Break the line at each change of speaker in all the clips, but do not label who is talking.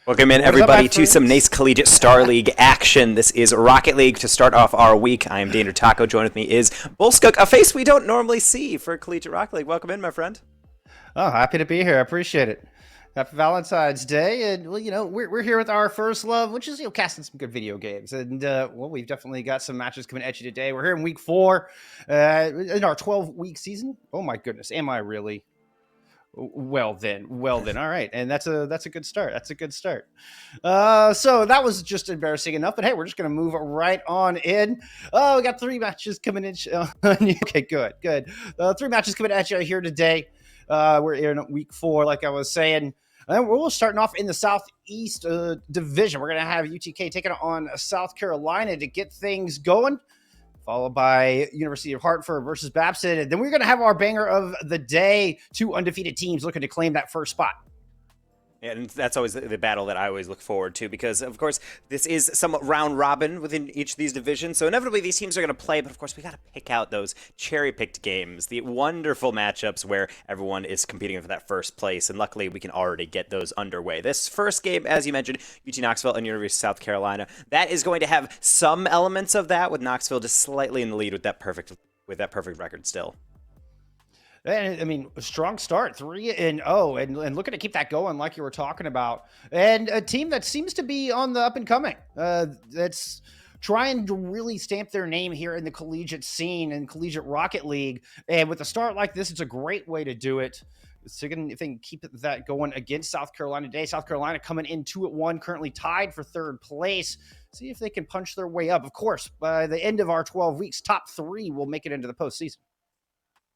Welcome in, everybody, to some NACE Collegiate Starleague action. This is Rocket League to start off our week. I am Daner Taco. Joined with me is Bullskunk, a face we don't normally see for Collegiate Rocket League. Welcome in, my friend.
Oh, happy to be here. I appreciate it. Happy Valentine's Day, and well, we're here with our first love, which is casting some good video games. And well, we've definitely got some matches coming at you today. We're here in week 4 in our 12-week season. Oh my goodness, am I really? Well then, all right, and that's a good start. That's a good start. So that was just embarrassing enough, but hey, we're just gonna move right on in. Oh, we got 3 matches coming in. Okay, good. 3 matches coming at you here today. We're in week 4, like I was saying. And we're starting off in the Southeast Division. We're gonna have UTK taking on South Carolina to get things going, followed by University of Hartford versus Babson. And then we're going to have our banger of the day, 2 undefeated teams looking to claim that first spot.
And that's always the battle that I always look forward to because, of course, this is somewhat round robin within each of these divisions. So inevitably, these teams are going to play. But, of course, we got to pick out those cherry-picked games, the wonderful matchups where everyone is competing for that first place. And luckily, we can already get those underway. This first game, as you mentioned, UT Knoxville and University of South Carolina, that is going to have some elements of that, with Knoxville just slightly in the lead with that perfect record still.
And I mean, a strong start, 3-0, and looking to keep that going, like you were talking about. And a team that seems to be on the up and coming. That's trying to really stamp their name here in the collegiate scene and collegiate Rocket League. And with a start like this, it's a great way to do it. So if they can keep that going against South Carolina today. South Carolina coming in 2-1, currently tied for 3rd place. See if they can punch their way up. Of course, by the end of our 12 weeks, top 3 will make it into the postseason.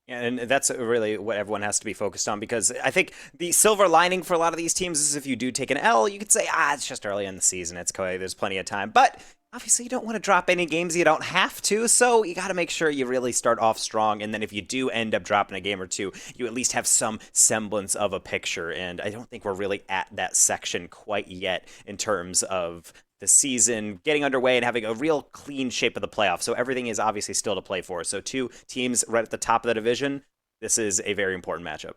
And that's really what everyone has to be focused on, because I think the silver lining for a lot of these teams is if you do take an L, you could say, it's just early in the season. It's okay. There's plenty of time. But obviously, you don't want to drop any games you don't have to. So you got to make sure you really start off strong. And then if you do end up dropping a game or 2, you at least have some semblance of a picture. And I don't think we're really at that section quite yet in terms of the season getting underway and having a real clean shape of the playoffs. So everything is obviously still to play for. So 2 teams right at the top of the division. This is a very important matchup.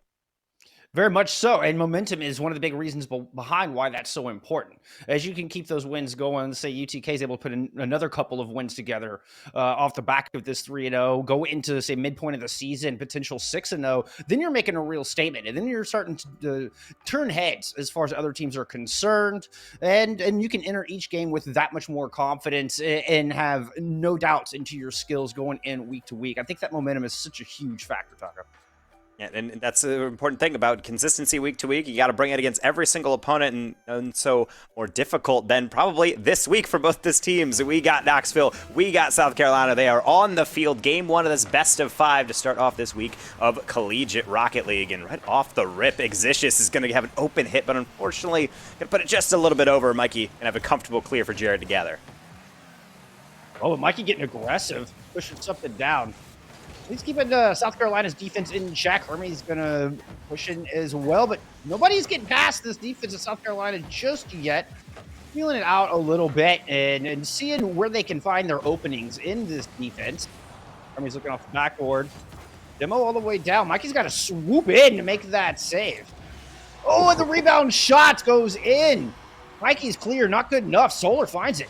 Very much so, and momentum is one of the big reasons behind why that's so important. As you can keep those wins going, say UTK is able to put in another couple of wins together off the back of this 3-0, go into, say, midpoint of the season, potential 6-0, then you're making a real statement, and then you're starting to turn heads as far as other teams are concerned, and you can enter each game with that much more confidence and have no doubts into your skills going in week to week. I think that momentum is such a huge factor, Taco.
Yeah, and that's an important thing about consistency week to week. You got to bring it against every single opponent, and so more difficult than probably this week for both these teams. We got Knoxville, we got South Carolina. They are on the field. Game 1 of this best of 5 to start off this week of Collegiate Rocket League. And right off the rip, Exicius is going to have an open hit, but unfortunately, going to put it just a little bit over. Mikey and have a comfortable clear for Jared to gather.
Oh, Mikey getting aggressive, pushing something down. He's keeping South Carolina's defense in check. Hermes going to push in as well, but nobody's getting past this defense of South Carolina just yet. Feeling it out a little bit and seeing where they can find their openings in this defense. Hermes looking off the backboard. Demo all the way down. Mikey's got to swoop in to make that save. Oh, and the rebound shot goes in. Mikey's clear, not good enough. Solar finds it.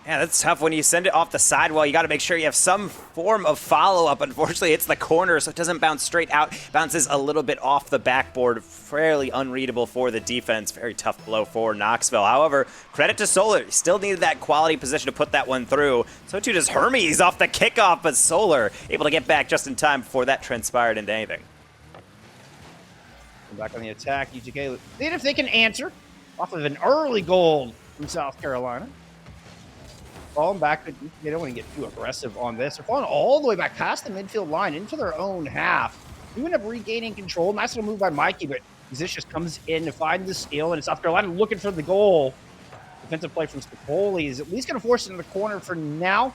Yeah, that's tough when you send it off the sidewall. You got to make sure you have some form of follow-up. Unfortunately, it's the corner, so it doesn't bounce straight out. Bounces a little bit off the backboard. Fairly unreadable for the defense. Very tough blow for Knoxville. However, credit to Solar. He still needed that quality position to put that one through. So too does Hermes off the kickoff, but Solar able to get back just in time before that transpired into anything.
Back on the attack. UGK, see if they can answer off of an early goal from South Carolina. Falling back, but they don't want to get too aggressive on this. They're falling all the way back past the midfield line into their own half. You end up regaining control. Nice little move by Mikey, but Exicius comes in to find the steal, and South Carolina looking for the goal. Defensive play from Spicoli is at least going to force it in the corner for now.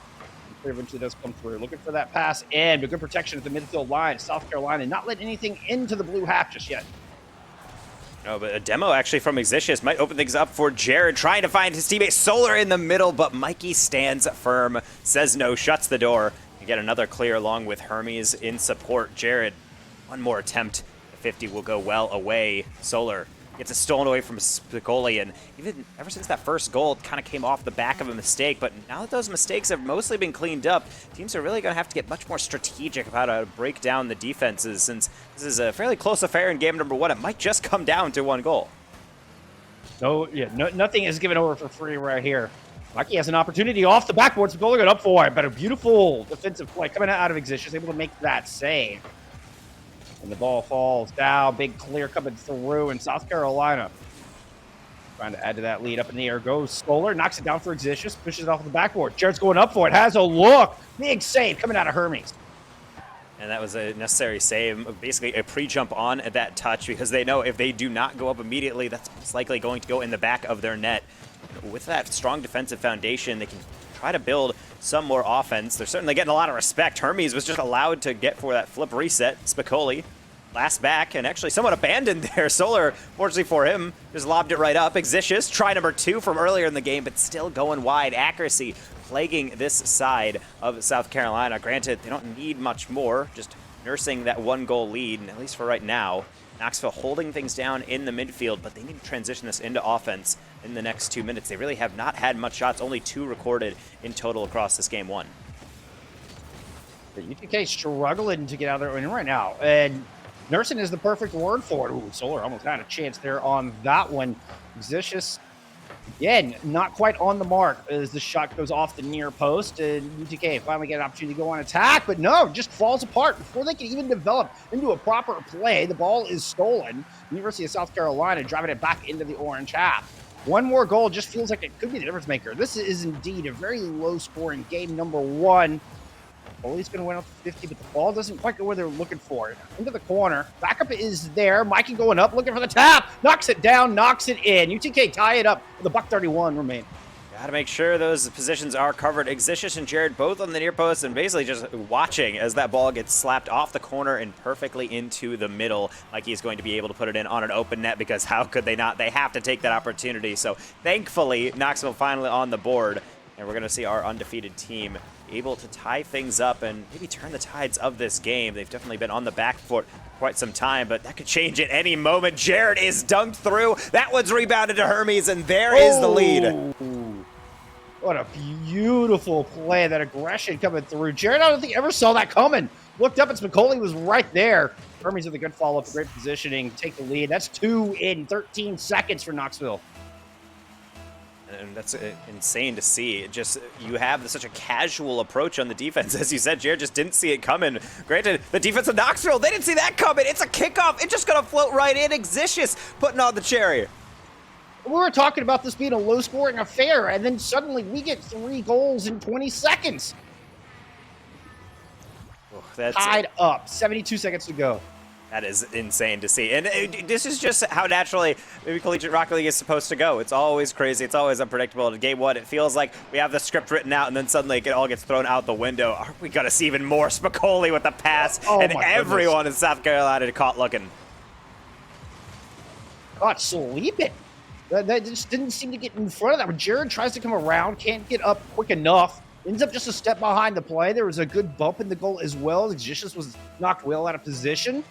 Clear eventually does come through. Looking for that pass in, but good protection at the midfield line. South Carolina not letting anything into the blue half just yet.
Oh, but a demo actually from Exicius might open things up for Jared, trying to find his teammate Solar in the middle, but Mikey stands firm, says no, shuts the door. You get another clear along with Hermes in support. Jared, one more attempt. The 50 will go well away. Solar gets it stolen away from Spicoli, and even ever since that first goal, it kind of came off the back of a mistake. But now that those mistakes have mostly been cleaned up, teams are really going to have to get much more strategic about how to break down the defenses, since this is a fairly close affair in game number 1. It might just come down to 1 goal.
Nothing is given over for free right here. Mikey has an opportunity off the backboard. Spicoli got up for it, but a beautiful defensive play coming out of Exicius, able to make that save. And the ball falls down. Big clear coming through in South Carolina. Trying to add to that lead. Up in the air goes Stoller. Knocks it down for Exicius. Pushes it off the backboard. Jared's going up for it. Has a look. Big save coming out of Hermes.
And that was a necessary save, basically a pre-jump on at that touch, because they know if they do not go up immediately, that's most likely going to go in the back of their net. With that strong defensive foundation, they can try to build some more offense. They're certainly getting a lot of respect. Hermes was just allowed to get for that flip reset. Spicoli, last back, and actually somewhat abandoned there. Solar, fortunately for him, just lobbed it right up. Exicius, try number 2 from earlier in the game, but still going wide. Accuracy plaguing this side of South Carolina. Granted, they don't need much more, just nursing that 1-goal lead, and at least for right now. Knoxville holding things down in the midfield, but they need to transition this into offense in the next 2 minutes. They really have not had much shots, only 2 recorded in total across this game 1.
The UTK struggling to get out of their win right now, and nursing is the perfect word for it. Ooh, Solar almost had a chance there on that one. Exicius, again, not quite on the mark as the shot goes off the near post, and UTK finally get an opportunity to go on attack, but no, just falls apart before they can even develop into a proper play. The ball is stolen. University of South Carolina driving it back into the orange half. 1 more goal just feels like it could be the difference maker. This is indeed a very low-scoring game number 1. Foley's going to win up to 50, but the ball doesn't quite go where they're looking for it. Into the corner. Backup is there. Mikey going up, looking for the tap. Knocks it down, knocks it in. UTK tie it up with a $1.31 remaining.
Got to make sure those positions are covered. Exicius and Jared both on the near post, and basically just watching as that ball gets slapped off the corner and perfectly into the middle. Mikey is going to be able to put it in on an open net, because how could they not? They have to take that opportunity. So thankfully, Knoxville finally on the board, and we're going to see our undefeated team able to tie things up and maybe turn the tides of this game. They've definitely been on the back foot quite some time, but that could change at any moment. Jared is dunked through. That one's rebounded to Hermes, and there is the lead.
What a beautiful play. That aggression coming through. Jared, I don't think ever saw that coming. Looked up, and Spicoli was right there. Hermes with a good follow-up, great positioning, take the lead. That's 2 in 13 seconds for Knoxville.
And that's insane to see. Just, you have such a casual approach on the defense. As you said, Jared just didn't see it coming. Granted, the defense of Knoxville, they didn't see that coming. It's a kickoff. It's just going to float right in. Exicius putting on the cherry.
We were talking about this being a low-scoring affair, and then suddenly we get 3 goals in 20 seconds.
Oh, that's
tied up. 72 seconds to go.
That is insane to see. And this is just how naturally maybe Collegiate Rocket League is supposed to go. It's always crazy. It's always unpredictable. In game 1, it feels like we have the script written out, and then suddenly it all gets thrown out the window. Are we going to see even more? Spicoli with the pass, and everyone in South Carolina caught looking.
Caught sleeping. That just didn't seem to get in front of that. When Jared tries to come around, can't get up quick enough. Ends up just a step behind the play. There was a good bump in the goal as well. Exicius was knocked well out of position.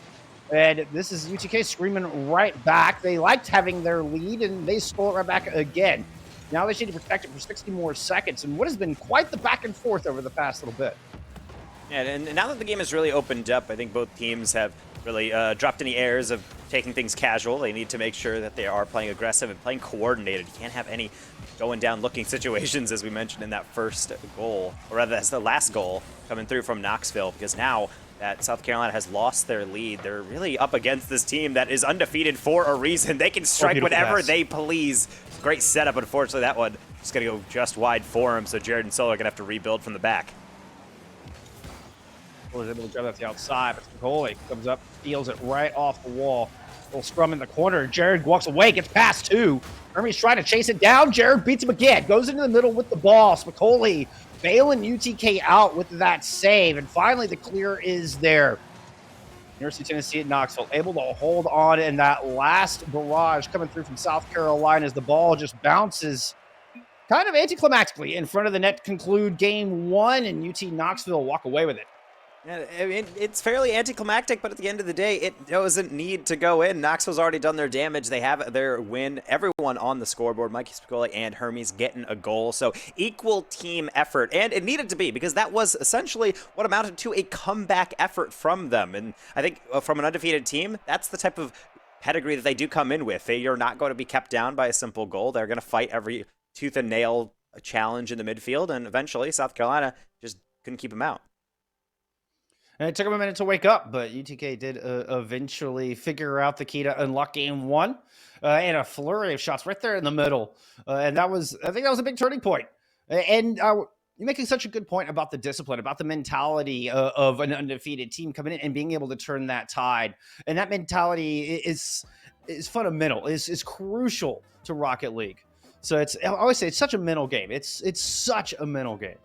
And this is UTK screaming right back. They liked having their lead, and they stole it right back again. Now they need to protect it for 60 more seconds, and what has been quite the back and forth over the past little bit.
Yeah, and now that the game has really opened up, I think both teams have really dropped any airs of taking things casual. They need to make sure that they are playing aggressive and playing coordinated. You can't have any going down looking situations, as we mentioned in that first goal, or rather that's the last goal coming through from Knoxville, because now that South Carolina has lost their lead, they're really up against this team that is undefeated for a reason. They can strike whenever they please. Great setup. Unfortunately, that one just going to go just wide for him, so Jared and Solo are going to have to rebuild from the back.
Was able to drive that to the outside, but Spicoli comes up, steals it right off the wall. Little scrum in the corner. Jared walks away, gets past 2. Hermes trying to chase it down. Jared beats him again. Goes into the middle with the ball. Spicoli bailing UTK out with that save. And finally, the clear is there. University of Tennessee at Knoxville able to hold on in that last barrage coming through from South Carolina as the ball just bounces kind of anticlimactically in front of the net to conclude game 1, and UT Knoxville walk away with it.
Yeah, I mean, it's fairly anticlimactic, but at the end of the day, it doesn't need to go in. Knoxville's already done their damage. They have their win. Everyone on the scoreboard, Mikey Spicoli and Hermes getting a goal. So equal team effort, and it needed to be because that was essentially what amounted to a comeback effort from them. And I think from an undefeated team, that's the type of pedigree that they do come in with. They are not going to be kept down by a simple goal. They're going to fight every tooth and nail challenge in the midfield, and eventually South Carolina just couldn't keep them out.
And it took them a minute to wake up, but UTK did eventually figure out the key to unlock game one, and a flurry of shots right there in the middle. And I think that was a big turning point. And you're making such a good point about the discipline, about the mentality of an undefeated team coming in and being able to turn that tide. And that mentality is fundamental, is crucial to Rocket League. So I always say it's such a mental game. It's such a mental game.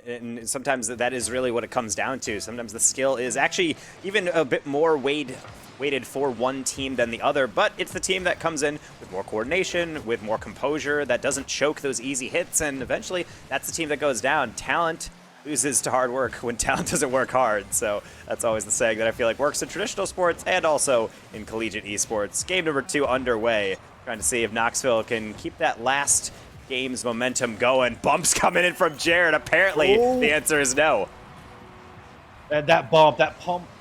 And sometimes that is really what it comes down to. Sometimes the skill is actually even a bit more weighted for one team than the other, but it's the team that comes in with more coordination, with more composure, that doesn't choke those easy hits, and eventually that's the team that goes down. Talent loses to hard work when talent doesn't work hard. So that's always the saying that I feel like works in traditional sports and also in collegiate esports. Game number 2 underway, trying to see if Knoxville can keep that last game's momentum going. Bumps coming in from Jared. Apparently, the answer is no.
And that pump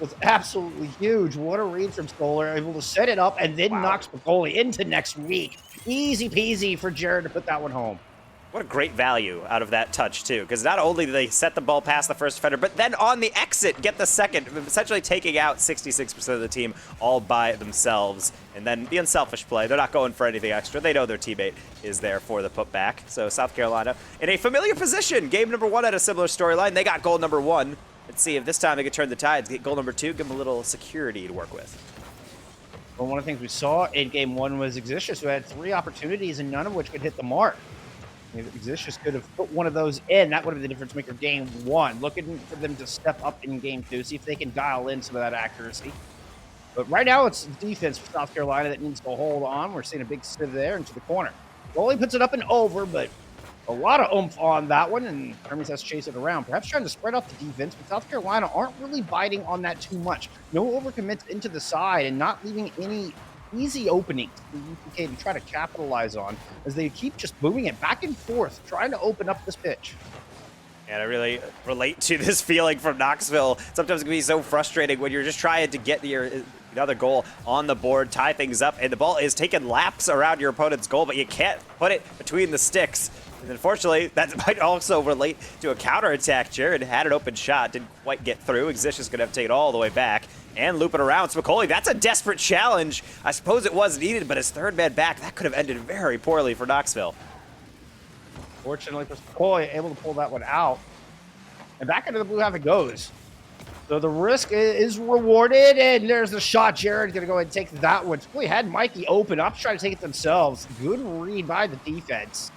was absolutely huge. What a read from Stoller, able to set it up and then knocks Spicoli into next week. Easy peasy for Jared to put that one home.
What a great value out of that touch, too, because not only do they set the ball past the first defender, but then on the exit, get the second, essentially taking out 66% of the team all by themselves. And then the unselfish play, they're not going for anything extra. They know their teammate is there for the putback. So South Carolina in a familiar position. Game number 1 had a similar storyline. They got goal number 1. Let's see if this time they could turn the tides, get goal number 2, give them a little security to work with.
Well, one of the things we saw in game 1 was Exicius, who had 3 opportunities and none of which could hit the mark. Exicius could have put one of those in. That would have been the difference maker game 1. Looking for them to step up in game 2, see if they can dial in some of that accuracy. But right now, it's defense for South Carolina that needs to hold on. We're seeing a big sieve there into the corner. Goalie puts it up and over, but a lot of oomph on that one, and Hermes has to chase it around. Perhaps trying to spread out the defense, but South Carolina aren't really biting on that too much. No overcommits into the side and not leaving any easy openings for UTK to try to capitalize on as they keep just moving it back and forth, trying to open up this pitch.
And I really relate to this feeling from Knoxville. Sometimes it can be so frustrating when you're just trying to get your another goal on the board, tie things up, and the ball is taking laps around your opponent's goal, but you can't put it between the sticks. And unfortunately, that might also relate to a counterattack. Jared had an open shot, didn't quite get through. Exicius going to have to take it all the way back and loop it around. Spicoli, that's a desperate challenge. I suppose it was needed, but his third man back, that could have ended very poorly for Knoxville.
Fortunately for Spicoli, able to pull that one out. And back into the blue half it goes. So the risk is rewarded, and there's the shot. Jared's going to go ahead and take that one. Spicoli had Mikey open up, trying to take it themselves. Good read by the defense.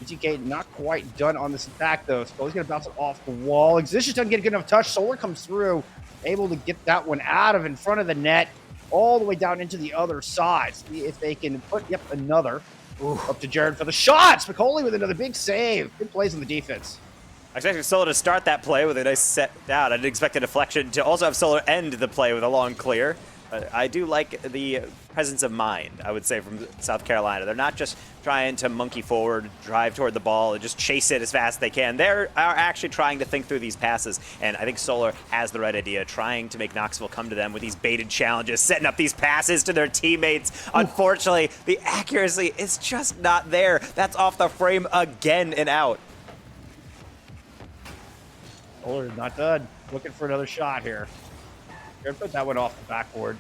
UTK not quite done on this attack, though. Spicoli's going to bounce it off the wall. Exicius doesn't get a good enough touch. Solar comes through, able to get that one out of in front of the net, all the way down into the other side. See if they can put, another. Up to Jared for the shot. Spicoli with another big save. Good plays on the defense.
I expected Solar to start that play with a nice set down. I didn't expect a deflection to also have Solar end the play with a long clear. I do like the presence of mind, I would say, from South Carolina. They're not just trying to monkey forward, drive toward the ball, and just chase it as fast as they can. They are actually trying to think through these passes, and I think Solar has the right idea, trying to make Knoxville come to them with these baited challenges, setting up these passes to their teammates. Unfortunately, the accuracy is just not there. That's off the frame again and out.
Solar is not done. Looking for another shot here. Jared put that one off the backboard.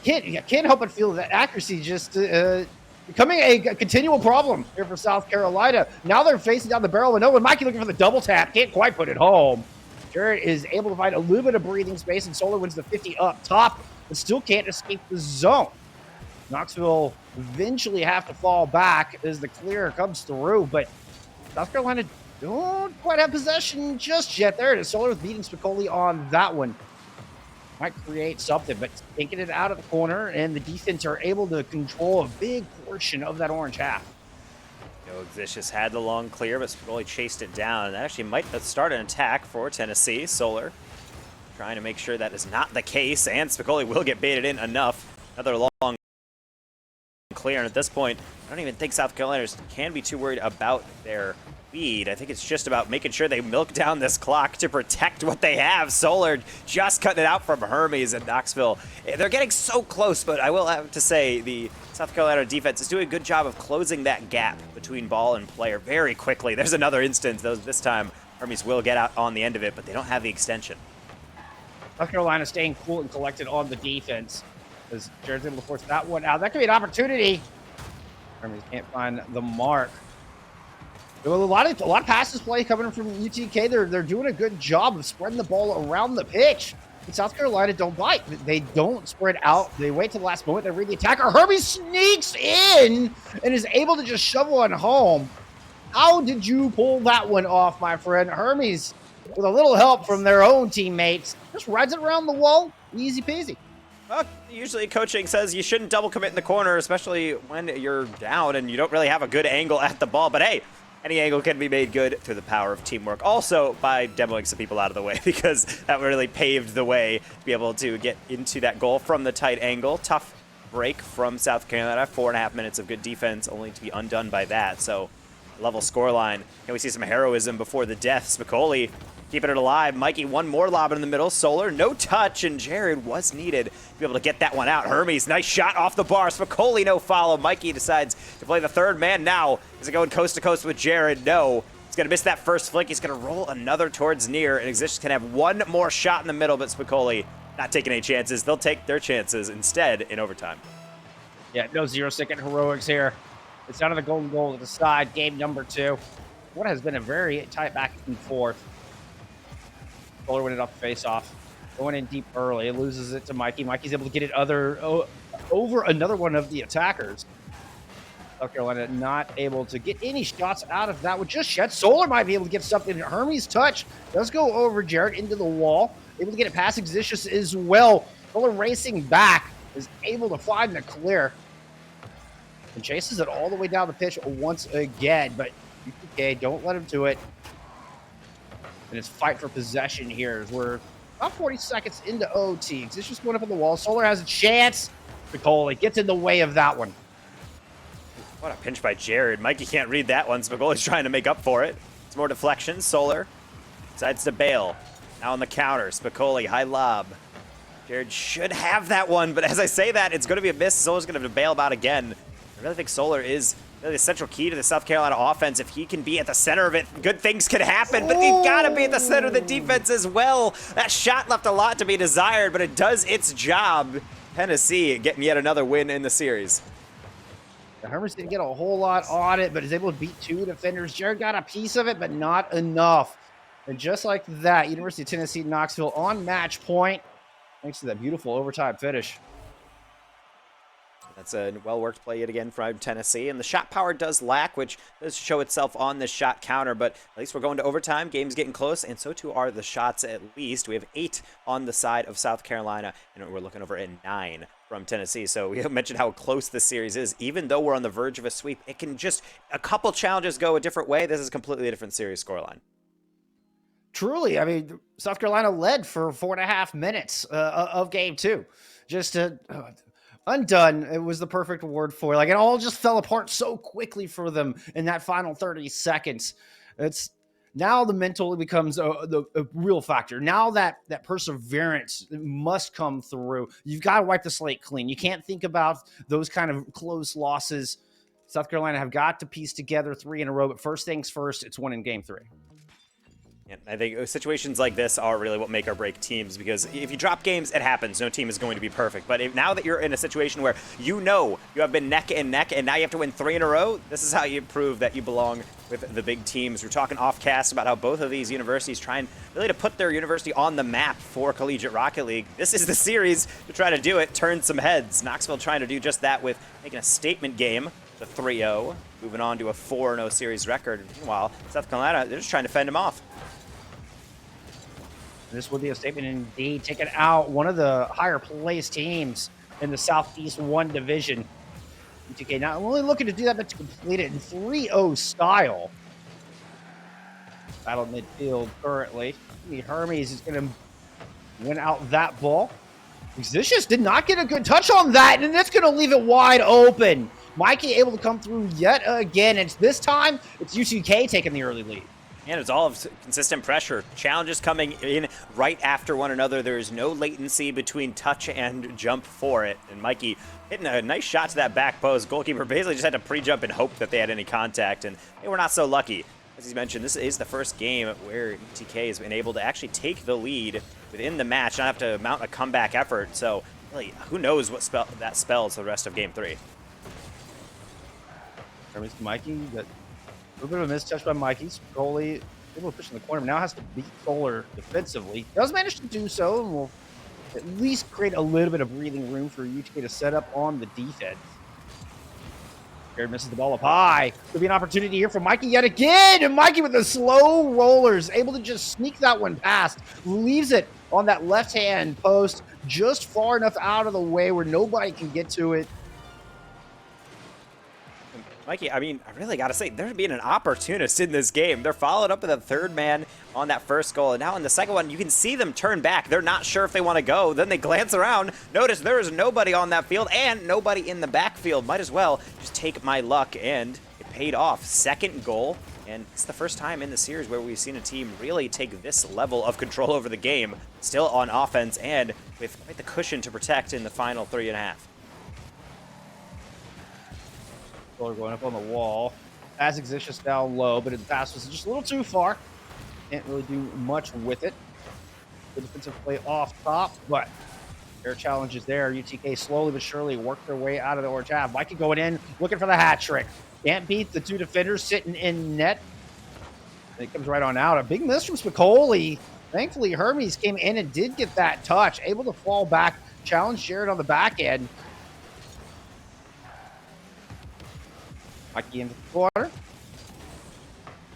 Can't help but feel that accuracy just becoming a continual problem here for South Carolina. Now they're facing down the barrel of no one. Mikey looking for the double tap. Can't quite put it home. Jared is able to find a little bit of breathing space, and Solar wins the 50 up top, but still can't escape the zone. Knoxville eventually have to fall back as the clear comes through, but South Carolina don't quite have possession just yet. There it is. Solar was beating Spicoli on that one. Might create something, but taking it out of the corner, and the defense are able to control a big portion of that orange half.
No, Xicius had the long clear, but Spicoli chased it down. And that actually might start an attack for Tennessee. Solar trying to make sure that is not the case, and Spicoli will get baited in enough. Another long clear, and at this point, I don't even think South Carolina can be too worried about their lead. I think it's just about making sure they milk down this clock to protect what they have. Solar just cutting it out from Hermes and Knoxville. They're getting so close, but I will have to say the South Carolina defense is doing a good job of closing that gap between ball and player very quickly. There's another instance, though this time Hermes will get out on the end of it, but they don't have the extension.
South Carolina staying cool and collected on the defense as Jared's able to force that one out. That could be an opportunity. Hermes can't find the mark. A lot of passes play coming from UTK. They're doing a good job of spreading the ball around the pitch. But South Carolina don't bite. They don't spread out. They wait till the last moment. They read the attacker. Hermes sneaks in and is able to just shovel one home. How did you pull that one off, my friend? Hermes, with a little help from their own teammates, just rides it around the wall. Easy peasy.
Well, usually coaching says you shouldn't double commit in the corner, especially when you're down and you don't really have a good angle at the ball. But hey, any angle can be made good through the power of teamwork. Also, by demoing some people out of the way, because that really paved the way to be able to get into that goal from the tight angle. Tough break from South Carolina. 4.5 minutes of good defense, only to be undone by that. So, level scoreline. Can we see some heroism before the death? Spicoli keeping it alive. Mikey, one more lob in the middle. Solar, no touch, and Jared was needed to be able to get that one out. Hermes, nice shot off the bar. Spicoli, no follow. Mikey decides to play the third man now. Is it going coast to coast with Jared? No. He's going to miss that first flick. He's going to roll another towards near, and Xicius can have one more shot in the middle, but Spicoli not taking any chances. They'll take their chances instead in overtime.
Yeah, no 0-second heroics here. It's down to the golden goal to decide game number 2. What has been a very tight back and forth. Solar winning off the face-off. Going in deep early. Loses it to Mikey. Mikey's able to get it over another one of the attackers. South Carolina not able to get any shots out of that one just yet. Solar might be able to get something. Hermes' touch does go over Jared into the wall. Able to get it past Xicius as well. Solar racing back. Is able to find the clear. And chases it all the way down the pitch once again. But UTK, don't let him do it. And it's fight for possession here. We're about 40 seconds into OT. It's just going up on the wall. Solar has a chance. Spicoli gets in the way of that one.
What a pinch by Jared. Mikey can't read that one. Spicoli's trying to make up for it. It's more deflection. Solar decides to bail. Now on the counter. Spicoli, high lob. Jared should have that one, but as I say that, it's going to be a miss. Solar's going to have to bail him out again. I really think Solar is really the central key to the South Carolina offense. If he can be at the center of it, good things can happen, but you've got to be at the center of the defense as well. That shot left a lot to be desired, but it does its job. Tennessee getting yet another win in the series.
Hermes didn't get a whole lot on it, but is able to beat 2 defenders. Jared got a piece of it, but not enough. And just like that, University of Tennessee Knoxville on match point, thanks to that beautiful overtime finish.
That's a well-worked play yet again from Tennessee. And the shot power does lack, which does show itself on this shot counter. But at least we're going to overtime. Game's getting close, and so too are the shots at least. We have 8 on the side of South Carolina, and we're looking over at 9 from Tennessee. So we mentioned how close this series is. Even though we're on the verge of a sweep, it can just a couple challenges go a different way. This is completely a different series scoreline.
Truly, I mean, South Carolina led for 4.5 minutes of game 2. Just undone. It was the perfect word for it. Like, it all just fell apart so quickly for them in that final 30 seconds. It's now the mental becomes a real factor. Now that perseverance must come through. You've got to wipe the slate clean. You can't think about those kind of close losses. South Carolina have got to piece together 3 in a row, but first things first, it's one in game 3.
Yeah, I think situations like this are really what make or break teams, because if you drop games, it happens. No team is going to be perfect. But now that you're in a situation where you know you have been neck and neck, and now you have to win 3 in a row, this is how you prove that you belong with the big teams. We're talking off-cast about how both of these universities trying really to put their university on the map for Collegiate Rocket League. This is the series to try to do it, turn some heads. Knoxville trying to do just that with making a statement game, the 3-0, moving on to a 4-0 series record. Meanwhile, South Carolina, they're just trying to fend them off.
This would be a statement indeed, taking out one of the higher placed teams in the Southeast 1 division. UTK not only looking to do that, but to complete it in 3-0 style. Battle midfield currently. Hermes is going to win out that ball. Exicius did not get a good touch on that, and it's going to leave it wide open. Mikey able to come through yet again, and this time, it's UTK taking the early lead.
And it's all of consistent pressure. Challenges coming in right after one another. There is no latency between touch and jump for it. And Mikey hitting a nice shot to that back post. Goalkeeper basically just had to pre-jump and hope that they had any contact, and they were not so lucky. As he's mentioned, this is the first game where UTK has been able to actually take the lead within the match, not have to mount a comeback effort. So, really, who knows what that spells for the rest of Game 3.
Hermes to Mikey. Got a little bit of a mistouch by Mikey. Goalie able to push in the corner. Now has to beat Solar defensively. Does manage to do so, and will at least create a little bit of breathing room for UTK to set up on the defense. Jared misses the ball up high. Could be an opportunity here for Mikey yet again. And Mikey with the slow rollers, able to just sneak that one past. Leaves it on that left-hand post, just far enough out of the way where nobody can get to it.
Mikey, I mean, I really got to say, they're being an opportunist in this game. They're followed up with a third man on that first goal. And now in the second one, you can see them turn back. They're not sure if they want to go. Then they glance around. Notice there is nobody on that field and nobody in the backfield. Might as well just take my luck. And it paid off. Second goal. And it's the first time in the series where we've seen a team really take this level of control over the game. Still on offense and with quite the cushion to protect in the final 3.5.
Going up on the wall. Has Exicius down low, but the pass was just a little too far. Can't really do much with it. The defensive play off top, but their challenge is there. UTK slowly but surely work their way out of the orange half. Mikey going in, looking for the hat trick. Can't beat the two defenders sitting in net. And it comes right on out. A big miss from Spicoli. Thankfully, Hermes came in and did get that touch. Able to fall back, challenge Jared on the back end. Mikey into the corner.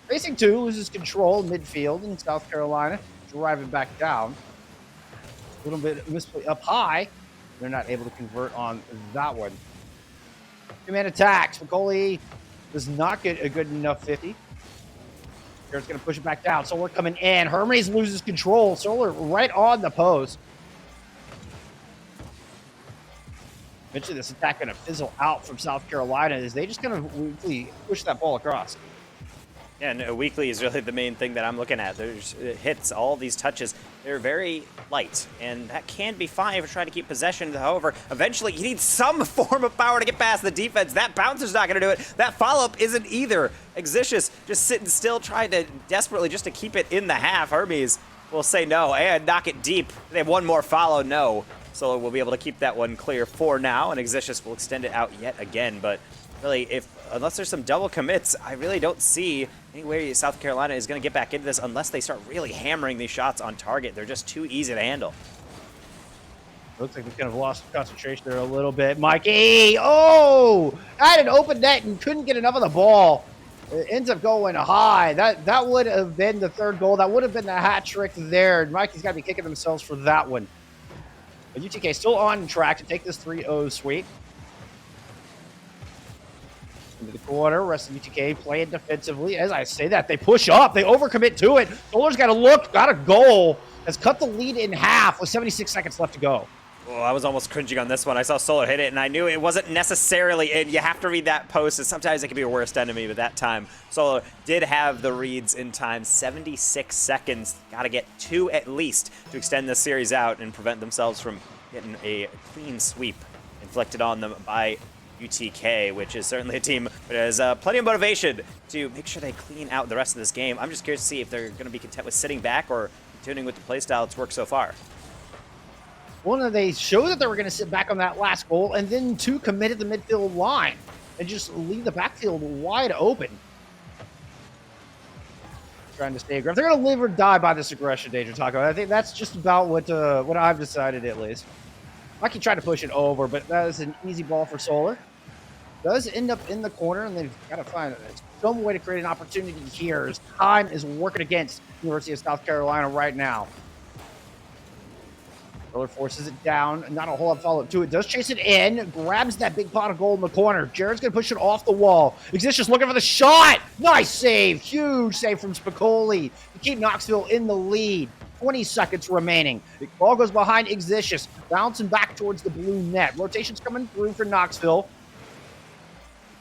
Facing two, loses control midfield in South Carolina. Driving back down. A little bit misplay up high. They're not able to convert on that one. Two-man attacks. McCauley does not get a good enough 50. Jared's going to push it back down. Solar coming in. Hermes loses control. Solar right on the post. Eventually, this attack going to fizzle out from South Carolina as they just kind of weakly push that ball across.
Yeah, and weekly is really the main thing that I'm looking at. There's hits, all these touches. They're very light, and that can be fine if you're trying to keep possession. However, eventually you need some form of power to get past the defense. That bouncer's not going to do it. That follow-up isn't either. Exicius just sitting still, trying to desperately just to keep it in the half. Hermes will say no and knock it deep. They have one more follow, no. So we'll be able to keep that one clear for now, and Exicius will extend it out yet again. But really, unless there's some double commits, I really don't see any way South Carolina is going to get back into this unless they start really hammering these shots on target. They're just too easy to handle.
Looks like we kind of lost concentration there a little bit. Mikey, oh! Had an open net and couldn't get enough of the ball. It ends up going high. That would have been the third goal. That would have been the hat trick there. Mikey's got to be kicking themselves for that one. But UTK still on track to take this 3-0 sweep. Into the corner, rest of UTK playing defensively. As I say that, they push up, they overcommit to it. Solar's got a look, got a goal. Has cut the lead in half with 76 seconds left to go.
Oh, I was almost cringing on this one. I saw Solar hit it, and I knew it wasn't necessarily in. You have to read that post, and sometimes it can be your worst enemy, but that time, Solar did have the reads in time. 76 seconds. Got to get 2 at least to extend this series out and prevent themselves from getting a clean sweep inflicted on them by UTK, which is certainly a team that has plenty of motivation to make sure they clean out the rest of this game. I'm just curious to see if they're going to be content with sitting back or continuing with the playstyle that's worked so far.
One, they showed that they were going to sit back on that last goal, and then 2 committed the midfield line and just leave the backfield wide open. Trying to stay aggressive. They're going to live or die by this aggression, Danger Taco. I think that's just about what I've decided, at least. Mikey tried to push it over, but that is an easy ball for Solar. Does end up in the corner, and they've got to find some way to create an opportunity here as time is working against University of South Carolina right now. Roller forces it down. Not a whole lot of follow-up to it. Does chase it in. Grabs that big pot of gold in the corner. Jared's going to push it off the wall. Exicius looking for the shot. Nice save. Huge save from Spicoli to keep Knoxville in the lead. 20 seconds remaining. The ball goes behind Exicius. Bouncing back towards the blue net. Rotation's coming through for Knoxville.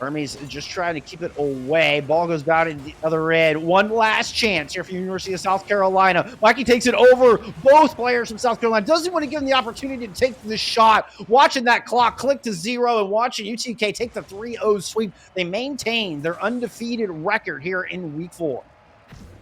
Hermes is just trying to keep it away. Ball goes down in the other end. One last chance here for University of South Carolina. Mikey takes it over both players from South Carolina. Doesn't want to give them the opportunity to take the shot. Watching that clock click to 0 and watching UTK take the 3-0 sweep. They maintain their undefeated record here in week 4.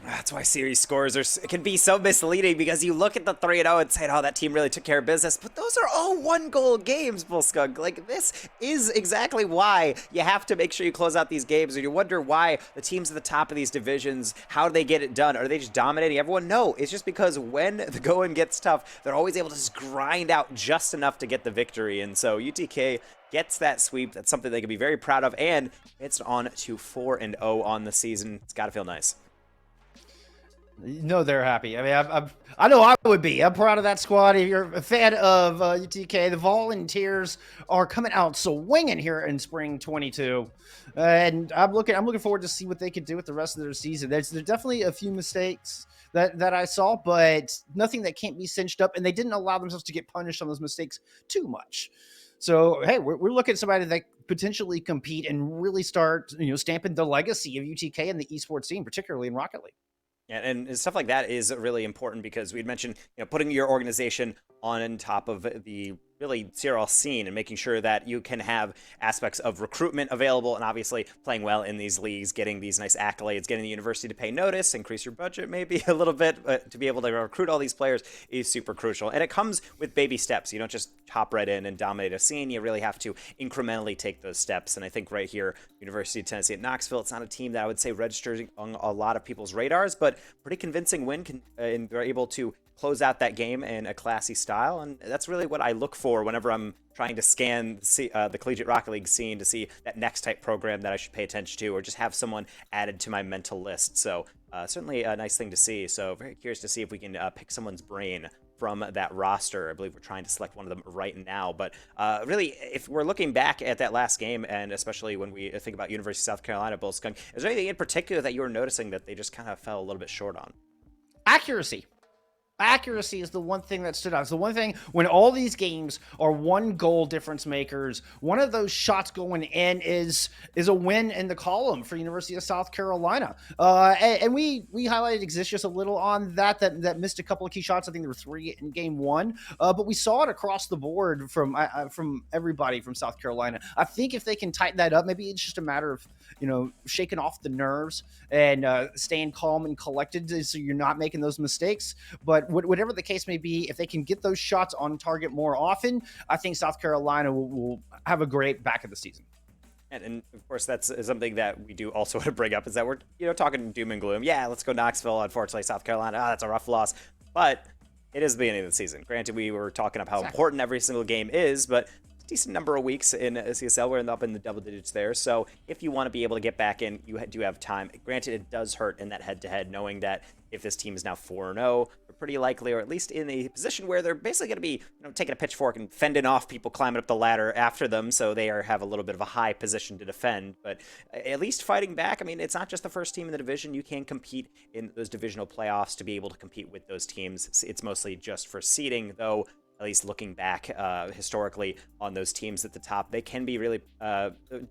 That's why series scores can be so misleading, because you look at the 3-0 and say, oh, that team really took care of business, but those are all 1-goal games, Bullskunk. Like, this is exactly why you have to make sure you close out these games, and you wonder why the teams at the top of these divisions, how do they get it done? Are they just dominating everyone? No, it's just because when the going gets tough, they're always able to just grind out just enough to get the victory, and so UTK gets that sweep. That's something they can be very proud of, and it's on to 4-0 on the season. It's got to feel nice.
No, they're happy. I mean, I know I would be. I'm proud of that squad. If you're a fan of UTK, the Volunteers are coming out swinging here in spring 22, and I'm looking forward to see what they can do with the rest of their season. There's definitely a few mistakes that I saw, but nothing that can't be cinched up, and they didn't allow themselves to get punished on those mistakes too much. So, hey, we're looking at somebody that potentially compete and really start, stamping the legacy of UTK in the esports scene, particularly in Rocket League.
And stuff like that is really important, because we'd mentioned, putting your organization on top of the really CRL scene and making sure that you can have aspects of recruitment available, and obviously playing well in these leagues, getting these nice accolades, getting the university to pay notice, increase your budget maybe a little bit, but to be able to recruit all these players is super crucial. And it comes with baby steps. You don't just hop right in and dominate a scene. You really have to incrementally take those steps. And I think right here, University of Tennessee at Knoxville, it's not a team that I would say registers on a lot of people's radars, but pretty convincing win, and they're able to close out that game in a classy style, and that's really what I look for whenever I'm trying to scan the Collegiate Rocket League scene to see that next type program that I should pay attention to, or just have someone added to my mental list. So certainly a nice thing to see. So very curious to see if we can pick someone's brain from that roster. I believe we're trying to select one of them right now. But really, if we're looking back at that last game, and especially when we think about University of South Carolina, Bullskunk, is there anything in particular that you were noticing that they just kind of fell a little bit short on?
Accuracy. Accuracy is the one thing that stood out. It's the one thing when all these games are 1-goal difference makers. One of those shots going in is a win in the column for University of South Carolina. And we highlighted Exicius a little on that missed a couple of key shots. I think there were 3 in game 1. But we saw it across the board from everybody from South Carolina. I think if they can tighten that up, maybe it's just a matter of shaking off the nerves and staying calm and collected, so you're not making those mistakes. But whatever the case may be, if they can get those shots on target more often, I think South Carolina will have a great back of the season.
And of course, that's something that we do also want to bring up, is that we're talking doom and gloom. Yeah, let's go Knoxville. Unfortunately, South Carolina, that's a rough loss. But it is the beginning of the season. Granted, we were talking about how important every single game is, but decent number of weeks in CSL. We're up in the double digits there. So if you want to be able to get back in, you do have time. Granted, it does hurt in that head-to-head, knowing that if this team is now 4-0, they're pretty likely, or at least in a position where they're basically going to be taking a pitchfork and fending off people climbing up the ladder after them, so they have a little bit of a high position to defend. But at least fighting back, I mean, it's not just the first team in the division. You can compete in those divisional playoffs to be able to compete with those teams. It's mostly just for seeding, though. At least looking back historically on those teams at the top, they can be really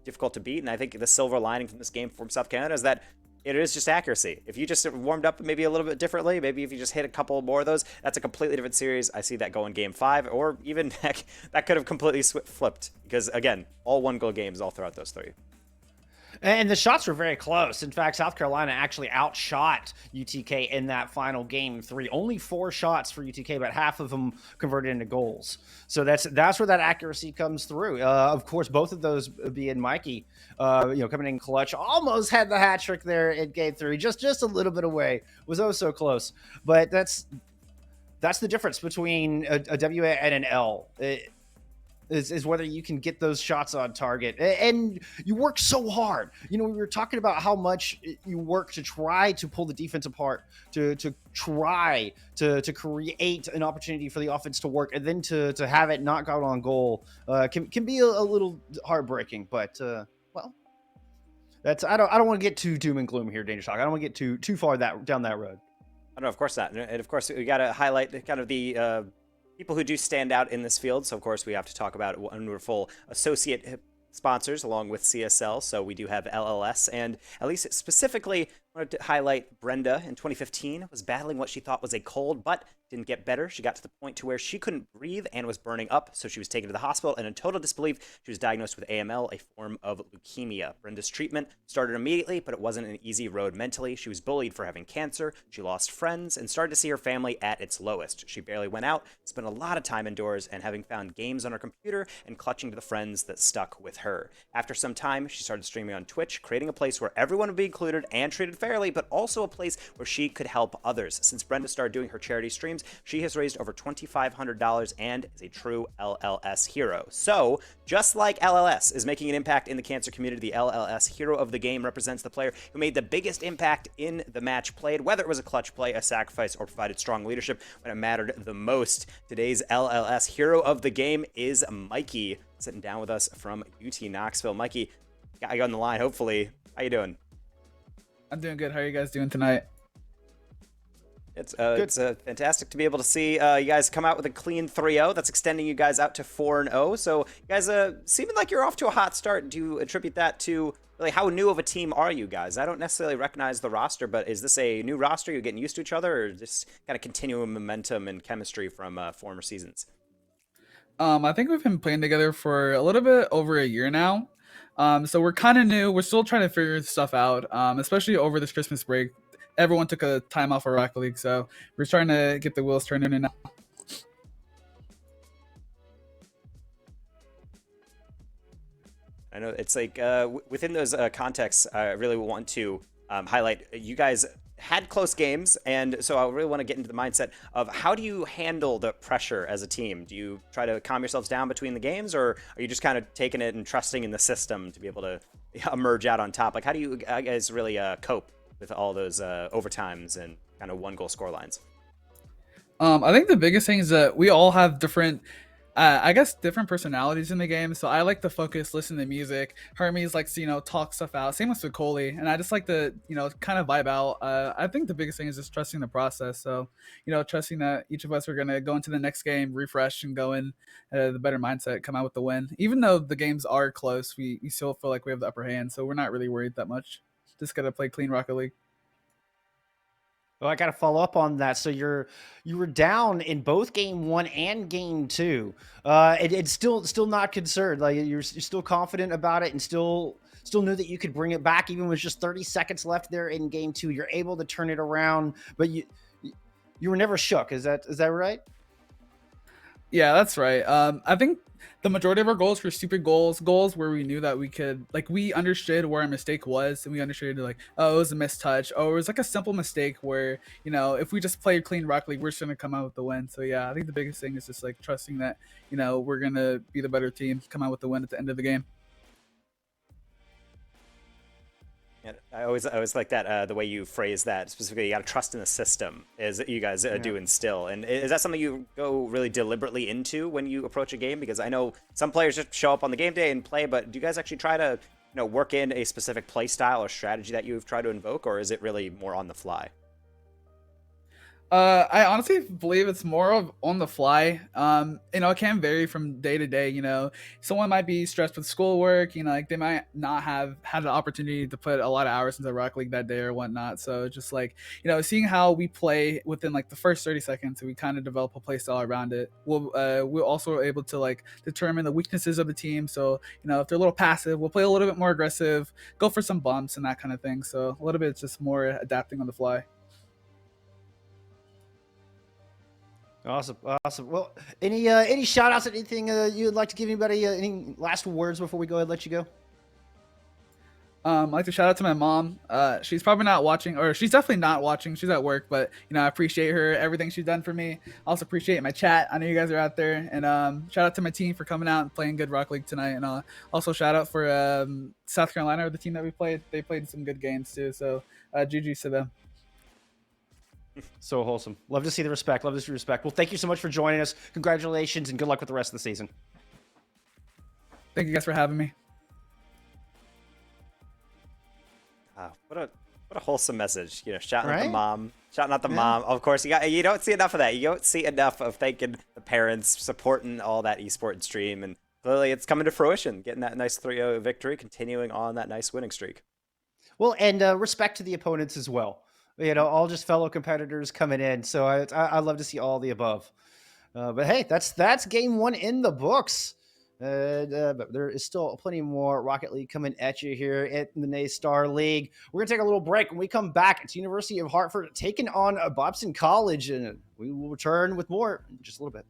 difficult to beat. And I think the silver lining from this game from South Carolina is that it is just accuracy. If you just warmed up maybe a little bit differently, maybe if you just hit a couple more of those, that's a completely different series. I see that going game 5, or even heck, that could have completely flipped, because again, all 1-goal games all throughout those 3.
And the shots were very close. In fact, South Carolina actually outshot UTK in that final game 3. Only 4 shots for UTK, but half of them converted into goals. So that's where that accuracy comes through. Of course, both of those being Mikey, coming in clutch, almost had the hat trick there in game 3, just a little bit away. Was oh so close. But that's the difference between a W and an L. is whether you can get those shots on target. And you work so hard. We were talking about how much you work to try to pull the defense apart, to try to create an opportunity for the offense to work, and then to have it not go on goal can be a little heartbreaking. But well, that's I don't want to get too doom and gloom here, Danger Talk. I don't want to get too far down that road.
I don't know, of course not. And of course, we got to highlight kind of the people who do stand out in this field. So, of course, we have to talk about wonderful associate sponsors along with CSL. So we do have LLS, and at least specifically I wanted to highlight Brenda in 2015 was battling what she thought was a cold, but didn't get better. She got to the point to where she couldn't breathe and was burning up, so she was taken to the hospital, and in total disbelief, she was diagnosed with AML, a form of leukemia. Brenda's treatment started immediately, but it wasn't an easy road mentally. She was bullied for having cancer, she lost friends, and started to see her family at its lowest. She barely went out, spent a lot of time indoors, and having found games on her computer and clutching to the friends that stuck with her. After some time, she started streaming on Twitch, creating a place where everyone would be included and treated fairly, but also a place where she could help others. Since Brenda started doing her charity streams, she has raised over $2,500 and is a true LLS hero. So, just like LLS is making an impact in the cancer community, the LLS Hero of the Game represents the player who made the biggest impact in the match played, whether it was a clutch play, a sacrifice, or provided strong leadership when it mattered the most. Today's LLS Hero of the Game is Mikey, sitting down with us from UT Knoxville. Mikey, got you on the line, hopefully. How you doing?
I'm doing good. How are you guys doing tonight?
It's fantastic to be able to see you guys come out with a clean 3-0. That's extending you guys out to 4-0. So you guys seeming like you're off to a hot start. Do you attribute that to really how new of a team are you guys? I don't necessarily recognize the roster, but is this a new roster? You're getting used to each other, or just kind of continuing momentum and chemistry from former seasons?
I think we've been playing together for a little bit over a year now. So we're kind of new. We're still trying to figure stuff out, especially over this Christmas break. Everyone took a time off for Rocket League, so we're trying to get the wheels turning now.
I know it's like within those contexts, I really want to highlight you guys had close games, and so I really want to get into the mindset of how do you handle the pressure as a team? Do you try to calm yourselves down between the games, or are you just kind of taking it and trusting in the system to be able to emerge out on top? Like, how do you guys really cope with all those overtimes and kind of one-goal score lines?
I think the biggest thing is that we all have different, different personalities in the game. So I like to focus, listen to music. Hermes likes to, talk stuff out. Same with Sokoli. And I just like to, kind of vibe out. I think the biggest thing is just trusting the process. So, trusting that each of us are going to go into the next game, refresh, and go in the better mindset, come out with the win. Even though the games are close, we still feel like we have the upper hand. So we're not really worried that much. Just got to play clean Rocket League.
Well, I got to follow up on that. So you were down in both game 1 and game 2. It's still not concerned. Like you're still confident about it, and still knew that you could bring it back, even with just 30 seconds left there in game 2. You're able to turn it around, but you were never shook. Is that right?
Yeah, that's right. I think the majority of our goals were stupid goals where we knew that we could, like, we understood where our mistake was, and we understood, like, oh, it was a mistouch, or it was like a simple mistake where, if we just played clean Rocket League, we're just gonna come out with the win. So yeah, I think the biggest thing is just like trusting that, we're gonna be the better team, come out with the win at the end of the game.
And I always like that the way you phrase that specifically. You got to trust in the system, as you guys do instill. And is that something you go really deliberately into when you approach a game? Because I know some players just show up on the game day and play, but do you guys actually try to work in a specific play style or strategy that you've tried to invoke, or is it really more on the fly?
I honestly believe it's more of on the fly. It can vary from day to day. Someone might be stressed with schoolwork, like they might not have had the opportunity to put a lot of hours into Rocket League that day or whatnot. So just like, seeing how we play within like the first 30 seconds, we kind of develop a play style around it. We're also able to like determine the weaknesses of the team. So, if they're a little passive, we'll play a little bit more aggressive, go for some bumps and that kind of thing. So a little bit just more adapting on the fly.
Awesome. Well, any shout outs, anything you'd like to give anybody, any last words before we go ahead and let you go?
I'd like to shout out to my mom. She's probably not watching, or she's definitely not watching. She's at work, but I appreciate her, everything she's done for me. I also appreciate my chat. I know you guys are out there, and shout out to my team for coming out and playing good Rock League tonight. And also shout out for South Carolina, the team that we played. They played some good games too. So GG to them.
So wholesome. Love to see the respect. Love to see the respect. Well, thank you so much for joining us. Congratulations and good luck with the rest of the season.
Thank you guys for having me.
What a wholesome message. Shouting out
Right?
the mom. Shouting out the
Yeah.
mom. Of course, you don't see enough of that. You don't see enough of thanking the parents, supporting all that esport stream, and clearly it's coming to fruition. Getting that nice 3-0 victory, continuing on that nice winning streak.
Well, and respect to the opponents as well. All just fellow competitors coming in. So I love to see all the above. But hey, that's game one in the books. But there is still plenty more Rocket League coming at you here at the NACE Starleague. We're going to take a little break. When we come back, it's University of Hartford taking on Bobson College, and we will return with more in just a little bit.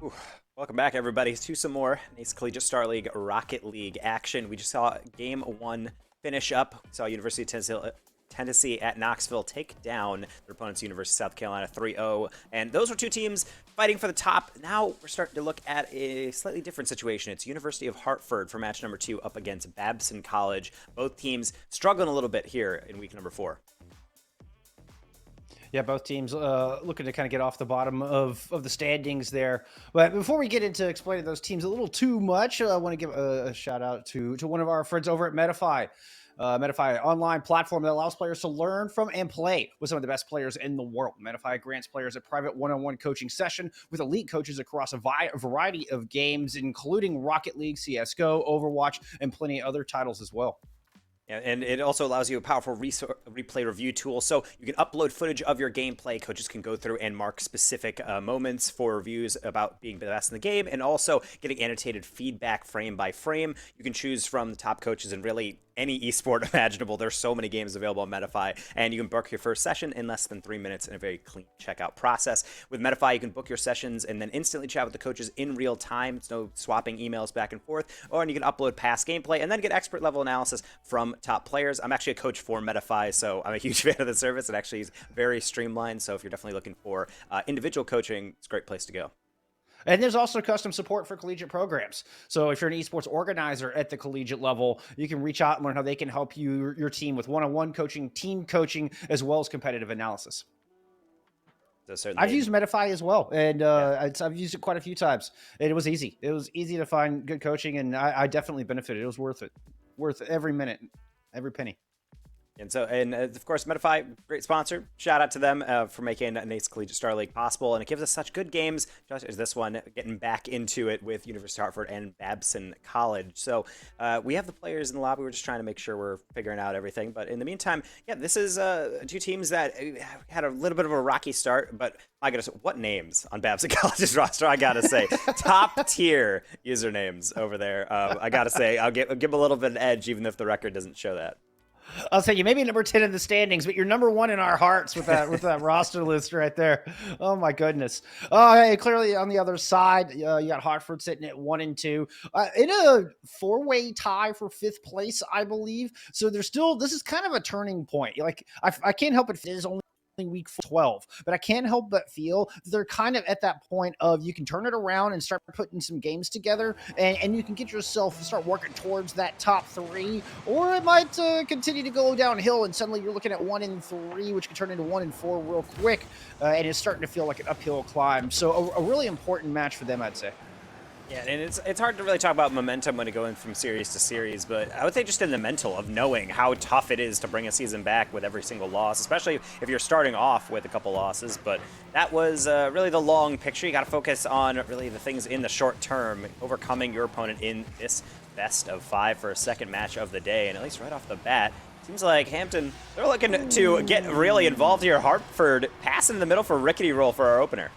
Ooh, welcome back, everybody, to some more NACE Collegiate Starleague Rocket League action. We just saw Game 1 finish up. We saw University of Tennessee at Knoxville take down their opponents, University of South Carolina 3-0. And those were two teams fighting for the top. Now we're starting to look at a slightly different situation. It's University of Hartford for match number 2 up against Babson College. Both teams struggling a little bit here in week number 4.
Yeah, both teams looking to kind of get off the bottom of the standings there. But before we get into explaining those teams a little too much, I want to give a shout out to one of our friends over at Medify. Medify, online platform that allows players to learn from and play with some of the best players in the world. Medify grants players a private one-on-one coaching session with elite coaches across a variety of games, including Rocket League, CSGO, Overwatch, and plenty of other titles as well.
Yeah, and it also allows you a powerful replay review tool, so you can upload footage of your gameplay. Coaches can go through and mark specific moments for reviews about being the best in the game, and also getting annotated feedback frame by frame. You can choose from the top coaches and really any esport imaginable. There's so many games available on Medify, and you can book your first session in less than 3 minutes in a very clean checkout process. With Medify, you can book your sessions and then instantly chat with the coaches in real time. It's no swapping emails back and forth, and you can upload past gameplay and then get expert level analysis from top players. I'm actually a coach for Medify, so I'm a huge fan of the service. It actually is very streamlined, so if you're definitely looking for individual coaching, it's a great place to go.
And there's also custom support for collegiate programs. So if you're an esports organizer at the collegiate level, you can reach out and learn how they can help your team with one-on-one coaching, team coaching, as well as competitive analysis.
So
I've used Medify as well, and I've used it quite a few times. And it was easy. It was easy to find good coaching, and I definitely benefited. It was worth it. Worth every minute, every penny.
And so, of course, Medify, great sponsor. Shout out to them for making NACE Collegiate Starleague possible. And it gives us such good games, just as this one, getting back into it with University of Hartford and Babson College. So we have the players in the lobby. We're just trying to make sure we're figuring out everything. But in the meantime, yeah, this is two teams that had a little bit of a rocky start. But my goodness, what names on Babson College's roster, I got to say. Top tier usernames over there. I got to say, I'll give a little bit of an edge, even if the record doesn't show that.
I'll say you may be number 10 in the standings, but you're number 1 in our hearts with that roster list right there. Oh my goodness. Hey, clearly on the other side, you got Hartford sitting at 1 and 2 in a 4-way tie for 5th place, I believe. So there's still, this is kind of a turning point. Like I can't help it is only week 12, but I can't help but feel they're kind of at that point of you can turn it around and start putting some games together, and you can get yourself start working towards that top 3, or it might continue to go downhill and suddenly you're looking at 1 and 3, which can turn into 1 and 4 real quick, and it's starting to feel like an uphill climb. So a really important match for them, I'd say.
Yeah, and it's hard to really talk about momentum when you go in from series to series, but I would say just in the mental of knowing how tough it is to bring a season back with every single loss, especially if you're starting off with a couple losses. But that was really the long picture. You got to focus on really the things in the short term, overcoming your opponent in this best of 5 for a second match of the day, and at least right off the bat, seems like Hampton, they're looking to get really involved here. Hartford passing in the middle for Rickety Roll for our opener.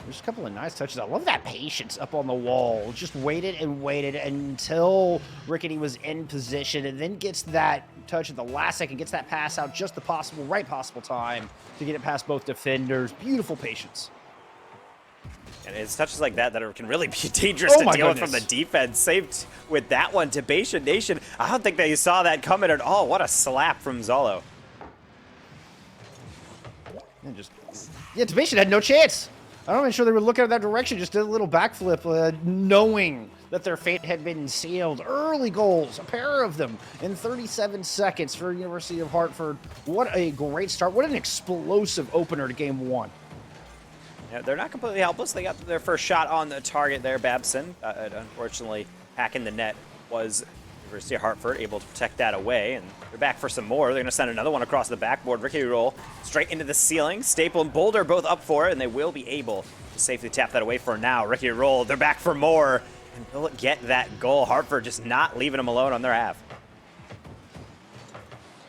There's a couple of nice touches. I love that patience up on the wall. Just waited and waited until Rickety was in position and then gets that touch at the last second, gets that pass out just the right possible time to get it past both defenders. Beautiful patience.
And it's touches like that that can really be dangerous to deal with from the defense. Saved with that one. Debation Nation, I don't think they saw that coming at all. What a slap from Zolo.
And Debation had no chance. I'm not even sure they were looking at that direction. Just did a little backflip, knowing that their fate had been sealed. Early goals, a pair of them in 37 seconds for University of Hartford. What a great start. What an explosive opener to game one.
Yeah, they're not completely helpless. They got their first shot on the target there, Babson. Unfortunately, hacking the net was University of Hartford able to protect that away, and they're back for some more. They're going to send another one across the backboard. Rickety Roll straight into the ceiling. Staple and Boulder both up for it, and they will be able to safely tap that away for now. Rickety Roll, they're back for more, and will get that goal. Hartford just not leaving them alone on their half.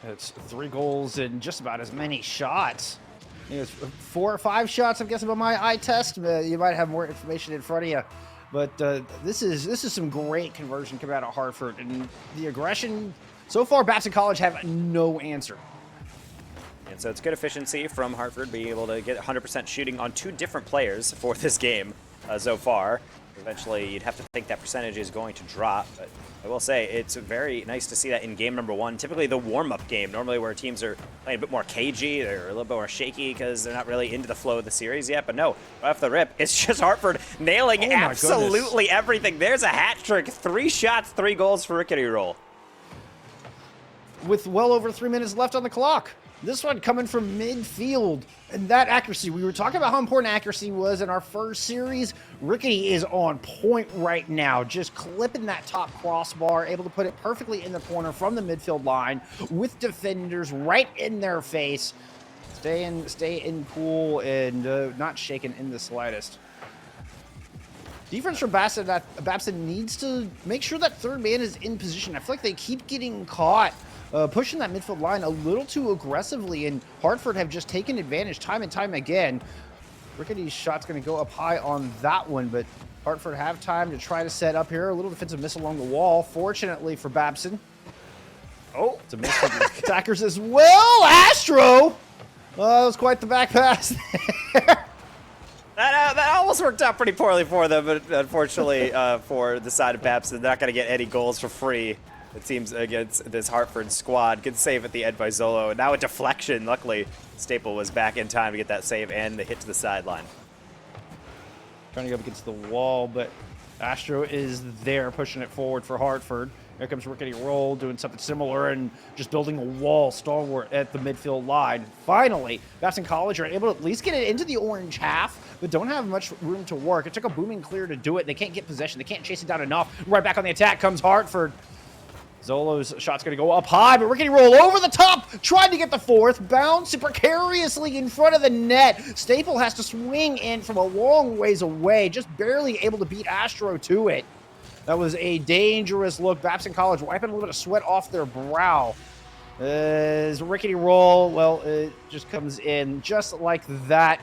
It's 3 goals and just about as many shots. I think it's 4 or 5 shots, I'm guessing, by my eye test. You might have more information in front of you. But this is some great conversion coming out of Hartford. And the aggression, so far, Babson College have no answer.
And so it's good efficiency from Hartford, being able to get 100% shooting on 2 different players for this game so far. Eventually, you'd have to think that percentage is going to drop, but I will say it's very nice to see that in game number 1. Typically the warm-up game, normally where teams are playing a bit more cagey, they're a little bit more shaky because they're not really into the flow of the series yet, but no, right off the rip, it's just Hartford nailing absolutely everything. There's a hat trick, 3 shots, 3 goals for Rickety Roll.
With well over 3 minutes left on the clock. This one coming from midfield, and that accuracy. We were talking about how important accuracy was in our first series. Rickety is on point right now, just clipping that top crossbar, able to put it perfectly in the corner from the midfield line with defenders right in their face. Stay in cool and not shaken in the slightest. Defense from Babson needs to make sure that third man is in position. I feel like they keep getting caught pushing that midfield line a little too aggressively, and Hartford have just taken advantage time and time again. Rickety's shot's going to go up high on that one, but Hartford have time to try to set up here. A little defensive miss along the wall, fortunately for Babson. Oh, it's a miss for the attackers as well. Astro! That was quite the back pass there.
That almost worked out pretty poorly for them, but unfortunately for the side of Babson, they're not going to get any goals for free. It seems against this Hartford squad. Good save at the end by Zolo. And now a deflection. Luckily, Staple was back in time to get that save and the hit to the sideline.
Trying to go up against the wall, but Astro is there pushing it forward for Hartford. Here comes Rickety Roll doing something similar and just building a wall stalwart at the midfield line. Finally, Babson College are able to at least get it into the orange half, but don't have much room to work. It took a booming clear to do it. They can't get possession. They can't chase it down enough. Right back on the attack comes Hartford. Zolo's shot's going to go up high, but Rickety Roll over the top, trying to get the 4th, bounce precariously in front of the net. Staple has to swing in from a long ways away, just barely able to beat Astro to it. That was a dangerous look. Babson College wiping a little bit of sweat off their brow. As Rickety Roll, well, it just comes in just like that.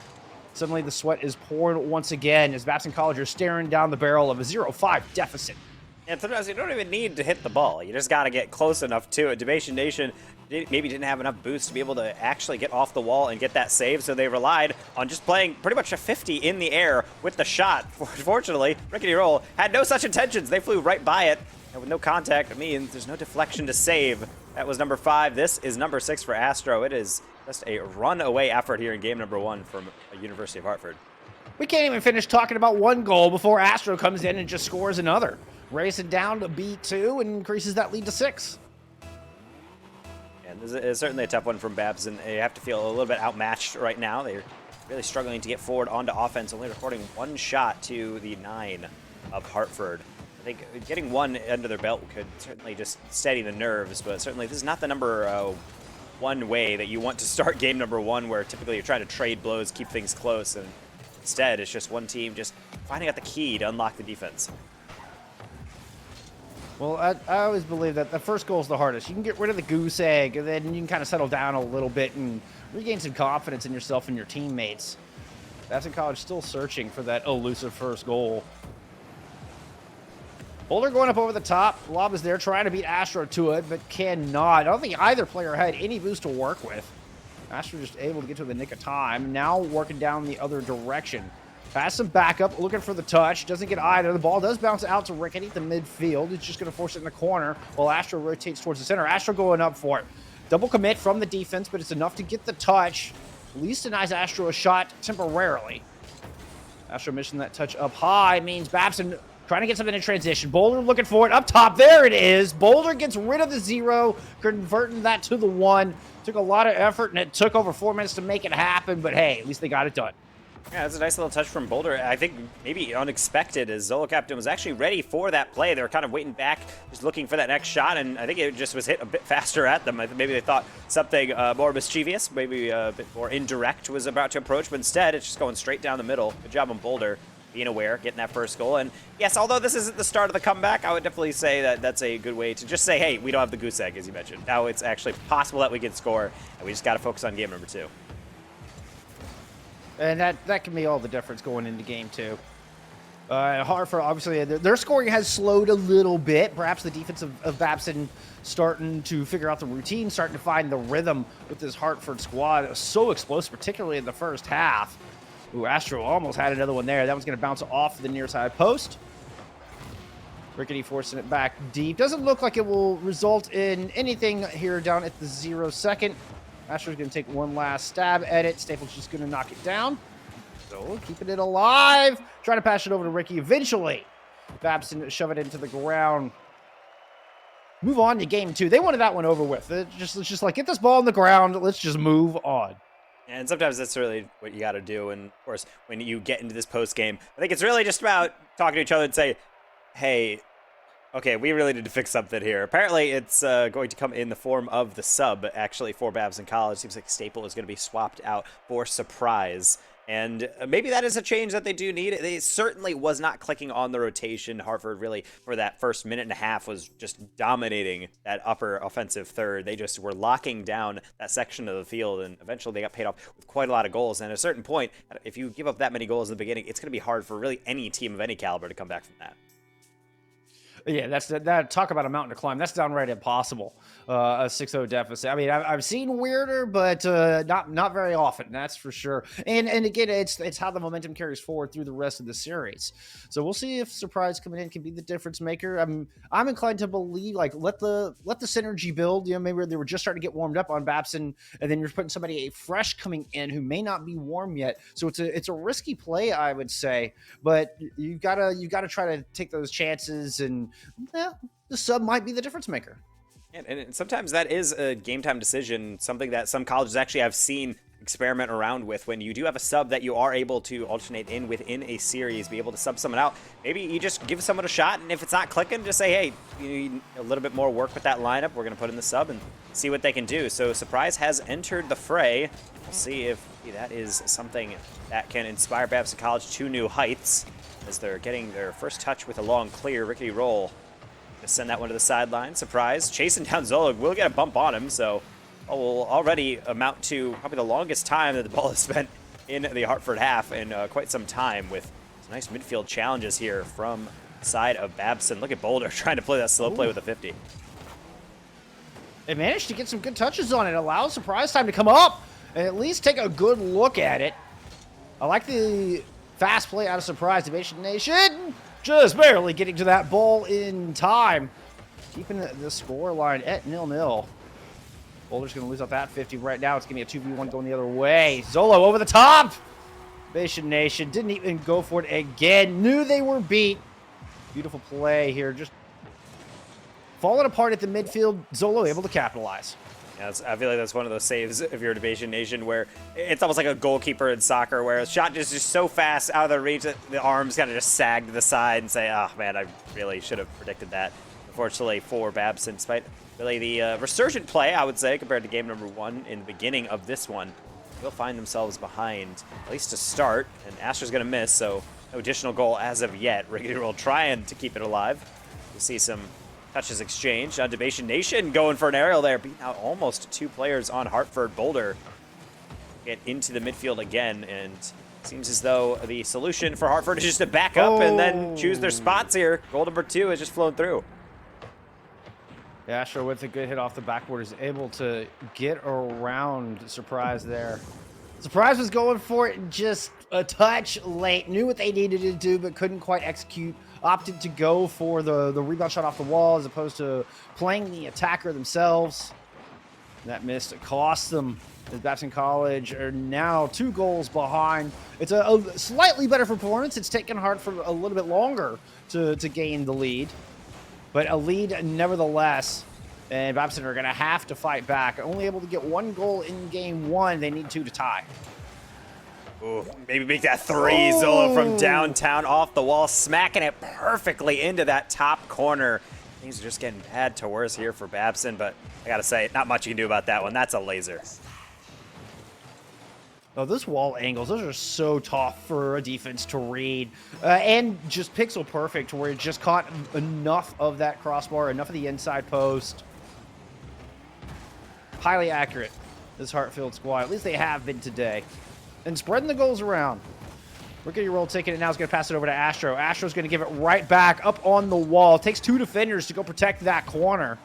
Suddenly the sweat is pouring once again as Babson College are staring down the barrel of a 0-5 deficit.
And sometimes you don't even need to hit the ball. You just got to get close enough to it. Debation Nation maybe didn't have enough boost to be able to actually get off the wall and get that save, so they relied on just playing pretty much a 50 in the air with the shot. Fortunately, Rickety Roll had no such intentions. They flew right by it, and with no contact, it means there's no deflection to save. That was number 5. This is number 6 for Astro. It is just a runaway effort here in game number 1 from University of Hartford.
We can't even finish talking about one goal before Astro comes in and just scores another. Racing down to B2 and increases that lead to 6.
And this is certainly a tough one from Babson. They have to feel a little bit outmatched right now. They're really struggling to get forward onto offense, only recording 1 shot to the 9 of Hartford. I think getting 1 under their belt could certainly just steady the nerves, but certainly this is not the number 1 way that you want to start game number 1, where typically you're trying to trade blows, keep things close, and instead it's just one team just finding out the key to unlock the defense.
Well, I always believe that the first goal is the hardest. You can get rid of the goose egg, and then you can kind of settle down a little bit and regain some confidence in yourself and your teammates. Babson College still searching for that elusive first goal. Boulder going up over the top. Lob is there, trying to beat Astro to it, but cannot. I don't think either player had any boost to work with. Astro just able to get to the nick of time. Now working down the other direction. Pass some backup, looking for the touch. Doesn't get either. The ball does bounce out to Rickety at the midfield. He's just going to force it in the corner while Astro rotates towards the center. Astro going up for it. Double commit from the defense, but it's enough to get the touch. At least denies Astro a shot temporarily. Astro missing that touch up high means Babson trying to get something in transition. Boulder looking for it up top. There it is. Boulder gets rid of the 0, converting that to the 1. Took a lot of effort, and it took over 4 minutes to make it happen, but hey, at least they got it done.
Yeah, that's a nice little touch from Boulder. I think maybe unexpected, as Zolo Captain was actually ready for that play. They were kind of waiting back, just looking for that next shot, and I think it just was hit a bit faster at them. Maybe they thought something more mischievous, maybe a bit more indirect was about to approach, but instead it's just going straight down the middle. Good job on Boulder being aware, getting that first goal. And yes, although this isn't the start of the comeback, I would definitely say that that's a good way to just say, hey, we don't have the goose egg, as you mentioned. Now it's actually possible that we can score, and we just got to focus on game number 2.
And that can be all the difference going into game 2. Hartford, obviously, their scoring has slowed a little bit. Perhaps the defense of Babson starting to figure out the routine, starting to find the rhythm with this Hartford squad. It was so explosive, particularly in the first half. Ooh, Astro almost had another one there. That one's going to bounce off the near side post. Rickety forcing it back deep. Doesn't look like it will result in anything here down at the 0 second. Astro's going to take one last stab at it. Staples just going to knock it down. So keeping it alive. Trying to pass it over to Ricky. Eventually, Babson shove it into the ground. Move on to game 2. They wanted that one over with. It's just like, get this ball on the ground. Let's just move on.
And sometimes that's really what you got to do. And of course, when you get into this post game, I think it's really just about talking to each other and say, hey, okay, we really need to fix something here. Apparently, it's going to come in the form of the sub, actually, for Babson College. Seems like Staple is going to be swapped out for Surprise. And maybe that is a change that they do need. They certainly was not clicking on the rotation. Hartford really, for that first minute and a half, was just dominating that upper offensive third. They just were locking down that section of the field, and eventually they got paid off with quite a lot of goals. And at a certain point, if you give up that many goals in the beginning, it's going to be hard for really any team of any caliber to come back from that.
Yeah, that talk about a mountain to climb. That's downright impossible. A 6-0 deficit. I mean, I've seen weirder, but not very often. That's for sure. And again, it's how the momentum carries forward through the rest of the series. So we'll see if Surprise coming in can be the difference maker. I'm inclined to believe, like, let the synergy build. You know, maybe they were just starting to get warmed up on Babson, and then you're putting somebody fresh coming in who may not be warm yet. So it's a risky play, I would say. But you gotta try to take those chances, and the sub might be the difference maker.
And sometimes that is a game time decision, something that some colleges actually have seen experiment around with. When you do have a sub that you are able to alternate in within a series, be able to sub someone out, maybe you just give someone a shot, and if it's not clicking, just say, hey, you need a little bit more work with that lineup. We're going to put in the sub and see what they can do. So Surprise has entered the fray. We'll see if that is something that can inspire Babson College to new heights, as they're getting their first touch with a long clear. Rickety roll. Just send that one to the sideline. Surprise. Chasing down Zolig. Will get a bump on him, so will already amount to probably the longest time that the ball is spent in the Hartford half in quite some time, with some nice midfield challenges here from the side of Babson. Look at Boulder trying to play that slow play with a 50.
It managed to get some good touches on it. Allows Surprise time to come up and at least take a good look at it. I like the fast play out of Surprise. Division Nation just barely getting to that ball in time. Keeping the score line at 0-0. Boulder's going to lose out that 50 right now. It's going to be a 2v1 going the other way. Zolo over the top. Division Nation didn't even go for it again. Knew they were beat. Beautiful play here. Just falling apart at the midfield. Zolo able to capitalize.
Yeah, I feel like that's one of those saves if you're a Debatation Nation where it's almost like a goalkeeper in soccer where a shot is just so fast out of the reach that the arms kind of just sag to the side and say, oh man, I really should have predicted that. Unfortunately for Babson, despite really the resurgent play, I would say, compared to game number 1 in the beginning of this one, will find themselves behind, at least to start, and Astra's going to miss, so no additional goal as of yet. Rickety Roll trying to keep it alive. We'll see some touches exchanged. Debation Nation going for an aerial there, beating out almost 2 players on Hartford. Boulder get into the midfield again, and seems as though the solution for Hartford is just to back up and then choose their spots here. Goal number 2 has just flown through.
Yeah, Astro with a good hit off the backboard is able to get around Surprise there. Surprise was going for it just a touch late, knew what they needed to do, but couldn't quite execute. Opted to go for the rebound shot off the wall as opposed to playing the attacker themselves. That missed. It cost them. As Babson College are now 2 goals behind. It's a slightly better performance. It's taken Hartford a little bit longer to gain the lead. But a lead nevertheless. And Babson are going to have to fight back. Only able to get 1 goal in game 1. They need 2 to tie.
Ooh, maybe make that 3. Zolo from downtown off the wall, smacking it perfectly into that top corner. Things are just getting bad to worse here for Babson, but I gotta say, not much you can do about that one. That's a laser.
Oh, those wall angles, those are so tough for a defense to read. And just pixel perfect, where it just caught enough of that crossbar, enough of the inside post. Highly accurate, this Hartfield squad. At least they have been today. And spreading the goals around. Rickety Roll taking it now. Is going to pass it over to Astro. Astro's going to give it right back up on the wall. Takes 2 defenders to go protect that corner.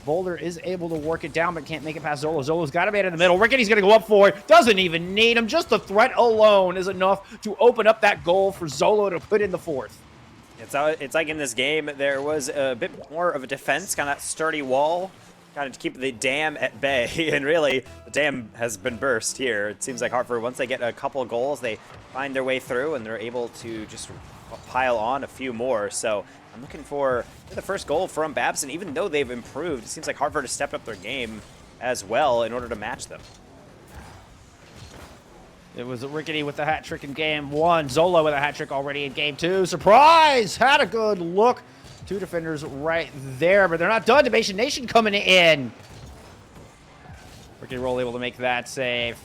Boulder is able to work it down, but can't make it past Zolo. Zolo's got a man in the middle. Rickety's going to go up for it. Doesn't even need him. Just the threat alone is enough to open up that goal for Zolo to put in the 4th.
It's like in this game, there was a bit more of a defense, kind of sturdy wall, kind of to keep the dam at bay, and really, the dam has been burst here. It seems like Hartford, once they get a couple of goals, they find their way through, and they're able to just pile on a few more. So I'm looking for the first goal from Babson. Even though they've improved, it seems like Hartford has stepped up their game as well in order to match them.
It was Rickety with the hat trick in game 1. Zolo with a hat trick already in game 2. Surprise! Had a good look. 2 defenders right there, but they're not done. Debatation Nation coming in. Rickety Roll able to make that save.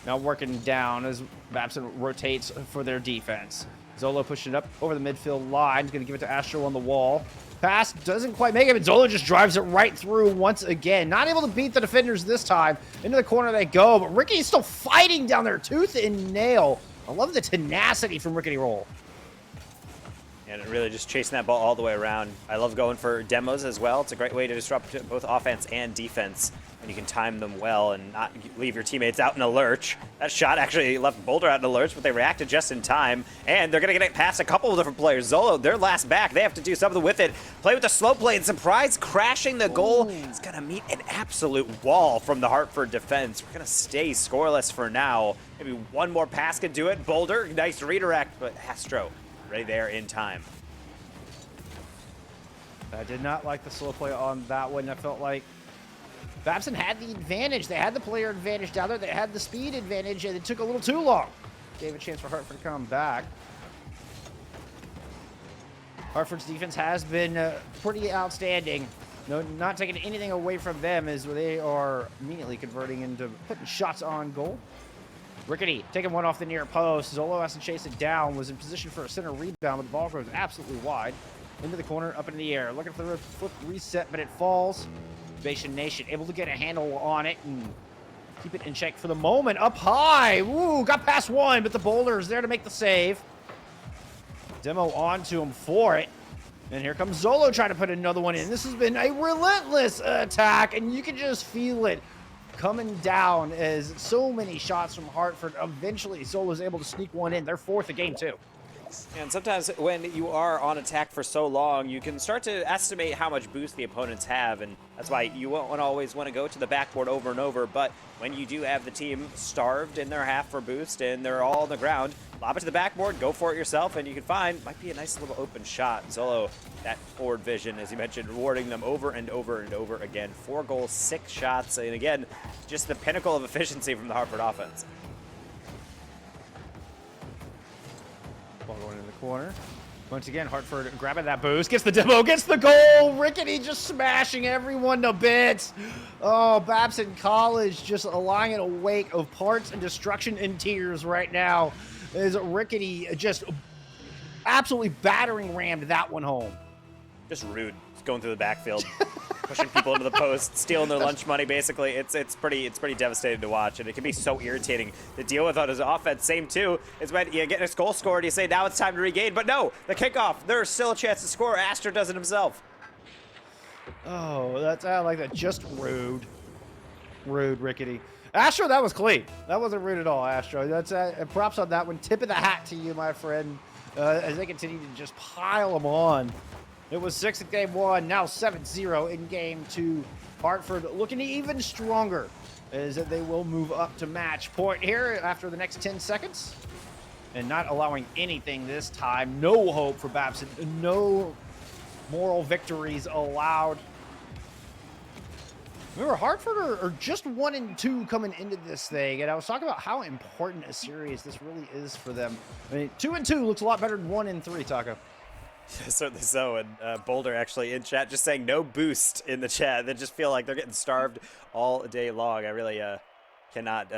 Now working down as Babson rotates for their defense. Zolo pushing it up over the midfield line. He's going to give it to Astro on the wall. Pass doesn't quite make it, but Zolo just drives it right through once again. Not able to beat the defenders this time. Into the corner they go, but Rickety's still fighting down there tooth and nail. I love the tenacity from Rickety Roll.
And really just chasing that ball all the way around. I love going for demos as well. It's a great way to disrupt both offense and defense. And you can time them well and not leave your teammates out in a lurch. That shot actually left Boulder out in a lurch, but they reacted just in time. And they're going to get it past a couple of different players. Zolo, their last back. They have to do something with it. Play with the slow play, and Surprise crashing the goal. It's going to meet an absolute wall from the Hartford defense. We're going to stay scoreless for now. Maybe one more pass can do it. Boulder, nice redirect, but Astro right there in time.
I did not like the slow play on that one. I felt like Babson had the advantage. They had the player advantage down there. They had the speed advantage, and it took a little too long. Gave a chance for Hartford to come back. Hartford's defense has been pretty outstanding. No, not taking anything away from them as they are immediately converting into putting shots on goal. Rickety taking one off the near post. Zolo has to chase it down. Was in position for a center rebound, but the ball goes absolutely wide. Into the corner, up in the air. Looking for the flip reset, but it falls. Debatation Nation able to get a handle on it and keep it in check for the moment. Up high. Ooh, got past one, but the Boulder is there to make the save. Demo onto him for it. And here comes Zolo trying to put another one in. This has been a relentless attack, and you can just feel it coming down as so many shots from Hartford. Eventually, Zolo's able to sneak one in. They're 4th of game 2.
And sometimes when you are on attack for so long, you can start to estimate how much boost the opponents have, and that's why you won't always want to go to the backboard over and over. But when you do have the team starved in their half for boost and they're all on the ground, lob it to the backboard, go for it yourself, and you can find might be a nice little open shot. Zolo, that forward vision, as you mentioned, rewarding them over and over and over again. 4 goals, 6 shots, and again, just the pinnacle of efficiency from the Hartford offense.
Ball going in the corner. Once again, Hartford grabbing that boost, gets the demo, gets the goal. Rickety just smashing everyone to bits. Oh, Babson College just lying in a wake of parts and destruction and tears right now. As Rickety just absolutely battering rammed that one home.
Just rude. Just going through the backfield, pushing people into the post, stealing their lunch money. Basically, it's pretty devastating to watch, and it can be so irritating to deal with on his offense. Same too is when you get a goal scored, you say now it's time to regain, but no, the kickoff. There's still a chance to score. Astor does it himself.
Oh, that's I like that. Just rude, Rickety. Astro, that was clean. That wasn't rude at all, Astro. That's props on that one. Tip of the hat to you, my friend, as they continue to just pile them on. It was 6 in game 1, now 7-0 in game 2. Hartford looking even stronger as they will move up to match point here after the next 10 seconds. And not allowing anything this time. No hope for Babson. No moral victories allowed. Remember, Hartford are just 1-2 coming into this thing, and I was talking about how important a series this really is for them. I mean, 2-2 looks a lot better than 1-3, Taco.
Certainly so, and Boulder actually in chat just saying no boost in the chat. They just feel like they're getting starved all day long. I really cannot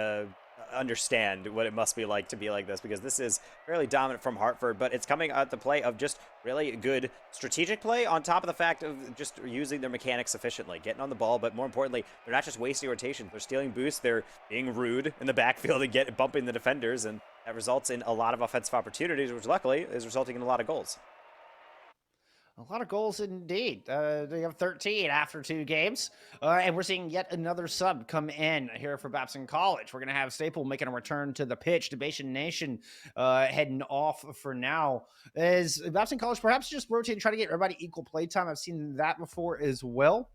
understand what it must be like to be like this, because this is fairly dominant from Hartford, but it's coming at the play of just really good strategic play on top of the fact of just using their mechanics efficiently, getting on the ball, but more importantly, they're not just wasting rotation, they're stealing boosts, they're being rude in the backfield and bumping the defenders, and that results in a lot of offensive opportunities, which luckily is resulting in a lot of goals.
A lot of goals indeed. They have 13 after 2 games. And we're seeing yet another sub come in here for Babson College. We're going to have Staple making a return to the pitch. Debation Nation heading off for now. As Babson College perhaps just rotating, try to get everybody equal play time. I've seen that before as well.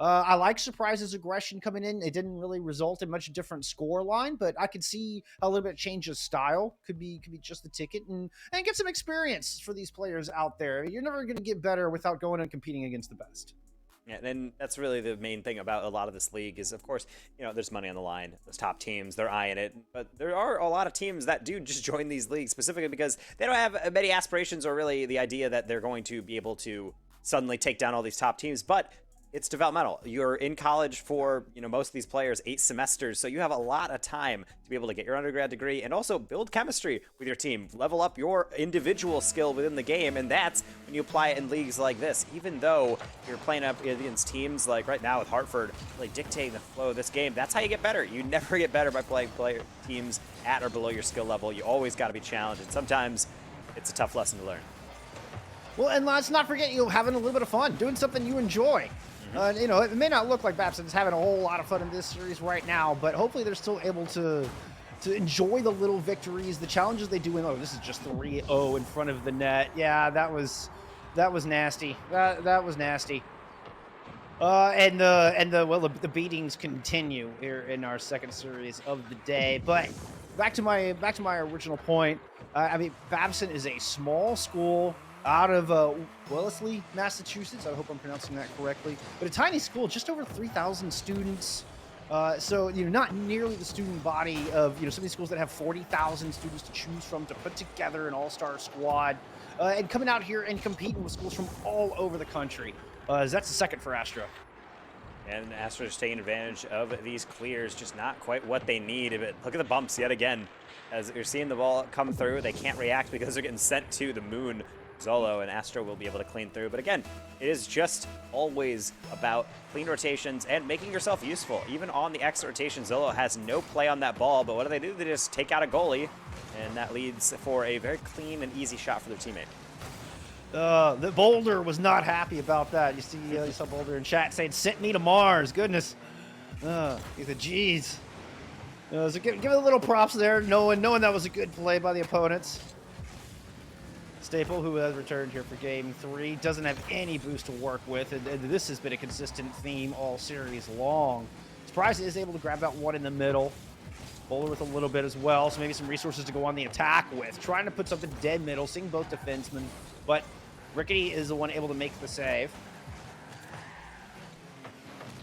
I like Surprise's aggression coming in. It didn't really result in much different score line, but I could see a little bit change of style could be just the ticket and get some experience for these players out there. You're never going to get better without going and competing against the best.
Yeah, and that's really the main thing about a lot of this league is, of course, there's money on the line. Those top teams, they're eyeing it. But there are a lot of teams that do just join these leagues specifically because they don't have many aspirations or really the idea that they're going to be able to suddenly take down all these top teams. But it's developmental. You're in college for, most of these players 8 semesters, so you have a lot of time to be able to get your undergrad degree and also build chemistry with your team, level up your individual skill within the game, and that's when you apply it in leagues like this. Even though you're playing up against teams like right now with Hartford really dictating the flow of this game, that's how you get better. You never get better by playing teams at or below your skill level. You always got to be challenged, and sometimes it's a tough lesson to learn.
Well, and let's not forget having a little bit of fun, doing something you enjoy. It may not look like Babson's having a whole lot of fun in this series right now, but hopefully they're still able to enjoy the little victories, the challenges they do. This is just 3-0 in front of the net. Yeah, that was nasty. That was nasty. The beatings continue here in our second series of the day. But back to my original point. Babson is a small school out of Wellesley, Massachusetts. I hope I'm pronouncing that correctly. But a tiny school, just over 3,000 students. So not nearly the student body of some of these schools that have 40,000 students to choose from to put together an all-star squad, and coming out here and competing with schools from all over the country. That's the second for Astro.
And Astro's taking advantage of these clears, just not quite what they need. But look at the bumps yet again. As you're seeing the ball come through, they can't react because they're getting sent to the moon. Zolo and Astro will be able to clean through. But again, it is just always about clean rotations and making yourself useful. Even on the extra rotation, Zolo has no play on that ball, but what do? They just take out a goalie, and that leads for a very clean and easy shot for their teammate.
The Boulder was not happy about that. You saw Boulder in chat saying, "Sent me to Mars." Goodness. He said, "Geez." So give it a little props there, knowing that was a good play by the opponents. Staple, who has returned here for game 3, doesn't have any boost to work with, and this has been a consistent theme all series long. Surprise is able to grab that one in the middle. Bowler with a little bit as well, so maybe some resources to go on the attack with. Trying to put something dead middle, seeing both defensemen, but Rickety is the one able to make the save.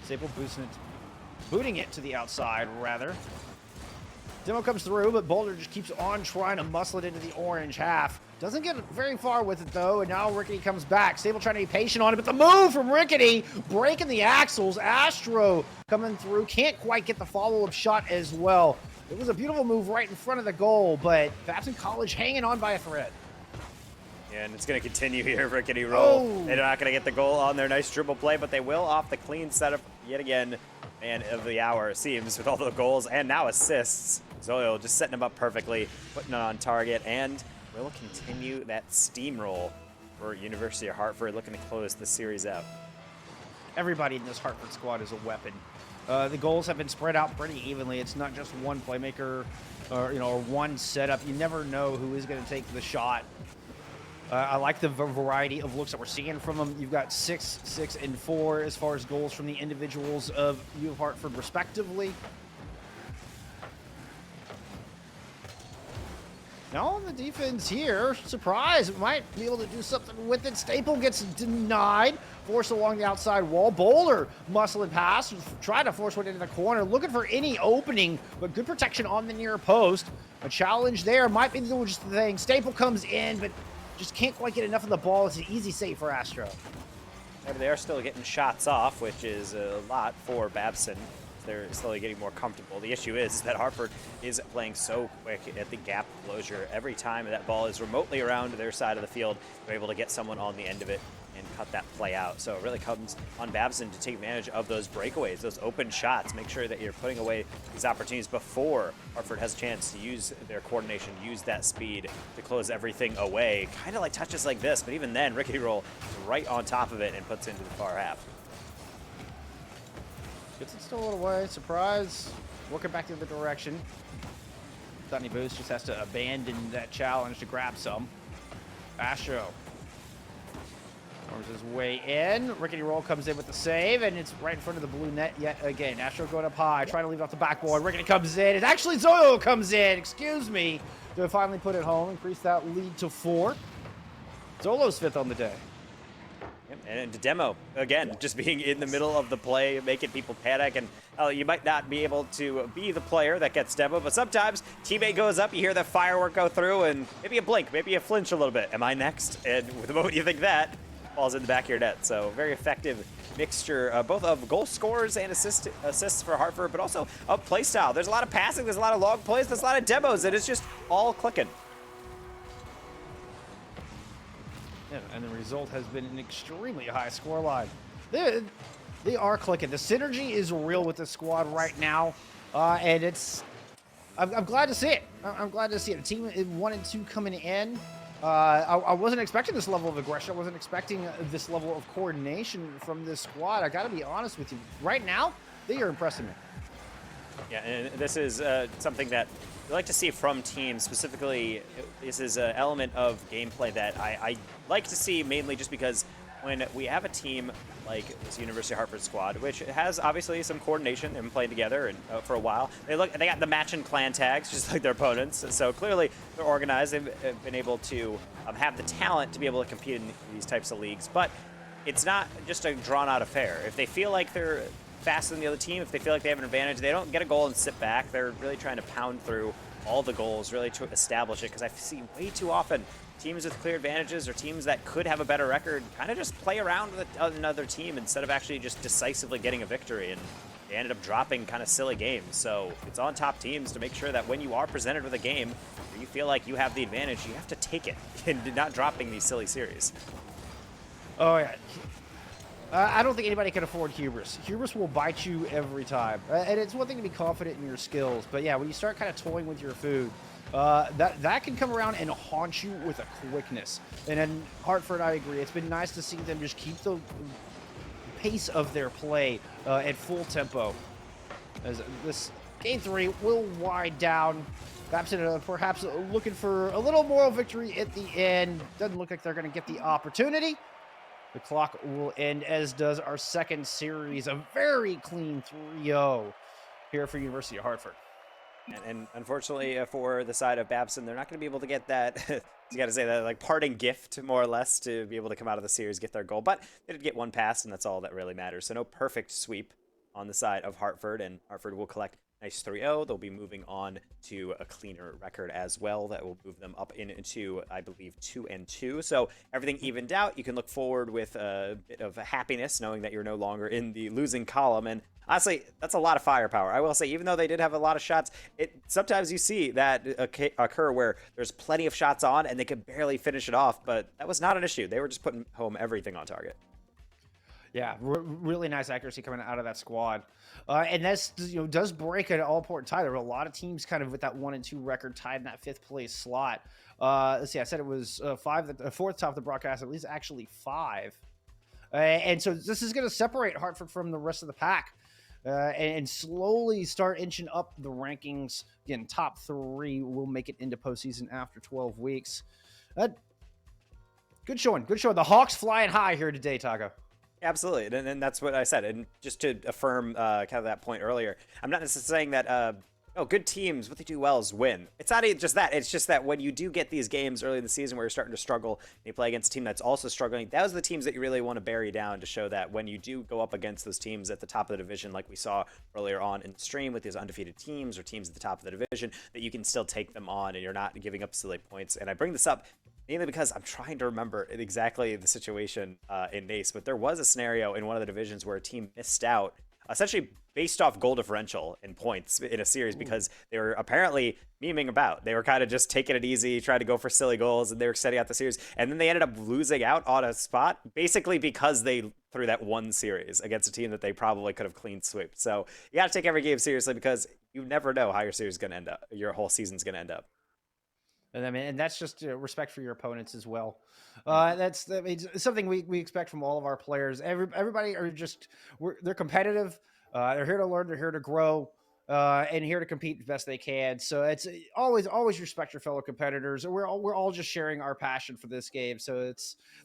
Staple booting it to the outside, rather. Demo comes through, but Boulder just keeps on trying to muscle it into the orange half. Doesn't get very far with it, though, and now Rickety comes back. Stable trying to be patient on it, but the move from Rickety, breaking the axles. Astro coming through, can't quite get the follow-up shot as well. It was a beautiful move right in front of the goal, but Babson College hanging on by a thread.
Yeah, and it's going to continue here. Rickety roll.
Oh.
They're not going to get the goal on their nice dribble play, but they will off the clean setup yet again. Man of the hour, it seems, with all the goals and now assists. Zoyo just setting him up perfectly, putting it on target, and will continue that steamroll for University of Hartford, looking to close the series out.
Everybody in this Hartford squad is a weapon. The goals have been spread out pretty evenly. It's not just one playmaker or one setup. You never know who is going to take the shot. I like the variety of looks that we're seeing from them. You've got 6, 6, and 4 as far as goals from the individuals of U of Hartford, respectively. Now on the defense here, surprise, might be able to do something with it. Staple gets denied, forced along the outside wall. Bowler muscling past, trying to force one into the corner, looking for any opening, but good protection on the near post. A challenge there might be just the thing. Staple comes in, but just can't quite get enough of the ball. It's an easy save for Astro.
Yeah, but they are still getting shots off, which is a lot for Babson. They're slowly getting more comfortable. The issue is that Hartford is playing so quick at the gap closure. Every time that ball is remotely around their side of the field, they're able to get someone on the end of it and cut that play out. So it really comes on Babson to take advantage of those breakaways, those open shots. Make sure that you're putting away these opportunities before Hartford has a chance to use their coordination, use that speed to close everything away. Kind of like touches like this, but even then, Rickety Roll is right on top of it and puts it into the far half.
Gets it stolen away. Surprise. Working back the other direction. Thunny Boost just has to abandon that challenge to grab some. Astro worms his way in. Rickety Roll comes in with the save, and it's right in front of the blue net yet again. Astro going up high, trying to leave it off the backboard. Rickety comes in. It's actually Zoyo comes in. Excuse me. To finally put it home, increase that lead to 4. Zolo's 5th on the day.
Yep, and Demo, again, just being in the middle of the play, making people panic, and you might not be able to be the player that gets Demo, but sometimes teammate goes up, you hear that firework go through, and maybe a blink, maybe a flinch a little bit. Am I next? And the moment you think that, falls in the back of your net. So very effective mixture, both of goal scorers and assists for Hartford, but also of play style. There's a lot of passing, there's a lot of long plays, there's a lot of demos, and it's just all clicking.
Yeah, and the result has been an extremely high scoreline. They are clicking. The synergy is real with the squad right now, and I'm glad to see it. I'm glad to see it. The team is 1 and 2 coming in. I wasn't expecting this level of aggression. I wasn't expecting this level of coordination from this squad. I got to be honest with you. Right now, they are impressing me.
Yeah, and this is something that we like to see from teams. Specifically, this is an element of gameplay that I like to see, mainly just because when we have a team like this University of Hartford squad, which has obviously some coordination, they've been playing together and for a while. They got the match and clan tags, just like their opponents. So clearly, they're organized. They've been able to have the talent to be able to compete in these types of leagues. But it's not just a drawn-out affair. If they feel like they're faster than the other team, if they feel like they have an advantage, they don't get a goal and sit back. They're really trying to pound through all the goals, really to establish it, because I see way too often teams with clear advantages or teams that could have a better record kind of just play around with another team instead of actually just decisively getting a victory, and they ended up dropping kind of silly games. So it's on top teams to make sure that when you are presented with a game where you feel like you have the advantage, you have to take it and not dropping these silly series.
Oh, yeah. I don't think anybody can afford hubris. Hubris will bite you every time. And it's one thing to be confident in your skills, but yeah, when you start kind of toying with your food, that can come around and haunt you with a quickness. And in Hartford, I agree. It's been nice to see them just keep the pace of their play at full tempo. As this game 3 will wind down. Babson perhaps looking for a little moral victory at the end. Doesn't look like they're going to get the opportunity. The clock will end, as does our second series. A very clean 3-0 here for University of Hartford.
And unfortunately for the side of Babson, they're not going to be able to get that, you got to say that, like, parting gift, more or less, to be able to come out of the series, get their goal. But they did get one pass, and that's all that really matters. So no perfect sweep on the side of Hartford, and Hartford will collect nice 3-0. They'll be moving on to a cleaner record as well. That will move them up into, I believe, 2-2. So everything evened out. You can look forward with a bit of happiness, knowing that you're no longer in the losing column. And honestly, that's a lot of firepower. I will say, even though they did have a lot of shots, sometimes you see that occur where there's plenty of shots on and they could barely finish it off, but that was not an issue. They were just putting home everything on target.
Yeah, really nice accuracy coming out of that squad. And that's, does break an all-important tie. There were a lot of teams kind of with that 1-2 record tied in that 5th place slot. Let's see, I said it was 5, the 4th top of the broadcast, at least actually 5. And so this is going to separate Hartford from the rest of the pack. And slowly start inching up the rankings. Again, top 3 will make it into postseason after 12 weeks. Good showing. The Hawks flying high here today, Taco.
Absolutely, and that's what I said. And just to affirm kind of that point earlier, I'm not necessarily saying that good teams, what they do well is win. It's not even just that. It's just that when you do get these games early in the season where you're starting to struggle, and you play against a team that's also struggling, those are the teams that you really want to bury down, to show that when you do go up against those teams at the top of the division, like we saw earlier on in the stream with these undefeated teams or teams at the top of the division, that you can still take them on and you're not giving up silly points. And I bring this up mainly because I'm trying to remember exactly the situation in NACE, but there was a scenario in one of the divisions where a team missed out, essentially based off goal differential in points in a series, because they were apparently memeing about. They were kind of just taking it easy, trying to go for silly goals, and they were setting out the series. And then they ended up losing out on a spot, basically because they threw that one series against a team that they probably could have clean swept. So you got to take every game seriously, because you never know how your series is going to end up, your whole season's going to end up.
And that's just respect for your opponents as well. That's something we expect from all of our players. Everybody are they're competitive. They're here to learn. They're here to grow, and here to compete as best they can. So it's always respect your fellow competitors. We're all just sharing our passion for this game. So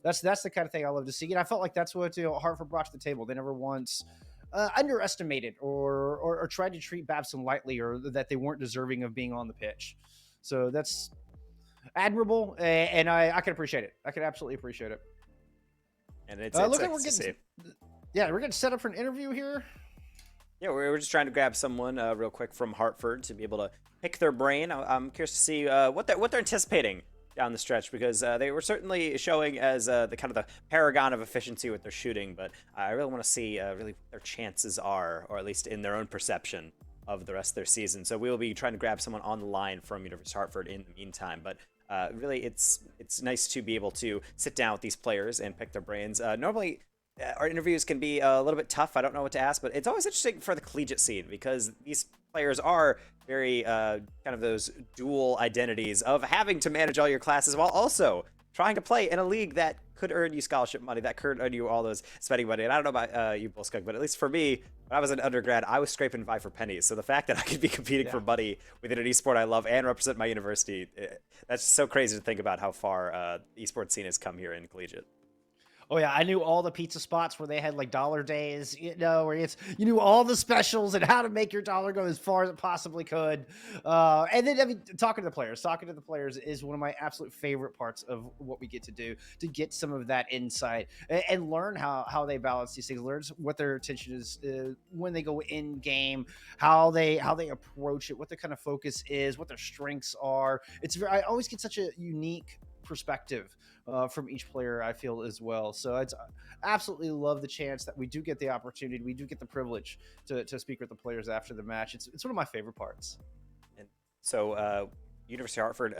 that's the kind of thing I love to see. And I felt like that's what Hartford brought to the table. They never once underestimated or tried to treat Babson lightly, or that they weren't deserving of being on the pitch. So that's admirable, and I can appreciate it. I can absolutely appreciate it.
And it's nice to see.
Yeah, we're getting set up for an interview here.
Yeah, we're just trying to grab someone real quick from Hartford to be able to pick their brain. I'm curious to see what they're anticipating down the stretch, because they were certainly showing as the kind of the paragon of efficiency with their shooting, but I really want to see really what their chances are, or at least in their own perception of the rest of their season. So we will be trying to grab someone on the line from University of Hartford in the meantime. But really, it's nice to be able to sit down with these players and pick their brains. Normally, our interviews can be a little bit tough. I don't know what to ask, but it's always interesting for the collegiate scene, because these players are very kind of those dual identities of having to manage all your classes while also trying to play in a league that could earn you scholarship money, that could earn you all those spending money. And I don't know about you, Bullskunk, but at least for me, when I was an undergrad, I was scraping by for pennies. So the fact that I could be competing for money within an esport I love and represent my university, that's so crazy to think about how far the esports scene has come here in collegiate.
Oh yeah, I knew all the pizza spots where they had like dollar days, where you knew all the specials and how to make your dollar go as far as it possibly could. And then, talking to the players is one of my absolute favorite parts of what we get to do, to get some of that insight and learn how they balance these things, learn what their attention is when they go in game, how they approach it, what the kind of focus is, what their strengths are. I always get such a unique perspective from each player, I feel, as well. So it's absolutely love the chance that we do get the opportunity, we do get the privilege to speak with the players after the match. It's one of my favorite parts.
And so University of Hartford,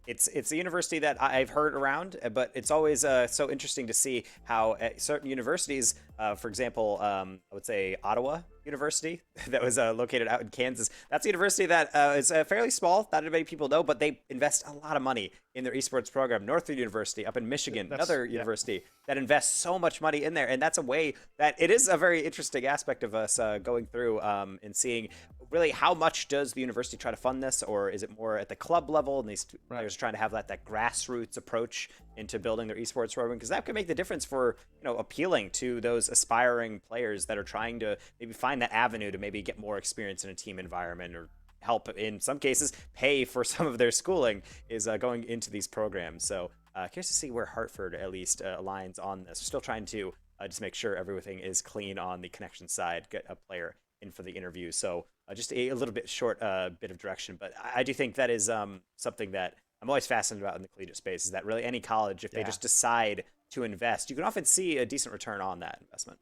it's a university that I've heard around, but it's always so interesting to see how at certain universities, for example, I would say Ottawa University that was located out in Kansas. That's a university that is fairly small. Not many people know, but they invest a lot of money in their esports program. Northwood University up in Michigan, another university that invests so much money in there. And that's a way that it is a very interesting aspect of us going through and seeing really how much does the university try to fund this, or is it more at the club level and these players trying to have that grassroots approach into building their esports program, because that could make the difference for appealing to those aspiring players that are trying to maybe find that avenue to maybe get more experience in a team environment, or help in some cases pay for some of their schooling is going into these programs. So curious to see where Hartford at least aligns on this. We're still trying to just make sure everything is clean on the connection side, get a player in for the interview. So just a little bit short bit of direction, but I do think that is something that I'm always fascinated about in the collegiate space, is that really any college, if they just decide to invest, you can often see a decent return on that investment.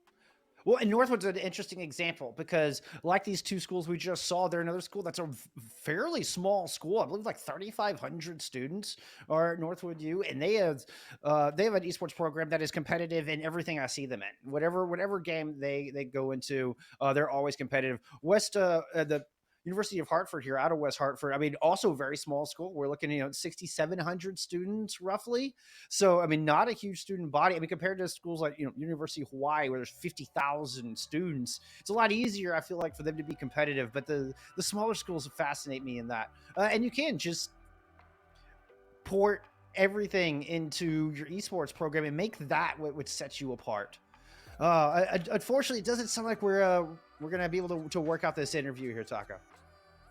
Well, and Northwood's an interesting example because, like these two schools we just saw, they're another school that's a fairly small school. I believe like 3,500 students are at Northwood U, and they have an esports program that is competitive in everything I see them in. Whatever game they go into, they're always competitive. The University of Hartford here, out of West Hartford, I mean, also a very small school. We're looking at 6,700 students roughly. So, I mean, not a huge student body. I mean, compared to schools like, University of Hawaii, where there's 50,000 students, it's a lot easier, I feel like, for them to be competitive. But the smaller schools fascinate me in that. And you can just port everything into your esports program and make that what sets you apart. Unfortunately, it doesn't sound like we're going to be able to work out this interview here, Taka.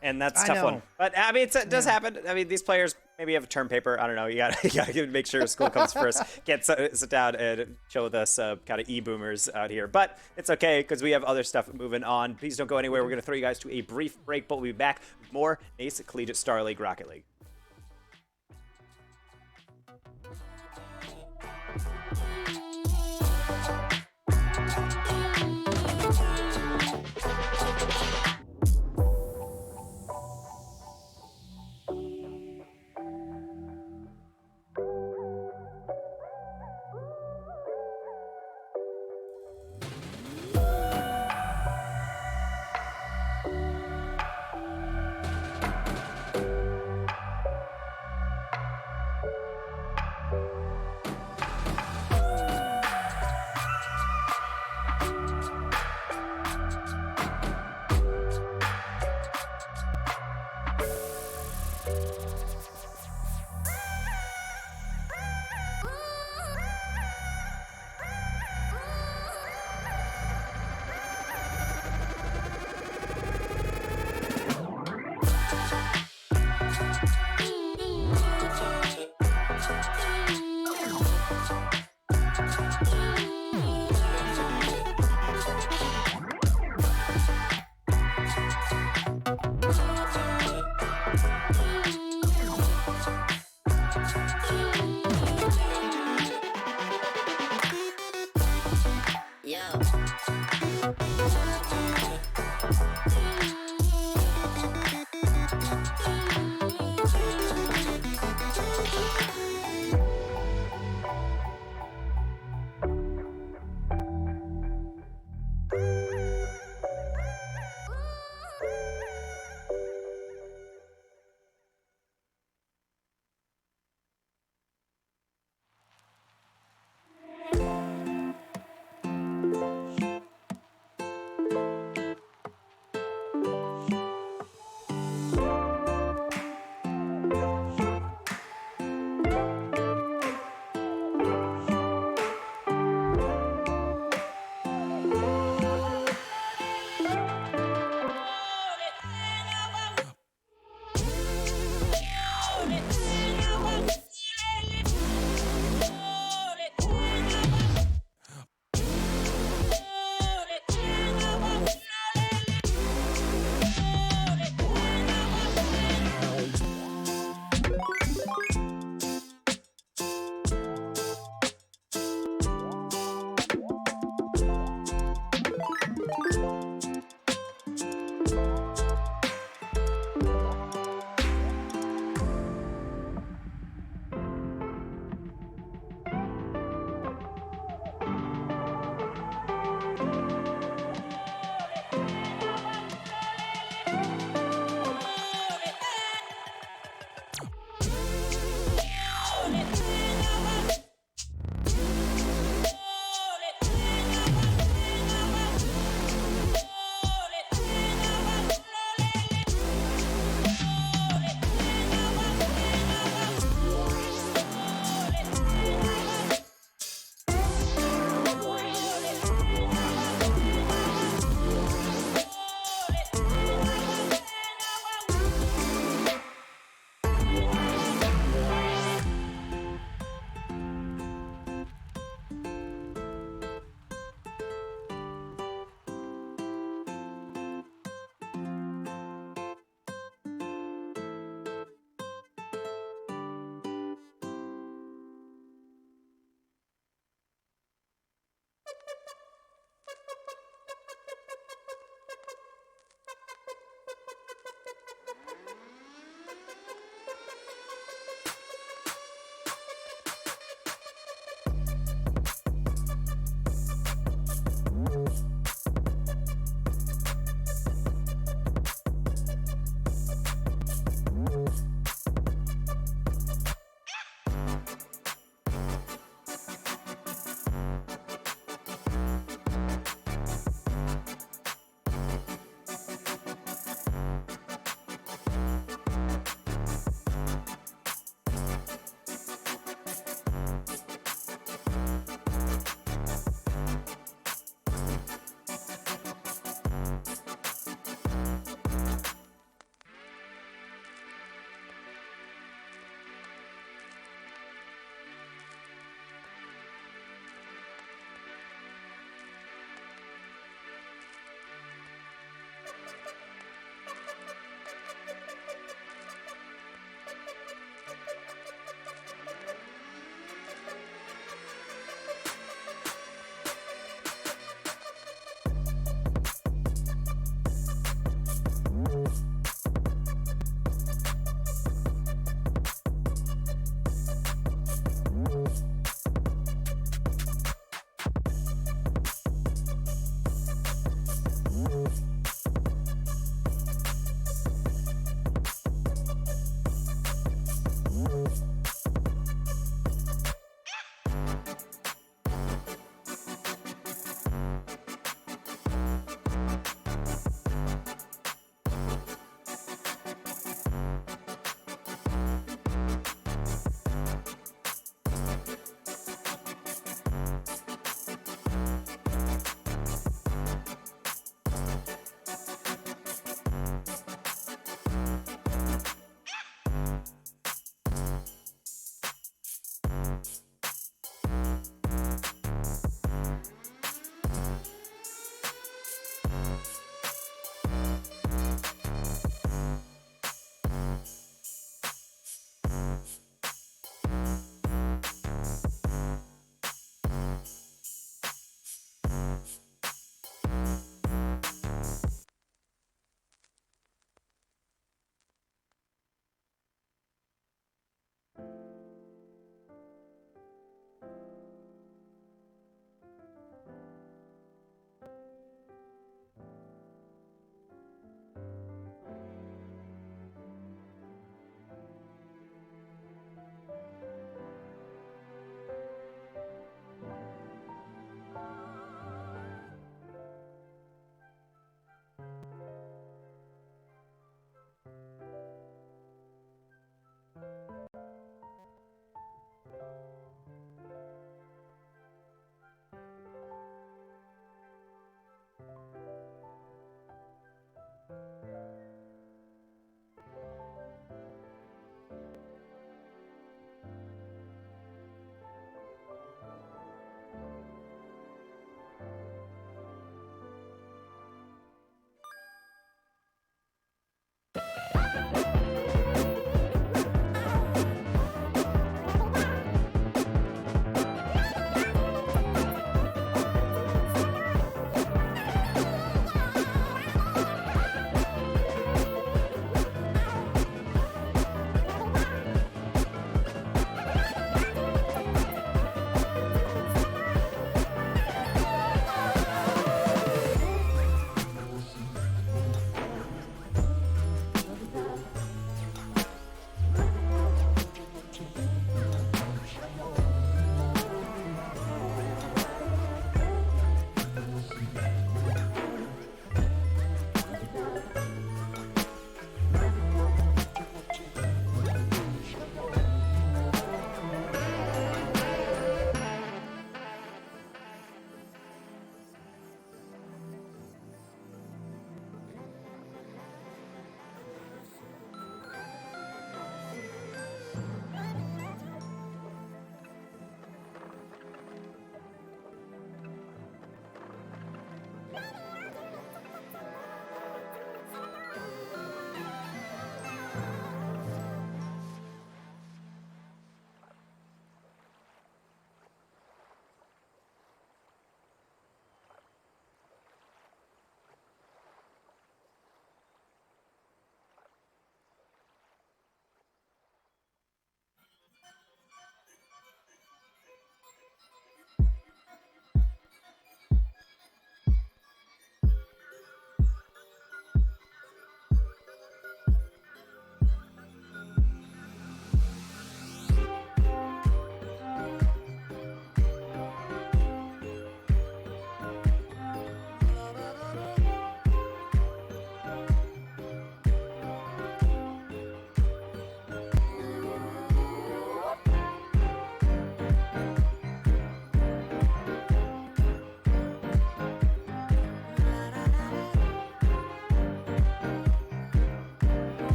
And that's a tough one. But I mean, it does happen. I mean, these players maybe have a term paper. I don't know. You gotta make sure school comes first. Sit down and chill with us, kind of e-boomers out here. But it's okay because we have other stuff moving on. Please don't go anywhere. We're gonna throw you guys to a brief break, but we'll be back with more NACE Collegiate Starleague Rocket League.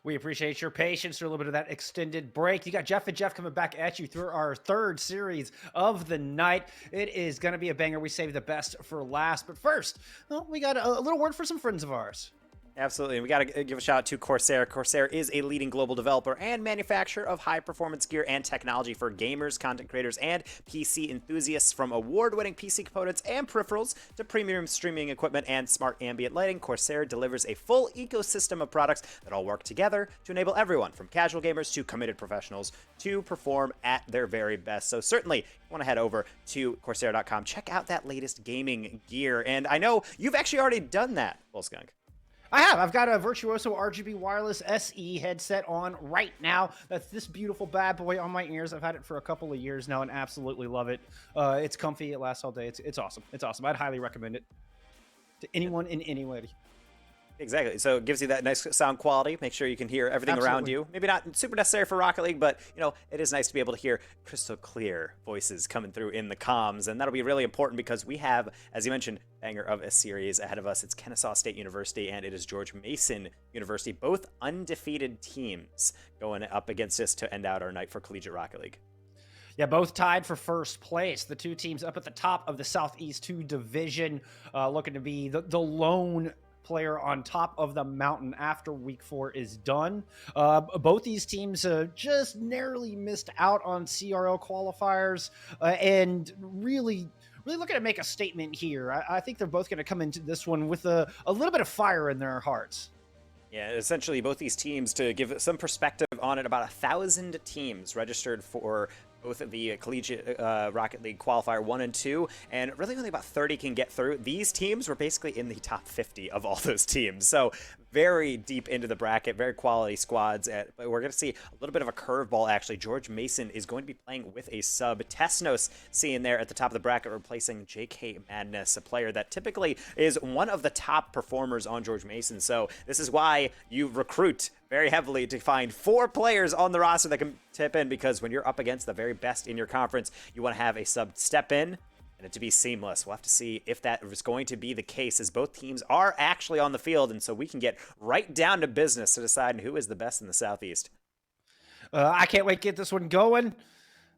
We appreciate your patience through a little bit of that extended break. You got Jeff and Jeff coming back at you through our third series of the night. It is going to be a banger. We save the best for last. But first, well, we got a little word for some friends of ours.
Absolutely. We got to give a shout out to Corsair. Corsair is a leading global developer and manufacturer of high-performance gear and technology for gamers, content creators, and PC enthusiasts. From award-winning PC components and peripherals to premium streaming equipment and smart ambient lighting, Corsair delivers a full ecosystem of products that all work together to enable everyone from casual gamers to committed professionals to perform at their very best. So certainly, you want to head over to Corsair.com, check out that latest gaming gear. And I know you've actually already done that, Bullskunk.
I have. I've got a Virtuoso RGB Wireless SE headset on right now. That's this beautiful bad boy on my ears. I've had it for a couple of years now and absolutely love it. It's comfy. It lasts all day. It's awesome. It's awesome. I'd highly recommend it to anyone in any way.
Exactly. So it gives you that nice sound quality. Make sure you can hear everything around you. Maybe not super necessary for Rocket League, but it is nice to be able to hear crystal clear voices coming through in the comms, and that'll be really important because we have, as you mentioned, banger of a series ahead of us. It's Kennesaw State University and it is George Mason University, both undefeated teams going up against us to end out our night for Collegiate Rocket League.
Yeah, both tied for first place. The two teams up at the top of the Southeast 2 division, looking to be the lone player on top of the mountain after week 4 is done. Both these teams just narrowly missed out on CRL qualifiers and really looking to make a statement here. I think they're both going to come into this one with a little bit of fire in their hearts.
Yeah, essentially both these teams, to give some perspective on it, about 1,000 teams registered for both of the Collegiate Rocket League Qualifier 1 and 2, and really only about 30 can get through. These teams were basically in the top 50 of all those teams, so very deep into the bracket, very quality squads. But we're going to see a little bit of a curveball, actually. George Mason is going to be playing with a sub. Tesnos seen there at the top of the bracket, replacing JK Madness, a player that typically is one of the top performers on George Mason. So this is why you recruit very heavily to find 4 players on the roster that can tip in, because when you're up against the very best in your conference, you want to have a sub step in and it to be seamless. We'll have to see if that is going to be the case, as both teams are actually on the field, and so we can get right down to business to decide who is the best in the Southeast.
I can't wait to get this one going.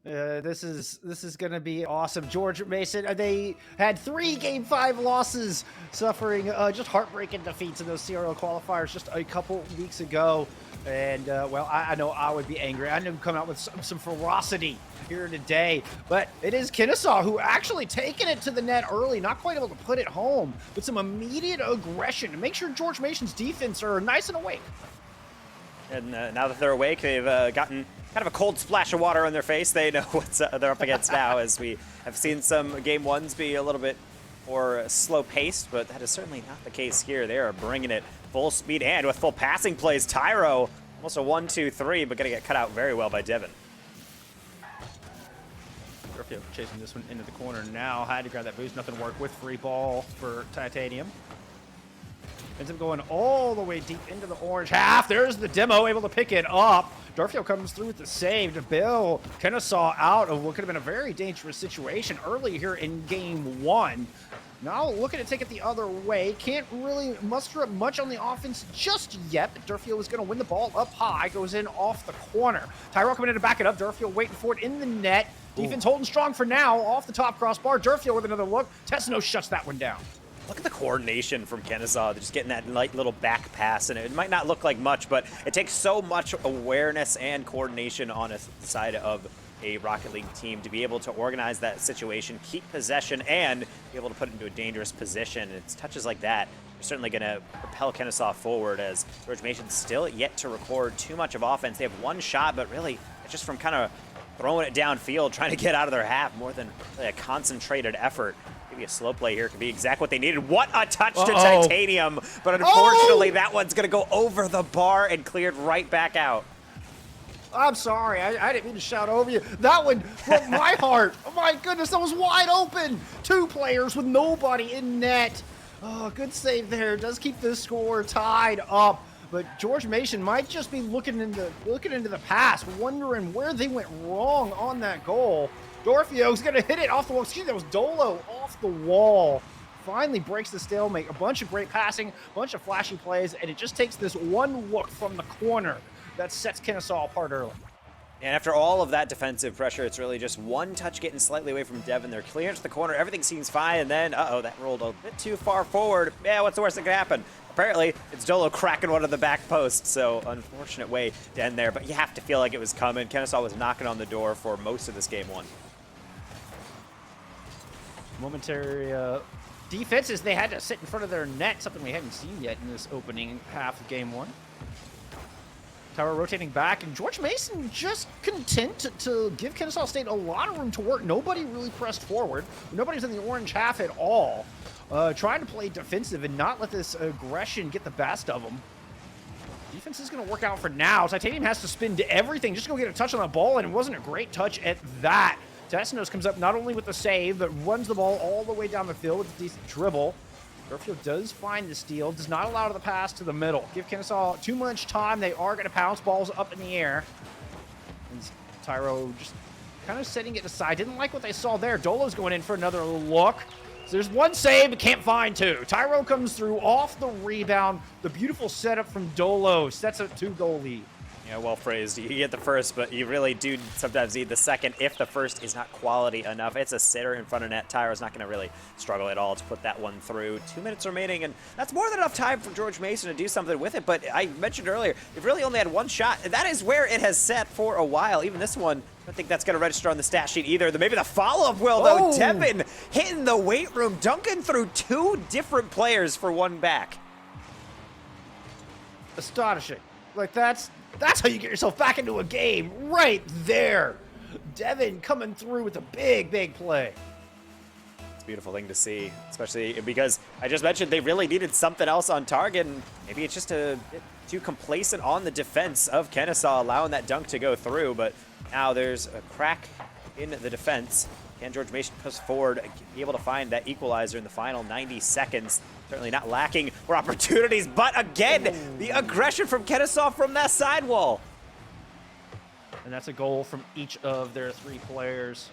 This is gonna be awesome. George Mason, they had 3 Game 5 losses, suffering just heartbreaking defeats in those CRL qualifiers just a couple weeks ago. And well, I know I would be angry. I know come out with some ferocity here today, but it is Kennesaw who actually taken it to the net early, not quite able to put it home, with some immediate aggression to make sure George Mason's defense are nice and awake.
And now that they're awake, they've gotten kind of a cold splash of water on their face. They know what they're up against now, as we have seen some game ones be a little bit more slow-paced, but that is certainly not the case here. They are bringing it full speed and with full passing plays. Tyro, almost a 1-2-3, but going to get cut out very well by Devin.
Garfield chasing this one into the corner now. Had to grab that boost. Nothing worked with free ball for Titanium. Ends up going all the way deep into the orange half. There's the demo, able to pick it up. Darfield comes through with the save to bail Kennesaw out of what could have been a very dangerous situation early here in game 1. Now looking to take it the other way. Can't really muster up much on the offense just yet, but Darfield is going to win the ball up high. Goes in off the corner. Tyrell coming in to back it up. Darfield waiting for it in the net. Defense holding strong for now. Off the top crossbar. Darfield with another look. Tessino shuts that one down.
Look at the coordination from Kennesaw. They're just getting that light little back pass, and it might not look like much, but it takes so much awareness and coordination on a side of a Rocket League team to be able to organize that situation, keep possession, and be able to put it into a dangerous position. It's touches like that are certainly going to propel Kennesaw forward, as George Mason's still yet to record too much of offense. They have one shot, but really it's just from kind of throwing it downfield, trying to get out of their half more than really a concentrated effort. Maybe a slow play here could be exactly what they needed. What a touch to Titanium, but unfortunately that one's going to go over the bar and cleared right back out.
I'm sorry, I didn't mean to shout over you. That one broke my heart. Oh my goodness, that was wide open. 2 players with nobody in net. Oh, good save there. Does keep this score tied up. But George Mason might just be looking into the past, wondering where they went wrong on that goal. Dorfio's gonna hit it off the wall. Excuse me, that was Dolo off the wall. Finally breaks the stalemate. A bunch of great passing, a bunch of flashy plays, and it just takes this one look from the corner that sets Kennesaw apart early.
And after all of that defensive pressure, it's really just one touch getting slightly away from Devin. They're clear into the corner. Everything seems fine, and then, uh-oh, that rolled a bit too far forward. Yeah, what's the worst that could happen? Apparently, it's Dolo cracking one of the back posts, so unfortunate way to end there. But you have to feel like it was coming. Kennesaw was knocking on the door for most of this game 1.
Momentary defenses, they had to sit in front of their net, something we haven't seen yet in this opening half of game 1. Tower rotating back, and George Mason just content to give Kennesaw State a lot of room to work. Nobody really pressed forward. Nobody's in the orange half at all. Trying to play defensive and not let this aggression get the best of them. Defense is going to work out for now. Titanium has to spin to everything just to go get a touch on the ball, and it wasn't a great touch at that. Tessinos comes up not only with the save, but runs the ball all the way down the field with a decent dribble. Garfield does find the steal, does not allow the pass to the middle. Give Kennesaw too much time. They are going to pounce balls up in the air. And Tyro just kind of setting it aside. Didn't like what they saw there. Dolo's going in for another look. So there's one save, but can't find 2. Tyro comes through off the rebound. The beautiful setup from Dolo sets a 2-goal lead.
Yeah, well phrased. You get the first, but you really do sometimes need the second if the first is not quality enough. It's a sitter in front of net. Tyro's not going to really struggle at all to put that one through. 2 minutes remaining, and that's more than enough time for George Mason to do something with it. But I mentioned earlier, they've really only had one shot. That is where it has set for a while. Even this one, I don't think that's going to register on the stat sheet either. Maybe the follow-up will, though. Devin hitting the weight room, dunking through 2 different players for one back.
Astonishing. Like, that's how you get yourself back into a game, right there. Devin coming through with a big play.
It's a beautiful thing to see, especially because I just mentioned they really needed something else on target, and maybe it's just a bit too complacent on the defense of Kennesaw, allowing that dunk to go through, but now there's a crack in the defense. Can George Mason push forward, be able to find that equalizer in the final 90 seconds? Certainly not lacking for opportunities, but again, the aggression from Kennesaw from that sidewall.
And that's a goal from each of their 3 players.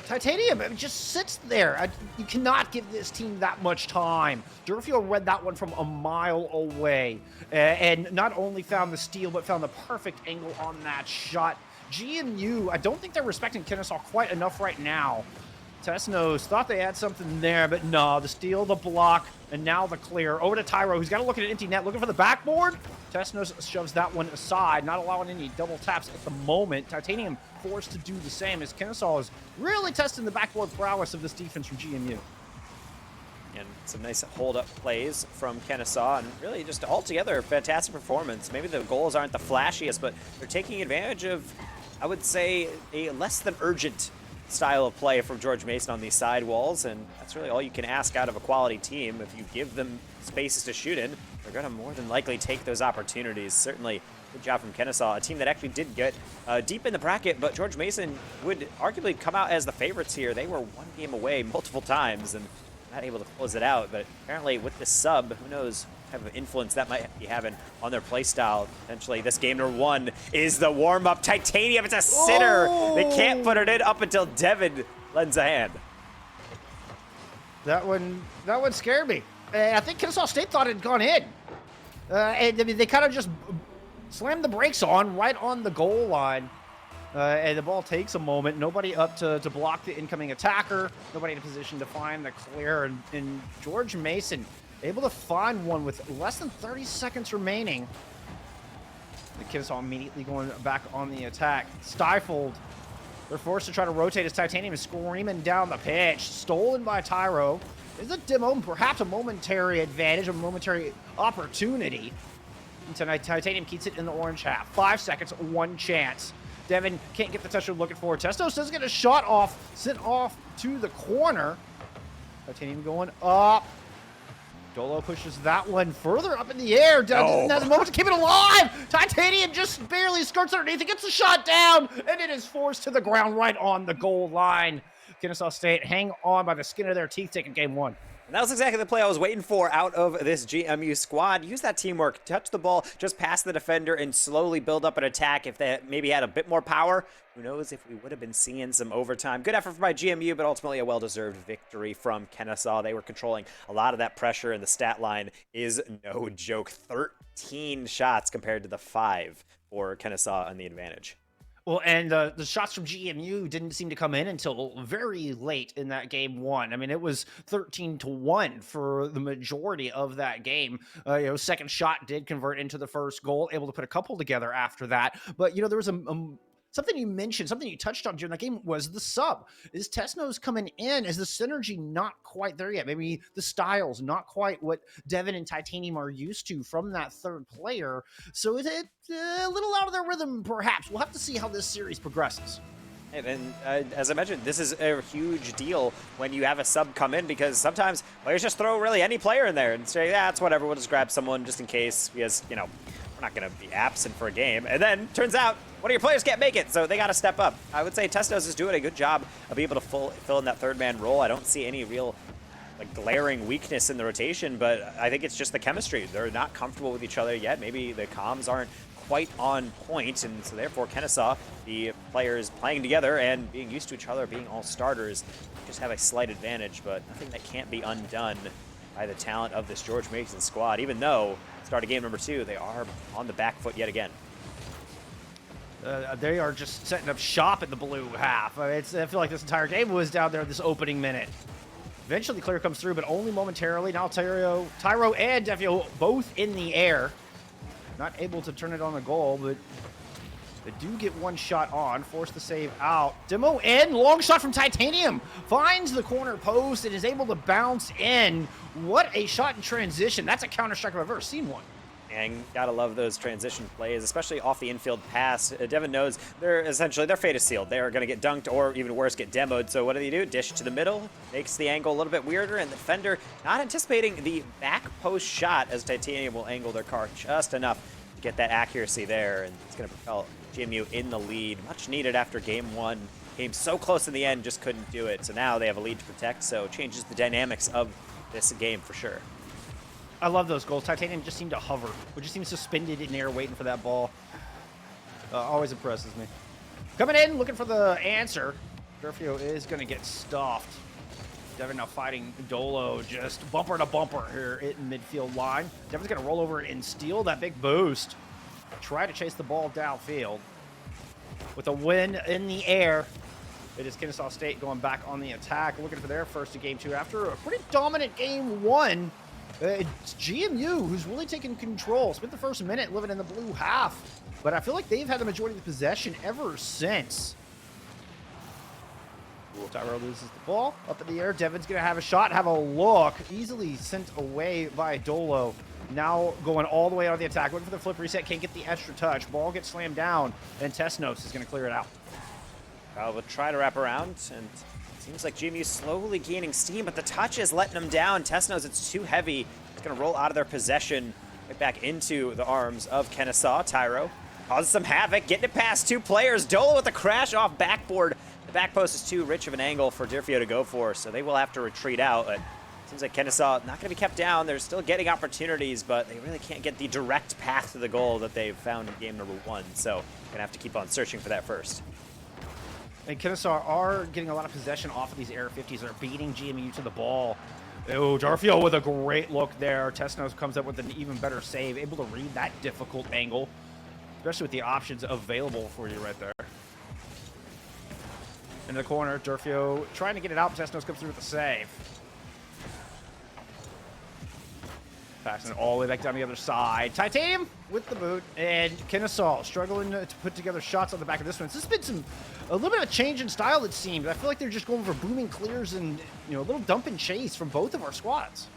Titanium just sits there. You cannot give this team that much time. Durfield read that one from a mile away and not only found the steal, but found the perfect angle on that shot. GMU, I don't think they're respecting Kennesaw quite enough right now. Tesnos thought they had something there, but no, the steal, the block, and now the clear. Over to Tyro, who's got to look at an empty net, looking for the backboard. Tesnos shoves that one aside, not allowing any double taps at the moment. Titanium forced to do the same as Kennesaw is really testing the backboard prowess of this defense from GMU.
And some nice hold-up plays from Kennesaw, and really just altogether a fantastic performance. Maybe the goals aren't the flashiest, but they're taking advantage of, I would say, a less than urgent style of play from George Mason on these side walls, and that's really all you can ask out of a quality team. If you give them spaces to shoot in, they're going to more than likely take those opportunities. Certainly, good job from Kennesaw, a team that actually did get deep in the bracket, but George Mason would arguably come out as the favorites here. They were one game away multiple times, and not able to close it out, but apparently with the sub, who knows what type of influence that might be having on their play style. Potentially this game number 1 is the warm-up. Titanium, it's a sitter. Oh! They can't put it in up until Devin lends a hand.
That one scared me. I think Kennesaw State thought it had gone in. And I mean, they kind of just slammed the brakes on right on the goal line. And the ball takes a moment. Nobody up to block the incoming attacker. Nobody in a position to find the clear. And George Mason able to find one with less than 30 seconds remaining. The Kennesaw immediately going back on the attack. Stifled. They're forced to try to rotate as Titanium is screaming down the pitch. Stolen by Tyro. Is a demo, perhaps a momentary advantage, a momentary opportunity. And tonight, Titanium keeps it in the orange half. 5 seconds, one chance. Devin can't get the touch we're looking for. Testos does get a shot off, sent off to the corner. Titanium going up. Dolo pushes that one further up in the air. Has a moment to keep it alive. Titanium just barely skirts underneath. It gets the shot down, and it is forced to the ground right on the goal line. Kennesaw State hang on by the skin of their teeth, taking game 1.
And that was exactly the play I was waiting for out of this GMU squad. Use that teamwork, touch the ball just past the defender, and slowly build up an attack. If they maybe had a bit more power, who knows if we would have been seeing some overtime. Good effort by GMU, but ultimately a well-deserved victory from Kennesaw. They were controlling a lot of that pressure, and the stat line is no joke. 13 shots compared to the 5 for Kennesaw on the advantage.
Well, and the shots from GMU didn't seem to come in until very late in that game 1. I mean, it was 13-1 for the majority of that game. Second shot did convert into the first goal, able to put a couple together after that. But, there was something you mentioned, something you touched on during that game was the sub. Is Tesnos coming in? Is the synergy not quite there yet? Maybe the styles not quite what Devin and Titanium are used to from that third player. So is it a little out of their rhythm, perhaps? We'll have to see how this series progresses.
And as I mentioned, this is a huge deal when you have a sub come in, because sometimes players just throw really any player in there and say, yeah, it's whatever, we'll just grab someone just in case, because, we're not going to be absent for a game. And then turns out one of your players can't make it, so they got to step up. I would say Testos is doing a good job of being able to fill in that third-man role. I don't see any real glaring weakness in the rotation, but I think it's just the chemistry. They're not comfortable with each other yet. Maybe the comms aren't quite on point, and so therefore Kennesaw, the players playing together and being used to each other, being all starters, just have a slight advantage, but nothing that can't be undone by the talent of this George Mason squad, even though start of game number 2, they are on the back foot yet again.
They are just setting up shop in the blue half. I feel like this entire game was down there this opening minute. Eventually, clear comes through, but only momentarily. Now Tyro and Defio both in the air. Not able to turn it on the goal, but they do get one shot on, force the save out. Demo in, long shot from Titanium. Finds the corner post and is able to bounce in. What a shot in transition. That's a counter-strike if I've ever seen one.
And gotta love those transition plays, especially off the infield pass. Devin knows their fate is sealed. They are going to get dunked, or even worse, get demoed. So what do? Dish to the middle, makes the angle a little bit weirder, and the defender not anticipating the back post shot, as Titanium will angle their car just enough to get that accuracy there, and it's going to propel GMU in the lead. Much needed after game 1. Came so close in the end, just couldn't do it. So now they have a lead to protect, so changes the dynamics of this game for sure.
I love those goals. Titanium just seemed to hover. We just seemed suspended in air waiting for that ball. Always impresses me. Coming in, looking for the answer. Durfio is going to get stuffed. Devin now fighting Dolo just bumper to bumper here in midfield line. Devin's going to roll over and steal that big boost. Try to chase the ball downfield. with a win in the air. It is Kennesaw State going back on the attack, looking for their first of game 2 after a pretty dominant game 1. It's GMU who's really taken control. Spent the first minute living in the blue half, but I feel like they've had the majority of the possession ever since. Tyro loses the ball up in the air. Devin's going to have a shot, have a look. Easily sent away by Dolo. Now going all the way out of the attack. Looking for the flip reset. Can't get the extra touch. Ball gets slammed down, and Tesnos is going to clear it out.
Will try to wrap around, and it seems like GMU slowly gaining steam, but the touch is letting them down. Tesnos, it's too heavy. It's going to roll out of their possession right back into the arms of Kennesaw. Tyro causes some havoc, getting it past 2 players. Dolo with a crash off backboard. The back post is too rich of an angle for Durfio to go for, so they will have to retreat out. But it seems like Kennesaw not going to be kept down. They're still getting opportunities, but they really can't get the direct path to the goal that they've found in game number 1. So going to have to keep on searching for that first.
And Kennesaw are getting a lot of possession off of these air 50s. They're beating GMU to the ball. Oh, Durfio with a great look there. Tesnos comes up with an even better save, able to read that difficult angle, especially with the options available for you right there. In the corner, Durfio trying to get it out, but Tesnos comes through with the save. Passing it all the way back down the other side. Titanium with the boot, and Kennesaw struggling to put together shots on the back of this one. This has been a little bit of a change in style, it seems. I feel like they're just going for booming clears and a little dump and chase from both of our squads.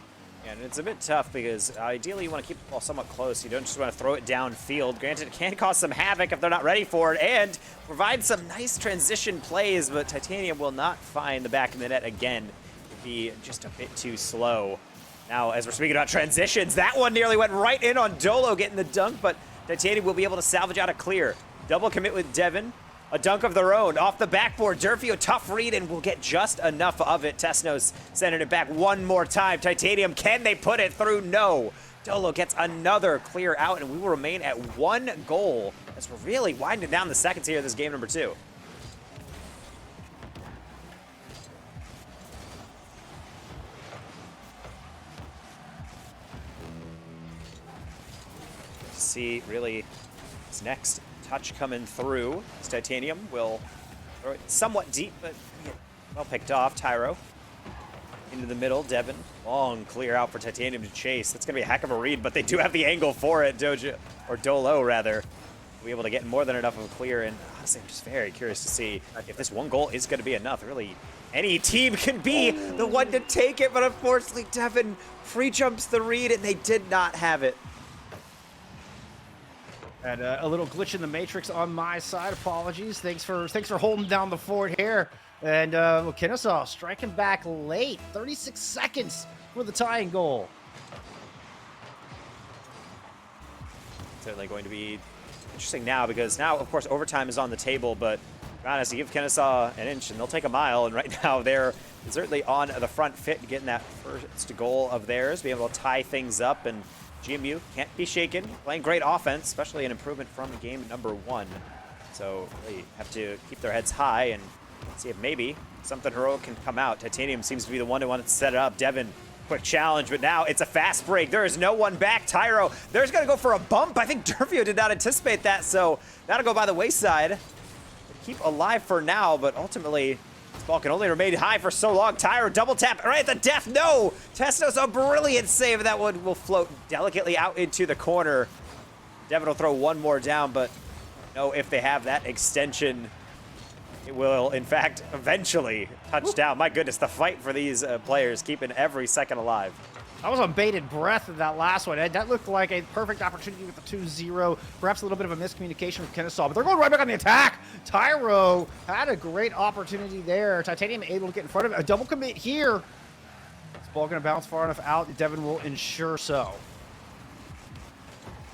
Yeah, and it's a bit tough because ideally you want to keep the ball somewhat close. You don't just want to throw it downfield. Granted, it can cause some havoc if they're not ready for it, and provide some nice transition plays, but Titanium will not find the back of the net again. It'd be just a bit too slow. Now, as we're speaking about transitions, that one nearly went right in on Dolo getting the dunk, but Titanium will be able to salvage out a clear. Double commit with Devin. A dunk of their own off the backboard. Durfio, tough read, and will get just enough of it. Tesnos sending it back one more time. Titanium, can they put it through? No. Dolo gets another clear out, and we will remain at 1 goal as we're really winding down the seconds here of this game number 2. See, really, this next touch coming through. This Titanium will throw it somewhat deep, but well picked off. Tyro into the middle. Devin, long clear out for Titanium to chase. That's going to be a heck of a read, but they do have the angle for it. Dolo, rather. Be able to get more than enough of a clear, and honestly, I'm just very curious to see if this 1 goal is going to be enough. Really, any team can be the one to take it, but unfortunately, Devin free jumps the read, and they did not have it.
And a little glitch in the matrix on my side. Apologies. Thanks for holding down the fort here. And Kennesaw striking back late. 36 seconds for the tying goal.
Certainly going to be interesting now, because now, of course, overtime is on the table, but honestly, give Kennesaw an inch and they'll take a mile. And right now, they're certainly on the front foot, getting that first goal of theirs, be able to tie things up. And GMU can't be shaken, playing great offense, especially an improvement from game number 1. So really have to keep their heads high and see if maybe something heroic can come out. Titanium seems to be the one who wanted to set it up. Devin, quick challenge, but now it's a fast break. There is no one back. Tyro, there's going to go for a bump. I think Durfio did not anticipate that, so that'll go by the wayside. Keep alive for now, but ultimately, this ball can only remain high for so long. Tyro, double tap right at the death. No! Tesnos, a brilliant save. That one will float delicately out into the corner. Devin will throw one more down, but no, if they have that extension, it will, in fact, eventually touch down. My goodness, the fight for these players, keeping every second alive.
I was on bated breath in that last one. That looked like a perfect opportunity with the 2-0. Perhaps a little bit of a miscommunication with Kennesaw, but they're going right back on the attack. Tyro had a great opportunity there. Titanium able to get in front of it. A double commit here. This ball going to bounce far enough out. Devin will ensure so.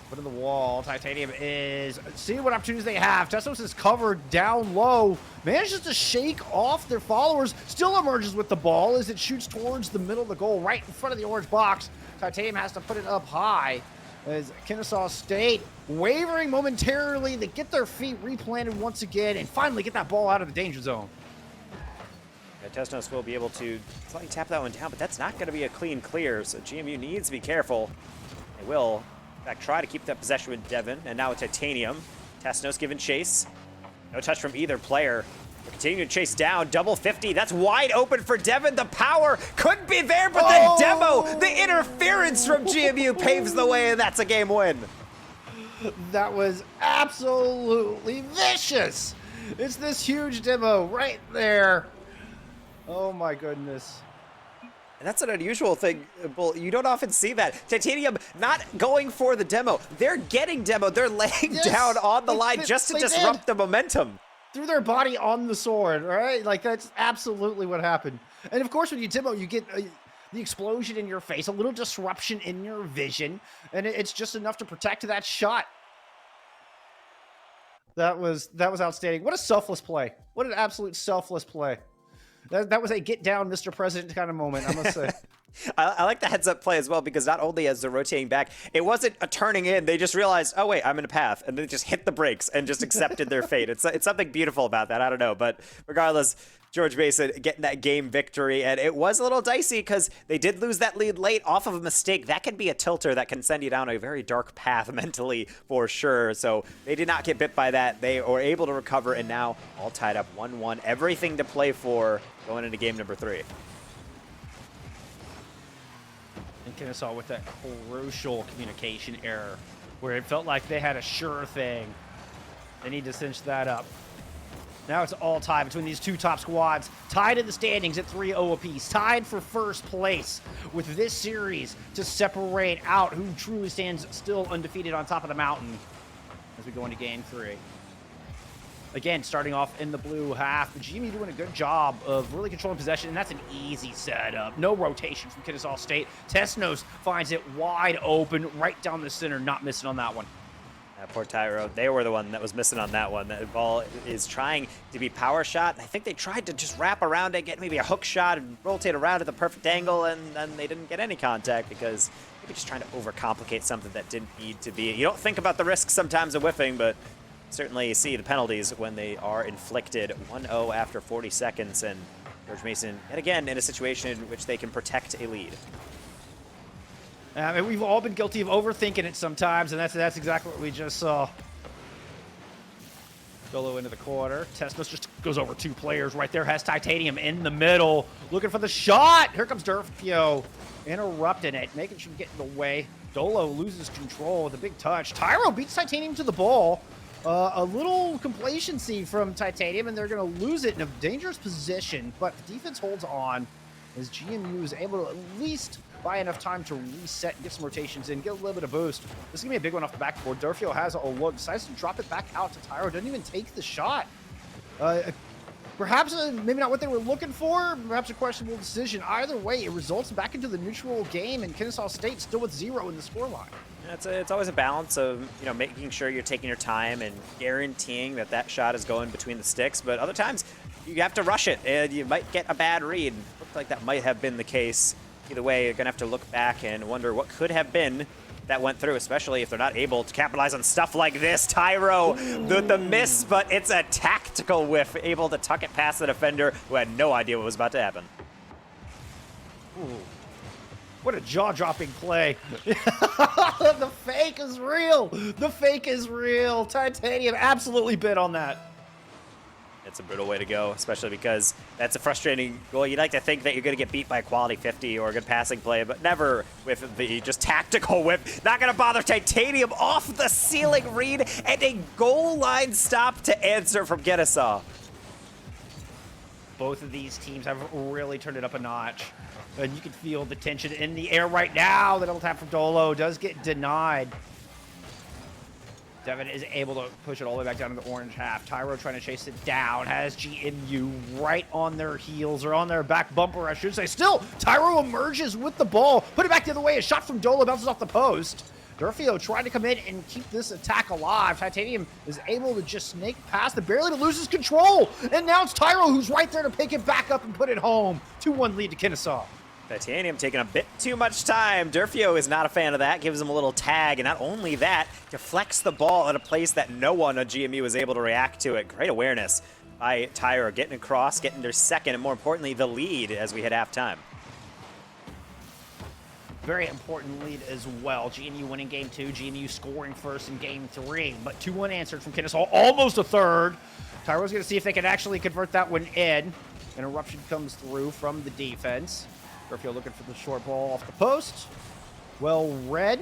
Put in the wall. Titanium is seeing what opportunities they have. Tesnos is covered down low. Manages to shake off their followers. Still emerges with the ball as it shoots towards the middle of the goal, right in front of the orange box. Titanium has to put it up high as Kennesaw State wavering momentarily. They get their feet replanted once again and finally get that ball out of the danger zone.
Yeah, Tesnos will be able to slightly tap that one down, but that's not going to be a clean clear, so GMU needs to be careful. They will, in fact, try to keep that possession with Devin, and now with Titanium. Tesnos giving chase. No touch from either player. They're continuing to chase down. Double 50. That's wide open for Devin. The power could be there, but the demo, the interference from GMU paves the way, and that's a game win.
That was absolutely vicious. It's this huge demo right there. Oh my goodness.
And that's an unusual thing, Bull. You don't often see that. Titanium not going for the demo. They're getting demo. They're laying down on the line just to disrupt the momentum.
Threw their body on the sword, right? Like, that's absolutely what happened. And of course, when you demo, you get the explosion in your face, a little disruption in your vision, and it's just enough to protect that shot. That was outstanding. What a selfless play. What an absolute selfless play. That was a get down, Mr. President kind of moment, I must say.
I like the heads up play as well, because not only as they're rotating back, it wasn't a turning in. They just realized, oh wait, I'm in a path, and they just hit the brakes and just accepted their fate. It's something beautiful about that. I don't know, but regardless, George Mason getting that game victory, and it was a little dicey because they did lose that lead late off of a mistake. That can be a tilter that can send you down a very dark path mentally for sure. So they did not get bit by that. They were able to recover, and now all tied up 1-1. Everything to play for going into game number 3.
And Kennesaw with that crucial communication error where it felt like they had a sure thing. They need to cinch that up. Now it's all tied between these two top squads, tied in the standings at 3-0 apiece, tied for first place with this series to separate out who truly stands still undefeated on top of the mountain as we go into game 3. Again, starting off in the blue half, the GME doing a good job of really controlling possession, and that's an easy setup. No rotation from Kennesaw State. Tesnos finds it wide open, right down the center, not missing on that one.
Poor Tyro. They were the one that was missing on that one. That ball is trying to be power shot. I think they tried to just wrap around it, get maybe a hook shot, and rotate around at the perfect angle, and then they didn't get any contact because maybe just trying to overcomplicate something that didn't need to be. You don't think about the risks sometimes of whiffing, but certainly see the penalties when they are inflicted. 1-0 after 40 seconds, and George Mason, yet again, in a situation in which they can protect a lead.
We've all been guilty of overthinking it sometimes, and that's exactly what we just saw. Dolo into the corner. Tesnos just goes over 2 players right there. Has Titanium in the middle, looking for the shot. Here comes Durfio, interrupting it, making sure to get in the way. Dolo loses control with a big touch. Tyro beats Titanium to the ball. A little complacency from Titanium, and they're going to lose it in a dangerous position, but the defense holds on as GMU is able to at least buy enough time to reset and get some rotations in, get a little bit of boost. This is going to be a big one off the backboard. Durfio has a look, decides to drop it back out to Tyro, doesn't even take the shot. Perhaps maybe not what they were looking for, perhaps a questionable decision. Either way, it results back into the neutral game, and Kennesaw State still with 0 in the scoreline.
It's always a balance of, making sure you're taking your time and guaranteeing that that shot is going between the sticks, but other times you have to rush it and you might get a bad read. Looked like that might have been the case. Either way, you're gonna have to look back and wonder what could have been that went through, especially if they're not able to capitalize on stuff like this. Tyro, the miss, but it's a tactical whiff, able to tuck it past the defender who had no idea what was about to happen.
Ooh. What a jaw-dropping play. The fake is real. The fake is real. Titanium absolutely bit on that.
It's a brutal way to go, especially because that's a frustrating goal. You'd like to think that you're going to get beat by a quality 50 or a good passing play, but never with the just tactical whip. Not going to bother. Titanium off the ceiling read and a goal line stop to answer from Kennesaw.
Both of these teams have really turned it up a notch. And you can feel the tension in the air right now. The double tap from Dolo does get denied. Devin is able to push it all the way back down to the orange half. Tyro trying to chase it down. Has GMU right on their heels, or on their back bumper, I should say. Still, Tyro emerges with the ball. Put it back the other way. A shot from Dolo bounces off the post. Durfio trying to come in and keep this attack alive. Titanium is able to just snake past it, barely to loses control. And now it's Tyro who's right there to pick it back up and put it home. 2-1 lead to Kennesaw.
Titanium taking a bit too much time. Durfio is not a fan of that, gives him a little tag, and not only that, deflects the ball at a place that no one on GMU was able to react to it. Great awareness by Tyro, getting across, getting their second, and more importantly, the lead as we hit halftime.
very important lead as well. GNU winning game 2, GNU scoring first in game 3, but 2 unanswered from Kennesaw, almost a third. Tyro's going to see if they can actually convert that one in. An eruption comes through from the defense. Durfio looking for the short ball off the post. Well read.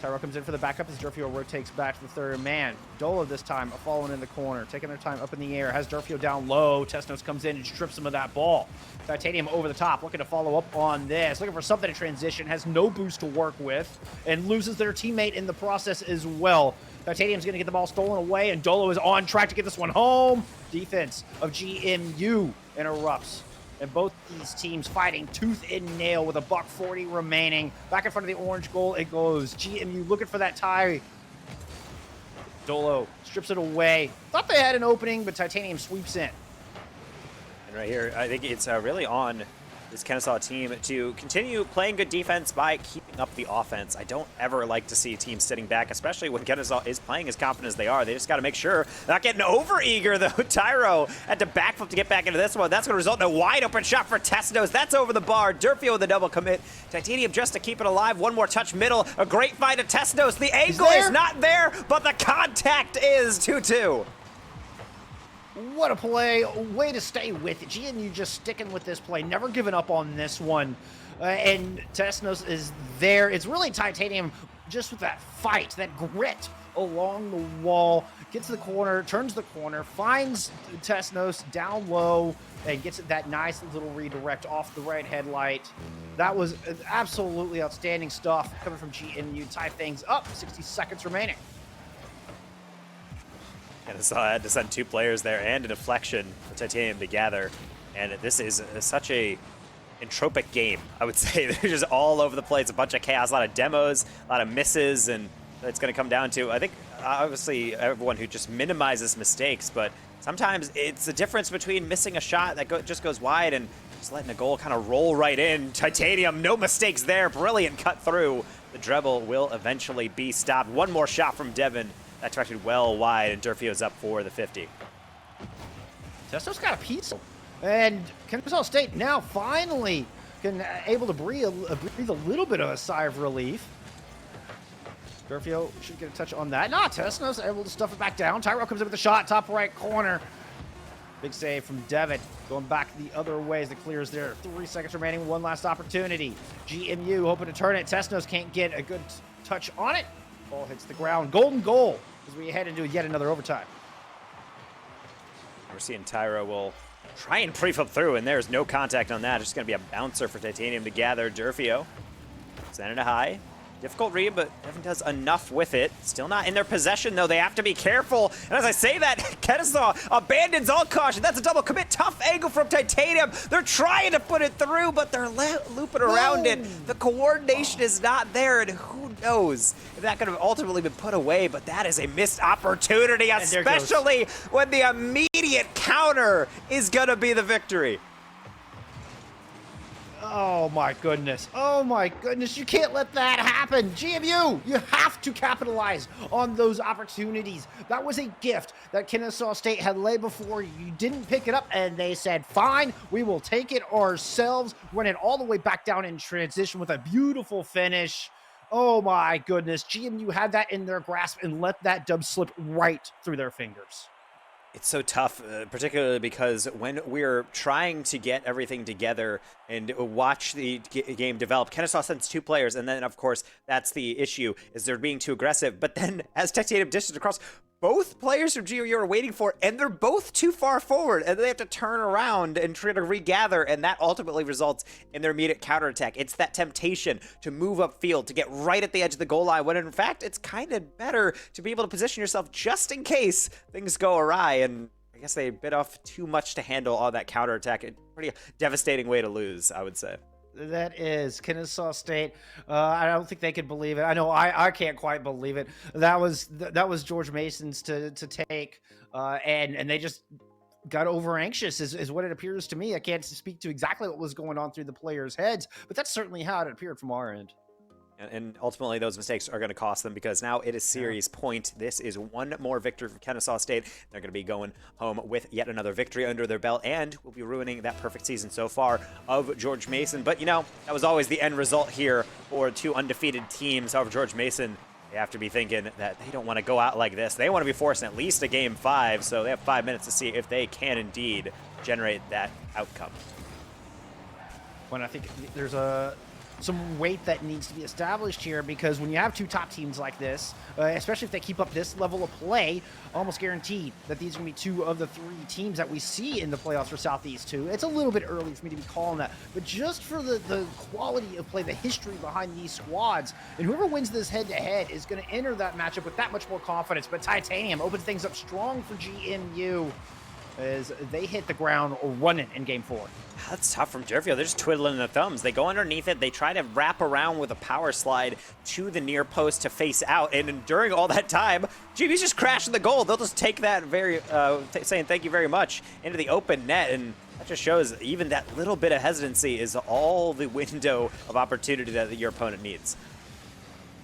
Tyro comes in for the backup as Durfio rotates back to the third man. Dolo this time falling in the corner, taking their time up in the air, has Durfio down low. Tesnos comes in and strips him of that ball. Titanium over the top, looking to follow up on this, looking for something to transition, has no boost to work with, and loses their teammate in the process as well. Titanium's going to get the ball stolen away, and Dolo is on track to get this one home. Defense of GMU interrupts. And both these teams fighting tooth and nail with a $140 remaining. Back in front of the orange goal it goes. GMU looking for that tie. Dolo strips it away. Thought they had an opening, but Titanium sweeps in.
And right here, I think it's really on this Kennesaw team to continue playing good defense by keeping up the offense. I don't ever like to see teams sitting back, especially when Kennesaw is playing as confident as they are. They just got to make sure they're not getting over-eager, though. Tyro had to backflip to get back into this one. That's going to result in a wide-open shot for Tesnos. That's over the bar. Durfio with the double commit. Titanium just to keep it alive. One more touch middle. A great find to Tesnos. The angle is not there, but the contact is 2-2.
What a play. Way to stay with it. GNU just sticking with this play, never giving up on this one. And Tesnos is there. It's really Titanium just with that fight, that grit along the wall. Gets to the corner, turns the corner, finds Tesnos down low, and gets that nice little redirect off the right headlight. That was absolutely outstanding stuff coming from GNU. Tie things up. 60 seconds remaining.
Kennesaw had to send 2 players there and a deflection for Titanium to gather. And this is such a entropic game, I would say. They're just all over the place, a bunch of chaos, a lot of demos, a lot of misses, and it's going to come down to, I think, obviously, everyone who just minimizes mistakes, but sometimes it's the difference between missing a shot that just goes wide and just letting a goal kind of roll right in. Titanium, no mistakes there, brilliant cut through. The treble will eventually be stopped. One more shot from Devin. That directed well wide, and Durfio's up for the 50.
Testo's got a piece. And Kennesaw State now finally able to breathe a little bit of a sigh of relief. Durfio should get a touch on that. Nah, Tesno's able to stuff it back down. Tyrell comes in with the shot, top right corner. Big save from Devin. Going back the other way as the clears there. 3 seconds remaining, one last opportunity. GMU hoping to turn it. Tesnos can't get a good touch on it. Ball hits the ground. Golden goal as we head into yet another overtime.
We're seeing Tyro will try and pre-flip through, and there's no contact on that. It's just going to be a bouncer for Titanium to gather. Durfio send it high. Difficult read, but Devin does enough with it. Still not in their possession, though. They have to be careful. And as I say that, Kennesaw abandons all caution. That's a double commit. Tough angle from Titanium. They're trying to put it through, but they're looping around it. The coordination is not there, and who knows if that could have ultimately been put away, but that is a missed opportunity, especially when the immediate counter is going to be the victory.
Oh my goodness. Oh my goodness. You can't let that happen. GMU, you have to capitalize on those opportunities. That was a gift that Kennesaw State had laid before you. You didn't pick it up, and they said, fine, we will take it ourselves. Run it all the way back down in transition with a beautiful finish. Oh my goodness. GMU had that in their grasp and let that dub slip right through their fingers.
It's so tough, particularly because when we're trying to get everything together and watch the game develop, Kennesaw sends 2 players, and then, of course, that's the issue, is they're being too aggressive. But then, as Titanium dishes across, both players from GOU are waiting for it, and they're both too far forward, and they have to turn around and try to regather, and that ultimately results in their immediate counterattack. It's that temptation to move upfield, to get right at the edge of the goal line, when in fact, it's kind of better to be able to position yourself just in case things go awry, and I guess they bit off too much to handle all that counterattack. It's a pretty devastating way to lose, I would say.
That is Kennesaw State. I don't think they could believe it. I know I can't quite believe it. That was George Mason's to take, and they just got over anxious is what it appears to me. I can't speak to exactly what was going on through the players' heads, but that's certainly how it appeared from our end.
And ultimately, those mistakes are going to cost them because now it is series point. This is one more victory for Kennesaw State. They're going to be going home with yet another victory under their belt, and will be ruining that perfect season so far of George Mason. But, you know, that was always the end result here for two undefeated teams. However, George Mason, they have to be thinking that they don't want to go out like this. They want to be forcing at least a game 5, so they have 5 minutes to see if they can indeed generate that outcome.
When I think there's some weight that needs to be established here, because when you have two top teams like this, especially if they keep up this level of play, almost guaranteed that these are going to be 2 of the 3 teams that we see in the playoffs for Southeast 2. It's a little bit early for me to be calling that, but just for the quality of play, the history behind these squads, and whoever wins this head-to-head is going to enter that matchup with that much more confidence. But Titanium opens things up strong for GMU as they hit the ground running in Game 4.
That's tough from Durfio. They're just twiddling their thumbs. They go underneath it. They try to wrap around with a power slide to the near post to face out. And during all that time, GB's just crashing the goal. They'll just take that saying thank you very much into the open net. And that just shows even that little bit of hesitancy is all the window of opportunity that your opponent needs.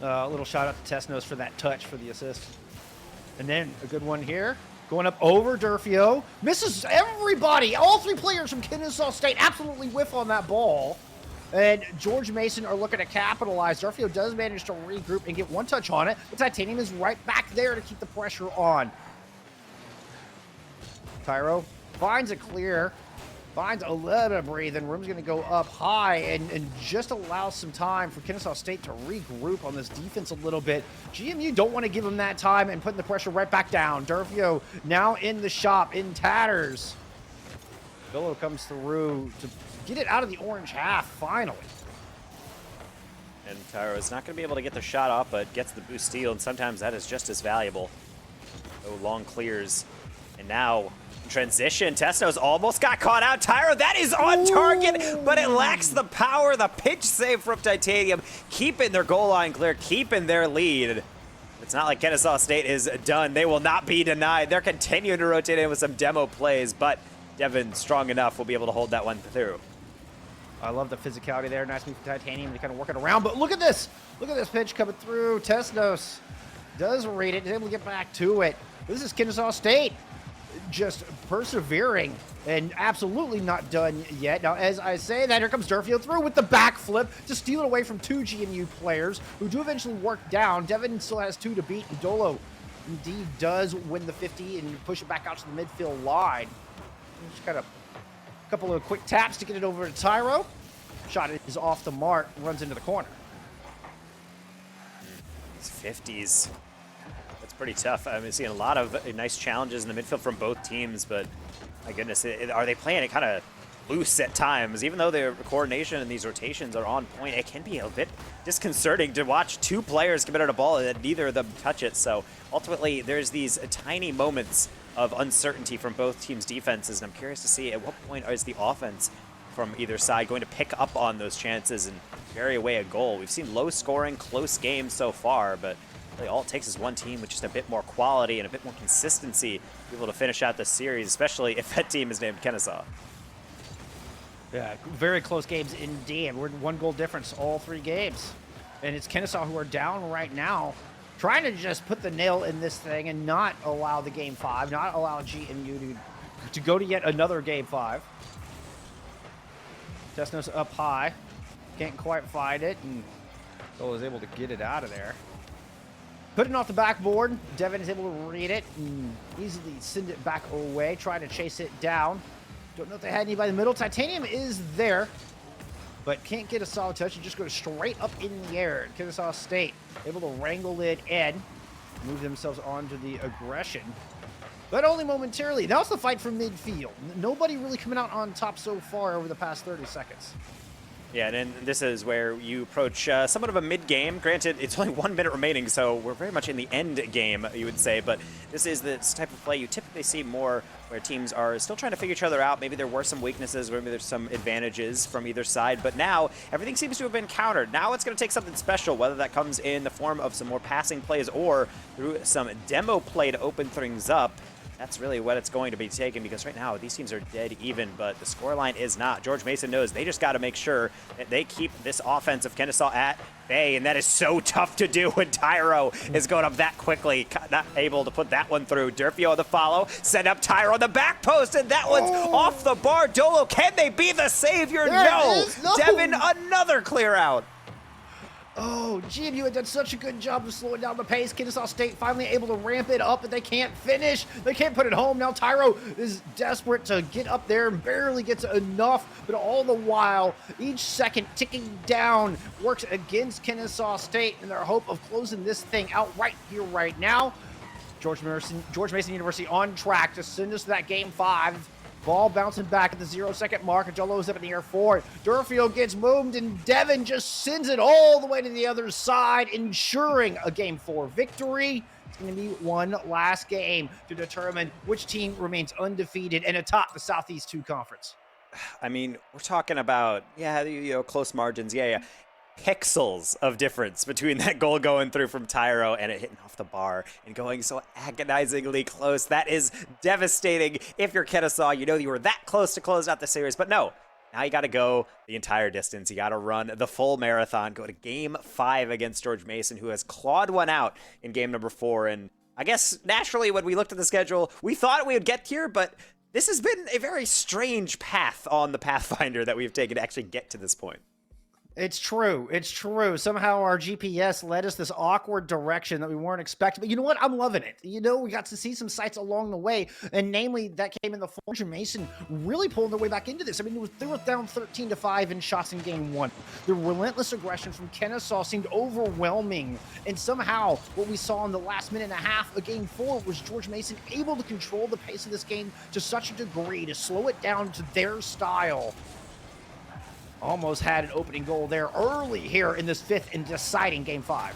A little shout out to Tesnos for that touch for the assist. And then a good one here. Going up over Durfio. Misses everybody. All 3 players from Kennesaw State absolutely whiff on that ball. And George Mason are looking to capitalize. Durfio does manage to regroup and get 1 touch on it. But Titanium is right back there to keep the pressure on. Tyro finds a clear. Finds a little bit of breathing. Room's going to go up high and just allows some time for Kennesaw State to regroup on this defense a little bit. GMU don't want to give them that time and putting the pressure right back down. Durfio now in the shop, in tatters. Billow comes through to get it out of the orange half, finally.
And Tyro is not going to be able to get the shot off, but gets the boost steal, and sometimes that is just as valuable. So long clears. And now transition. Testos almost got caught out. Tyro, that is on target, but it lacks the power. The pitch save from Titanium, keeping their goal line clear, keeping their lead. It's not like Kennesaw State is done. They will not be denied. They're continuing to rotate in with some demo plays, but Devin, strong enough, will be able to hold that one through.
I love the physicality there. Nice move for Titanium to kind of work it around. But look at this. Look at this pitch coming through. Tesnos does read it. Is able to get back to it. This is Kennesaw State just persevering and absolutely not done yet. Now, as I say that, here comes Durfio through with the backflip to steal it away from 2 GMU players who do eventually work down. Devin still has 2 to beat, and Dolo indeed does win the 50 and push it back out to the midfield line. Just kind of a couple of quick taps to get it over to Tyro. Shot is off the mark, runs into the corner.
These 50s. Pretty tough. I'm seeing a lot of nice challenges in the midfield from both teams, but my goodness, are they playing it kind of loose at times? Even though their coordination and these rotations are on point, it can be a bit disconcerting to watch 2 players commit on a ball and neither of them touch it. So ultimately, there's these tiny moments of uncertainty from both teams' defenses, and I'm curious to see at what point is the offense from either side going to pick up on those chances and carry away a goal. We've seen low scoring, close games so far, but all it takes is one team with just a bit more quality and a bit more consistency to be able to finish out this series, especially if that team is named Kennesaw.
Yeah, very close games indeed. We're 1 goal difference all 3 games. And it's Kennesaw who are down right now, trying to just put the nail in this thing and not allow the game 5, not allow GMU to go to yet another game 5. Tesnos up high. Can't quite find it, and Bill is able to get it out of there. Putting off the backboard, Devin is able to read it and easily send it back away, try to chase it down. Don't know if they had anybody in the middle. Titanium is there, but can't get a solid touch. It just goes straight up in the air. Kennesaw State able to wrangle it in, move themselves onto the aggression, but only momentarily. Now it's the fight for midfield. Nobody really coming out on top so far over the past 30 seconds.
Yeah, and then this is where you approach somewhat of a mid-game. Granted, it's only 1 minute remaining, so we're very much in the end game, you would say. But this is this type of play you typically see more where teams are still trying to figure each other out. Maybe there were some weaknesses, maybe there's some advantages from either side. But now, everything seems to have been countered. Now it's going to take something special, whether that comes in the form of some more passing plays or through some demo play to open things up. That's really what it's going to be taking, because right now these teams are dead even, but the scoreline is not. George Mason knows they just got to make sure that they keep this offense of Kennesaw at bay, and that is so tough to do when Tyro is going up that quickly. Not able to put that one through. Durfio on the follow, send up Tyro on the back post, and that one's off the bar. Dolo, can they be the savior? No. Devin, another clear out.
Oh, GMU had done such a good job of slowing down the pace. Kennesaw State finally able to ramp it up, but they can't finish. They can't put it home. Now Tyro is desperate to get up there and barely gets enough, but all the while, each second ticking down works against Kennesaw State in their hope of closing this thing out right here, right now. George Mason University on track to send us to that game 5. Ball bouncing back at the 0-second mark. Jolo's up in the air for it. Durfield gets moved, and Devin just sends it all the way to the other side, ensuring a Game 4 victory. It's going to be one last game to determine which team remains undefeated and atop the Southeast 2 Conference.
I mean, we're talking about, close margins. Pixels of difference between that goal going through from Tyro and it hitting off the bar and going so agonizingly close. That is devastating. If you're Kennesaw, you know you were that close to close out the series, but no. Now you got to go the entire distance. You got to run the full marathon, go to game 5 against George Mason, who has clawed one out in game number 4. And I guess naturally when we looked at the schedule, we thought we would get here, but this has been a very strange path on the Pathfinder that we've taken to actually get to this point.
It's true. It's true. Somehow our GPS led us this awkward direction that we weren't expecting. But you know what? I'm loving it. We got to see some sights along the way, and namely that came in the form of Mason really pulling their way back into this. I mean, they were down 13-5 in shots in game 1. The relentless aggression from Kennesaw seemed overwhelming, and somehow what we saw in the last minute and a half of game 4 was George Mason able to control the pace of this game to such a degree to slow it down to their style. Almost had an opening goal there early here in this 5th and deciding game 5.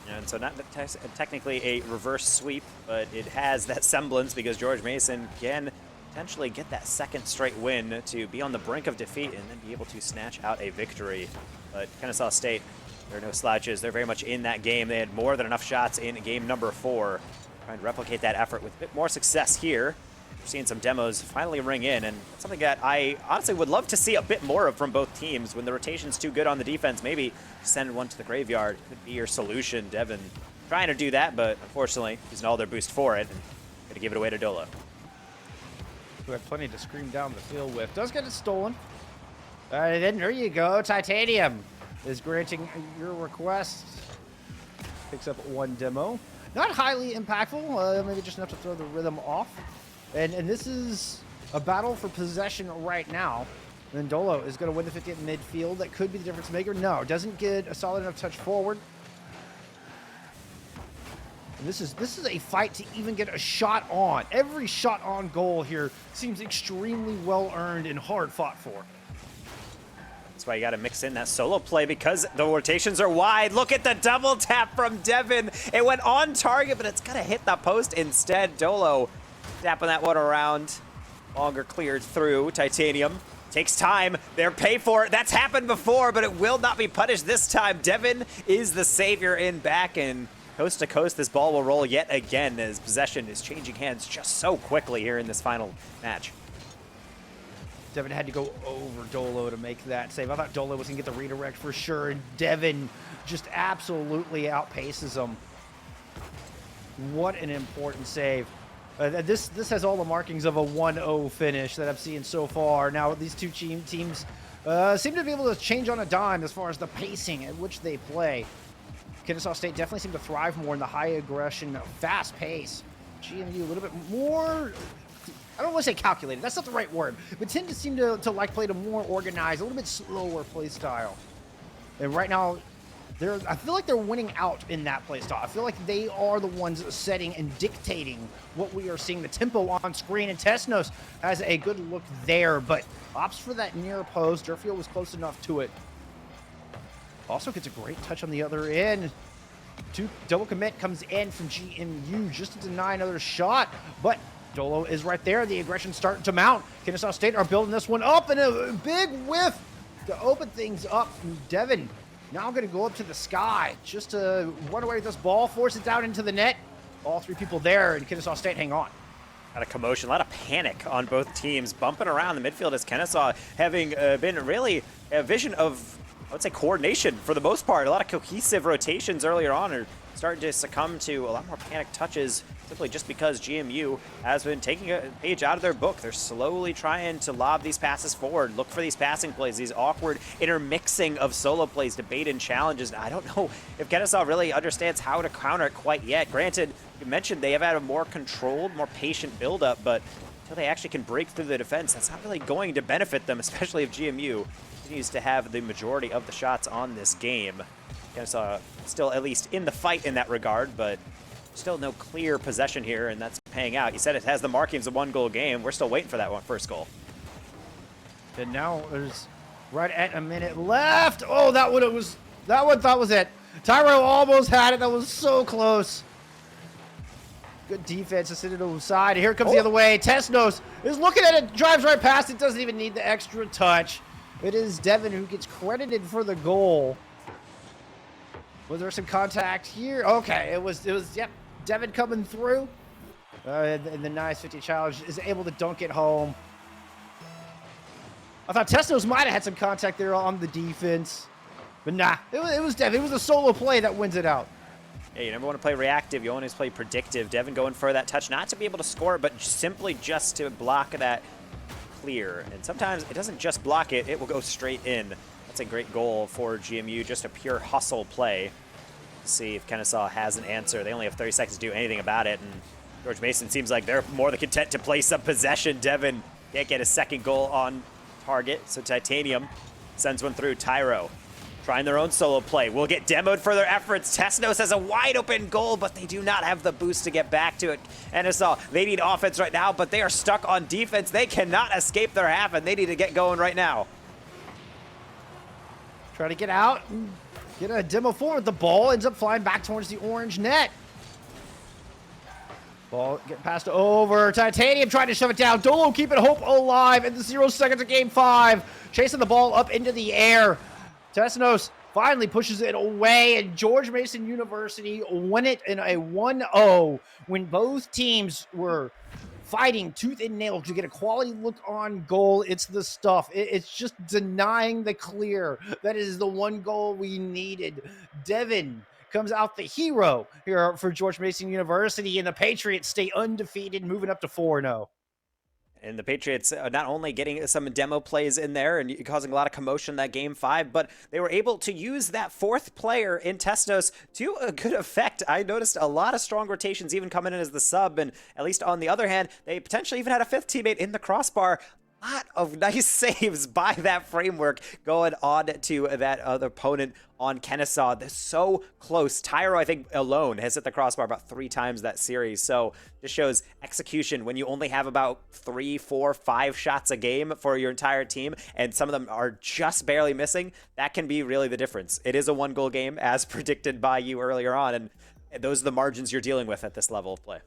And so not technically a reverse sweep, but it has that semblance because George Mason can potentially get that second straight win to be on the brink of defeat and then be able to snatch out a victory. But Kennesaw State, there are no slouches. They're very much in that game. They had more than enough shots in game number 4. Trying to replicate that effort with a bit more success here. We're seeing some demos finally ring in, and that's something that I honestly would love to see a bit more of from both teams. When the rotation's too good on the defense, maybe send one to the graveyard could be your solution. Devin trying to do that, but unfortunately using all their boost for it, and gonna give it away to Dola.
Who had plenty to scream down the field with. Does get it stolen. Then there you go. Titanium is granting your request. Picks up 1 demo. Not highly impactful, maybe just enough to throw the rhythm off. And this is a battle for possession right now. And Dolo is going to win the 50 at midfield. That could be the difference maker. No, doesn't get a solid enough touch forward. And this is a fight to even get a shot on. Every shot on goal here seems extremely well earned and hard fought for.
That's why you got to mix in that solo play because the rotations are wide. Look at the double tap from Devin. It went on target, but it's going to hit the post instead. Dolo tapping that one around. Longer cleared through. Titanium takes time. They're pay for it. That's happened before, but it will not be punished this time. Devin is the savior in back, and coast to coast, this ball will roll yet again as possession is changing hands just so quickly here in this final match.
Devin had to go over Dolo to make that save. I thought Dolo was going to get the redirect for sure, and Devin just absolutely outpaces him. What an important save. This has all the markings of a 1-0 finish that I've seen so far. Now, these two teams seem to be able to change on a dime as far as the pacing at which they play. Kennesaw State definitely seem to thrive more in the high aggression, fast pace. GMU a little bit more, I don't want to say calculated, that's not the right word, but tend to seem to like play to more organized, a little bit slower play style. And right now, I feel like they're winning out in that play style. I feel like they are the ones setting and dictating what we are seeing, the tempo on screen, and Tesnos has a good look there, but opts for that near post. Durfield was close enough to it. Also gets a great touch on the other end. Double commit comes in from GMU just to deny another shot, but Dolo is right there. The aggression starting to mount. Kennesaw State are building this one up, and a big whiff to open things up. Devin now going to go up to the sky just to run away with this ball, force it down into the net. All 3 people there, and Kennesaw State hang on.
lot of commotion, a lot of panic on both teams, bumping around the midfield as Kennesaw having been really a vision of, I would say, coordination for the most part. A lot of cohesive rotations earlier on are starting to succumb to a lot more panic touches simply just because GMU has been taking a page out of their book. They're slowly trying to lob these passes forward, look for these passing plays, these awkward intermixing of solo plays to bait in challenges. I don't know if Kennesaw really understands how to counter it quite yet. Granted, you mentioned they have had a more controlled, more patient build-up, but until they actually can break through the defense, that's not really going to benefit them, especially if GMU continues to have the majority of the shots on this game. Kennesaw still at least in the fight in that regard, but still no clear possession here, and that's paying out. You said it has the markings of 1-goal game. We're still waiting for that first goal.
And now there's right at a minute left. Oh, that one thought was it. Tyro almost had it. That was so close. Good defense to sit it aside. Here comes the other way. Tesnos is looking at it, drives right past it, doesn't even need the extra touch. It is Devin who gets credited for the goal. Was there some contact here? Okay, it was, yep, Devin coming through. And the NACE 50 challenge is able to dunk it home. I thought Tesnos might have had some contact there on the defense. But nah, it was Devin. It was a solo play that wins it out.
Yeah, you never want to play reactive. You always play predictive. Devin going for that touch, not to be able to score, but simply just to block that clear. And sometimes it doesn't just block it, it will go straight in. That's a great goal for GMU, just a pure hustle play. Let's see if Kennesaw has an answer. They only have 30 seconds to do anything about it, and George Mason seems like they're more than content to play some possession. Devin can't get a second goal on target, so Titanium sends one through. Tyro trying their own solo play. Will get demoed for their efforts. Tesnos has a wide open goal, but they do not have the boost to get back to it. Kennesaw, they need offense right now, but they are stuck on defense. They cannot escape their half, and they need to get going right now.
Try to get out and get a demo forward. The ball ends up flying back towards the orange net. Ball getting passed over. Titanium trying to shove it down. Dolo keeping hope alive in the 0 seconds of game 5. Chasing the ball up into the air. Tesnos finally pushes it away, and George Mason University won it in a 1-0 when both teams were fighting tooth and nail to get a quality look on goal. It's the stuff. It's just denying the clear. That is the one goal we needed. Devin comes out the hero here for George Mason University, and the Patriots stay undefeated, moving up to 4-0.
And the Patriots not only getting some demo plays in there and causing a lot of commotion in that game 5, but they were able to use that fourth player in Tesnos to a good effect. I noticed a lot of strong rotations even coming in as the sub, and at least on the other hand, they potentially even had a fifth teammate in the crossbar. Lot of nice saves by that framework going on to that other opponent on Kennesaw. They're so close. Tyro, I think, alone has hit the crossbar about 3 times that series. So this shows execution when you only have about 3, 4, 5 shots a game for your entire team, and some of them are just barely missing. That can be really the difference. It is a 1-goal game, as predicted by you earlier on, and those are the margins you're dealing with at this level of play.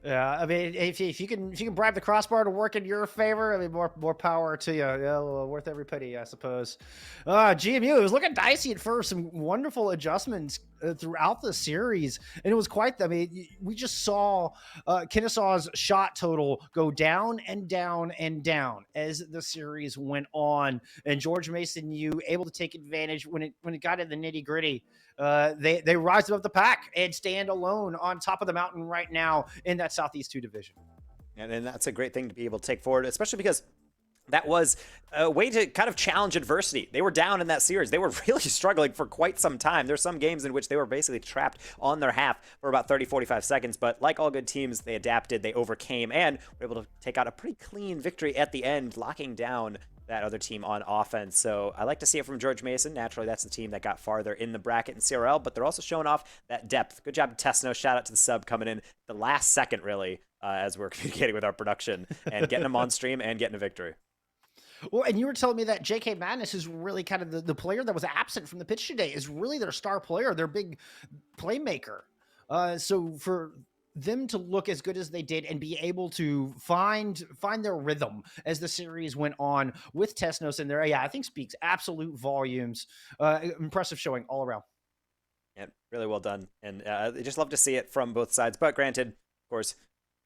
Yeah, I mean, if you can bribe the crossbar to work in your favor, I mean, more power to you. Yeah, worth every penny, I suppose. GMU, it was looking dicey at first. Some wonderful adjustments throughout the series, and it was quite. I mean, we just saw Kennesaw's shot total go down and down and down as the series went on, and George Mason U able to take advantage when it got in the nitty gritty. They rise above the pack and stand alone on top of the mountain right now in that Southeast 2 division.
And that's a great thing to be able to take forward, especially because that was a way to kind of challenge adversity. They were down in that series. They were really struggling for quite some time. There's some games in which they were basically trapped on their half for about 30, 45 seconds. But like all good teams, they adapted, they overcame, and were able to take out a pretty clean victory at the end, locking down that other team on offense. So I like to see it from George Mason. Naturally, that's the team that got farther in the bracket in CRL, but they're also showing off that depth. Good job, Tesno. Shout out to the sub coming in the last second, really, as we're communicating with our production and getting them on stream and getting a victory.
Well, and you were telling me that J.K. Madness is really kind of the player that was absent from the pitch today, is really their star player, their big playmaker. So for them to look as good as they did and be able to find their rhythm as the series went on with Tesnos in there, yeah, I think speaks absolute volumes. Impressive showing all around.
Yeah, really well done. And I just love to see it from both sides. But granted, of course,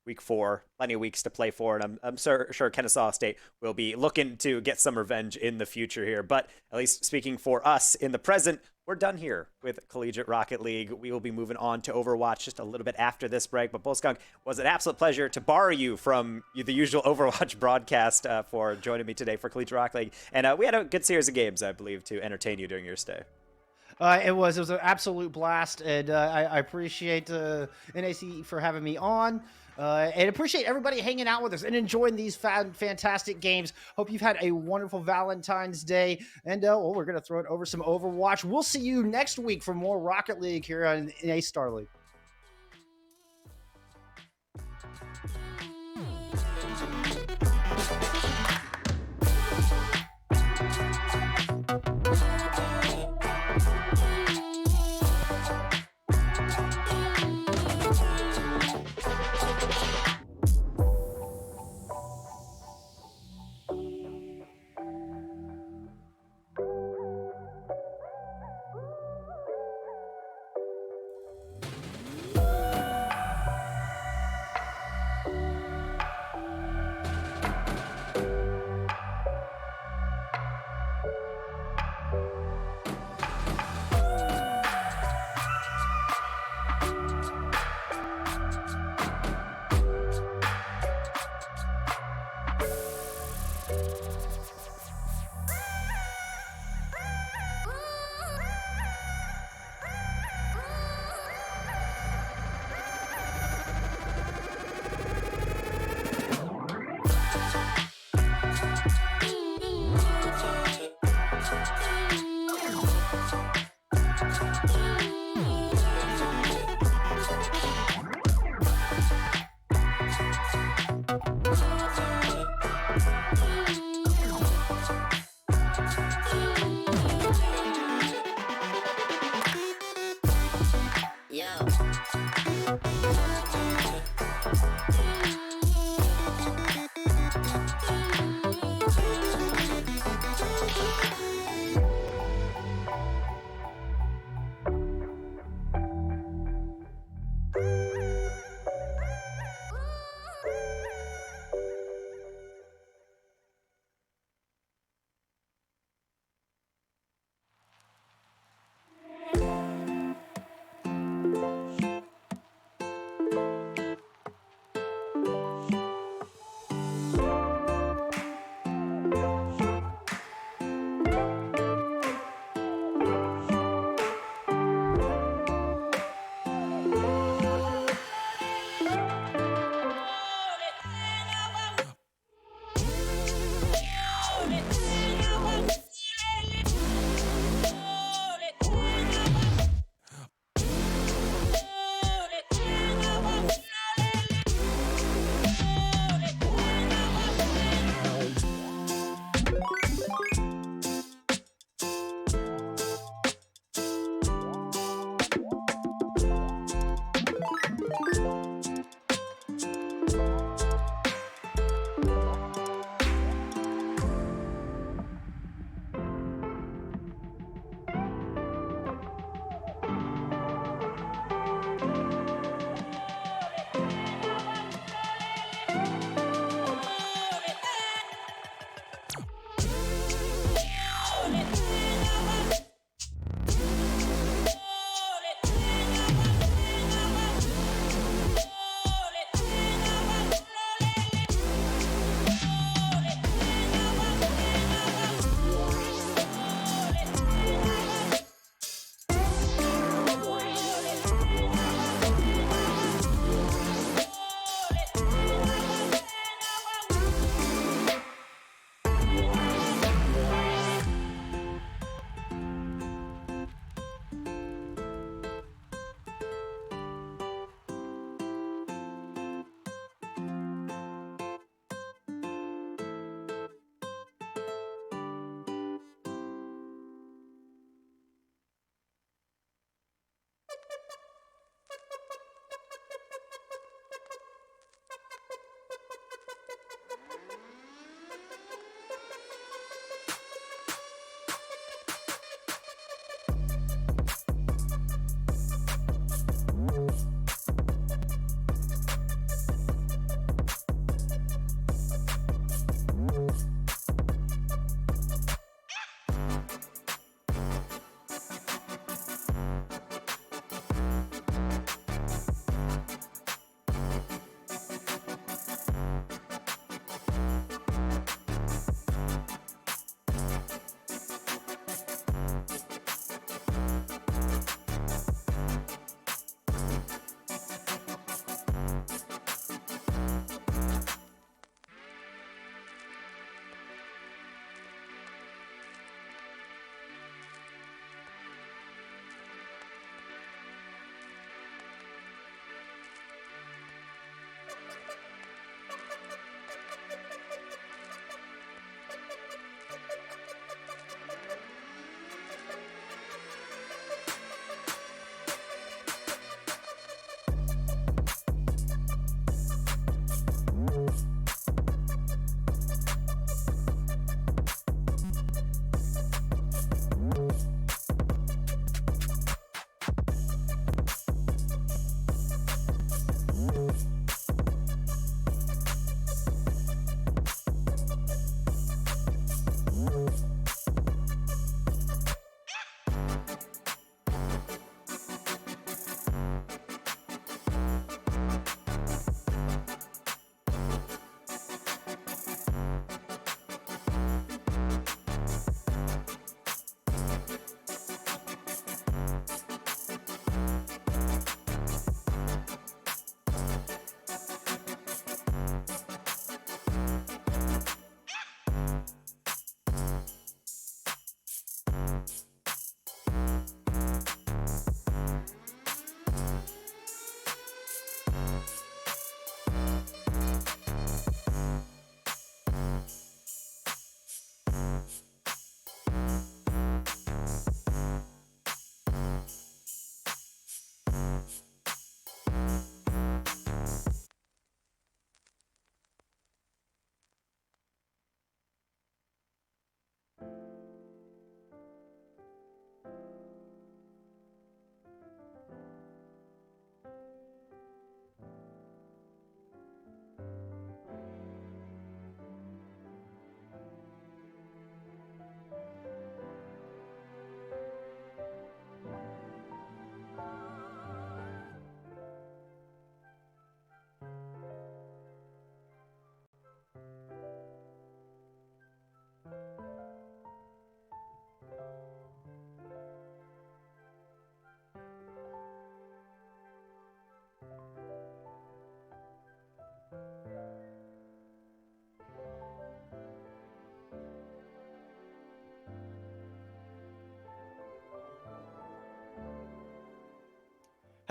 week 4, plenty of weeks to play for, and I'm sure Kennesaw State will be looking to get some revenge in the future here. But at least speaking for us in the present, we're done here with Collegiate Rocket League. We will be moving on to Overwatch just a little bit after this break. But Bullskunk, was an absolute pleasure to borrow you from the usual Overwatch broadcast for joining me today for Collegiate Rocket League. And we had a good series of games, I believe, to entertain you during your stay.
It was an absolute blast, and I appreciate NACE for having me on, and appreciate everybody hanging out with us and enjoying these fantastic games. Hope you've had a wonderful Valentine's Day, and we're going to throw it over some Overwatch. We'll see you next week for more Rocket League here on NACE Starleague.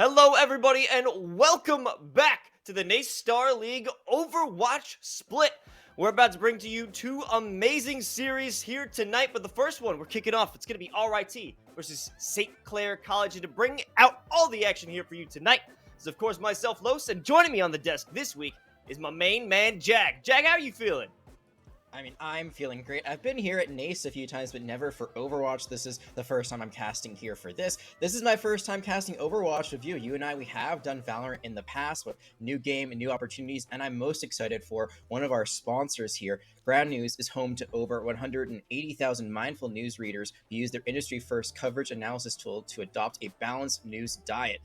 Hello, everybody, and welcome back to the NACE Starleague Overwatch Split. We're about to bring to you two amazing series here tonight, but the first one we're kicking off, it's going to be RIT versus St. Clair College, and to bring out all the action here for you tonight is, of course, myself, Los, and joining me on the desk this week is my main man, Jag. Jag, how are you feeling?
I mean, I'm feeling great. I've been here at NACE a few times, but never for Overwatch. This is the first time I'm casting here for this. This is my first time casting Overwatch with you. You and I, we have done Valorant in the past, but new game and new opportunities, and I'm most excited for one of our sponsors here. Ground News is home to over 180,000 mindful news readers who use their industry-first coverage analysis tool to adopt a balanced news diet.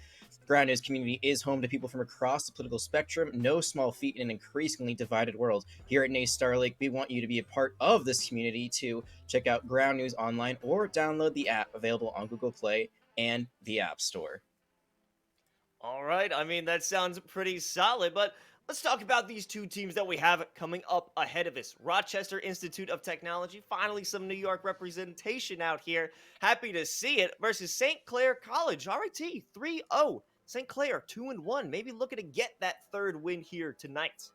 Ground News community is home to people from across the political spectrum, no small feat in an increasingly divided world. Here at NACE Starleague, we want you to be a part of this community to check out Ground News online or download the app available on Google Play and the App Store.
All right, I mean, that sounds pretty solid, but let's talk about these two teams that we have coming up ahead of us. Rochester Institute of Technology, finally some New York representation out here. Happy to see it, versus St. Clair College. RIT 3-0. St. Clair 2-1. Maybe looking to get that third win here tonight.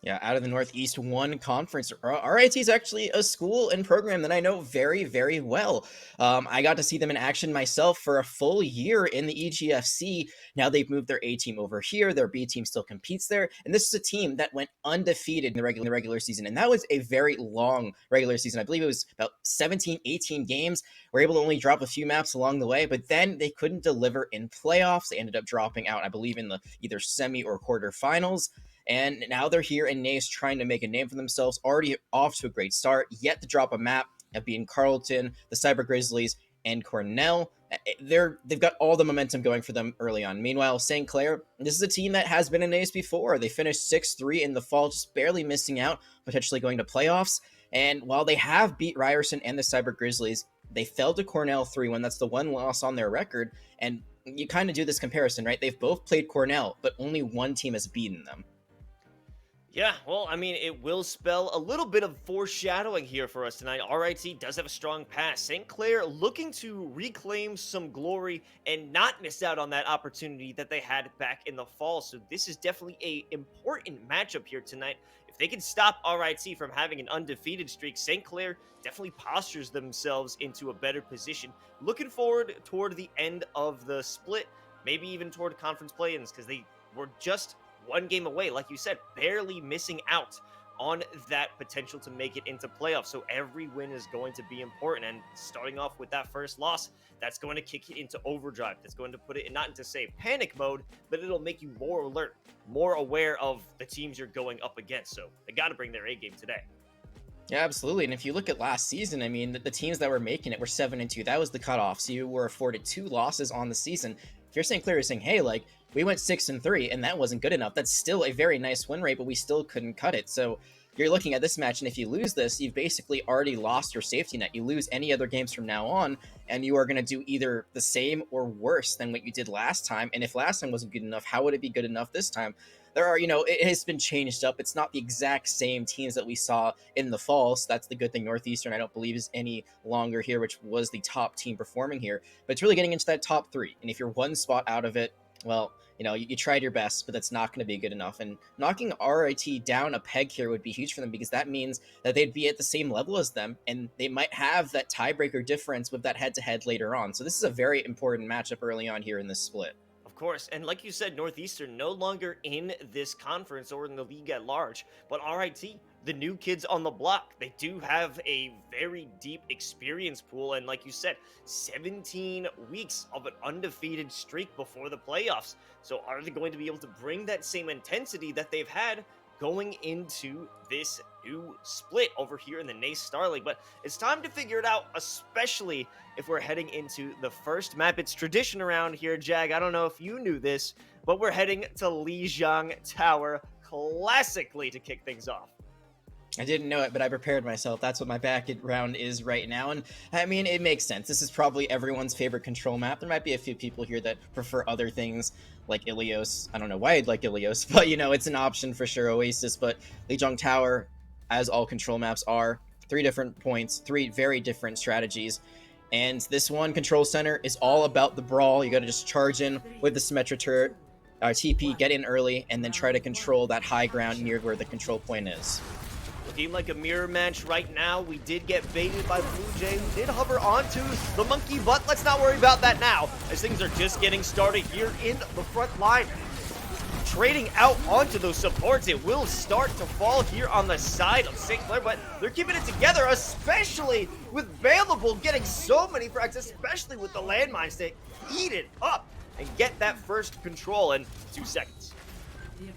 Yeah, out of the Northeast 1 conference. RIT is actually a school and program that I know very, very well. I got to see them in action myself for a full year in the EGFC. Now they've moved their A team over here. Their B team still competes there. And this is a team that went undefeated in the regular season. And that was a very long regular season. I believe it was about 17, 18 games. We're able to only drop a few maps along the way, but then they couldn't deliver in playoffs. They ended up dropping out, I believe, in the either semi or quarterfinals. And now they're here in NACE trying to make a name for themselves, already off to a great start, yet to drop a map of being Carleton, the Cyber Grizzlies, and Cornell. They've got all the momentum going for them early on. Meanwhile, St. Clair, this is a team that has been in NACE before. They finished 6-3 in the fall, just barely missing out, potentially going to playoffs. And while they have beat Ryerson and the Cyber Grizzlies, they fell to Cornell 3-1. That's the one loss on their record. And you kind of do this comparison, right? They've both played Cornell, but only one team has beaten them.
Yeah, well, I mean, it will spell a little bit of foreshadowing here for us tonight. RIT does have a strong pass. St. Clair looking to reclaim some glory and not miss out on that opportunity that they had back in the fall. So this is definitely a important matchup here tonight. If they can stop RIT from having an undefeated streak, St. Clair definitely postures themselves into a better position. Looking forward toward the end of the split, maybe even toward conference play-ins, because they were just one game away, like you said, barely missing out on that potential to make it into playoffs. So every win is going to be important. And starting off with that first loss, that's going to kick it into overdrive. That's going to put it not into, say, panic mode, but it'll make you more alert, more aware of the teams you're going up against. So they got to bring their A game today.
Yeah, absolutely. And if you look at last season, I mean, the teams that were making it were 7-2. That was the cutoff. So you were afforded 2 losses on the season. If you're St. Clair is saying, hey, like, we went 6-3 and that wasn't good enough, that's still a very nice win rate, but we still couldn't cut it. So you're looking at this match, and if you lose this, you've basically already lost your safety net. You lose any other games from now on, and you are going to do either the same or worse than what you did last time. And if last time wasn't good enough, how would it be good enough this time? There are, it has been changed up. It's not the exact same teams that we saw in the fall, so that's the good thing. Northeastern, I don't believe, is any longer here, which was the top team performing here. But it's really getting into that top 3. And if you're one spot out of it, well, you tried your best, but that's not going to be good enough. And knocking RIT down a peg here would be huge for them, because that means that they'd be at the same level as them, and they might have that tiebreaker difference with that head-to-head later on. So this is a very important matchup early on here in this split.
Of course, and like you said, Northeastern no longer in this conference or in the league at large, but RIT, the new kids on the block, they do have a very deep experience pool, and like you said, 17 weeks of an undefeated streak before the playoffs. So are they going to be able to bring that same intensity that they've had going into this new split over here in the NACE Starleague? But it's time to figure it out, especially if we're heading into the first map. It's tradition around here, Jag. I don't know if you knew this, but we're heading to Lijiang Tower classically to kick things off.
I didn't know it, but I prepared myself. That's what my background is right now. And I mean, it makes sense. This is probably everyone's favorite control map. There might be a few people here that prefer other things like Ilios. I don't know why I'd like Ilios, but it's an option for sure. Oasis, but Lijiang Tower, as all control maps are, 3 different points, 3 very different strategies. And this one control center is all about the brawl. You got to just charge in with the Symmetra turret, TP, get in early, and then try to control that high ground near where the control point is.
Looking like a mirror match right now. We did get baited by Blue Jay, who did hover onto the monkey, but let's not worry about that now, as things are just getting started here in the front line. Trading out onto those supports, it will start to fall here on the side of St. Clair, but they're keeping it together, especially with Bailable getting so many frags, especially with the landmines to eat it up and get that first control in 2 seconds.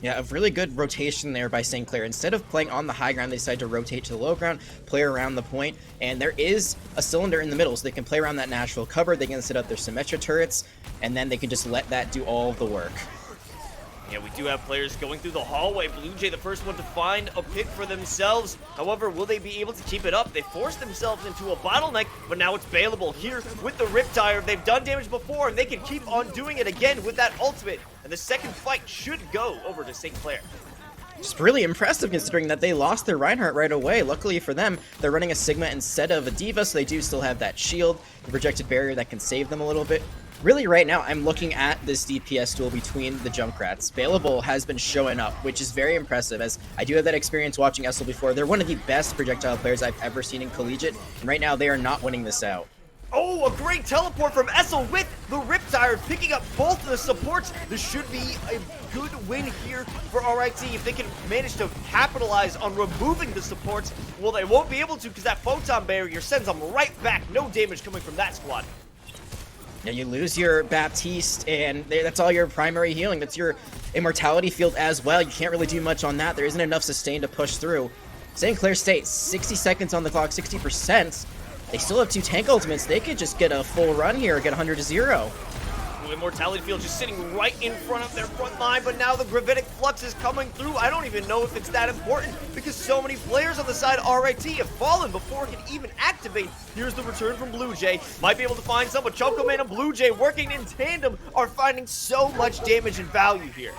Yeah, a really good rotation there by St. Clair. Instead of playing on the high ground, they decide to rotate to the low ground, play around the point, and there is a cylinder in the middle, so they can play around that natural cover. They can set up their Symmetra turrets, and then they can just let that do all of the work.
Yeah, we do have players going through the hallway. Blue Jay, the first one to find a pick for themselves. However, will they be able to keep it up? They forced themselves into a bottleneck, but now it's Bailable here with the Riptire. They've done damage before, and they can keep on doing it again with that ultimate. And the second fight should go over to St. Clair.
It's really impressive considering that they lost their Reinhardt right away. Luckily for them, they're running a Sigma instead of a D.Va, so they do still have that shield, the projected barrier that can save them a little bit. Really, right now, I'm looking at this DPS duel between the Junkrats. Bailable has been showing up, which is very impressive, as I do have that experience watching Essel before. They're one of the best projectile players I've ever seen in Collegiate, and right now they are not winning this out.
Oh, a great teleport from Essel with the Riptire, picking up both of the supports. This should be a good win here for RIT if they can manage to capitalize on removing the supports. Well, they won't be able to because that photon barrier sends them right back. No damage coming from that squad.
Yeah, you lose your Baptiste, and that's all your primary healing. That's your immortality field as well. You can't really do much on that. There isn't enough sustain to push through. St. Clair State, 60 seconds on the clock, 60%. They still have 2 tank ultimates. They could just get a full run here, get 100 to 0.
Immortality field just sitting right in front of their front line, but now the Gravitic Flux is coming through. I don't even know if it's that important because so many players on the side of RIT have fallen before it can even activate. Here's the return from Blue Jay. Might be able to find some, but Choco Man and Blue Jay working in tandem are finding so much damage and value here.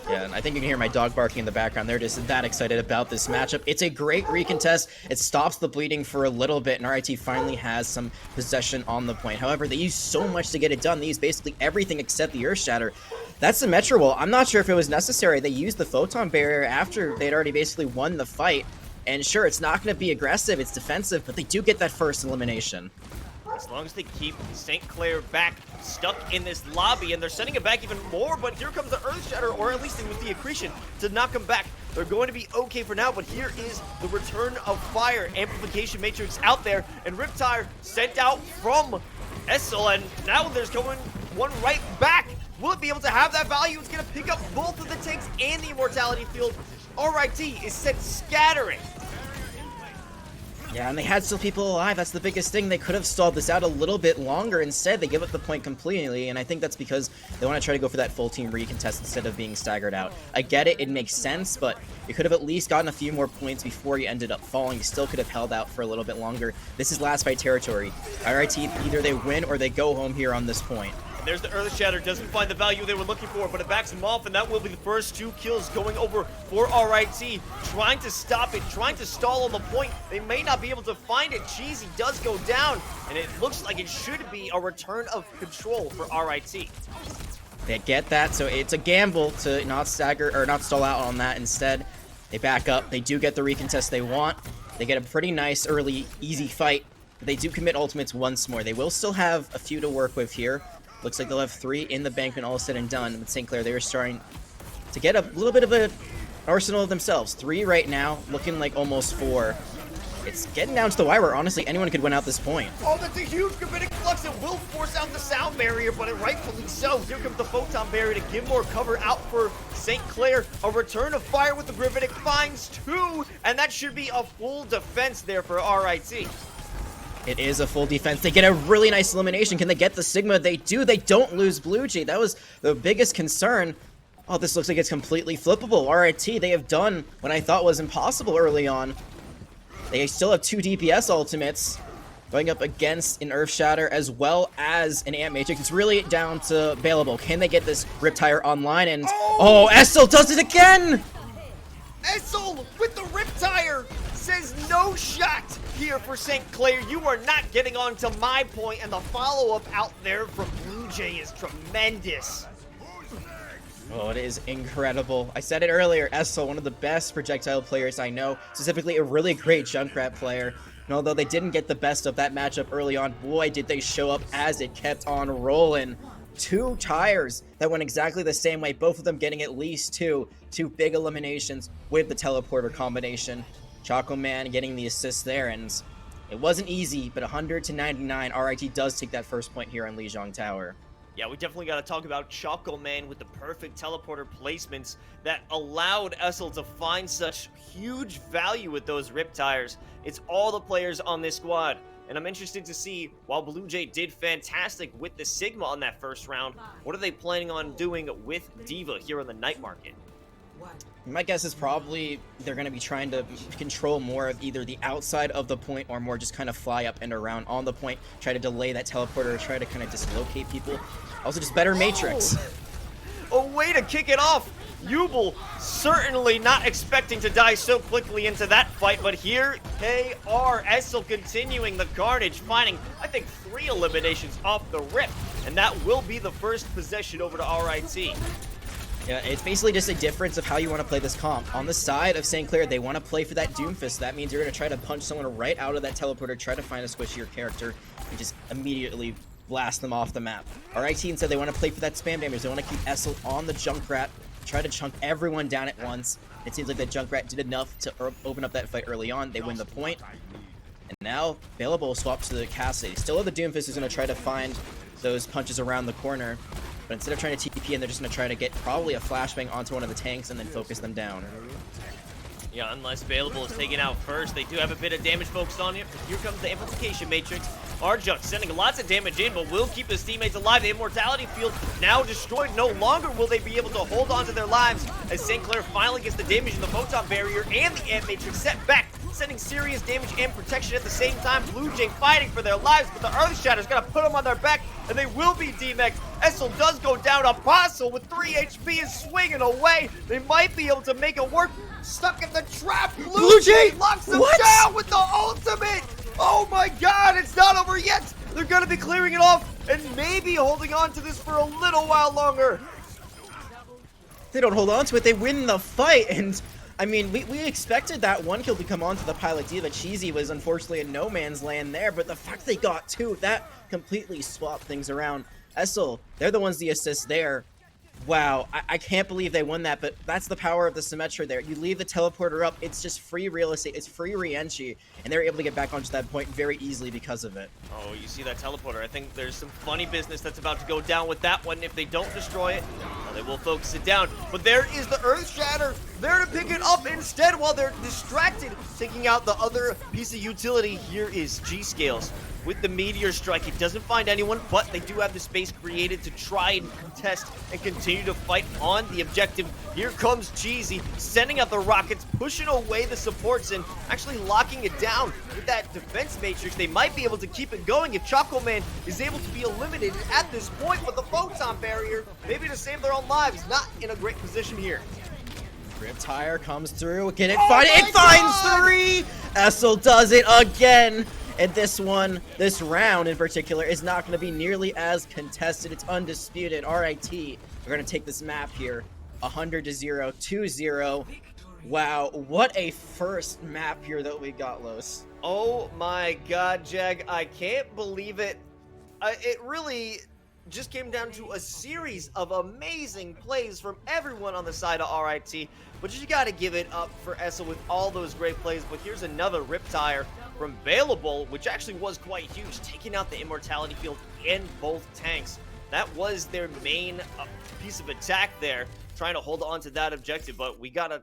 Yeah, and I think you can hear my dog barking in the background. They're just that excited about this matchup. It's a great recontest. It stops the bleeding for a little bit, and RIT finally has some possession on the point. However, they use so much to get it done. They use basically everything except the Earth Shatter. That's the Metro Wall. I'm not sure if it was necessary. They used the Photon Barrier after they'd already basically won the fight. And sure, it's not going to be aggressive, it's defensive, but they do get that first elimination.
As long as they keep St. Clair back stuck in this lobby, and they're sending it back even more, but here comes the Earth Shatter, or at least it was the Accretion, to knock them back. They're going to be okay for now, but here is the return of Fire. Amplification Matrix out there, and Riptire sent out from Essel, and now there's going one right back. Will it be able to have that value? It's going to pick up both of the tanks and the Immortality Field. RIT is sent scattering.
Yeah, and they had still people alive. That's the biggest thing. They could have stalled this out a little bit longer. Instead, they give up the point completely, and I think that's because they want to try to go for that full team recontest instead of being staggered out. I get it. It makes sense, but you could have at least gotten a few more points before you ended up falling. You still could have held out for a little bit longer. This is last fight territory. RIT, either they win or they go home here on this point.
There's the Earth Shatter, doesn't find the value they were looking for, but it backs him off, and that will be the first 2 kills going over for RIT. Trying to stop it, trying to stall on the point. They may not be able to find it. Cheesy does go down, and it looks like it should be a return of control for RIT.
They get that, so it's a gamble to not stagger or not stall out on that. Instead, they back up. They do get the recontest they want. They get a pretty nice early, easy fight, but they do commit ultimates once more. They will still have a few to work with here. Looks like they'll have 3 in the bank when all is said and done. With St. Clair, they are starting to get a little bit of an arsenal of themselves. 3 right now, looking like almost 4. It's getting down to the wire where honestly anyone could win out this point.
Oh, that's a huge Gravitic Flux. It will force out the sound barrier, but it rightfully so. Here comes the Photon Barrier to give more cover out for St. Clair. A return of Fire with the Gravitic finds 2, and that should be a full defense there for RIT.
It is a full defense. They get a really nice elimination. Can they get the Sigma? They do. They don't lose Blue Jay. That was the biggest concern. Oh, this looks like it's completely flippable. RIT, they have done what I thought was impossible early on. They still have 2 DPS ultimates going up against an Earth Shatter as well as an Ant Matrix. It's really down to Bailable. Can they get this Riptire online? And oh, Essel does it again!
Essel with the Riptire says no shot here for St. Clair. You are not getting onto my point, and the follow-up out there from Blue Jay is tremendous.
Oh, it is incredible. I said it earlier, Essel, one of the best projectile players I know, specifically a really great Junkrat player. And although they didn't get the best of that matchup early on, boy, did they show up as it kept on rolling. 2 tires that went exactly the same way, both of them getting at least two big eliminations with the teleporter combination. Choco Man getting the assist there, and it wasn't easy, but 100-99, RIT does take that first point here on Lijiang Tower.
Yeah, we definitely got to talk about Choco Man with the perfect teleporter placements that allowed Essel to find such huge value with those rip tires. It's all the players on this squad. And I'm interested to see, while Blue Jay did fantastic with the Sigma on that first round, what are they planning on doing with D.Va here on the night market?
My guess is probably they're going to be trying to control more of either the outside of the point or more just kind of fly up and around on the point, try to delay that teleporter, try to kind of dislocate people. Also just better Matrix.
A way to kick it off. Yubel certainly not expecting to die so quickly into that fight, but here they are. Essel continuing the carnage, finding, I think, 3 eliminations off the rip, and that will be the first possession over to RIT.
Yeah, it's basically just a difference of how you want to play this comp. On the side of St. Clair, they want to play for that Doomfist. That means you're going to try to punch someone right out of that teleporter, try to find a squishier character, and just immediately blast them off the map. RIT instead, they want to play for that spam damage. They want to keep Essel on the Junkrat, try to chunk everyone down at once. It seems like that Junkrat did enough to open up that fight early on. They win the point. And now, Available swaps to the Cassidy. Still have the Doomfist who's going to try to find those punches around the corner. But instead of trying to TP in, they're just going to try to get probably a flashbang onto one of the tanks and then focus them down.
Yeah, unless Available is taken out first, they do have a bit of damage focused on it. Here comes the Amplification Matrix. Arjunk sending lots of damage in, but will keep his teammates alive. The Immortality Field now destroyed. No longer will they be able to hold on to their lives as St. Clair finally gets the damage in the Photon Barrier and the Amp Matrix set back, sending serious damage and protection at the same time. Blue Jay fighting for their lives, but the Earth Shatter's gonna put them on their back, and they will be DMEC. Essel does go down. Apostle with 3 HP is swinging away. They might be able to make it work. Stuck in the trap. Blue Jay locks them down with the ultimate. Oh my god, it's not over yet. They're gonna be clearing it off and maybe holding on to this for a little while longer.
They don't hold on to it, they win the fight, and I mean, we expected that 1 kill to come onto the Pilot D.Va. Cheesy was unfortunately in no man's land there, but the fact they got 2, that completely swapped things around. Essel, they're the ones the assist there. Wow, I can't believe they won that, but that's the power of the Symmetra there. You leave the teleporter up, it's just free real estate, it's free re-entry, and they're able to get back onto that point very easily because of it.
Oh, you see that teleporter. I think there's some funny business that's about to go down with that one. If they don't destroy it, well, they will focus it down. But there is the Earth Shatter there to pick it up instead while they're distracted, taking out the other piece of utility. Here is G-Scales. With the Meteor Strike, it doesn't find anyone, but they do have the space created to try and contest and continue to fight on the objective. Here comes Cheesy, sending out the rockets, pushing away the supports, and actually locking it down with that defense matrix. They might be able to keep it going if Choco Man is able to be eliminated at this point, but the Photon Barrier, maybe to save their own lives, not in a great position here.
Riptire comes through, can it find it? It finds 3! Essel does it again! And this round in particular, is not going to be nearly as contested. It's undisputed. RIT are going to take this map here. 100-0, 2-0. Wow, what a first map here that we got, Los.
Oh my god, Jag, I can't believe it. It really just came down to a series of amazing plays from everyone on the side of RIT. But you got to give it up for Essel with all those great plays. But here's another Riptire from Available, which actually was quite huge, taking out the Immortality Field in both tanks. That was their main piece of attack there, trying to hold on to that objective. But we gotta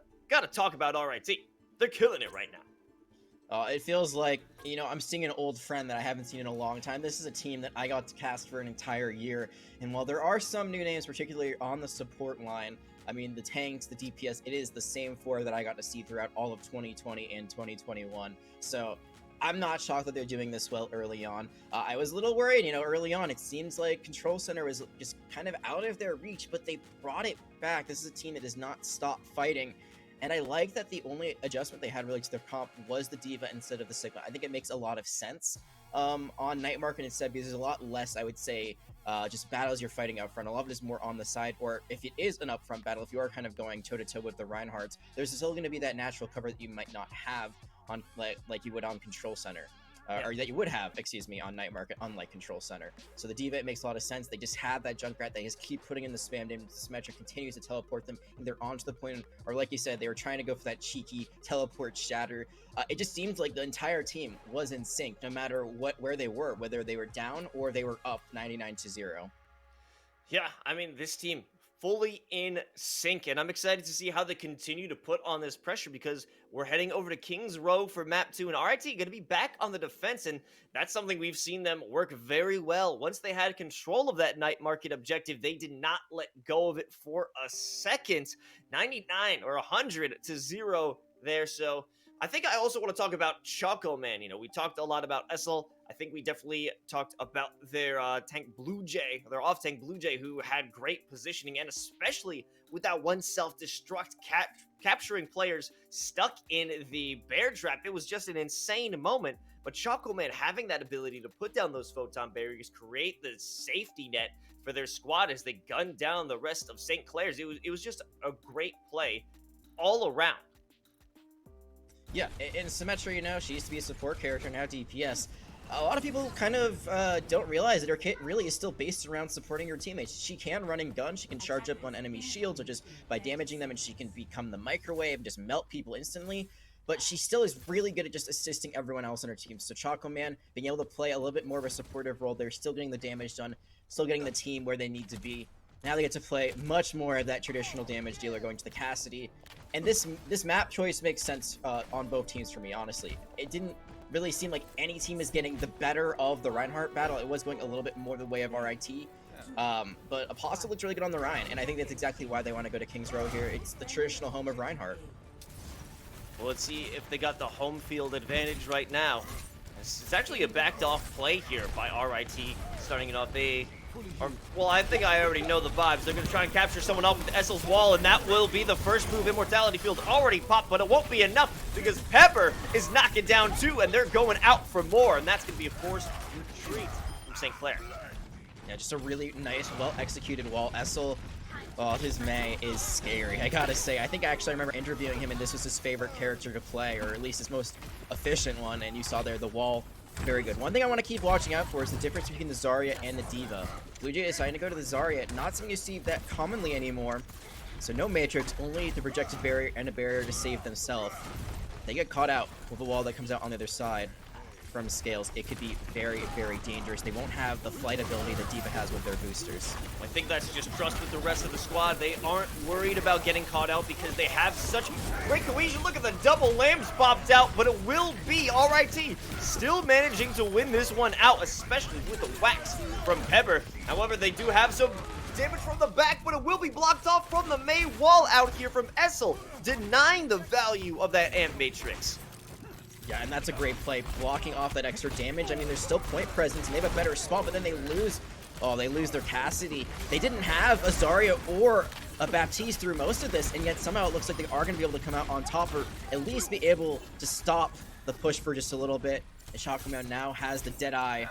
talk about RIT. They're killing it right now.
It feels like, you know, I'm seeing an old friend that I haven't seen in a long time. This is a team that I got to cast for an entire year. And while there are some new names, particularly on the support line, I mean, the tanks, the DPS, it is the same 4 that I got to see throughout all of 2020 and 2021. So I'm not shocked that they're doing this well early on. I was a little worried, you know, early on. It seems like Control Center was just kind of out of their reach, but they brought it back. This is a team that does not stop fighting. And I like that the only adjustment they had really to their comp was the Diva instead of the Sigma. I think it makes a lot of sense on Night Market instead, because there's a lot less, I would say, just battles you're fighting up front. A lot of it is more on the side, or if it is an upfront battle, if you are kind of going toe-to-toe with the Reinhardts, there's still going to be that natural cover that you might not have on like you would on Control Center. Or that you would have, excuse me, on Night Market, unlike Control Center. So the Diva, it makes a lot of sense. They just have that Junkrat. They just keep putting in the spam damage. Symmetra continues to teleport them, and they're onto the point, or like you said, they were trying to go for that cheeky teleport shatter. It just seems like the entire team was in sync, no matter where they were, whether they were down or they were up 99-0.
Yeah, I mean, this team fully in sync, and I'm excited to see how they continue to put on this pressure, because we're heading over to Kings Row for map 2, and RIT going to be back on the defense, and that's something we've seen them work very well. Once they had control of that Night Market objective, they did not let go of it for a second. 99 or 100-0 there. So I think I also want to talk about Choco Man. You know, we talked a lot about Essel. I think we definitely talked about their tank Blue Jay, their off-tank Blue Jay, who had great positioning, and especially with that one self-destruct capturing players stuck in the bear trap. It was just an insane moment. But Choco Man having that ability to put down those photon barriers, create the safety net for their squad as they gunned down the rest of St. Clair's. It was just a great play all around.
Yeah, in Symmetra, you know, she used to be a support character, now DPS. A lot of people kind of don't realize that her kit really is still based around supporting her teammates. She can run and gun, she can charge up on enemy shields, or just by damaging them, and she can become the microwave and just melt people instantly. But she still is really good at just assisting everyone else on her team. So Choco Man being able to play a little bit more of a supportive role there, still getting the damage done, still getting the team where they need to be. Now they get to play much more of that traditional damage dealer, going to the Cassidy. And this map choice makes sense on both teams for me, honestly. It didn't really seem like any team is getting the better of the Reinhardt battle. It was going a little bit more the way of RIT. But Apostle looks really good on the Rhine, and I think that's exactly why they want to go to Kings Row here. It's the traditional home of Reinhardt.
Well, let's see if they got the home field advantage right now. It's actually a backed off play here by RIT, starting it off well, I think I already know the vibes. They're going to try and capture someone off with Essel's wall, and that will be the first move. Immortality Field already popped, but it won't be enough because Pepper is knocking down 2, and they're going out for more, and that's going to be a forced retreat from St. Clair.
Yeah, just a really nice, well-executed wall. Essel, oh, his Mei is scary, I gotta say. I think actually I remember interviewing him, and this was his favorite character to play, or at least his most efficient one, and you saw there the wall. Very good. One thing I want to keep watching out for is the difference between the Zarya and the Diva. Blue Jay deciding to go to the Zarya, not something you see that commonly anymore. So no Matrix, only the projected barrier and a barrier to save themselves. They get caught out with a wall that comes out on the other side from Scales. It could be very, very dangerous. They won't have the flight ability that Diva has with their boosters.
I think that's just trust with the rest of the squad. They aren't worried about getting caught out because they have such great cohesion. Look at the double lambs popped out, but it will be RIT still managing to win this one out, especially with the wax from Pepper. However, they do have some damage from the back, but it will be blocked off from the Mei wall out here from Essel, denying the value of that Amp Matrix.
Yeah, and that's a great play, blocking off that extra damage. I mean, there's still point presence, and they have a better spawn, but then they lose. Oh, they lose their Cassidy. They didn't have a Zarya or a Baptiste through most of this, and yet somehow it looks like they are going to be able to come out on top, or at least be able to stop the push for just a little bit. And Choco Man now has the Deadeye.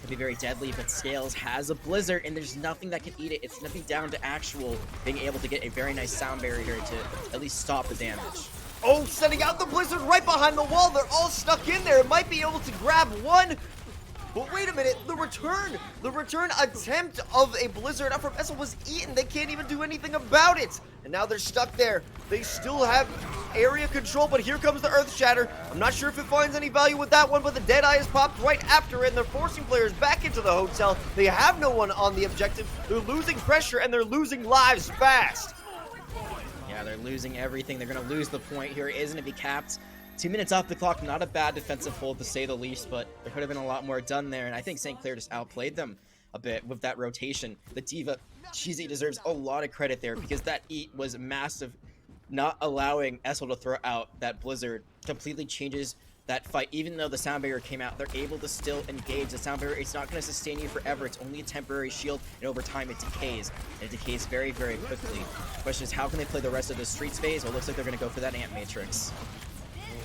Could be very deadly, but Scales has a Blizzard, and there's nothing that can eat it. It's nothing down to actual being able to get a very nice sound barrier here to at least stop the damage.
Oh, setting out the Blizzard right behind the wall. They're all stuck in there. It might be able to grab one. But wait a minute. The return attempt of a Blizzard up from Essel was eaten. They can't even do anything about it. And now they're stuck there. They still have area control, but here comes the Earth Shatter. I'm not sure if it finds any value with that one, but the Deadeye is popped right after it, and they're forcing players back into the hotel. They have no one on the objective. They're losing pressure, and they're losing lives fast.
Yeah, they're losing everything. They're going to lose the point here. It isn't to be capped. 2 minutes off the clock. Not a bad defensive hold, to say the least, but there could have been a lot more done there, and I think St. Clair just outplayed them a bit with that rotation. The Diva, Cheesy deserves a lot of credit there, because that eat was massive. Not allowing Essel to throw out that Blizzard completely changes that fight. Even though the sound barrier came out, they're able to still engage. The sound barrier, it's not going to sustain you forever. It's only a temporary shield, and over time it decays. And it decays very, very quickly. The question is, how can they play the rest of the Streets phase? Well, it looks like they're going to go for that Ant Matrix.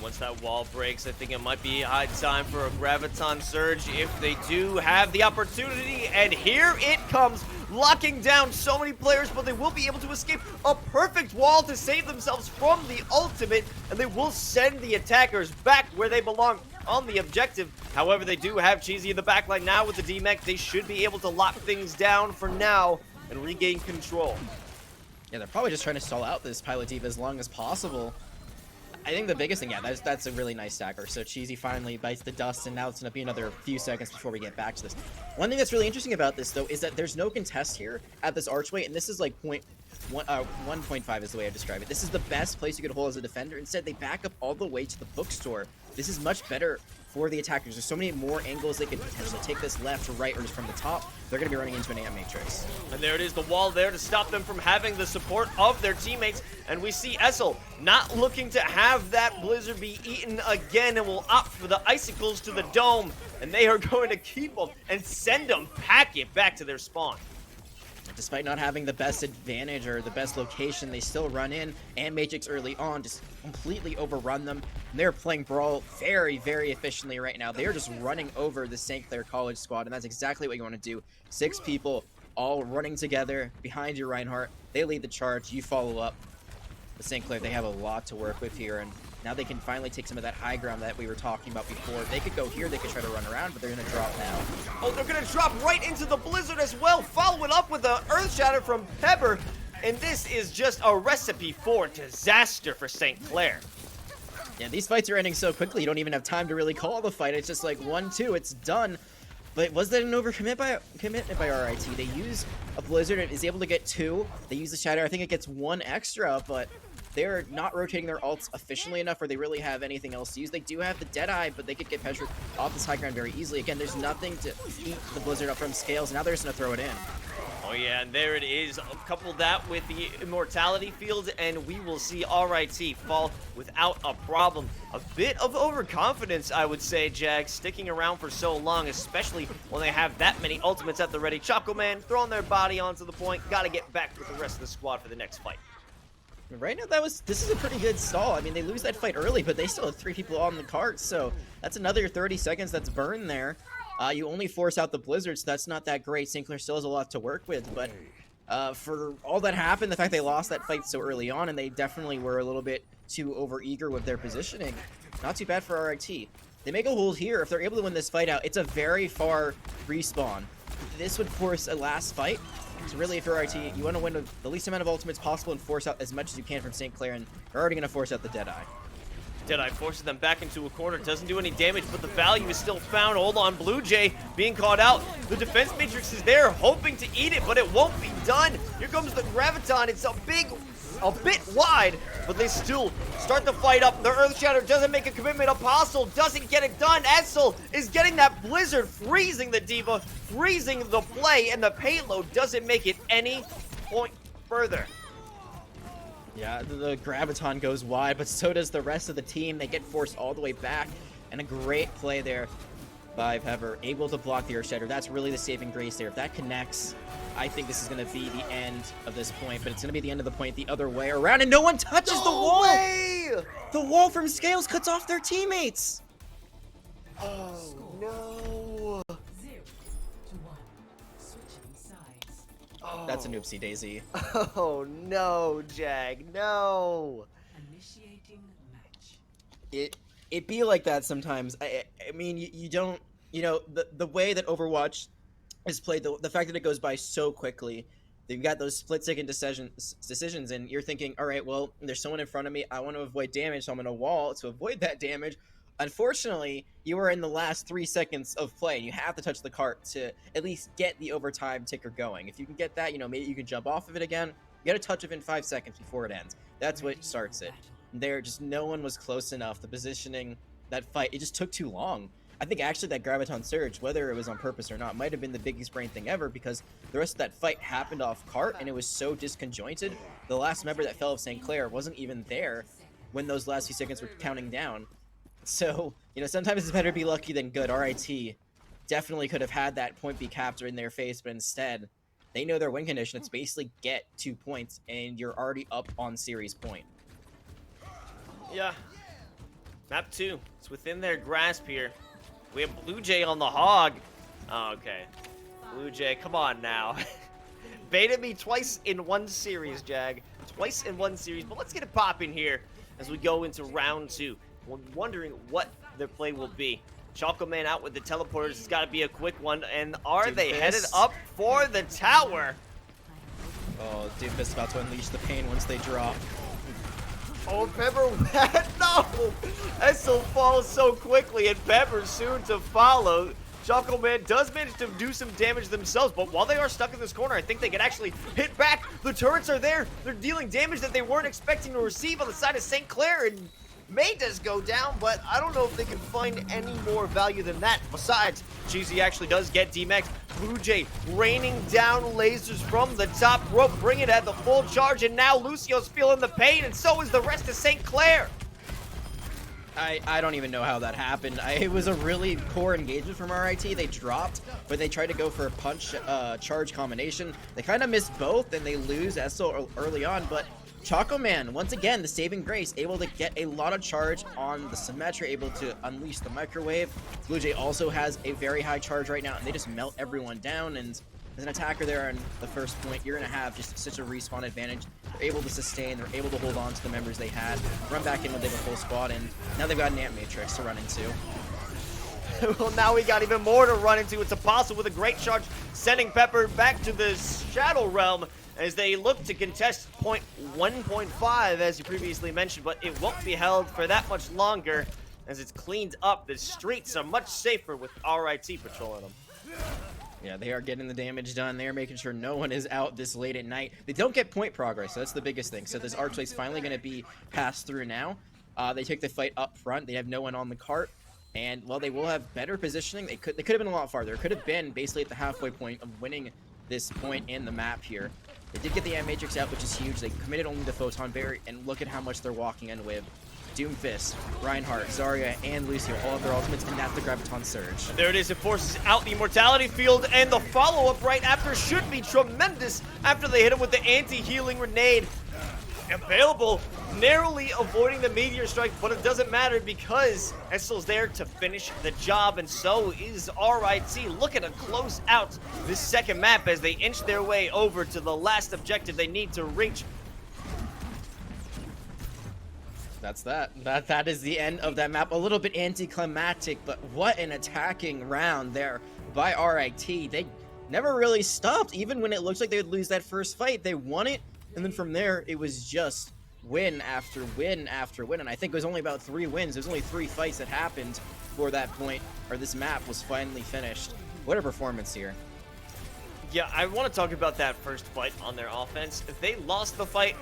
Once that wall breaks, I think it might be high time for a Graviton Surge if they do have the opportunity. And here it comes, locking down so many players, but they will be able to escape a perfect wall to save themselves from the ultimate, and they will send the attackers back where they belong on the objective. However, they do have Cheesy in the backline now with the D-Mech. They should be able to lock things down for now and regain control.
Yeah, they're probably just trying to stall out this Pilot Diva as long as possible. I think the biggest thing, yeah, that's a really nice stagger. So Cheesy finally bites the dust, and now it's going to be another few seconds before we get back to this. One thing that's really interesting about this, though, is that there's no contest here at this archway, and this is like 1.5 is the way I describe it. This is the best place you could hold as a defender. Instead, they back up all the way to the bookstore. This is much better for the attackers. There's so many more angles they could potentially take this left or right or just from the top. They're going to be running into an Ant Matrix.
And there it is, the wall there to stop them from having the support of their teammates. And we see Essel not looking to have that Blizzard be eaten again, and will opt for the icicles to the dome. And they are going to keep them and send them packing back to their spawn.
Despite not having the best advantage or the best location, they still run in, and Matrix early on just completely overrun them. And they're playing Brawl very, very efficiently right now. They are just running over the St. Clair College squad, and that's exactly what you want to do. 6 people all running together behind you, Reinhardt. They lead the charge, you follow up. The St. Clair, they have a lot to work with here, and now they can finally take some of that high ground that we were talking about before. They could go here, they could try to run around, but they're going to drop now.
Oh, they're going to drop right into the Blizzard as well, follow it up with the Earth Shatter from Pepper. And this is just a recipe for disaster for St. Clair.
Yeah, these fights are ending so quickly, you don't even have time to really call the fight. It's just like 1-2, it's done. But was that an overcommit by RIT? They use a Blizzard and is able to get 2. They use the Shatter. I think it gets 1 extra, but they're not rotating their ults efficiently enough where they really have anything else to use. They do have the Deadeye, but they could get Petra off this high ground very easily. Again, there's nothing to eat the Blizzard up from Scales. Now they're just going to throw it in.
Oh yeah, and there it is. Couple that with the Immortality Field, and we will see RIT fall without a problem. A bit of overconfidence, I would say, Jag, sticking around for so long, especially when they have that many ultimates at the ready. Choco Man throwing their body onto the point. Got to get back with the rest of the squad for the next fight.
Right now, this is a pretty good stall. I mean, they lose that fight early, but they still have 3 people on the cart, so that's another 30 seconds that's burned there. You only force out the Blizzard, so that's not that great. St. Clair still has a lot to work with, but for all that happened, the fact they lost that fight so early on, and they definitely were a little bit too overeager with their positioning, not too bad for RIT. They make a hold here. If they're able to win this fight out, it's a very far respawn. This would force a last fight. So really, if you're RIT, you want to win with the least amount of ultimates possible and force out as much as you can from St. Clair, and they're already going to force out the Deadeye.
Deadeye forces them back into a corner, doesn't do any damage, but the value is still found. Hold on, Blue Jay being caught out. The defense matrix is there, hoping to eat it, but it won't be done. Here comes the Graviton. It's a bit wide, but they still start the fight up. The Earth Shatter doesn't make a commitment. Apostle doesn't get it done. Essel is getting that Blizzard, freezing the Diva, freezing the play, and the payload doesn't make it any point further.
Yeah, the Graviton goes wide, but so does the rest of the team. They get forced all the way back, and a great play there by Pepper, able to block the Earth Shatter. That's really the saving grace there. If that connects, I think this is going to be the end of this point, but it's going to be the end of the point the other way around, and no one touches the wall!
Way!
The wall from Scales cuts off their teammates!
Oh, no. Oh.
That's an oopsie daisy.
Oh, no, Jag, no.
Initiating match.
It be like that sometimes. I mean, you don't, you know, the way that Overwatch is played, the fact that it goes by so quickly, you've got those split-second decisions, and you're thinking, all right, well, there's someone in front of me. I want to avoid damage, so I'm going to wall to avoid that damage. Unfortunately, you are in the last 3 seconds of play, and you have to touch the cart to at least get the overtime ticker going. If you can get that, you know, maybe you can jump off of it again. You got to touch it in 5 seconds before it ends. That's what starts it. There, just no one was close enough. The positioning, that fight, it just took too long. I think actually that Graviton Surge, whether it was on purpose or not, might have been the biggest brain thing ever, because the rest of that fight happened off cart, and it was so disconjointed. The last member that fell of St. Clair wasn't even there when those last few seconds were counting down. So, sometimes it's better to be lucky than good. RIT definitely could have had that point be captured in their face, but instead, they know their win condition. It's basically get 2 points, and you're already up on series point.
Yeah. Map 2. It's within their grasp here. We have Blue Jay on the hog. Oh, okay. Blue Jay, come on now. Baited me twice in one series, Jag. Twice in one series. But let's get it popping here as we go into round 2. We're wondering what their play will be. Choco Man out with the teleporters. It's got to be a quick one. And are they headed up for the tower?
Oh, Doomfist is about to unleash the pain once they drop.
Oh, Pepper, no! Essel falls so quickly, and Pepper soon to follow. Choco Man does manage to do some damage themselves, but while they are stuck in this corner, I think they can actually hit back. The turrets are there. They're dealing damage that they weren't expecting to receive on the side of St. Clair, and May does go down, but I don't know if they can find any more value than that. Besides, Cheesy actually does get DMAX. Blue Jay raining down lasers from the top rope, bring it at the full charge, and now Lucio's feeling the pain, and so is the rest of St. Clair.
I don't even know how that happened. It was a really poor engagement from RIT. They dropped, but they tried to go for a punch charge combination. They kind of missed both, and they lose Essel early on, but Choco Man, once again, the saving grace, able to get a lot of charge on the Symmetra, able to unleash the microwave. Blue Jay also has a very high charge right now, and they just melt everyone down, and as an attacker there on the first point, you're going to have just such a respawn advantage. They're able to sustain, they're able to hold on to the members they had, run back in when they have a full squad, and now they've got an Ant Matrix to run into.
Well, now we got even more to run into. It's Apostle with a great charge, sending Pepper back to the Shadow Realm as they look to contest point 1.5, as you previously mentioned, but it won't be held for that much longer as it's cleaned up. The streets are much safer with RIT patrolling them.
Yeah, they are getting the damage done. They're making sure no one is out this late at night. They don't get point progress, so that's the biggest thing. So this Archway's finally going to be passed through now. They take the fight up front. They have no one on the cart. And while they will have better positioning, they could have been a lot farther. It could have been basically at the halfway point of winning this point in the map here. They did get the Ant Matrix out, which is huge. They committed only to Photon Barrier, and look at how much they're walking in with. Doomfist, Reinhardt, Zarya, and Lucio all have their ultimates, and that's the Graviton Surge.
There it is. It forces out the Immortality Field, and the follow-up right after should be tremendous after they hit him with the anti-healing grenade. Available, narrowly avoiding the Meteor Strike, but it doesn't matter because Essel's there to finish the job, and so is RIT. Looking to close out this second map as they inch their way over to the last objective they need to reach.
That's that. That is the end of that map. A little bit anticlimactic, but what an attacking round there by RIT. They never really stopped, even when it looked like they would lose that first fight. They won it, and then from there, it was just win after win after win. And I think it was only about 3 wins. There's only 3 fights that happened for that point, or this map was finally finished. What a performance here.
Yeah, I want to talk about that first fight on their offense. They lost the fight,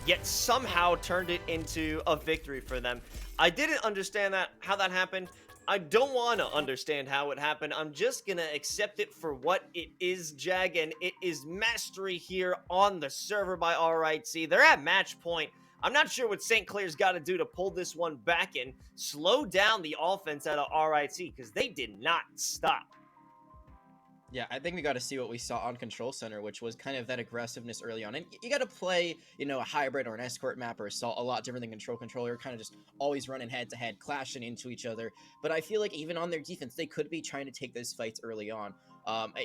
yet somehow turned it into a victory for them. I didn't understand how that happened. I don't want to understand how it happened. I'm just going to accept it for what it is, Jag, and it is mastery here on the server by RIT. They're at match point. I'm not sure what St. Clair's got to do to pull this one back and slow down the offense out of RIT, because they did not stop.
Yeah, I think we got to see what we saw on Control Center, which was kind of that aggressiveness early on. And you got to play, a hybrid or an escort map or assault a lot different than Control. Controller kind of just always running head-to-head, clashing into each other. But I feel like even on their defense, they could be trying to take those fights early on.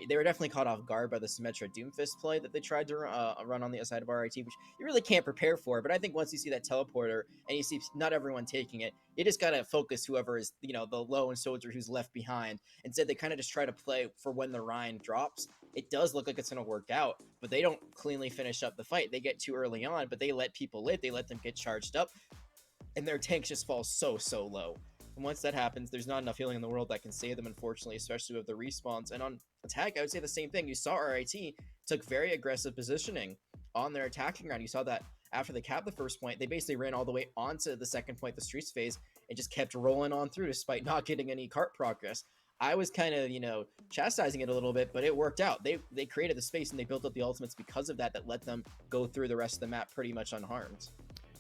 They were definitely caught off guard by the Symmetra Doomfist play that they tried to run on the side of RIT, which you really can't prepare for. But I think once you see that teleporter and you see not everyone taking it, you just got to focus whoever is, the lone soldier who's left behind. Instead, they kind of just try to play for when the Rhine drops. It does look like it's going to work out, but they don't cleanly finish up the fight. They get too early on, but they let people live. They let them get charged up, and their tanks just fall so low. And once that happens, there's not enough healing in the world that can save them, unfortunately, especially with the respawns. And on attack, I would say the same thing. You saw RIT took very aggressive positioning on their attacking round. You saw that after they capped the first point, they basically ran all the way onto the second point, the streets phase, and just kept rolling on through despite not getting any cart progress. I was kind of, chastising it a little bit, but it worked out. They created the space and they built up the ultimates because of that let them go through the rest of the map pretty much unharmed.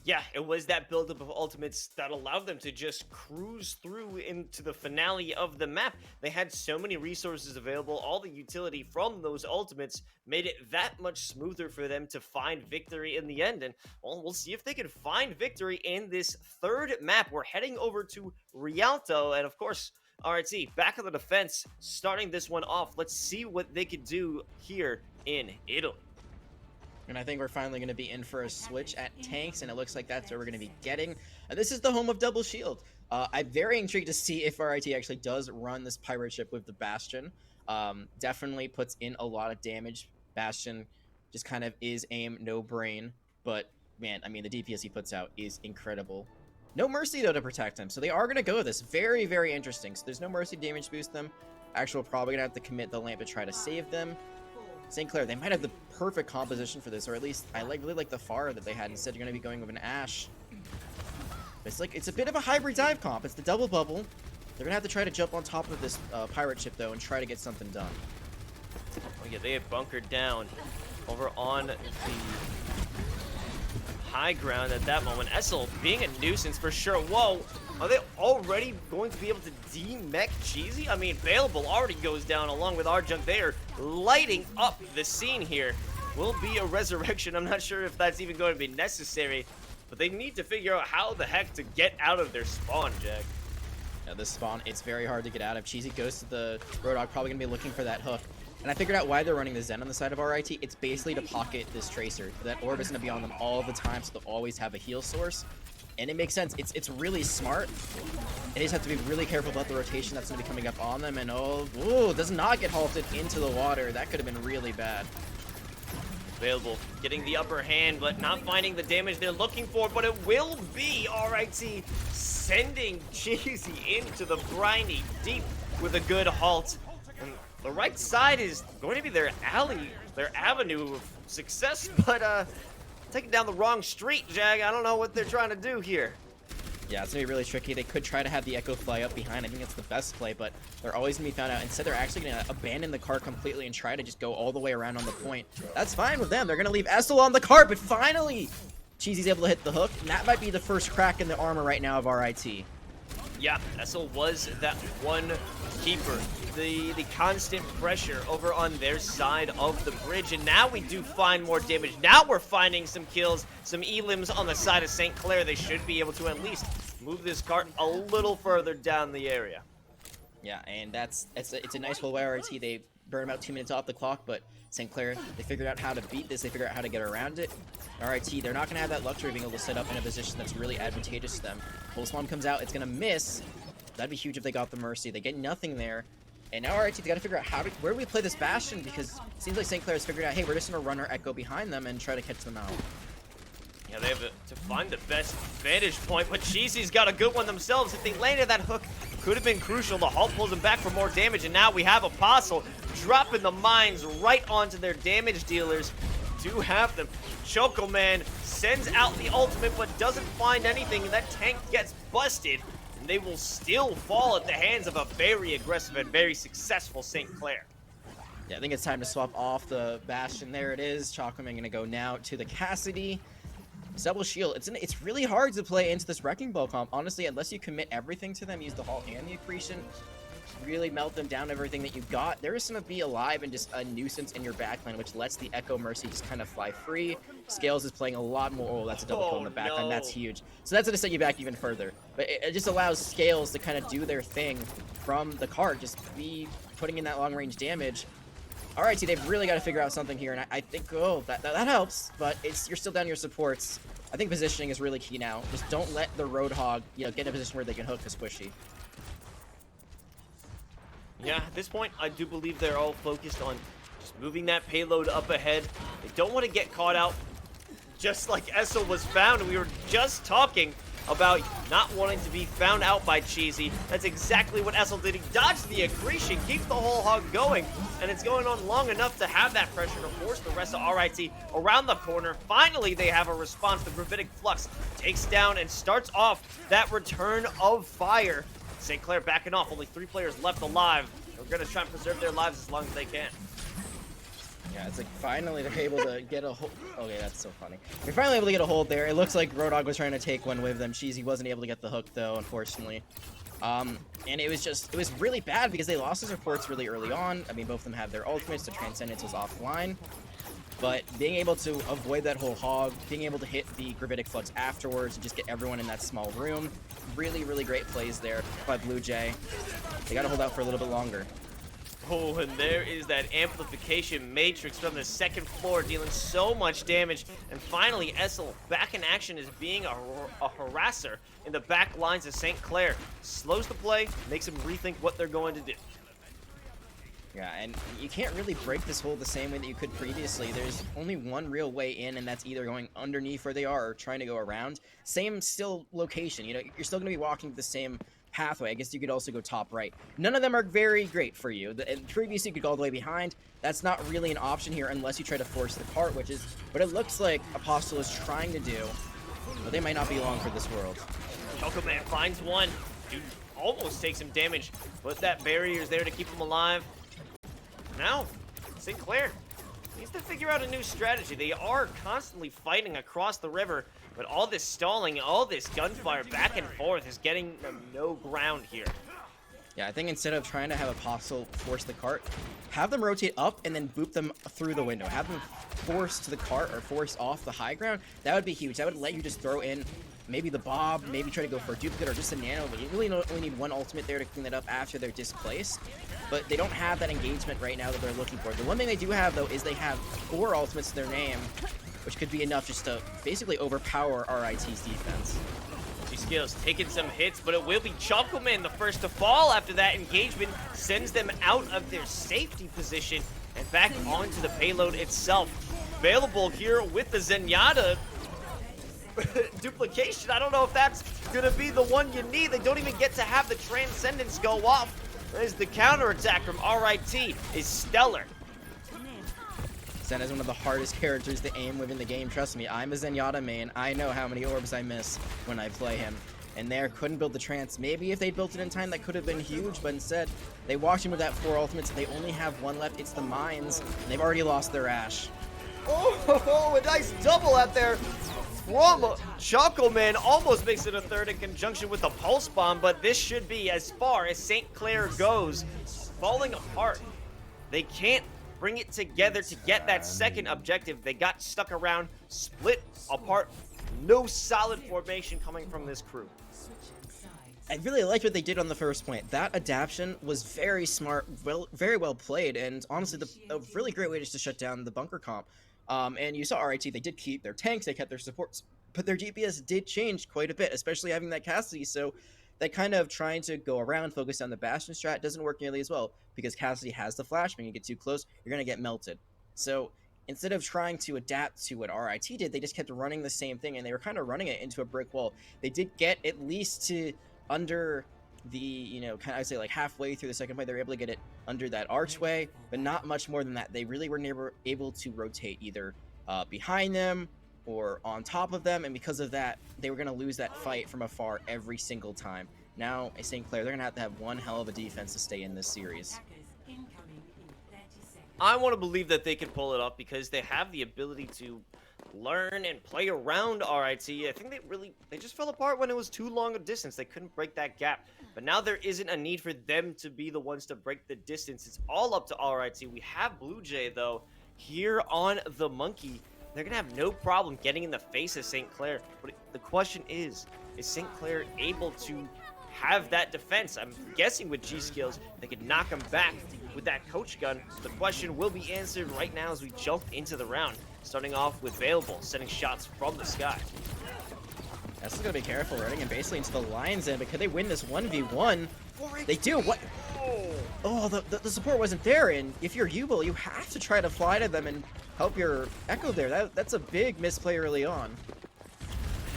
Yeah, it was that buildup of ultimates that allowed them to just cruise through into the finale of the map. They had so many resources available. All the utility from those ultimates made it that much smoother for them to find victory in the end. And well, we'll see if they can find victory in this third map. We're heading over to Rialto, and of course, RT back on the defense, starting this one off. Let's see what they could do here in Italy.
And I think we're finally going to be in for a switch at tanks, and it looks like that's what we're going to be getting. This is the home of Double Shield. I'm very intrigued to see if RIT actually does run this pirate ship with the Bastion. Definitely puts in a lot of damage. Bastion just kind of is aim, no brain. But, man, I mean, the DPS he puts out is incredible. No Mercy, though, to protect him. So they are going to go with this. Very, very interesting. So there's no Mercy damage boost them. Actually, we're probably going to have to commit the lamp to try to save them. St. Clair, they might have the perfect composition for this, or at least I really like the Pharah that they had. Instead, you're going to be going with an Ashe. It's a bit of a hybrid dive comp. It's the double bubble. They're going to have to try to jump on top of this pirate ship, though, and try to get something done.
Oh, yeah, they have bunkered down over on the high ground at that moment. Essel being a nuisance for sure. Whoa, are they already going to be able to de-mech Cheesy? I mean, Bailable already goes down along with Arjunk. They are lighting up the scene here. Will be a resurrection. I'm not sure if that's even going to be necessary, but they need to figure out how the heck to get out of their spawn, Jack.
Yeah, this spawn, it's very hard to get out of. Cheesy goes to the Roadhog, probably going to be looking for that hook. And I figured out why they're running the Zen on the side of RIT. It's basically to pocket this Tracer. That orb is going to be on them all the time, so they'll always have a heal source. And it makes sense. It's really smart. They just have to be really careful about the rotation that's going to be coming up on them. And oh, does not get halted into the water. That could have been really bad.
Available, getting the upper hand, but not finding the damage they're looking for. But it will be RIT sending Cheesy into the briny deep with a good halt. And the right side is going to be their alley, their avenue of success, but taking down the wrong street, Jag. I don't know what they're trying to do here.
Yeah, it's going to be really tricky. They could try to have the Echo fly up behind. I think it's the best play, but they're always going to be found out. Instead, they're actually going to abandon the cart completely and try to just go all the way around on the point. That's fine with them. They're going to leave Essel on the cart, but finally, Cheesy's able to hit the hook, and that might be the first crack in the armor right now of RIT.
Yeah, Essel was that one keeper. The constant pressure over on their side of the bridge, and now we do find more damage. Now we're finding some kills, some elims on the side of St. Clair. They should be able to at least move this cart a little further down the area.
Yeah, and it's a nice hole by RIT. They burn about 2 minutes off the clock, but St. Clair, they figured out how to beat this. They figured out how to get around it. RIT, they're not going to have that luxury of being able to set up in a position that's really advantageous to them. Pulse Bomb comes out. It's going to miss. That'd be huge if they got the Mercy. They get nothing there. And now RIT, they got to figure out where do we play this Bastion, because it seems like St. Clair has figured out, hey, we're just going to run our Echo behind them and try to catch them out.
Yeah, they have to find the best vantage point, but Cheesy's got a good one themselves. If they landed that hook, could have been crucial. The halt pulls them back for more damage, and now we have Apostle dropping the mines right onto their damage dealers. Do have them. Choco Man sends out the ultimate, but doesn't find anything, and that tank gets busted. And they will still fall at the hands of a very aggressive and very successful St. Clair.
Yeah, I think it's time to swap off the Bastion. There it is. Chocoman going to go now to the Cassidy. Double shield. It's really hard to play into this Wrecking Ball comp, honestly, unless you commit everything to them, use the halt and the accretion, really melt them down everything that you've got. There is some of Be Alive and just a nuisance in your backline, which lets the Echo Mercy just kind of fly free. Scales is playing a lot more. Oh, that's a double kill in the backline.
No.
That's huge. So that's going to set you back even further. But it just allows Scales to kind of do their thing from the cart, just be putting in that long range damage. Alright, so they've really got to figure out something here, and I think, that helps, but you're still down your supports. I think positioning is really key now. Just don't let the Roadhog, get in a position where they can hook the squishy.
Yeah, at this point, I do believe they're all focused on just moving that payload up ahead. They don't want to get caught out, just like Essel was found. We were just talking about not wanting to be found out by Cheesy. That's exactly what Essel did. He dodged the accretion, keeps the whole hog going, and it's going on long enough to have that pressure to force the rest of RIT around the corner. Finally, they have a response. The Gravitic Flux takes down and starts off that return of fire. St. Clair backing off, only 3 players left alive. They're going to try and preserve their lives as long as they can.
Yeah, it's like finally they're able to get a hold. Okay, that's so funny. They're finally able to get a hold there. It looks like Roadhog was trying to take one with them. Cheesy wasn't able to get the hook though, unfortunately. And it was really bad because they lost the supports really early on. I mean, both of them have their ultimates. The Transcendence was offline. But being able to avoid that whole hog, being able to hit the Gravitic Flux afterwards and just get everyone in that small room, really, really great plays there by Blue Jay. They got to hold out for a little bit longer.
Oh, and there is that amplification matrix from the second floor dealing so much damage. And finally, Essel back in action as being a harasser in the back lines of St. Clair. Slows the play, makes them rethink what they're going to do.
Yeah, and you can't really break this hold the same way that you could previously. There's only one real way in, and that's either going underneath where they are or trying to go around. Same still location, you know, you're still going to be walking the same pathway. I guess you could also go top right. None of them are very great for you. Previously, you could go all the way behind. That's not really an option here unless you try to force the cart, which is what it looks like Apostle is trying to do. But they might not be long for this world.
Choco Man finds one. Dude almost takes some damage, but that barrier is there to keep him alive. Now, St. Clair needs to figure out a new strategy. They are constantly fighting across the river, but all this stalling, all this gunfire back and forth is getting them no ground here.
Yeah, I think instead of trying to have Apostle force the cart, have them rotate up and then boop them through the window. Have them force to the cart or force off the high ground. That would be huge. That would let you just throw in maybe the Bob, maybe try to go for a duplicate or just a nano, but you really only need one ultimate there to clean that up after they're displaced. But they don't have that engagement right now that they're looking for. The one thing they do have, though, is they have 4 ultimates to their name, which could be enough just to basically overpower RIT's defense.
Skills taking some hits, but it will be Choco Man the first to fall after that engagement sends them out of their safety position and back onto the payload itself. Available here with the Zenyatta duplication. I don't know if that's gonna be the one you need. They don't even get to have the Transcendence go off. As the counterattack from RIT is stellar.
Zen is one of the hardest characters to aim within the game. Trust me, I'm a Zenyatta main. I know how many orbs I miss when I play him. And there, couldn't build the trance. Maybe if they built it in time, that could have been huge, but instead, they walked in with that 4 ultimates. They only have 1 left. It's the Mines, and they've already lost their Ashe.
Oh, a nice double out there from Choco Man. Almost makes it a third in conjunction with the Pulse Bomb, but this should be, as far as St. Clair goes, falling apart. They can't bring it together to get that second objective. They got stuck around, split apart. No solid formation coming from this crew.
I really liked what they did on the first point. That adaptation was very smart, very well played, and honestly, a really great way just to shut down the bunker comp. And you saw RIT, they did keep their tanks, they kept their supports, but their DPS did change quite a bit, especially having that Cassidy, so that kind of trying to go around, focus on the Bastion strat doesn't work nearly as well, because Cassidy has the flash. When you get too close, you're going to get melted. So instead of trying to adapt to what RIT did, they just kept running the same thing, and they were kind of running it into a brick wall. They did get at least to under the, you know, kind of, I'd say like halfway through the second play, they were able to get it under that archway, but not much more than that. They really were never able to rotate either behind them or on top of them, and because of that, they were going to lose that fight from afar every single time. Now, at St. Clair, they're going to have one hell of a defense to stay in this series.
I want to believe that they can pull it off because they have the ability to learn and play around RIT. I think they just fell apart when it was too long a distance. They couldn't break that gap. But now there isn't a need for them to be the ones to break the distance. It's all up to RIT. We have Blue Jay, though, here on the Monkey. They're going to have no problem getting in the face of St. Clair. But the question is St. Clair able to have that defense? I'm guessing with G skills, they could knock him back with that coach gun. The question will be answered right now as we jump into the round. Starting off with Vailable, sending shots from the sky.
This is going to be careful, running and basically into the lion's end, but could they win this 1v1? They do. What? Oh, the support wasn't there, and if you're Yubel, you have to try to fly to them and help your Echo there. That's a big misplay early on.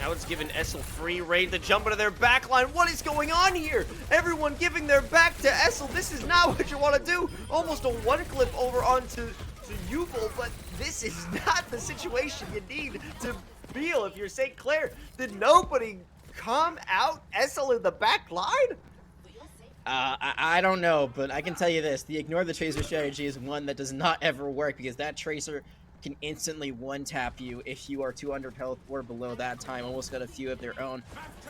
Now it's given Essel free reign to jump into their backline. What is going on here? Everyone giving their back to Essel. This is not what you want to do. Almost a one clip over onto Yubel, but this is not the situation you need to feel if you're St. Clair. Did nobody come out Essel in the back line?
I don't know, but I can tell you this: the ignore the tracer strategy is one that does not ever work, because that tracer can instantly one-tap you if you are 200 health or below that time. Almost got a few of their own.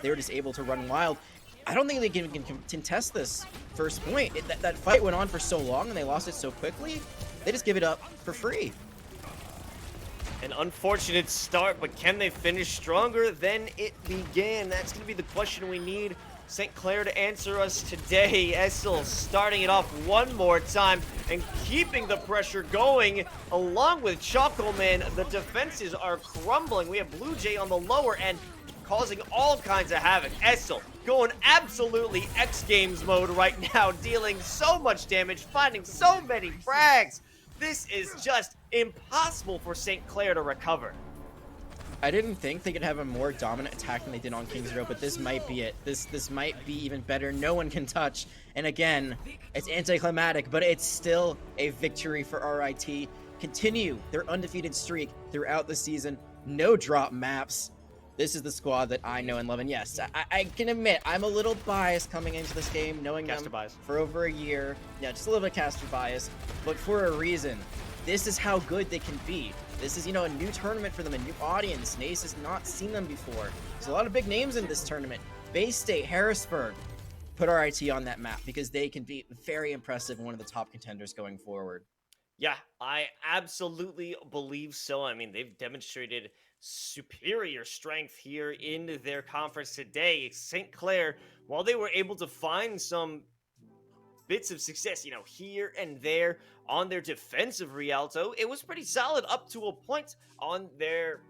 They were just able to run wild. I don't think they can contest this first point. That fight went on for so long and they lost it so quickly. They just give it up for free.
An unfortunate start, but can they finish stronger than it began? That's going to be the question we need St. Clair to answer us today. Essel starting it off one more time and keeping the pressure going along with Choco Man. The defenses are crumbling. We have Blue Jay on the lower end causing all kinds of havoc. Essel going absolutely X Games mode right now, dealing so much damage, finding so many frags. This is just impossible for St. Clair to recover.
I didn't think they could have a more dominant attack than they did on King's Row, but this might be it. This might be even better. No one can touch. And again, it's anticlimactic, but it's still a victory for RIT. Continue their undefeated streak throughout the season. No drop maps. This is the squad that I know and love. And yes, I can admit I'm a little biased coming into this game, knowing
Caster
them
bias.
for over a year. Yeah, just a little bit caster bias, but for a reason. This is how good they can be. This is, a new tournament for them, a new audience. NACE has not seen them before. There's a lot of big names in this tournament. Bay State, Harrisburg, put RIT on that map because they can be very impressive and one of the top contenders going forward.
Yeah, I absolutely believe so. I mean, they've demonstrated superior strength here in their conference today. St. Clair, while they were able to find some bits of success, here and there on their defensive Rialto, it was pretty solid up to a point on their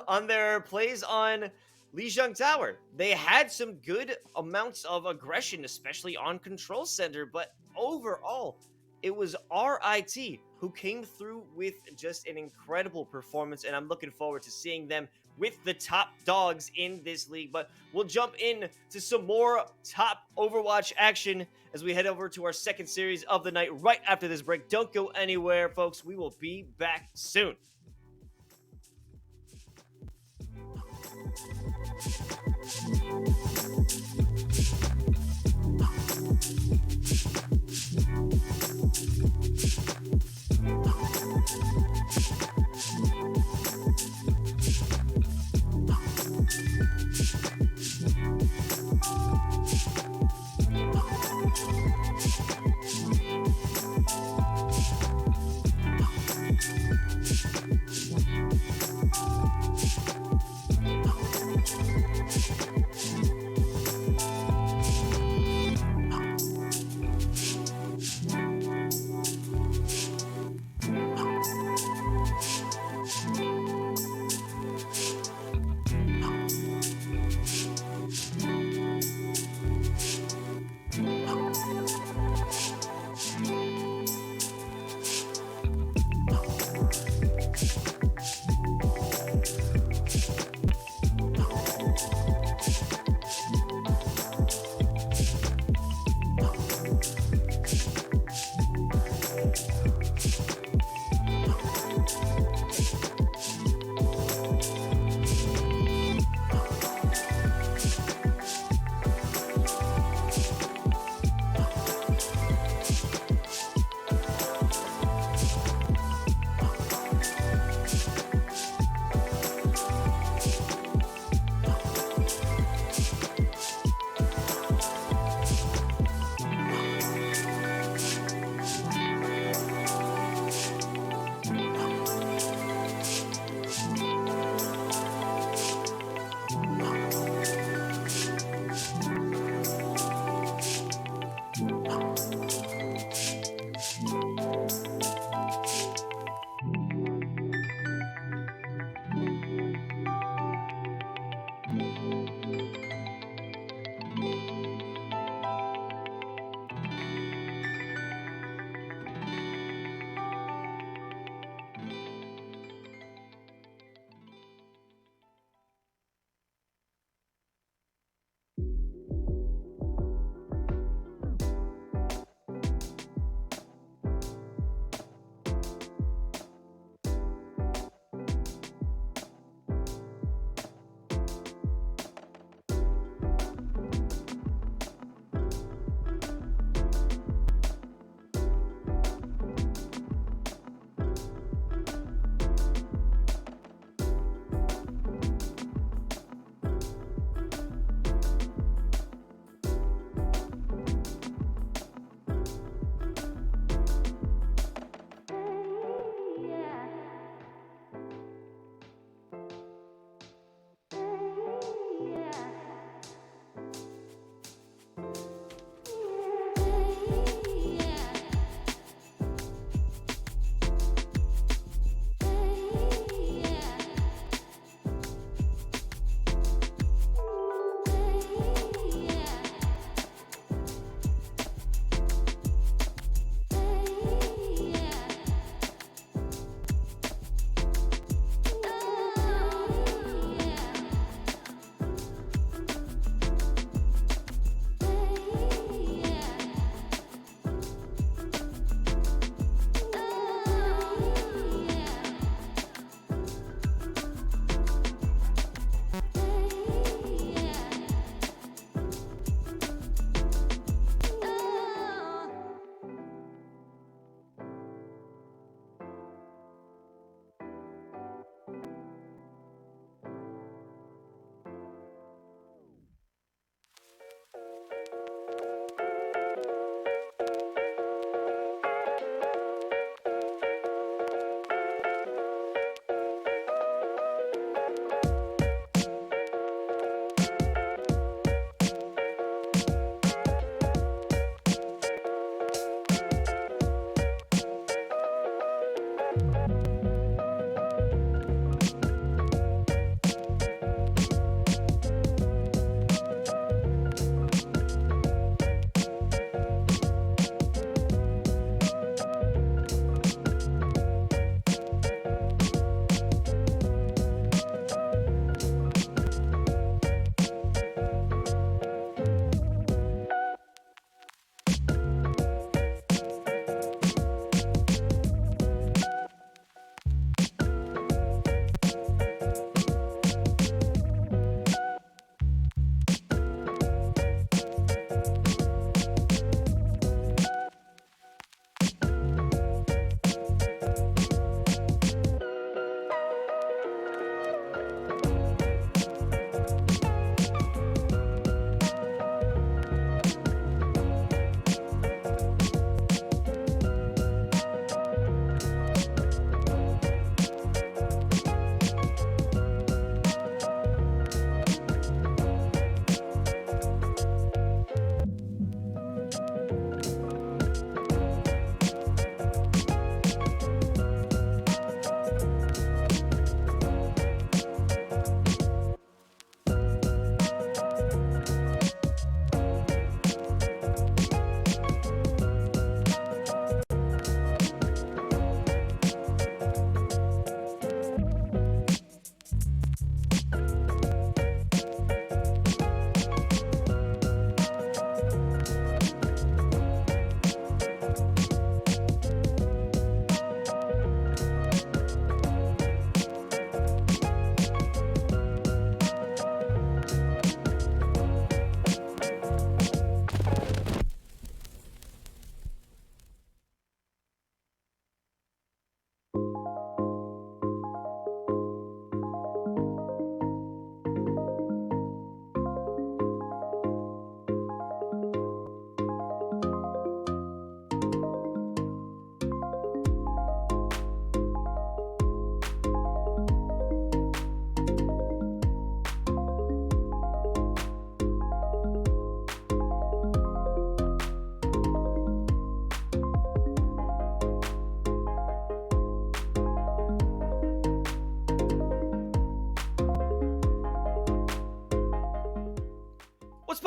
on their plays on Lijiang Tower. They had some good amounts of aggression, especially on Control Center, but overall, it was RIT who came through with just an incredible performance, and I'm looking forward to seeing them with the top dogs in this league. But we'll jump in to some more top Overwatch action as we head over to our second series of the night right after this break. Don't go anywhere, folks. We will be back soon.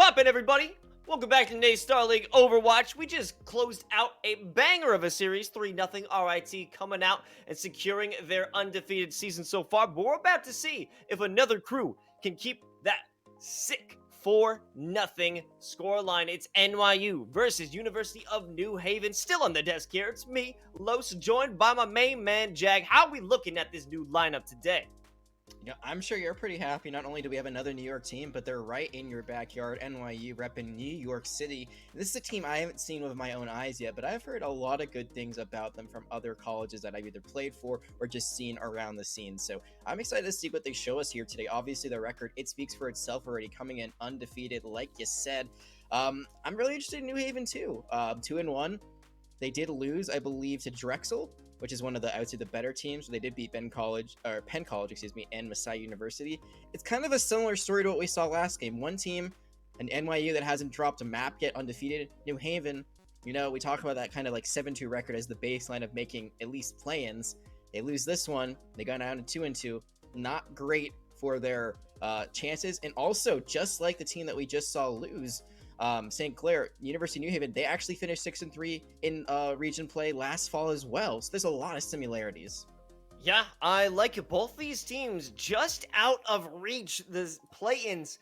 poppin', everybody? Welcome back to NACE Starleague Overwatch. We just closed out a banger of a series, 3-0 RIT coming out and securing their undefeated season so far. But we're about to see if another crew can keep that sick 4-0 scoreline. It's NYU versus University of New Haven. Still on the desk here. It's me, Los, joined by my main man, Jag. How are we looking at this new lineup today?
You know, I'm sure you're pretty happy. Not only do we have another New York team, but they're right in your backyard. NYU repping New York City. This is a team I haven't seen with my own eyes yet, but I've heard a lot of good things about them from other colleges that I've either played for or just seen around the scene. So I'm excited to see what they show us here today. Obviously, the record, it speaks for itself already, coming in undefeated, like you said. I'm really interested in New Haven too. 2-1. They did lose, I believe, to Drexel, which is one of the, I would say, the better teams. They did beat Penn College, and Messiah University. It's kind of a similar story to what we saw last game. One team, an NYU that hasn't dropped a map yet, undefeated. New Haven, you know, we talk about that kind of like 7-2 record as the baseline of making at least play-ins. They lose this one. They got down to 2-2. Not great for their chances. And also, just like the team that we just saw lose, St. Clair, University of New Haven, they actually finished 6-3 in region play last fall as well. So there's a lot of similarities.
Yeah, I like it. Both these teams just out of reach. The play-ins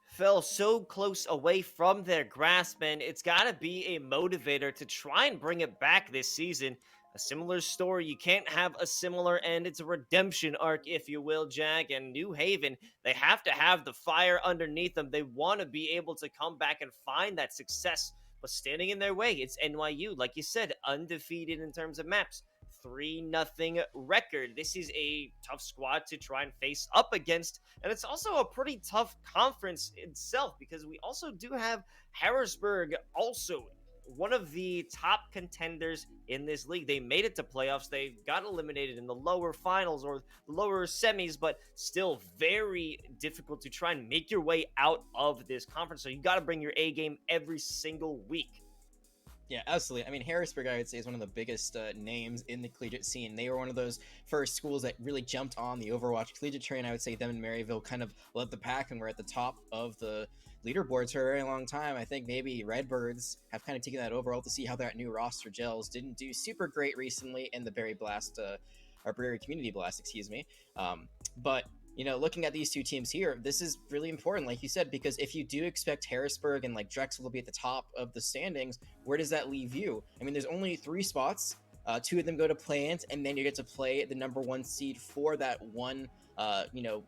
fell so close away from their grasp, and it's got to be a motivator to try and bring it back this season. A similar story, you can't have a similar end. It's a redemption arc, if you will, Jag. And New Haven, they have to have the fire underneath them. They want to be able to come back and find that success. But standing in their way, it's NYU. Like you said, undefeated in terms of maps. 3-0 record. This is a tough squad to try and face up against. And it's also a pretty tough conference itself, because we also do have Harrisburg also one of the top contenders in this league. They made it to playoffs. They got eliminated in the lower finals or the lower semis, but still very difficult to try and make your way out of this conference. So you got to bring your A game every single week.
Yeah, absolutely. I mean, Harrisburg, I would say, is one of the biggest names in the collegiate scene. They were one of those first schools that really jumped on the Overwatch collegiate train. I would say them and Maryville kind of led the pack and were at the top of the leaderboards for a very long time. I think maybe Redbirds have kind of taken that overall to see how that new roster gels. Didn't do super great recently in the Berry Blast, or Berry Community Blast, excuse me. But you know, looking at these two teams here, this is really important, like you said, because if you do expect Harrisburg and like Drexel to be at the top of the standings, where does that leave you? I mean, there's only 3 spots. 2 of them go to play-ins, and then you get to play the number 1 seed for that one,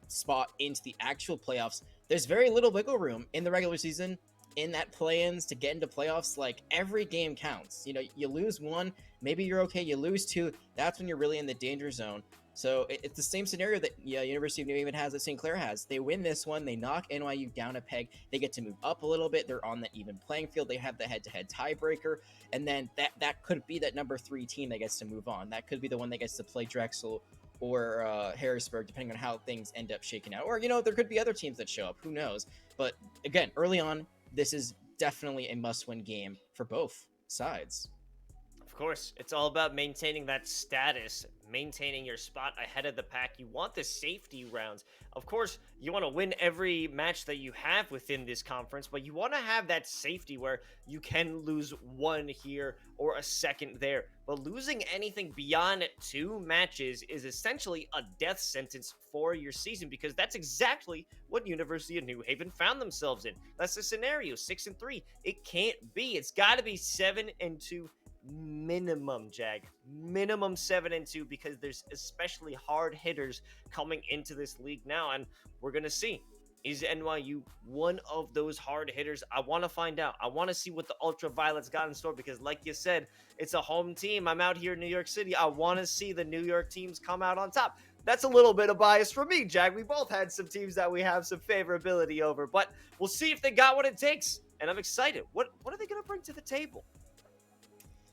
spot into the actual playoffs. There's very little wiggle room in the regular season, in that play-ins to get into playoffs. Like, every game counts. You know, you lose 1, maybe you're okay. You lose 2, that's when you're really in the danger zone. So it's the same scenario that University of New Haven has, that St. Clair has. They win this one, they knock NYU down a peg, they get to move up a little bit, they're on that even playing field, they have the head-to-head tiebreaker, and then that could be that number 3 team that gets to move on. That could be the one that gets to play Drexel or Harrisburg, depending on how things end up shaking out. Or, you know, there could be other teams that show up, who knows. But again, early on, this is definitely a must-win game for both sides.
Of course, it's all about maintaining that status, maintaining your spot ahead of the pack. You want the safety rounds. Of course, you want to win every match that you have within this conference, but you want to have that safety where you can lose 1 here or a second there. But losing anything beyond 2 matches is essentially a death sentence for your season, because that's exactly what University of New Haven found themselves in. That's the scenario, 6-3. It can't be. It's got to be 7-2 minimum, Jag. Minimum 7-2, because there's especially hard hitters coming into this league now, and we're gonna see, is NYU one of those hard hitters? I want to find out. I want to see what the Ultraviolets got in store, because like you said, it's a home team. I'm out here in New York City. I want to see the New York teams come out on top. That's a little bit of bias for me, Jag. We both had some teams that we have some favorability over, but we'll see if they got what it takes, and I'm excited. What are they gonna bring to the table?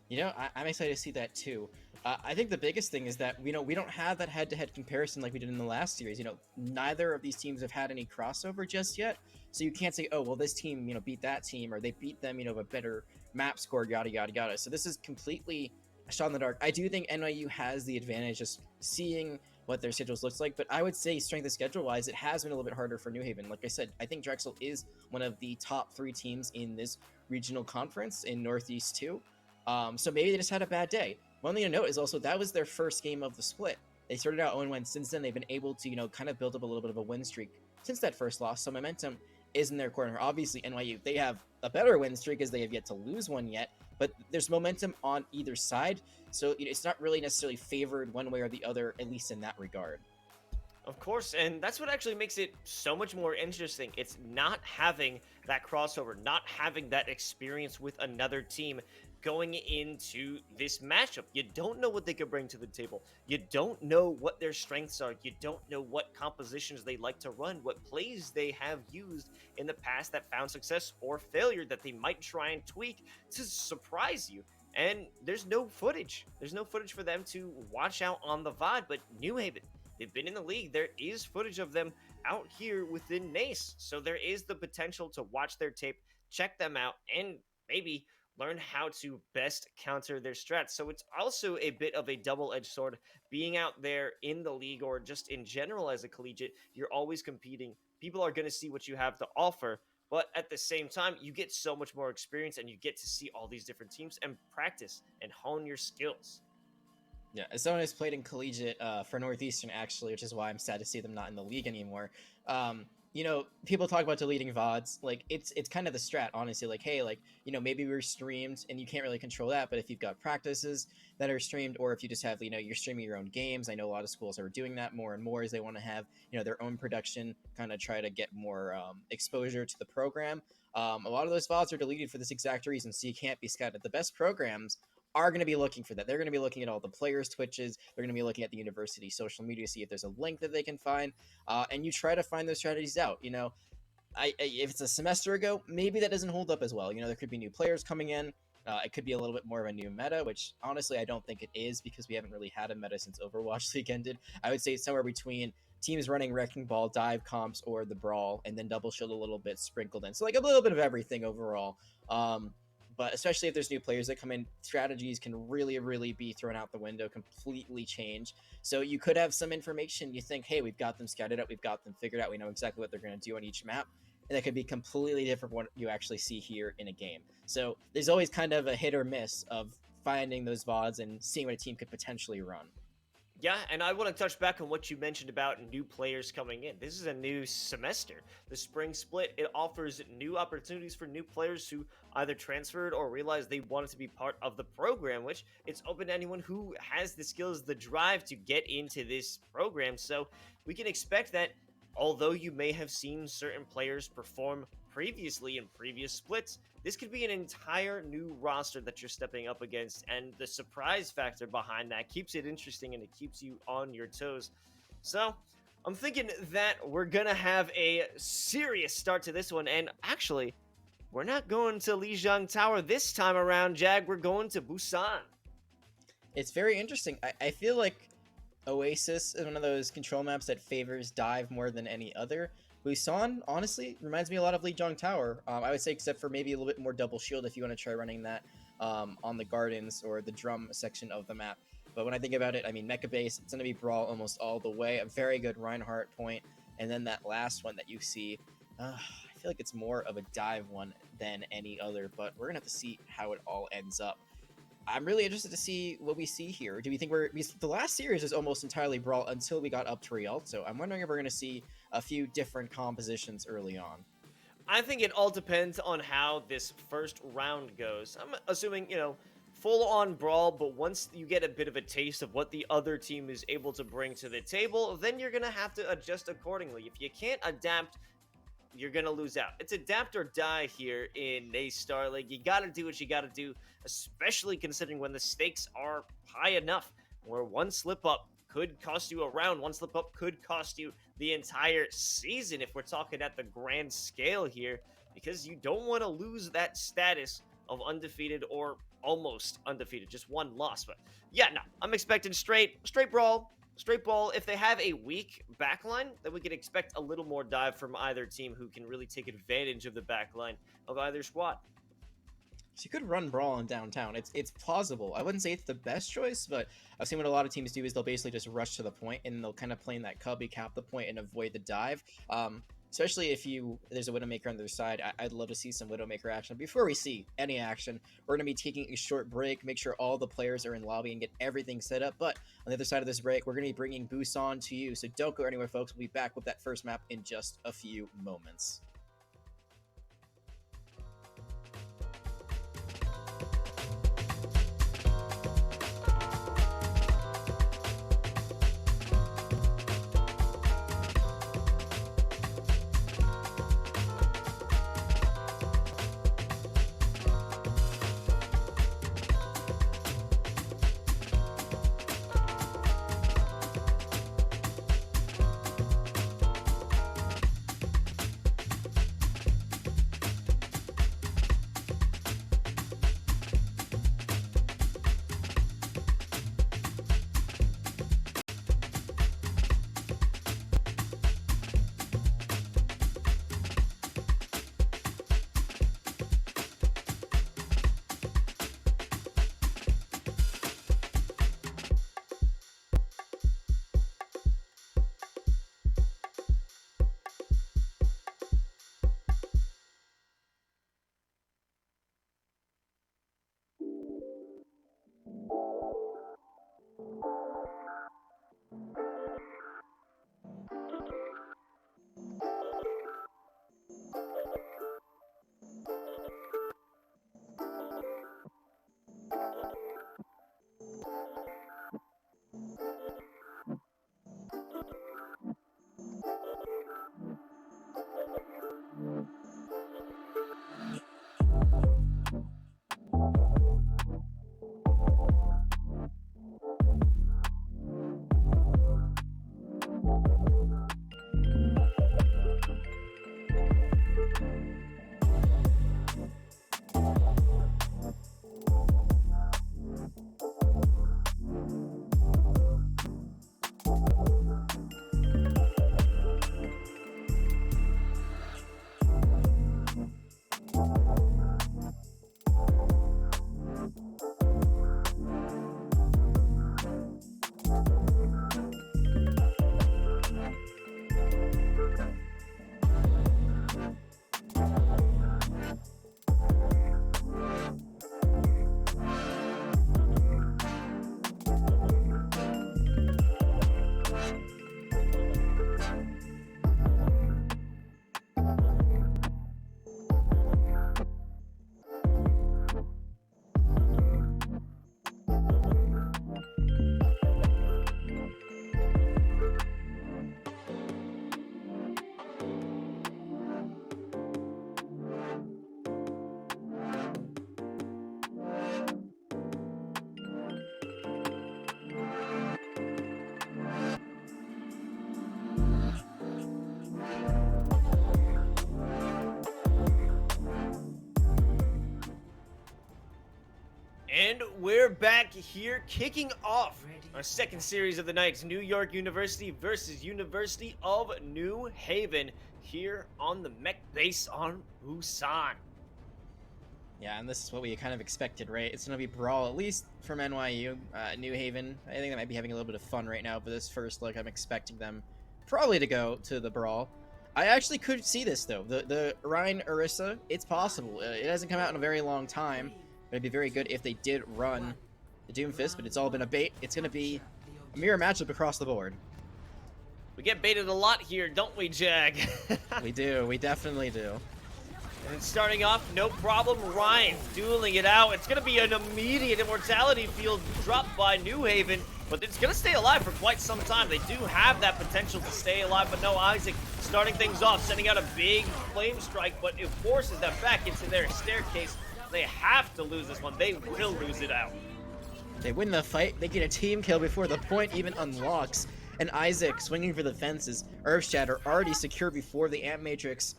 You know, I'm excited to see that too. I think the biggest thing is that, we don't have that head-to-head comparison like we did in the last series. You know, neither of these teams have had any crossover just yet. So you can't say, oh, well, this team, beat that team, or they beat them, a better map score, yada, yada, yada. So this is completely a shot in the dark. I do think NYU has the advantage, just seeing what their schedules looks like. But I would say strength of schedule wise, it has been a little bit harder for New Haven. Like I said, I think Drexel is one of the top 3 teams in this regional conference in Northeast 2. So maybe they just had a bad day. One thing to note is also that was their first game of the split. They started out 0-1. Since then, they've been able to, kind of build up a little bit of a win streak since that first loss. So momentum is in their corner. Obviously, NYU, they have a better win streak as they have yet to lose one yet, but there's momentum on either side. So it's not really necessarily favored one way or the other, at least in that regard.
Of course, and that's what actually makes it so much more interesting. It's not having that crossover, not having that experience with another team going into this matchup. You don't know what they could bring to the table. You don't know what their strengths are. You don't know what compositions they like to run, what plays they have used in the past that found success or failure that they might try and tweak to surprise you. And there's no footage. There's no footage for them to watch out on the VOD, but New Haven, they've been in the league. There is footage of them out here within NACE. So there is the potential to watch their tape, check them out, and maybe learn how to best counter their strats. So it's also a bit of a double-edged sword. Being out there in the league or just in general as a collegiate, you're always competing. People are going to see what you have to offer. But at the same time, you get so much more experience and you get to see all these different teams and practice and hone your skills.
Yeah, as someone who's played in collegiate for Northeastern, actually, which is why I'm sad to see them not in the league anymore. People talk about deleting VODs. Like, it's kind of the strat, honestly. Like, hey, maybe we're streamed and you can't really control that. But if you've got practices that are streamed, or if you just have, you're streaming your own games, I know a lot of schools are doing that more and more as they want to have, their own production, kind of try to get more exposure to the program. A lot of those VODs are deleted for this exact reason, so you can't be scouted. The best programs are going to be looking for that. They're going to be looking at all the players' Twitches. They're going to be looking at the university social media, see if there's a link that they can find, and you try to find those strategies out. If it's a semester ago, maybe that doesn't hold up as well. There could be new players coming in. It could be a little bit more of a new meta, which honestly I don't think it is because we haven't really had a meta since Overwatch League ended. I would say it's somewhere between teams running Wrecking Ball, dive comps, or the Brawl, and then Double Shield a little bit sprinkled in. So a little bit of everything overall. But especially if there's new players that come in, strategies can really, really be thrown out the window, completely change. So you could have some information. You think, hey, we've got them scouted out. We've got them figured out. We know exactly what they're going to do on each map. And that could be completely different from what you actually see here in a game. So there's always kind of a hit or miss of finding those VODs and seeing what a team could potentially run.
Yeah, and I want to touch back on what you mentioned about new players coming in. This is a new semester. The spring split, it offers new opportunities for new players who either transferred or realized they wanted to be part of the program, which it's open to anyone who has the skills, the drive to get into this program. So we can expect that although you may have seen certain players perform previously in previous splits, this could be an entire new roster that you're stepping up against, and the surprise factor behind that keeps it interesting and it keeps you on your toes. So I'm thinking that we're gonna have a serious start to this one, and actually, we're not going to Lijiang Tower this time around, Jag. We're going to Busan.
It's very interesting. I feel like Oasis is one of those control maps that favors dive more than any other. Busan, honestly, reminds me a lot of Lijiang Tower. I would say except for maybe a little bit more double shield if you want to try running that on the gardens or the drum section of the map. But when I think about it, I mean, Mecha Base, it's going to be Brawl almost all the way. A very good Reinhardt point. And then that last one that you see, I feel like it's more of a dive one than any other. But we're going to have to see how it all ends up. I'm really interested to see what we see here. Do we think the last series was almost entirely Brawl until we got up to Rialto. I'm wondering if we're going to see a few different compositions early on.
I think it all depends on how this first round goes. I'm assuming, full on Brawl, but once you get a bit of a taste of what the other team is able to bring to the table, then you're going to have to adjust accordingly. If you can't adapt, you're going to lose out. It's adapt or die here in NACE Starleague. You got to do what you got to do, especially considering when the stakes are high enough, where one slip up could cost you a round, one slip up could cost you the entire season if we're talking at the grand scale here, because you don't want to lose that status of undefeated or almost undefeated, just one loss. But yeah, no, I'm expecting straight Brawl. Straight Ball. If they have a weak backline, then we can expect a little more dive from either team who can really take advantage of the backline of either squad.
So you could run Brawl in downtown. It's plausible. I wouldn't say it's the best choice, but I've seen what a lot of teams do is they'll basically just rush to the point and they'll kind of play in that cubby, cap the point, and avoid the dive. Especially if there's a Widowmaker on their side, I'd love to see some Widowmaker action. Before we see any action, we're going to be taking a short break, make sure all the players are in lobby and get everything set up. But on the other side of this break, we're going to be bringing Busan to you. So don't go anywhere, folks. We'll be back with that first map in just a few moments.
And we're back here, kicking off our second series of the night. New York University versus University of New Haven here on the mech base on Busan.
Yeah, and this is what we kind of expected, right? It's going to be Brawl, at least from NYU. New Haven, I think they might be having a little bit of fun right now, but this first look, I'm expecting them probably to go to the Brawl. I actually could see this, though. The Rhine Orisa, it's possible. It hasn't come out in a very long time. But it'd be very good if they did run the Doomfist, but it's all been a bait. It's going to be a mirror matchup across the board.
We get baited a lot here, don't we, Jag?
We do. We definitely do.
And starting off, no problem, Ryan dueling it out. It's going to be an immediate immortality field dropped by New Haven, but it's going to stay alive for quite some time. They do have that potential to stay alive, but no, Isaac starting things off, sending out a big flame strike, but it forces them back into their staircase. They have to lose this one. They will lose it out.
They win the fight. They get a team kill before the point even unlocks. And Isaac swinging for the fences. Earth Shatter already secure before the Amp Matrix.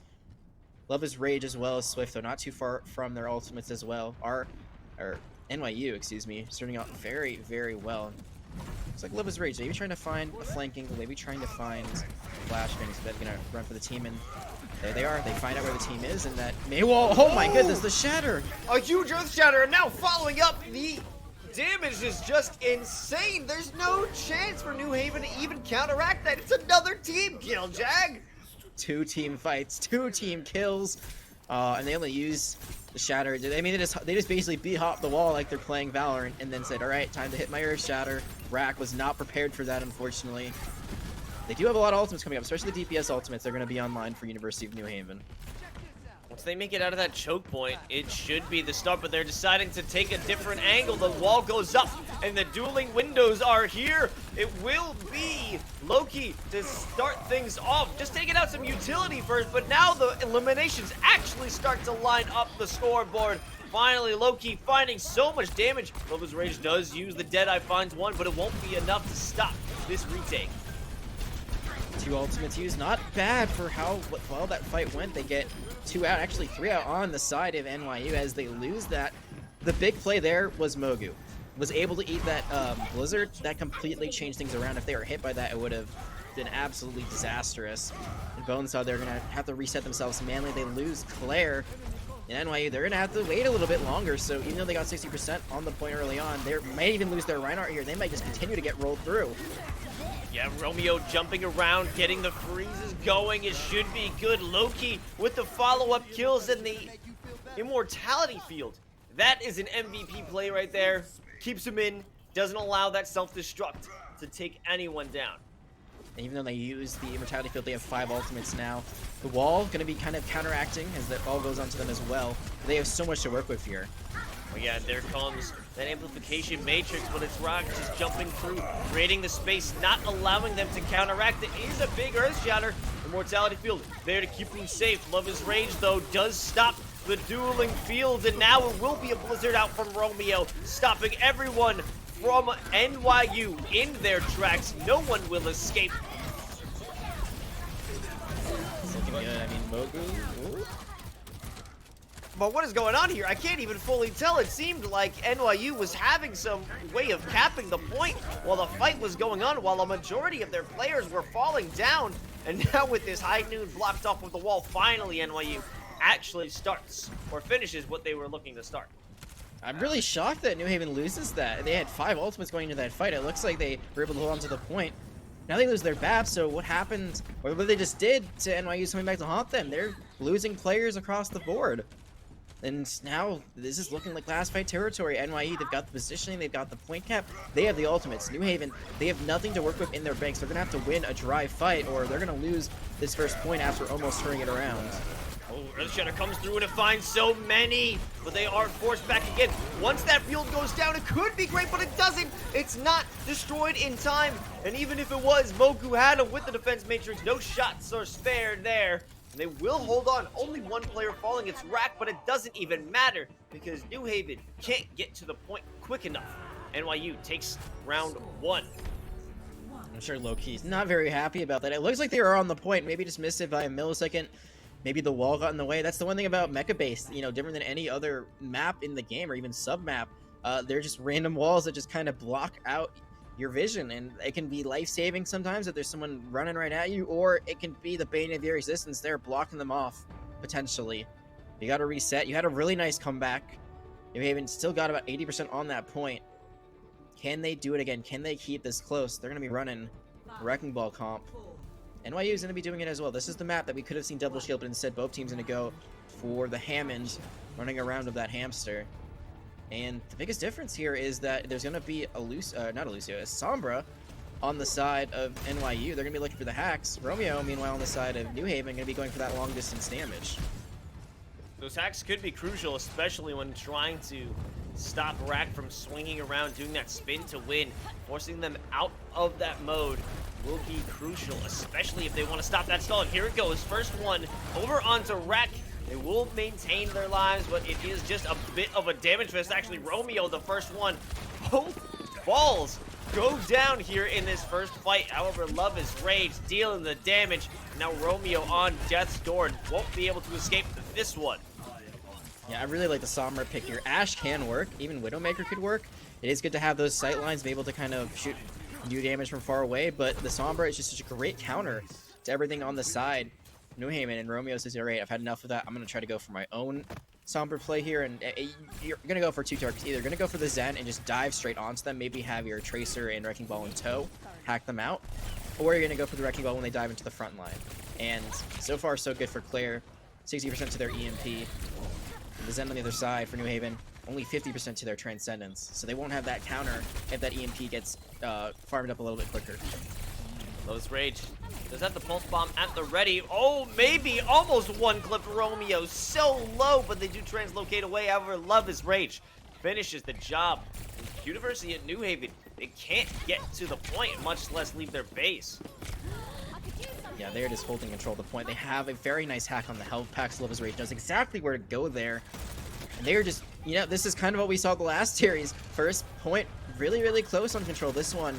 Love is Rage as well as Swift, though not too far from their ultimates as well. NYU, excuse me, starting out very, very well. Looks like Love is Rage. Maybe trying to find a flank angle. Maybe trying to find flashbang. So they're going to run for the team. And There they are. They find out where the team is, and that Maywall. Oh my goodness, the shatter.
A huge Earth Shatter, and now following up, the damage is just insane. There's no chance for New Haven to even counteract that. It's another team kill, Jag.
2 team fights, 2 team kills, and they only use the shatter. I mean, they just basically b-hopped the wall like they're playing Valorant, and then said, "All right, time to hit my Earth Shatter." Rack was not prepared for that, unfortunately. They do have a lot of ultimates coming up, especially the DPS ultimates. They're going to be online for University of New Haven.
Once they make it out of that choke point, it should be the start, but they're deciding to take a different angle. The wall goes up, and the dueling windows are here. It will be Loki to start things off. Just taking out some utility first, but now the eliminations actually start to line up the scoreboard. Finally, Loki finding so much damage. Loba's Rage does use the Deadeye, finds one, but it won't be enough to stop this retake.
2 ultimates used, not bad for how well that fight went. They get 2 out, actually 3 out on the side of NYU as they lose that. The big play there was Mogu. Was able to eat that Blizzard. That completely changed things around. If they were hit by that, it would have been absolutely disastrous. And Bonesaw, they're going to have to reset themselves manually. They lose Claire. And NYU, they're going to have to wait a little bit longer. So even though they got 60% on the point early on, they might even lose their Reinhardt here. They might just continue to get rolled through.
Yeah, Romeo jumping around, getting the freezes going. It should be good. Loki with the follow-up kills in the immortality field. That is an MVP play right there. Keeps him in, doesn't allow that self-destruct to take anyone down.
And even though they use the immortality field, they have 5 ultimates now. The wall going to be kind of counteracting as that all goes onto them as well. But they have so much to work with here.
Well, yeah, there comes that amplification matrix, but it's Rock just jumping through, creating the space, not allowing them to counteract. It is a big Earth Shatter. Immortality field there to keep them safe. Love is Rage, though, does stop the dueling fields, and now it will be a Blizzard out from Romeo, stopping everyone from NYU in their tracks. No one will escape.
It's looking good. I mean, Mogu. Ooh.
But what is going on here? I can't even fully tell. It seemed like NYU was having some way of capping the point while the fight was going on, while a majority of their players were falling down. And now with this high noon blocked off with the wall, finally NYU actually starts or finishes what they were looking to start.
I'm really shocked that New Haven loses that. They had 5 ultimates going into that fight. It looks like they were able to hold on to the point. Now they lose their BAP, so what happened, or what they just did to NYU is coming back to haunt them. They're losing players across the board. And now this is looking like last fight territory. NYU, they've got the positioning, they've got the point cap, they have the ultimates. New Haven, they have nothing to work with in their banks. They're going to have to win a dry fight, or they're going to lose this first point after almost turning it around.
Oh, Earthshatter comes through and it finds so many, but they are forced back again. Once that field goes down, it could be great, but it doesn't. It's not destroyed in time, and even if it was, Mogu had him with the defense matrix. No shots are spared there. And they will hold on. Only one player falling. It's Rack, but it doesn't even matter because New Haven can't get to the point quick enough. NYU takes round 1.
I'm sure Loki's not very happy about that. It looks like they were on the point, maybe just missed it by a millisecond. Maybe the wall got in the way. That's the one thing about mecha-based, you know, different than any other map in the game or even sub-map. They're just random walls that just kind of block out your vision, and it can be life-saving sometimes if there's someone running right at you, or it can be the bane of your existence. They're blocking them off, potentially. You got to reset. You had a really nice comeback. You haven't still got about 80% on that point. Can they do it again? Can they keep this close? They're going to be running Wrecking Ball comp. NYU is going to be doing it as well. This is the map that we could have seen double shield, but instead both teams going to go for the Hammond, running around with that hamster. And the biggest difference here is that there's going to be a Sombra on the side of NYU. They're going to be looking for the hacks. Romeo, meanwhile, on the side of New Haven, going to be going for that long distance damage.
Those hacks could be crucial, especially when trying to stop Rack from swinging around, doing that spin to win. Forcing them out of that mode will be crucial, especially if they want to stop that stall. And here it goes. First one over onto Rack. They will maintain their lives, but it is just a bit of a damage fest. Actually, Romeo, the first one. Both balls go down here in this first fight. However, Love is Rage, dealing the damage. Now Romeo on death's door won't be able to escape this one.
Yeah, I really like the Sombra pick here. Ashe can work. Even Widowmaker could work. It is good to have those sight lines, be able to kind of shoot new damage from far away, but the Sombra is just such a great counter to everything on the side. New Haven and Romeo says, all right, I've had enough of that. I'm going to try to go for my own somber play here. And you're going to go for two targets. Either going to go for the Zen and just dive straight onto them. Maybe have your Tracer and Wrecking Ball in tow, hack them out. Or you're going to go for the Wrecking Ball when they dive into the front line. And so far, so good for Claire. 60% to their EMP. The Zen on the other side for New Haven, only 50% to their Transcendence. So they won't have that counter if that EMP gets farmed up a little bit quicker.
Lowe's Rage does have the Pulse Bomb at the ready. Oh, maybe almost one-clipped Romeo. So low, but they do translocate away. However, Love is Rage finishes the job. University at New Haven, they can't get to the point, much less leave their base.
Yeah, they're just holding control of the point. They have a very nice hack on the health packs. Love is Rage knows exactly where to go there. And they're just, you know, this is kind of what we saw the last series. First point, really, really close on control. This one,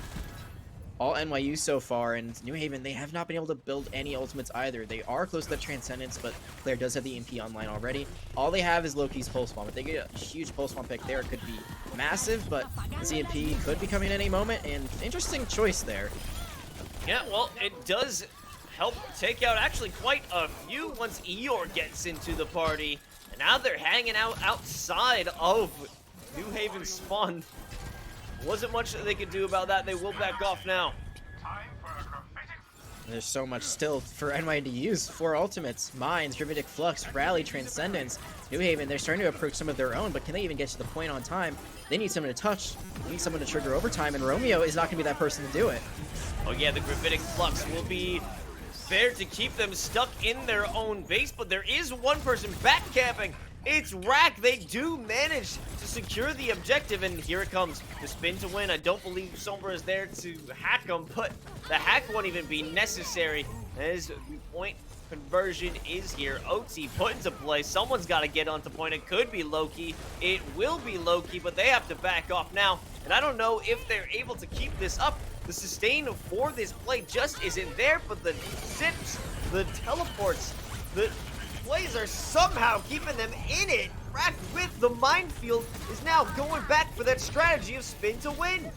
all NYU so far, and New Haven, they have not been able to build any ultimates either. They are close to the Transcendence, but Claire does have the EMP online already. All they have is Loki's Pulse Bomb. If they get a huge Pulse Bomb pick there, it could be massive, but this EMP could be coming at any moment, and interesting choice there.
Yeah, well, it does help take out actually quite a few once Eeyore gets into the party. And now they're hanging out outside of New Haven's spawn. Wasn't much that they could do about that. They will back off now.
There's so much still for NY to use. 4 ultimates, Mines, Gravitic Flux, Rally, Transcendence. New Haven, they're starting to approach some of their own, but can they even get to the point on time? They need someone to touch. They need someone to trigger overtime, and Romeo is not going to be that person to do it.
Oh yeah, the Gravitic Flux will be there to keep them stuck in their own base, but there is one person back camping. It's Rack. They do manage to secure the objective, and here it comes. The spin to win. I don't believe Sombra is there to hack them, but the hack won't even be necessary as the point conversion is here. OT put into play. Someone's got to get onto point. It could be Loki. It will be Loki, but they have to back off now, and I don't know if they're able to keep this up. The sustain for this play just isn't there, but the zips, the teleports, the plays are somehow keeping them in it. Rack with the minefield is now going back for that strategy of spin to win.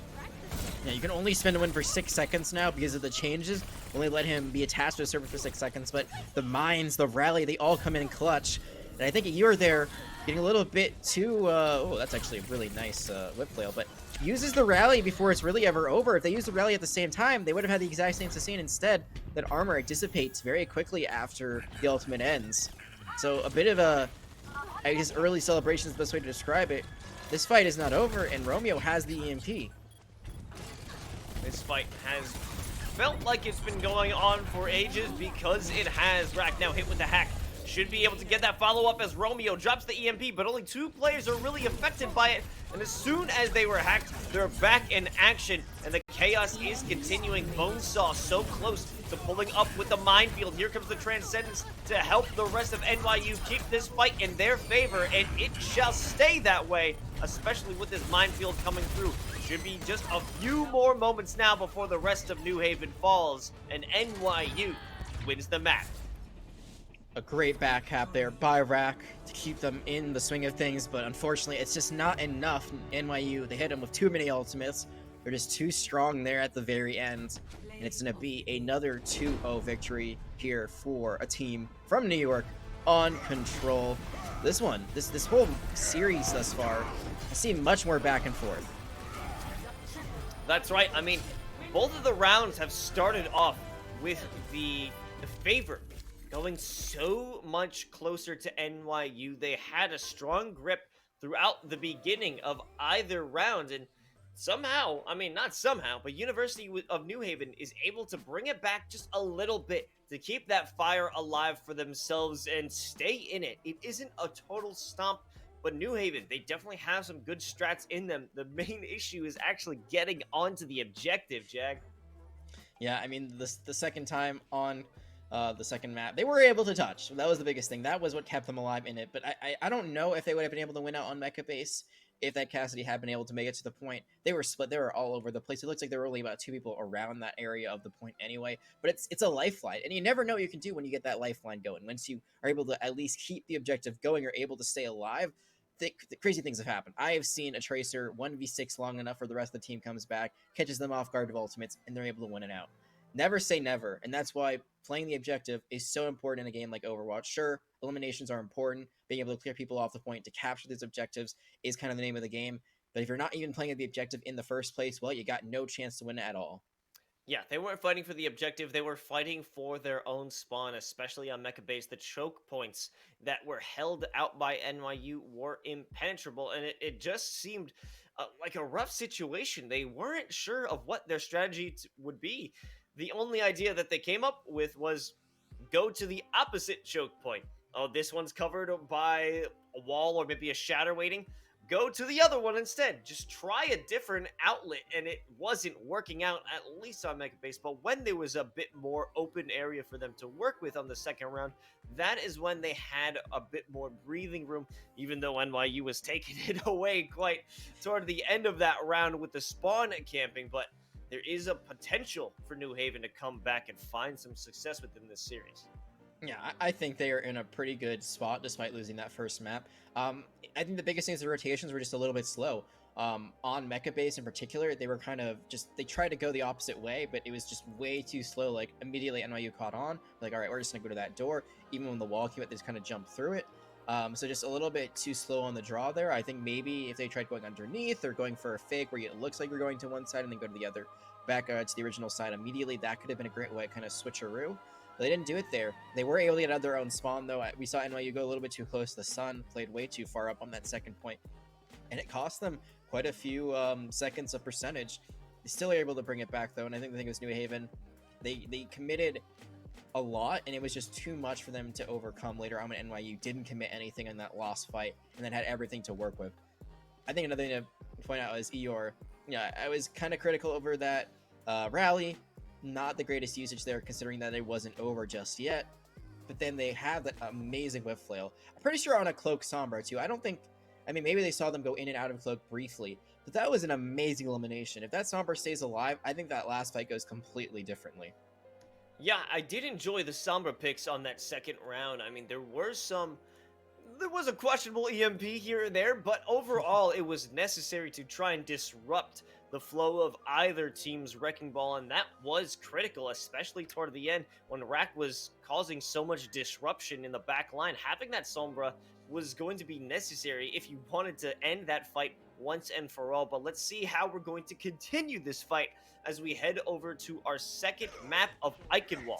Yeah, you can only spin to win for 6 seconds now because of the changes. Only let him be attached to a server for 6 seconds, but the Mines, the Rally, they all come in clutch. And I think you're there getting a little bit too, oh, that's actually a really nice whip flail, but uses the Rally before it's really ever over. If they used the Rally at the same time, they would have had the exact same sustain. Instead, that armor dissipates very quickly after the ultimate ends. So a bit of a, I guess, early celebration is the best way to describe it. This fight is not over, and Romeo has the EMP.
This fight has felt like it's been going on for ages because it has. Rack now hit with the hack. Should be able to get that follow-up as Romeo drops the EMP, but only 2 players are really affected by it. And as soon as they were hacked, they're back in action. And the chaos is continuing. Bonesaw so close to pulling up with the minefield. Here comes the Transcendence to help the rest of NYU keep this fight in their favor. And it shall stay that way, especially with this minefield coming through. Should be just a few more moments now before the rest of New Haven falls. And NYU wins the map.
A great back cap there by Rack to keep them in the swing of things, but unfortunately it's just not enough. NYU, they hit him with too many ultimates. They're just too strong there at the very end, and it's going to be another 2-0 victory here for a team from New York on Control. This one, this whole series thus far, I see much more back and forth.
That's right. I mean, both of the rounds have started off with the favor going so much closer to NYU. They had a strong grip throughout the beginning of either round, and somehow, I mean, not somehow, but University of New Haven is able to bring it back just a little bit to keep that fire alive for themselves and stay in it. It isn't a total stomp, but New Haven, they definitely have some good strats in them. The main issue is actually getting onto the objective, Jag.
Yeah, I mean, the second time on the second map, they were able to touch. That was the biggest thing. That was what kept them alive in it. But I don't know if they would have been able to win out on Mecha Base if that Cassidy had been able to make it to the point. They were split. They were all over the place. It looks like there were only about 2 people around that area of the point anyway. But it's a lifeline, and you never know what you can do when you get that lifeline going. Once you are able to at least keep the objective going, you're able to stay alive. The crazy things have happened. I have seen a Tracer 1v6 long enough where the rest of the team comes back, catches them off guard with ultimates, and they're able to win it out. never say never. And that's why playing the objective is so important in a game like Overwatch. Sure, eliminations are important. Being able to clear people off the point to capture these objectives is kind of the name of the game. But if you're not even playing at the objective in the first place, well, you got no chance to win it at all.
Yeah, they weren't fighting for the objective. They were fighting for their own spawn, especially on Mecha Base. The choke points that were held out by NYU were impenetrable, and it just seemed like a rough situation. They weren't sure of what their strategy would be. The only idea that they came up with was go to the opposite choke point. Oh, this one's covered by a wall or maybe a shatter waiting. Go to the other one instead. Just try a different outlet, and it wasn't working out, at least on Mega Base. But when there was a bit more open area for them to work with on the second round, that is when they had a bit more breathing room, even though NYU was taking it away quite toward the end of that round with the spawn camping. But there is a potential for New Haven to come back and find some success within this series.
Yeah, I think they are in a pretty good spot despite losing that first map. I think the biggest thing is the rotations were just a little bit slow. On Mecha Base in particular, they were kind of they tried to go the opposite way, but it was just way too slow. Like, immediately NYU caught on. Like, all right, we're just going to go to that door. Even when the wall came out, they just kind of jumped through it. So just a little bit too slow on the draw there. I think maybe if they tried going underneath or going for a fake where it looks like you're going to one side and then go to the other, back to the original side immediately, that could have been a great way to kind of switcheroo. But they didn't do it there. They were able to get out of their own spawn, though. We saw NYU go a little bit too close to the sun, played way too far up on that second point, and it cost them quite a few seconds of percentage. They still are able to bring it back, though, and I think the thing was New Haven, they committed a lot, and it was just too much for them to overcome later on when NYU didn't commit anything in that lost fight, and then had everything to work with. I think another thing to point out is Eeyore. Yeah, I was kind of critical over that rally. Not the greatest usage there, considering that it wasn't over just yet. But then they have that amazing whip flail. I'm pretty sure on a Cloak Sombra, too. I mean, maybe they saw them go in and out of Cloak briefly, but that was an amazing elimination. If that Sombra stays alive, I think that last fight goes completely differently.
Yeah, I did enjoy the Sombra picks on that second round. I mean, there was a questionable EMP here and there, but overall, it was necessary to try and disrupt the flow of either team's wrecking ball, and that was critical, especially toward the end when Rack was causing so much disruption in the back line. Having that Sombra was going to be necessary if you wanted to end that fight once and for all. But let's see how we're going to continue this fight as we head over to our second map of Eichenwald.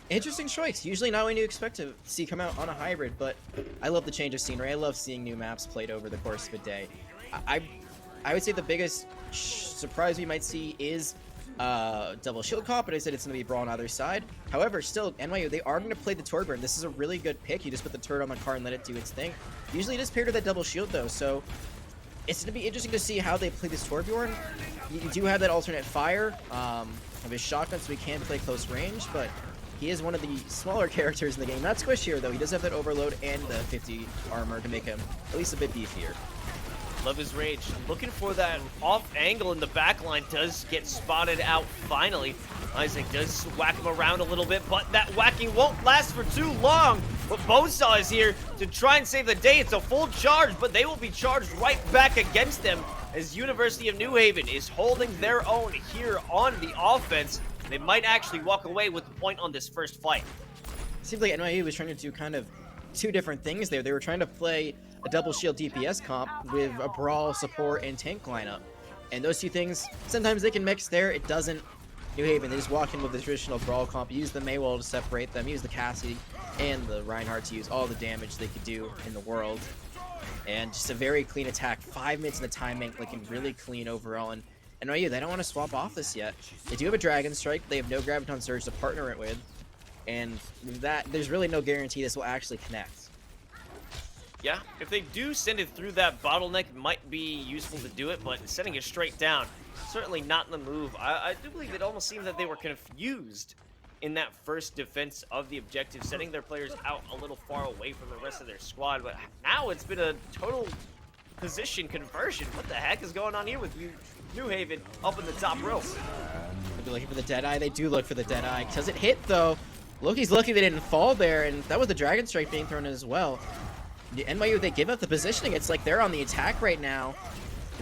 Interesting choice. Usually not what you expect to see come out on a hybrid, but I love the change of scenery. I love seeing new maps played over the course of a day. I would say the biggest surprise we might see is double shield comp, but I said it's going to be brawl on either side. However, still, NYU, they are going to play the turret burn. This is a really good pick. You just put the turret on the car and let it do its thing. Usually it is paired with that double shield, though, so it's going to be interesting to see how they play this Torbjorn. You do have that alternate fire of his shotgun, so he can play close range, but he is one of the smaller characters in the game. Not Squish here, though. He does have that overload and the 50 armor to make him at least a bit beefier.
Love his rage. Looking for that off angle in the back line. Does get spotted out finally. Isaac does whack him around a little bit, but that whacking won't last for too long. But Bonesaw is here to try and save the day. It's a full charge, but they will be charged right back against them as University of New Haven is holding their own here on the offense. They might actually walk away with the point on this first fight.
Seems like NYU was trying to do kind of two different things there. They were trying to play a double shield DPS comp with a brawl, support, and tank lineup. And those two things, sometimes they can mix there. It doesn't. New Haven, they just walk in with the traditional brawl comp, use the Maywall to separate them, use the Cassie and the Reinhardt to use all the damage they could do in the world. And just a very clean attack. 5 minutes in the time bank, looking really clean overall. And NYU, they don't want to swap off this yet. They do have a Dragon Strike. They have no Graviton Surge to partner it with. And with that, there's really no guarantee this will actually connect.
Yeah, if they do send it through that bottleneck, it might be useful to do it, but sending it straight down, certainly not in the move. I do believe it almost seems that they were confused in that first defense of the objective, sending their players out a little far away from the rest of their squad, but now it's been a total position conversion. What the heck is going on here with you, New Haven up in the top row?
They're looking for the Deadeye. They do look for the Deadeye. Does it hit, though? Loki's lucky they didn't fall there, and that was the Dragon Strike being thrown in as well. The NYU, they give up the positioning. It's like they're on the attack right now.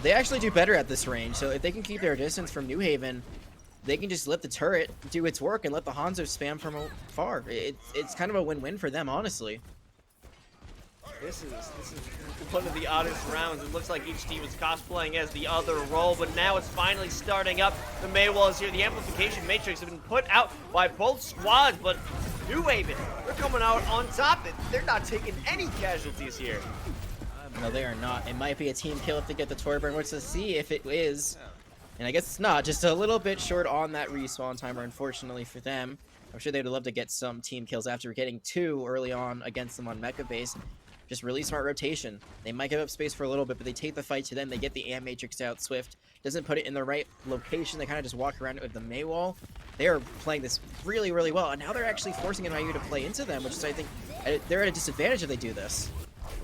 They actually do better at this range, so if they can keep their distance from New Haven, they can just let the turret do its work and let the Hanzo spam from afar. It's kind of a win-win for them, honestly.
This is one of the oddest rounds. It looks like each team is cosplaying as the other role, but now it's finally starting up. The Maywall is here. The amplification matrix have been put out by both squads, but New Haven, they're coming out on top. They're not taking any casualties here.
No, they are not. It might be a team kill if they get the Torbjorn, which to see if it is. And I guess it's not. Just a little bit short on that respawn timer, unfortunately for them. I'm sure they'd love to get some team kills after getting 2 early on against them on Mecha base. Just really smart rotation. They might give up space for a little bit, but they take the fight to them. They get the Amp Matrix out. Swift doesn't put it in the right location. They kind of just walk around it with the Maywall. They are playing this really, really well. And now they're actually forcing NYU to play into them, which is, I think, they're at a disadvantage if they do this.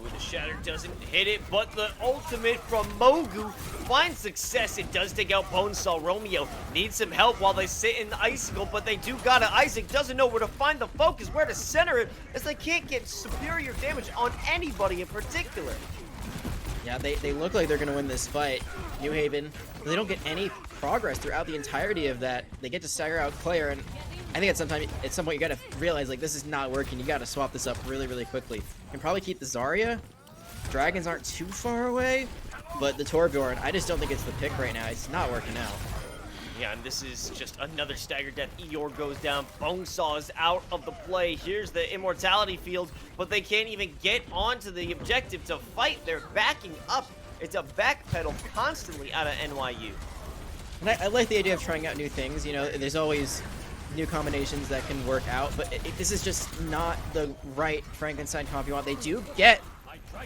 Ooh, the Shatter doesn't hit it, but the ultimate from Mogu finds success. It does take out Bonesaw. Romeo needs some help while they sit in the Icicle, but they do got it. Isaac doesn't know where to find the focus, where to center it, as they can't get superior damage on anybody in particular.
Yeah, they look like they're going to win this fight. New Haven, they don't get any progress throughout the entirety of that. They get to stagger out Claire, and I think at some point you got to realize, like, this is not working. You got to swap this up really, really quickly. You can probably keep the Zarya. Dragons aren't too far away, but the Torbjorn, I just don't think it's the pick right now. It's not working out.
Yeah, and this is just another stagger death. Eeyore goes down. Bonesaw is out of the play. Here's the immortality field, but they can't even get onto the objective to fight. They're backing up. It's a backpedal constantly out of NYU.
And I like the idea of trying out new things. You know, there's always new combinations that can work out, but this is just not the right Frankenstein comp you want. They do get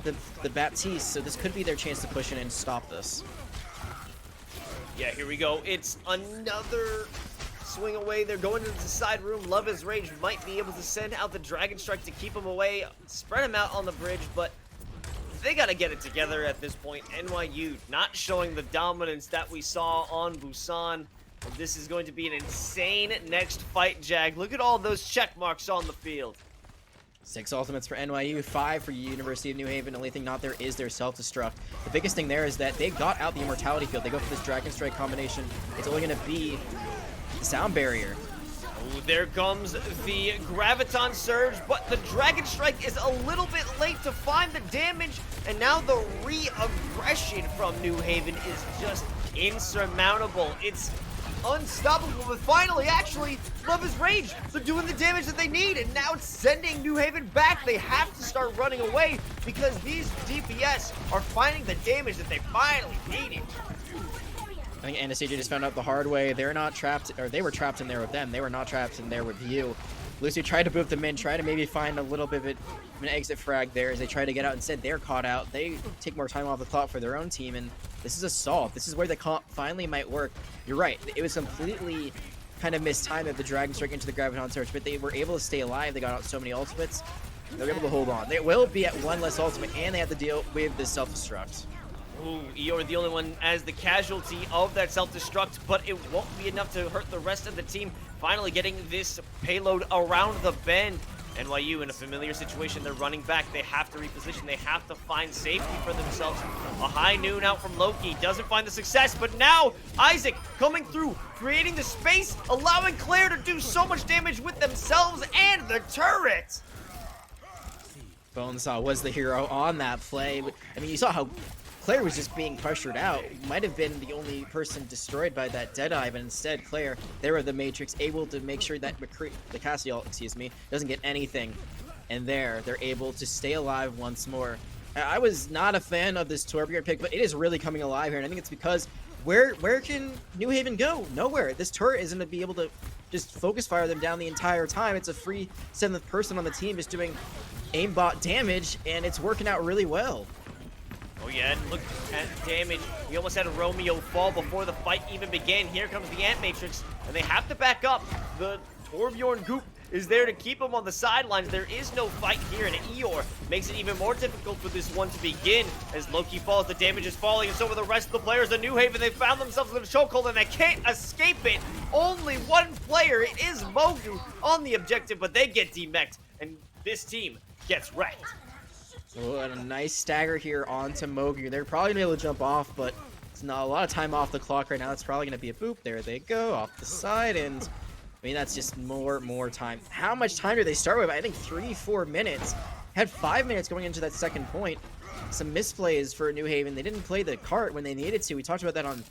the Baptiste, so this could be their chance to push in and stop this.
Yeah, here we go. It's another swing away. They're going into the side room. Love is Rage might be able to send out the Dragon Strike to keep him away, spread him out on the bridge, but they got to get it together at this point. NYU not showing the dominance that we saw on Busan. And this is going to be an insane next fight, Jag. Look at all those check marks on the field.
6 ultimates for NYU, 5 for University of New Haven. The only thing not there is their self-destruct. The biggest thing there is that they got out the immortality field. They go for this Dragon Strike combination. It's only going to be the sound barrier.
Oh, there comes the Graviton Surge, but the Dragon Strike is a little bit late to find the damage, and now the re-aggression from New Haven is just insurmountable. It's unstoppable, but finally, actually, Love is Rage. They're doing the damage that they need, and now it's sending New Haven back. They have to start running away because these DPS are finding the damage that they finally needed.
I think Anastasia just found out the hard way. They're not trapped, or they were trapped in there with them. They were not trapped in there with you. Lucy tried to boot them in, try to maybe find a little bit of an exit frag there as they try to get out. Instead, they're caught out. They take more time off the clock for their own team, and this is a solve. This is where the comp finally might work. You're right. It was completely kind of mistimed at the Dragon Strike into the Graviton Surge, but they were able to stay alive. They got out so many ultimates. They were able to hold on. They will be at 1 less ultimate, and they have to deal with this self-destruct.
Ooh, Eeyore the only one as the casualty of that self-destruct, but it won't be enough to hurt the rest of the team. Finally getting this payload around the bend. NYU in a familiar situation. They're running back. They have to reposition. They have to find safety for themselves. A high noon out from Loki. Doesn't find the success, but now Isaac coming through, creating the space, allowing Claire to do so much damage with themselves and the turret.
Bonesaw was the hero on that play. I mean, you saw how Claire was just being pressured out. Might have been the only person destroyed by that Deadeye, but instead Claire, they were the Matrix, able to make sure that the Cassiel, doesn't get anything. And they're able to stay alive once more. I was not a fan of this Torbjorn pick, but it is really coming alive here, and I think it's because where can New Haven go? Nowhere. This turret isn't going to be able to just focus fire them down the entire time. It's a free 7th person on the team just doing aimbot damage, and it's working out really well.
Oh yeah, and look at damage. We almost had a Romeo fall before the fight even began. Here comes the Ant Matrix, and they have to back up. The Torbjorn Goop is there to keep him on the sidelines. There is no fight here, and Eeyore makes it even more difficult for this one to begin. As Loki falls, the damage is falling, and so are the rest of the players. The New Haven, they found themselves in a chokehold, and they can't escape it. Only one player, it is Mogu, on the objective, but they get demeched, and this team gets wrecked.
Oh, and a nice stagger here onto Mogu. They're probably going to be able to jump off, but It's not a lot of time off the clock right now. It's probably going to be a boop. There they go, off the side, and I mean, that's just more time. How much time did they start with? I think 3-4 minutes. Had 5 minutes going into that second point. Some misplays for New Haven. They didn't play the cart when they needed to. We talked about that on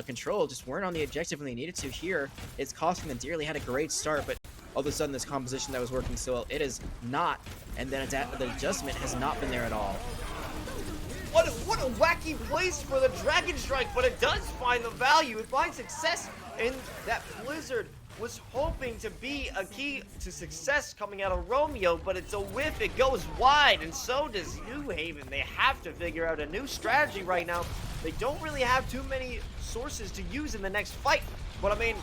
Control. Just weren't on the objective when they needed to. Here, it's costing them dearly. Had a great start, but all of a sudden, this composition that was working so well, it is not. And then the adjustment has not been there at all.
What a wacky place for the Dragon Strike, but it does find the value. It finds success, and that Blizzard was hoping to be a key to success coming out of Romeo, but it's a whiff. It goes wide, and so does New Haven. They have to figure out a new strategy right now. They don't really have too many sources to use in the next fight, but I mean,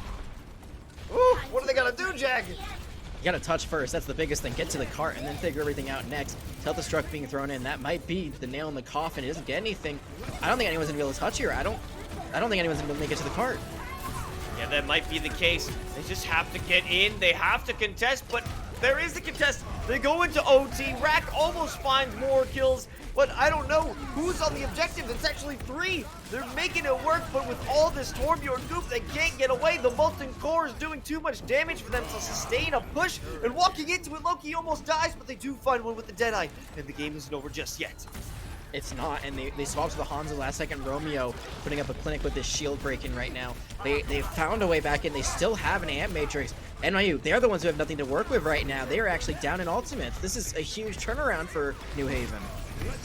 ooh, what are they gonna do, Jack?
You gotta touch first, that's the biggest thing. Get to the cart and then figure everything out next. Self-destruct being thrown in, that might be the nail in the coffin. It doesn't get anything. I don't think anyone's gonna be able to touch here. I don't think anyone's gonna be able to make it to the cart.
Yeah, that might be the case. They just have to get in. They have to contest, but there is a contest. They go into OT. Rack almost finds more kills, but I don't know who's on the objective. It's actually 3. They're making it work, but with all this Torbjorn goop, they can't get away. The Molten Core is doing too much damage for them to sustain a push, and walking into it, Loki almost dies, but they do find one with the Deadeye, and the game isn't over just yet.
It's not, and they swapped to the Hanzo last second. Romeo putting up a clinic with this shield breaking right now. They found a way back in. They still have an Amp Matrix. NYU, they're the ones who have nothing to work with right now. They are actually down in ultimates. This is a huge turnaround for New Haven.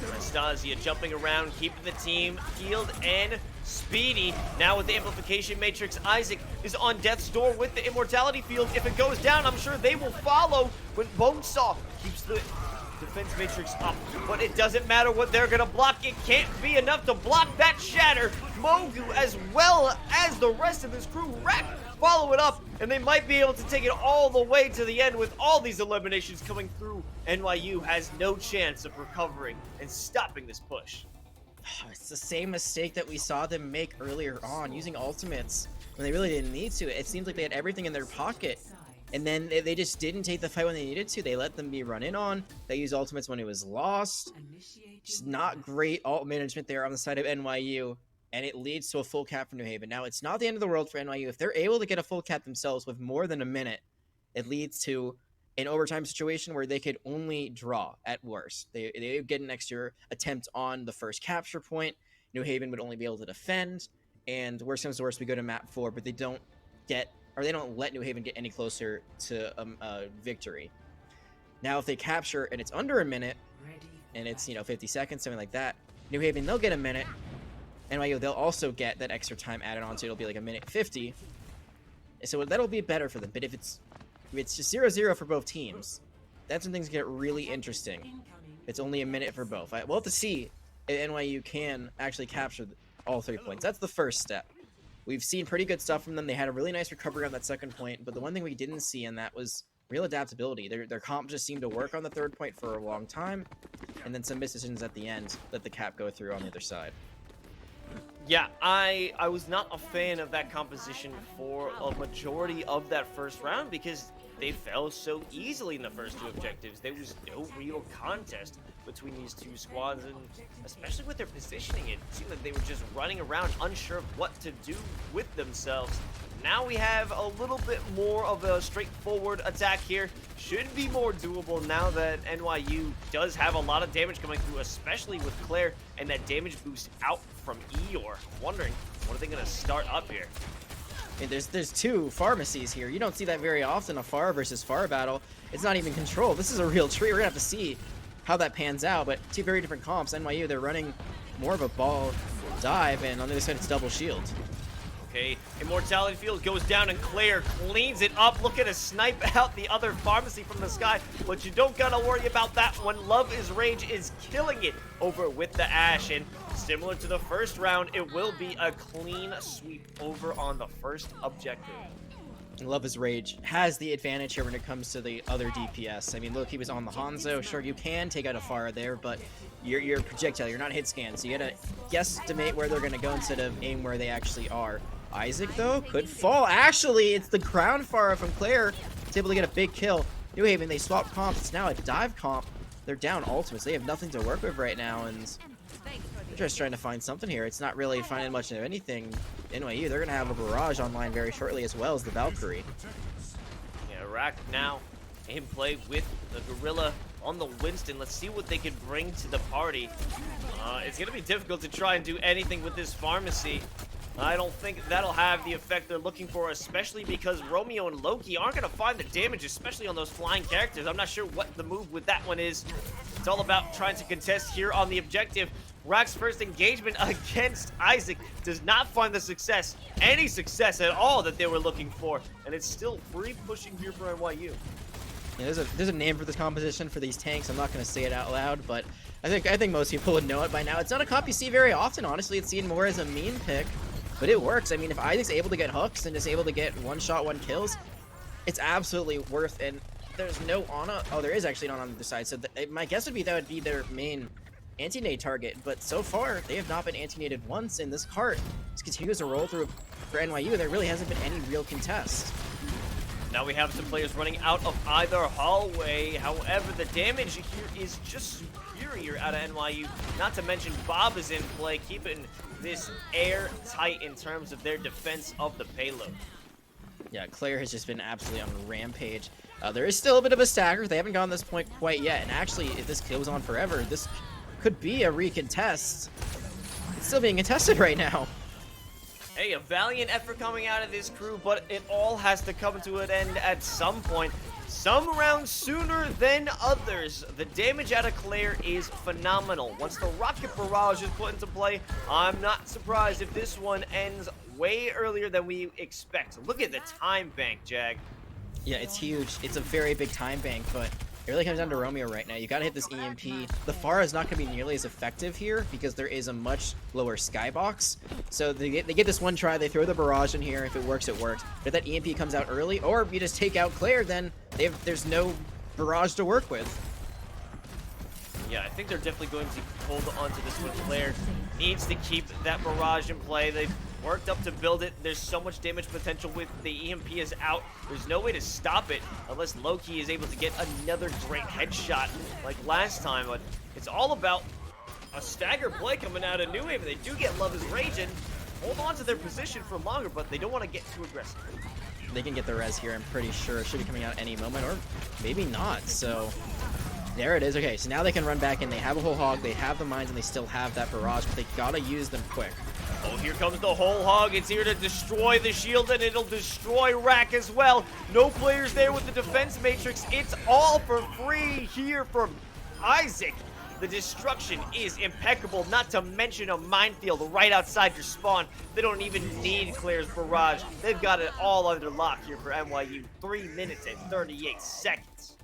Anastasia jumping around, keeping the team healed and speedy. Now with the Amplification Matrix, Isaac is on death's door with the Immortality Field. If it goes down, I'm sure they will follow, but Bonesaw keeps the Defense Matrix up, but it doesn't matter what they're gonna block. It can't be enough to block that shatter. Mogu, as well as the rest of his crew, Rack, follow it up, and they might be able to take it all the way to the end with all these eliminations coming through. NYU has no chance of recovering and stopping this push.
It's the same mistake that we saw them make earlier on, using ultimates when they really didn't need to. It seems like they had everything in their pocket. And then they just didn't take the fight when they needed to. They let them be run in on. They used ultimates when it was lost. Just not great ult management there on the side of NYU. And it leads to a full cap for New Haven. Now, it's not the end of the world for NYU. If they're able to get a full cap themselves with more than a minute, it leads to an overtime situation where they could only draw at worst. They get an extra attempt on the first capture point. New Haven would only be able to defend. And worst comes to worst, we go to map 4, but they don't let New Haven get any closer to victory. Now, if they capture and it's under a minute, and it's 50 seconds, something like that, New Haven, they'll get a minute. NYU, they'll also get that extra time added on, so it'll be like a minute 50. So that'll be better for them. But if it's just 0-0 for both teams, that's when things get really interesting. It's only a minute for both. We'll have to see if NYU can actually capture all 3 points. That's the first step. We've seen pretty good stuff from them. They had a really nice recovery on that second point, but the one thing we didn't see in that was real adaptability. Their comp just seemed to work on the third point for a long time, and then some misdecisions at the end let the cap go through on the other side.
Yeah, I was not a fan of that composition for a majority of that first round because they fell so easily in the first 2 objectives. There was no real contest between these 2 squads, and especially with their positioning, it seemed like they were just running around unsure of what to do with themselves. Now we have a little bit more of a straightforward attack here. Should be more doable now that NYU does have a lot of damage coming through, especially with Claire and that damage boost out from Eeyore. I'm wondering, what are they going to start up here?
And there's 2 pharmacies here. You don't see that very often, a Pharah versus Pharah battle. It's not even controlled. This is a real tree. We're going to have to see how that pans out, but 2 very different comps. NYU, they're running more of a ball dive, and on the other side, it's double shield.
Okay, Immortality Field goes down, and Claire cleans it up. Look at a snipe out the other pharmacy from the sky, but you don't gotta worry about that one. Love is Rage is killing it over with the Ashe, and similar to the first round, it will be a clean sweep over on the first objective.
Love is Rage has the advantage here when it comes to the other DPS. I mean, look, he was on the Hanzo. Sure, you can take out a Pharah there, but you're projectile. You're not hit scan, so you gotta guesstimate where they're gonna go instead of aim where they actually are. Isaac, though, could fall. Actually, it's the ground Pharah from Claire. It's able to get a big kill. New Haven, they swapped comps. It's now a dive comp. They're down ultimates. They have nothing to work with right now, and the just trying to find something here. It's not really finding much of anything. NYU, they're gonna have a barrage online very shortly as well as the Valkyrie.
Yeah, Rack now in play with the Gorilla on the Winston. Let's see what they can bring to the party. It's gonna be difficult to try and do anything with this pharmacy. I don't think that'll have the effect they're looking for, especially because Romeo and Loki aren't going to find the damage, especially on those flying characters. I'm not sure what the move with that one is. It's all about trying to contest here on the objective. Rack's first engagement against Isaac does not find the success, any success at all that they were looking for. And it's still free pushing here for NYU.
Yeah, there's a name for this composition for these tanks. I'm not going to say it out loud, but I think most people would know it by now. It's not a comp you see very often, honestly. It's seen more as a meme pick. But it works. I mean, if Isaac's able to get hooks and is able to get one-shot, one kills, it's absolutely worth. And there's no Ana. Oh, there is actually an Ana on the other side. So my guess would be that would be their main anti-nade target. But so far, they have not been anti-naded once. And this cart just continues to roll through for NYU. There really hasn't been any real contest.
Now we have some players running out of either hallway. However, the damage here is just superior out of NYU. Not to mention Bob is in play, keeping this airtight in terms of their defense of the payload.
Yeah, Claire has just been absolutely on a rampage. There is still a bit of a stagger. They haven't gotten this point quite yet. And actually, if this goes on forever, this could be a recontest. It's still being contested right now.
Hey, a valiant effort coming out of this crew, but it all has to come to an end at some point. Some rounds sooner than others. The damage out of Claire is phenomenal. Once the rocket barrage is put into play, I'm not surprised if this one ends way earlier than we expect. Look at the time bank, Jag.
Yeah, it's huge. It's a very big time bank, but it really comes down to Romeo right now. You gotta hit this EMP. The Pharah is not gonna be nearly as effective here because there is a much lower skybox. So they get this one try, they throw the barrage in here. If it works, it works. But if that EMP comes out early, or you just take out Claire, then there's no barrage to work with.
Yeah, I think they're definitely going to hold on to this one. Claire needs to keep that barrage in play. They've worked up to build it. There's so much damage potential with the EMP is out. There's no way to stop it unless Loki is able to get another great headshot like last time. But it's all about a stagger play coming out of New Haven. They do get Love is Raging. Hold on to their position for longer, but they don't want to get too aggressive.
They can get the res here, I'm pretty sure. It should be coming out any moment, or maybe not. So there it is. Okay, so now they can run back in. They have a whole hog, they have the mines, and they still have that barrage, but they gotta use them quick.
Oh, here comes the whole hog. It's here to destroy the shield, and it'll destroy Rack as well. No players there with the defense matrix. It's all for free here from Isaac. The destruction is impeccable, not to mention a minefield right outside your spawn. They don't even need Claire's barrage. They've got it all under lock here for NYU. 3 minutes and 38 seconds.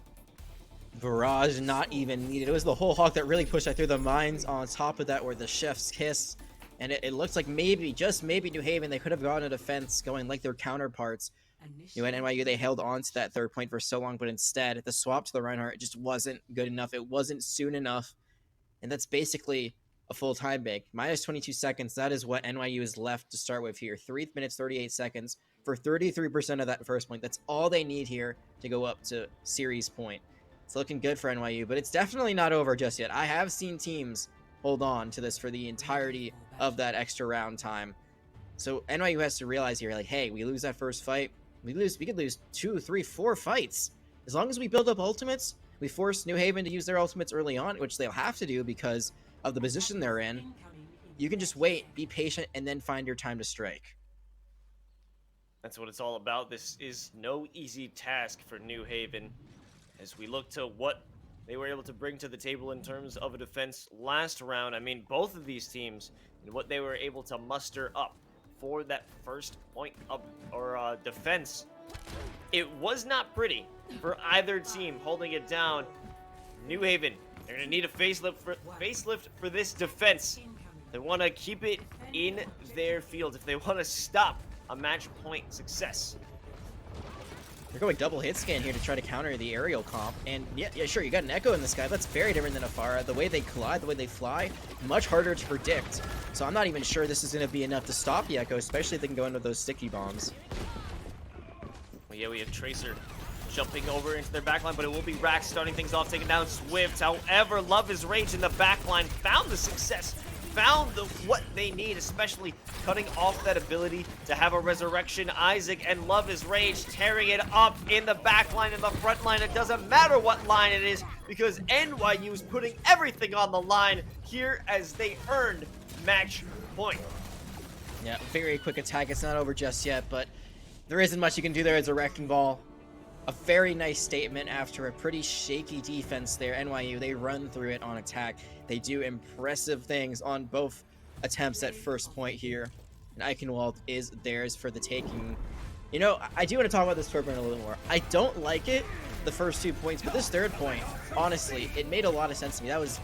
Barrage not even needed. It was the whole hog that really pushed that through the mines. On top of that were the chef's kiss. And it looks like maybe, just maybe, New Haven, they could have gotten a defense going like their counterparts. You know, at NYU, they held on to that third point for so long, but instead, the swap to the Reinhardt just wasn't good enough. It wasn't soon enough. And that's basically a full time bank. Minus 22 seconds, that is what NYU is left to start with here. 3 minutes, 38 seconds for 33% of that first point. That's all they need here to go up to series point. It's looking good for NYU, but it's definitely not over just yet. I have seen teams hold on to this for the entirety of that extra round time. So NYU has to realize here, like, hey, we lose that first fight. We could lose 2, 3, 4 fights. As long as we build up ultimates, we force New Haven to use their ultimates early on, which they'll have to do because of the position they're in. You can just wait, be patient, and then find your time to strike.
That's what it's all about. This is no easy task for New Haven as we look to what they were able to bring to the table in terms of a defense last round. I mean, both of these teams and what they were able to muster up for that first point of defense. It was not pretty for either team holding it down. New Haven, they're going to need a facelift for this defense. They want to keep it in their field if they want to stop a match point success.
They're going double hit scan here to try to counter the aerial comp. And yeah, sure, you got an Echo in the sky. That's very different than a Pharah. The way they collide, the way they fly, much harder to predict. So I'm not even sure this is going to be enough to stop the Echo, especially if they can go into those sticky bombs.
Well, yeah, we have Tracer jumping over into their backline, but it will be Rax starting things off, taking down Swift. However, Love is Rage in the backline found the success found what they need, especially cutting off that ability to have a resurrection. Isaac and Love is Rage tearing it up in the back line, in the front line. It doesn't matter what line it is because NYU is putting everything on the line here as they earned match point.
Yeah, very quick attack. It's not over just yet, but there isn't much you can do there as a wrecking ball. A very nice statement after a pretty shaky defense there. NYU, they run through it on attack. They do impressive things on both attempts at first point here. And Eichenwald is theirs for the taking. You know, I do want to talk about this tournament a little more. I don't like it, the first 2 points, but this third point, honestly, it made a lot of sense to me. That was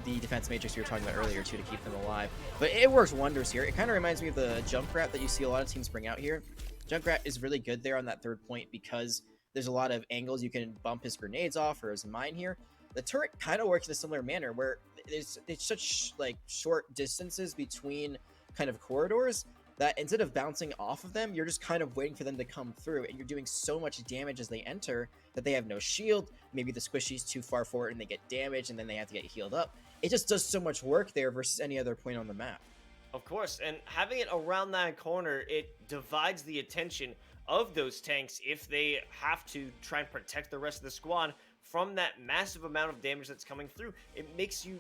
the defense matrix we were talking about earlier, too, to keep them alive. But it works wonders here. It kind of reminds me of the Junkrat that you see a lot of teams bring out here. Junkrat is really good there on that third point because there's a lot of angles you can bump his grenades off or his mine here. The turret kind of works in a similar manner where it's such like short distances between kind of corridors that instead of bouncing off of them, you're just kind of waiting for them to come through, and you're doing so much damage as they enter that they have no shield. Maybe the squishy's too far forward and they get damaged and then they have to get healed up. It just does so much work there versus any other point on the map.
Of course, and having it around that corner, it divides the attention of those tanks if they have to try and protect the rest of the squad from that massive amount of damage that's coming through. It makes you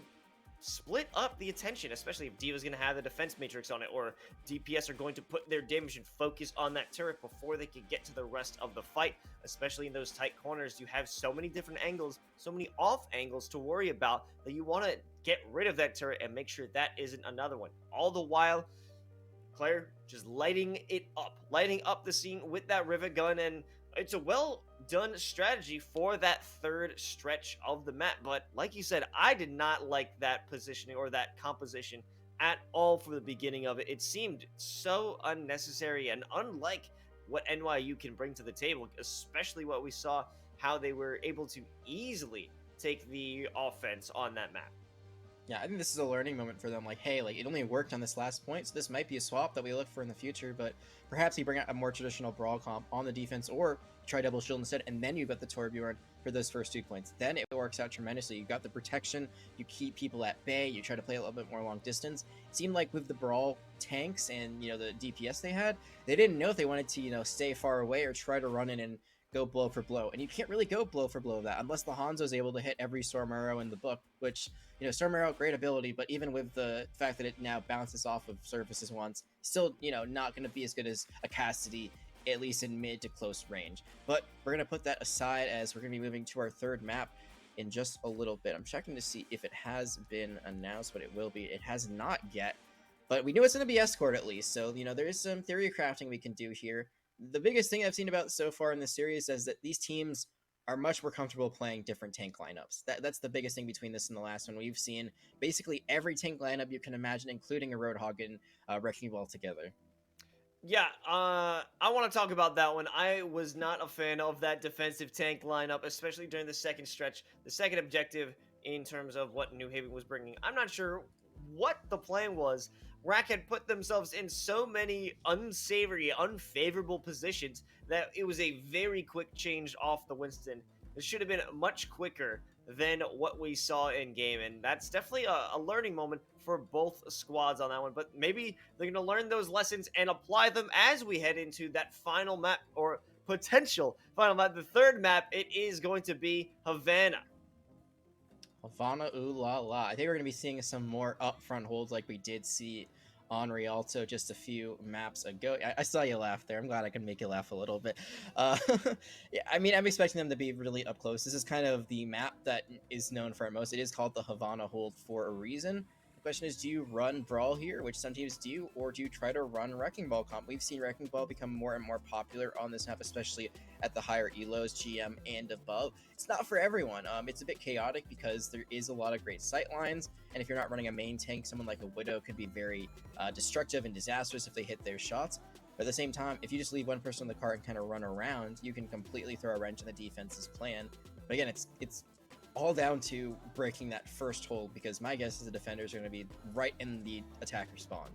split up the attention, especially if D.Va's going to have the defense matrix on it, or DPS are going to put their damage and focus on that turret before they can get to the rest of the fight. Especially in those tight corners, you have so many different angles, so many off angles to worry about that you want to get rid of that turret and make sure that isn't another one. All the while, Claire just lighting up the scene with that rivet gun, and it's a well done strategy for that third stretch of the map. But like you said, I did not like that positioning or that composition at all for the beginning of it. It seemed so unnecessary and unlike what NYU can bring to the table, especially what we saw, how they were able to easily take the offense on that map.
Yeah, I think this is a learning moment for them. Like, hey, like it only worked on this last point, so this might be a swap that we look for in the future, but perhaps you bring out a more traditional brawl comp on the defense, or try double shield instead, and then you got the Torbjorn for those first 2 points. Then it works out tremendously. You got the protection, you keep people at bay, you try to play a little bit more long distance. It seemed like with the brawl tanks and, you know, the DPS they had, they didn't know if they wanted to, you know, stay far away or try to run in and go blow for blow. And you can't really go blow for blow of that unless the Hanzo is able to hit every Storm Arrow in the book, which, you know, Storm Arrow, great ability, but even with the fact that it now bounces off of surfaces once, still, you know, not going to be as good as a Cassidy, at least in mid to close range. But we're going to put that aside as we're going to be moving to our third map in just a little bit. I'm checking to see if it has been announced, but it will be. It has not yet, but we knew it's going to be Escort at least, so, you know, there is some theory crafting we can do here. The biggest thing I've seen about so far in this series is that these teams are much more comfortable playing different tank lineups. That's the biggest thing between this and the last one. We've seen basically every tank lineup you can imagine, including a Roadhog and Wrecking Ball together.
Yeah, I want to talk about that one. I was not a fan of that defensive tank lineup, especially during the second stretch. The second objective in terms of what New Haven was bringing. I'm not sure what the plan was. Rack had put themselves in so many unsavory, unfavorable positions that it was a very quick change off the Winston. It should have been much quicker than what we saw in game, and that's definitely a learning moment for both squads on that one. But maybe they're going to learn those lessons and apply them as we head into that final map, or potential final map. The third map, it is going to be Havana.
Havana, ooh la la. I think we're going to be seeing some more upfront holds like we did see on Rialto just a few maps ago. I saw you laugh there. I'm glad I can make you laugh a little bit. Yeah, I mean, I'm expecting them to be really up close. This is kind of the map that is known for it most. It is called the Havana hold for a reason. The question is, do you run Brawl here, which some teams do, or do you try to run Wrecking Ball comp? We've seen Wrecking Ball become more and more popular on this map, especially at the higher elos, GM, and above. It's not for everyone. It's a bit chaotic because there is a lot of great sight lines, and if you're not running a main tank, someone like a Widow could be very destructive and disastrous if they hit their shots. But at the same time, if you just leave one person on the cart and kind of run around, you can completely throw a wrench in the defense's plan. But again, it's all down to breaking that first hold, because my guess is the defenders are going to be right in the attacker spawn.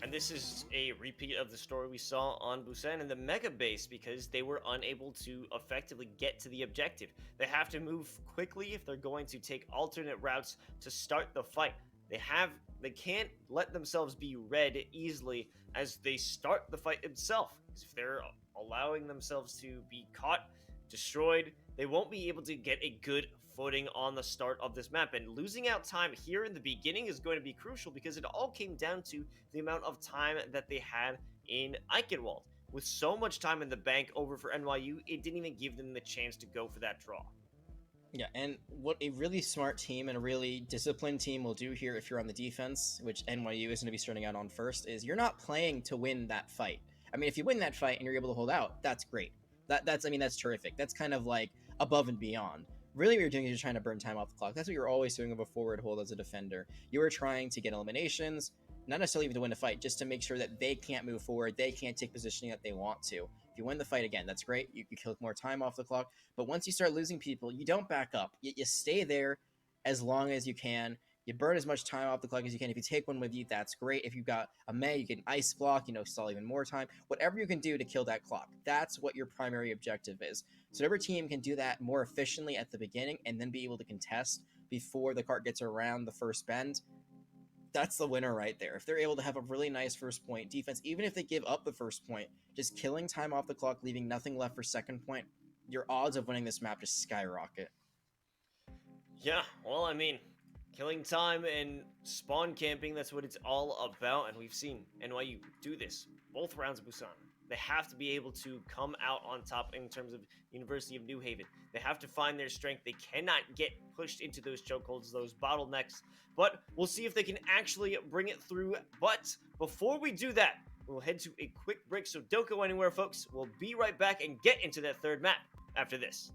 And this is a repeat of the story we saw on Busan and the Mega Base, because they were unable to effectively get to the objective. They have to move quickly if they're going to take alternate routes to start the fight. They have They can't let themselves be read easily as they start the fight itself. Because if they're allowing themselves to be caught, destroyed, they won't be able to get a good footing on the start of this map. And losing out time here in the beginning is going to be crucial because it all came down to the amount of time that they had in Eichenwald. With so much time in the bank over for NYU, it didn't even give them the chance to go for that draw.
Yeah, and what a really smart team and a really disciplined team will do here if you're on the defense, which NYU is going to be starting out on first, is you're not playing to win that fight. I mean, if you win that fight and you're able to hold out, that's great. That's terrific. That's kind of like above and beyond. Really, what you're doing is you're trying to burn time off the clock. That's what you're always doing of a forward hold as a defender. You are trying to get eliminations, not necessarily even to win a fight, just to make sure that they can't move forward, they can't take positioning that they want to. If you win the fight again, that's great. You kill more time off the clock. But once you start losing people, you don't back up. You stay there as long as you can. You burn as much time off the clock as you can. If you take one with you, that's great. If you've got a Mei, you can ice block, stall even more time. Whatever you can do to kill that clock, that's what your primary objective is. So every team can do that more efficiently at the beginning and then be able to contest before the cart gets around the first bend. That's the winner right there. If they're able to have a really nice first point defense, even if they give up the first point, just killing time off the clock, leaving nothing left for second point, your odds of winning this map just skyrocket.
Yeah, well, I mean, killing time and spawn camping, that's what it's all about, and we've seen NYU do this both rounds of Busan. They have to be able to come out on top in terms of University of New Haven. They have to find their strength. They cannot get pushed into those chokeholds, those bottlenecks, but we'll see if they can actually bring it through. But before we do that, we'll head to a quick break, so don't go anywhere, folks. We'll be right back and get into that third map after this.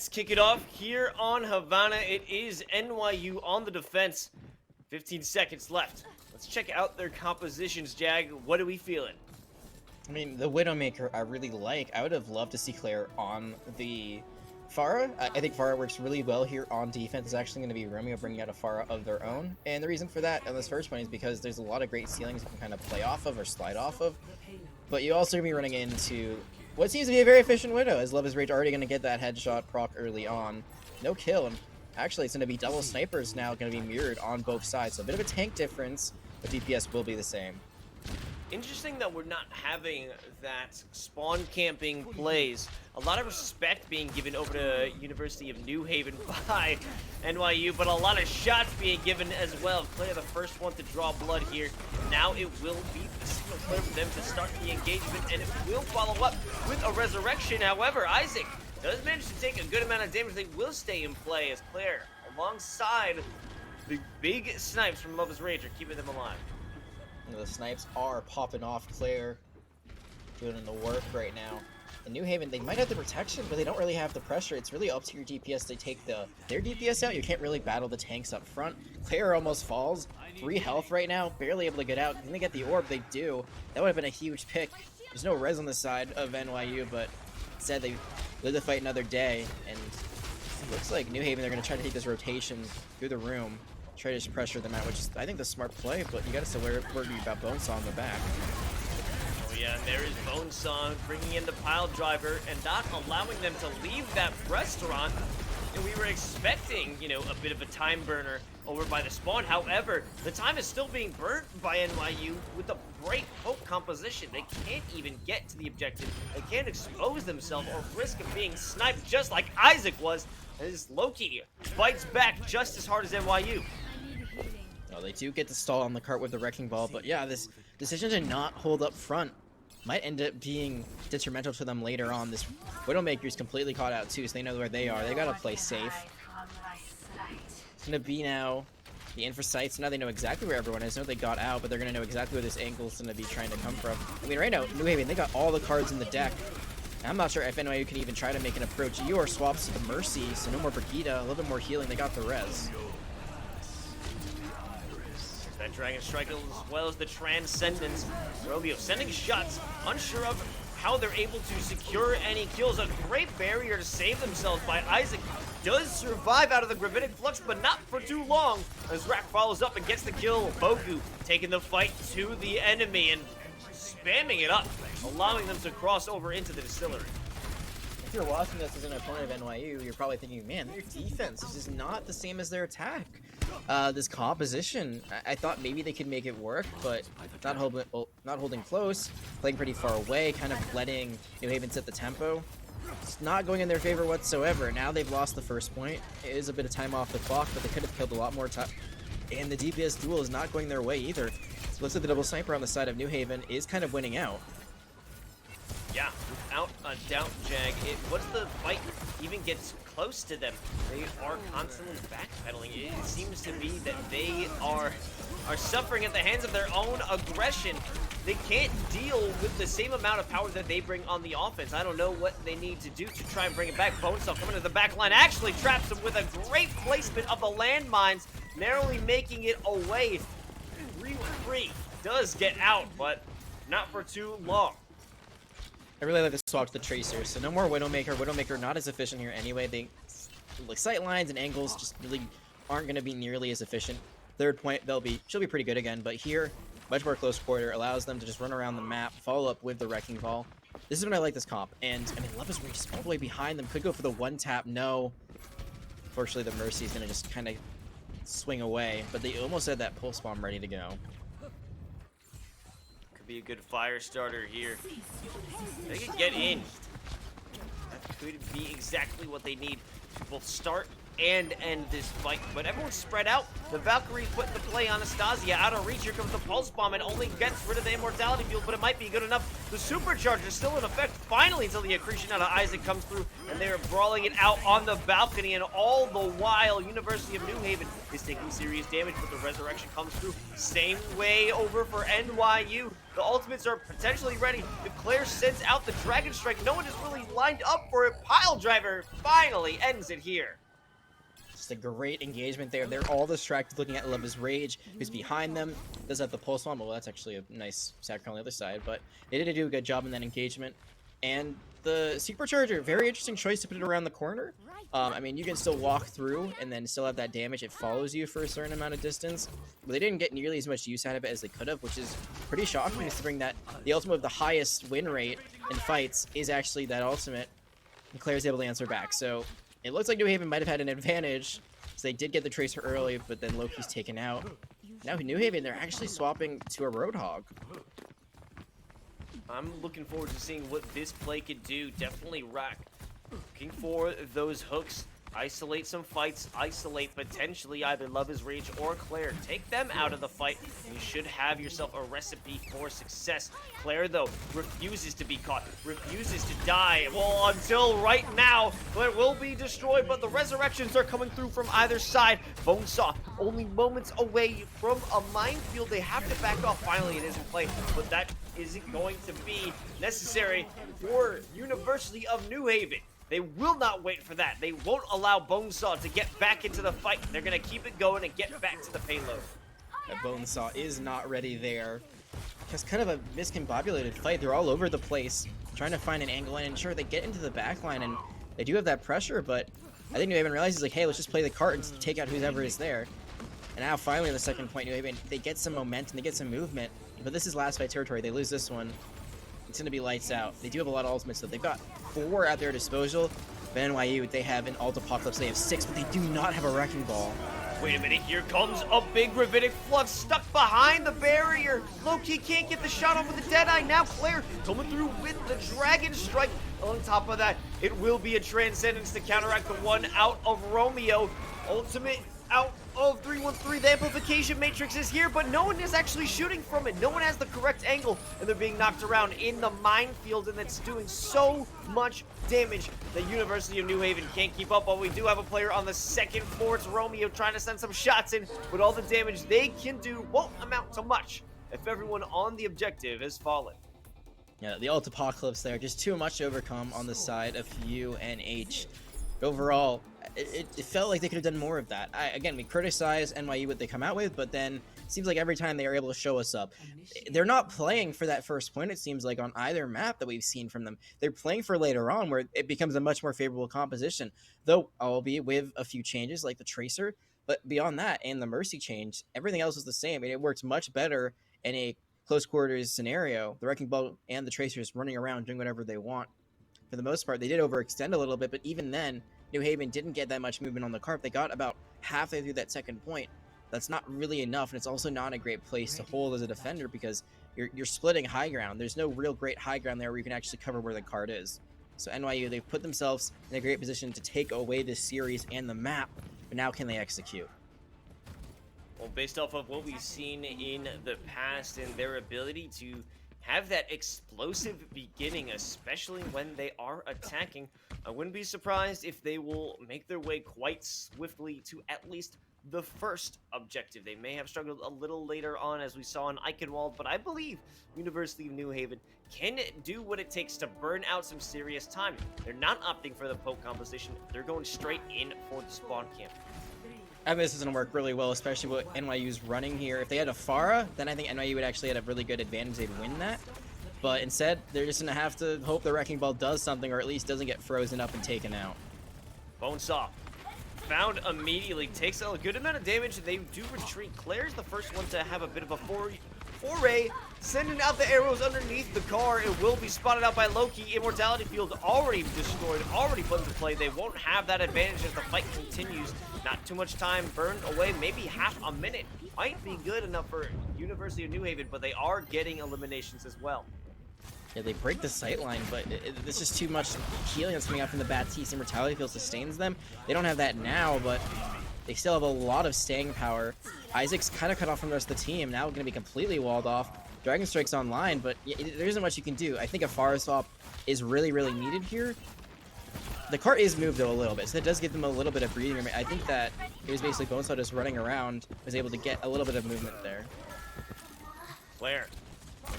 Let's kick it off here on Havana. It is NYU on the defense. 15 seconds left. Let's check out their compositions, Jag. What are we feeling?
I mean, the Widowmaker I really like. I would have loved to see Claire on the Pharah. I think Pharah works really well here on defense. It's actually going to be Romeo bringing out a Pharah of their own. And the reason for that in this first point is because there's a lot of great ceilings you can kind of play off of or slide off of. But you also going to be running into what seems to be a very efficient Widow, as Love is Rage already going to get that headshot proc early on. No kill, and actually it's going to be double snipers now going to be mirrored on both sides. So a bit of a tank difference, but DPS will be the same.
Interesting that we're not having that spawn camping plays. A lot of respect being given over to University of New Haven by NYU, but a lot of shots being given as well. Claire, the first one to draw blood here. Now it will be the signal clear for them to start the engagement, and it will follow up with a resurrection. However, Isaac does manage to take a good amount of damage. They will stay in play as Claire, alongside the big snipes from Love is Rage, are keeping them alive.
The snipes are popping off. Claire doing the work right now. In New Haven, they might have the protection, but they don't really have the pressure. It's really up to your DPS to take their DPS out. You can't really battle the tanks up front. Claire almost falls. 3 health right now, barely able to get out. Then they get the orb, they do. That would have been a huge pick. There's no res on the side of NYU, but instead they live to fight another day. And it looks like New Haven, they're going to try to take this rotation through the room. Try to just pressure them out, which is, I think, the smart play, but you gotta still worry about Bonesaw in the back.
Oh yeah, and there is Bonesaw bringing in the pile driver and not allowing them to leave that restaurant. And we were expecting, you know, a bit of a time burner over by the spawn. However, the time is still being burnt by NYU with a great poke composition. They can't even get to the objective. They can't expose themselves or risk of being sniped just like Isaac was, as Loki fights back just as hard as NYU.
Well, they do get to stall on the cart with the Wrecking Ball, but yeah, this decision to not hold up front might end up being detrimental to them later on. This Widowmaker's completely caught out too, so they know where they are. They gotta play safe. It's gonna be now the in for sights. Now they know exactly where everyone is. They know they got out, but they're gonna know exactly where this angle's gonna be trying to come from. I mean, right now, New Haven, they got all the cards in the deck. I'm not sure if NYU can even try to make an approach. You are swaps to the Mercy, so no more Brigida, a little bit more healing. They got the res.
That Dragon Strike as well as the Transcendence. Romeo sending shots, unsure of how they're able to secure any kills. A great barrier to save themselves by Isaac. Does survive out of the Gravitic Flux, but not for too long, as Rack follows up and gets the kill. Bogu taking the fight to the enemy and spamming it up, allowing them to cross over into the distillery.
If you're watching this as an opponent of NYU, you're probably thinking, man, their defense is just not the same as their attack. This composition, I thought maybe they could make it work, but not holding close, playing pretty far away, kind of letting New Haven set the tempo. It's not going in their favor whatsoever. Now they've lost the first point. It is a bit of time off the clock, but they could have killed a lot more time. And the DPS duel is not going their way either. So looks like the double sniper on the side of New Haven is kind of winning out.
Yeah, without a doubt, Jag. Once the fight even gets close to them, they are constantly backpedaling. It seems to be that they are suffering at the hands of their own aggression. They can't deal with the same amount of power that they bring on the offense. I don't know what they need to do to try and bring it back. Bonesaw coming to the back line actually traps him with a great placement of the landmines, narrowly making it away. 3-3 does get out, but not for too long.
I really like the swap to the Tracer, so no more Widowmaker. Widowmaker not as efficient here anyway. They, like, sight lines and angles just really aren't going to be nearly as efficient. Third point, she'll be pretty good again, but here, much more close quarter, allows them to just run around the map, follow up with the Wrecking Ball. This is when I like this comp, and I mean, Love is Rage all the way behind them. Could go for the one tap, no. Fortunately, the Mercy is going to just kind of swing away, but they almost had that pulse bomb ready to go.
Be a good fire starter here. They can get in. That could be exactly what they need to both start and end this fight. But everyone's spread out. The Valkyrie put the play on Anastasia out of reach. Here comes the Pulse Bomb and only gets rid of the Immortality Field, but it might be good enough. The Supercharger is still in effect finally until the accretion out of Isaac comes through, and they're brawling it out on the balcony. And all the while, University of New Haven is taking serious damage, but the Resurrection comes through. Same way over for NYU. The ultimates are potentially ready. If Claire sends out the Dragon Strike, no one is really lined up for it. Pile Driver finally ends it here.
Just a great engagement there. They're all distracted looking at Love's Rage, who's behind them. Does have the Pulse Bomb. Well, that's actually a nice sacrifice on the other side, but they did do a good job in that engagement. And the Supercharger, very interesting choice to put it around the corner. I mean, you can still walk through and then still have that damage. It follows you for a certain amount of distance, but they didn't get nearly as much use out of it as they could have, which is pretty shocking, considering that the ultimate with the highest win rate in fights is actually that ultimate, and Claire's able to answer back. So it looks like New Haven might have had an advantage, so they did get the Tracer early, but then Loki's taken out. Now New Haven, they're actually swapping to a Roadhog.
I'm looking forward to seeing what this play could do. Definitely Rack looking for those hooks. Isolate some fights, isolate potentially either Love is Rage or Claire. Take them out of the fight, and you should have yourself a recipe for success. Claire, though, refuses to be caught, refuses to die. Well, until right now, Claire will be destroyed, but the Resurrections are coming through from either side. Bonesaw only moments away from a minefield. They have to back off. Finally, it is in play, but that isn't going to be necessary for University of New Haven. They will not wait for that. They won't allow Bonesaw to get back into the fight. They're going to keep it going and get back to the payload.
That Bonesaw is not ready there. It's kind of a miscombobulated fight. They're all over the place, trying to find an angle, and sure, they get into the backline, and they do have that pressure, but I think New Haven realizes, like, hey, let's just play the cart and take out whoever is there. And now, finally, on the second point, New Haven, they get some momentum, they get some movement, but this is last fight territory. They lose this one. It's going to be lights out. They do have a lot of ultimates, though. They've got 4 at their disposal. But NYU, they have an Alt Apocalypse. They have 6, but they do not have a Wrecking Ball.
Wait a minute, here comes a big Gravitic Flux stuck behind the barrier. Loki can't get the shot off with the Deadeye. Now Claire coming through with the Dragon Strike. On top of that, it will be a Transcendence to counteract the one out of Romeo. Ultimate out of 313. The Amplification Matrix is here, but no one is actually shooting from it. No one has the correct angle, and they're being knocked around in the minefield, and it's doing so much damage that University of New Haven can't keep up. But we do have a player on the second floor. It's Romeo trying to send some shots in, but all the damage they can do won't amount to much if everyone on the objective has fallen.
Yeah, the Alt Apocalypse there, just too much to overcome on the side of UNH. Overall, it felt like they could have done more of that. Again, we criticize NYU what they come out with, but then it seems like every time they are able to show us up, they're not playing for that first point, it seems like, on either map that we've seen from them. They're playing for later on, where it becomes a much more favorable composition, though albeit with a few changes, like the Tracer. But beyond that, and the Mercy change, everything else is the same, and it works much better in a close quarters scenario. The Wrecking Ball and the Tracers running around doing whatever they want. For the most part, they did overextend a little bit, but even then, New Haven didn't get that much movement on the cart. They got about halfway through that second point. That's not really enough, and it's also not a great place to hold as a defender because you're splitting high ground. There's no real great high ground there where you can actually cover where the cart is. So NYU, they've put themselves in a great position to take away this series and the map, but now can they execute?
Well, based off of what we've seen in the past and their ability to have that explosive beginning, especially when they are attacking, I wouldn't be surprised if they will make their way quite swiftly to at least the first objective. They may have struggled a little later on, as we saw in Eichenwald, but I believe University of New Haven can do what it takes to burn out some serious time. They're not opting for the poke composition. They're going straight in for the spawn camp.
I think this is going to work really well, especially what NYU's running here. If they had a Pharah, then I think NYU would actually have a really good advantage. They'd win that. But instead, they're just going to have to hope the Wrecking Ball does something, or at least doesn't get frozen up and taken out.
Bonesaw found immediately, takes a good amount of damage, and they do retreat. Claire's the first one to have a bit of a foray, sending out the arrows underneath the car. It will be spotted out by Loki. Immortality Field already destroyed, already put into play. They won't have that advantage as the fight continues. Not too much time burned away, maybe half a minute. Might be good enough for University of New Haven, but they are getting eliminations as well.
Yeah, they break the sight line, but it's just too much healing that's coming out from the Baptiste. Immortality Field sustains them. They don't have that now, but they still have a lot of staying power. Isaac's kind of cut off from the rest of the team. Now going to be completely walled off. Dragon Strike's online, but there isn't much you can do. I think a Fire Swap is really, really needed here. The cart is moved, though, a little bit, so that does give them a little bit of breathing room. I think that it was basically Bonesaw just running around, was able to get a little bit of movement there.
Claire,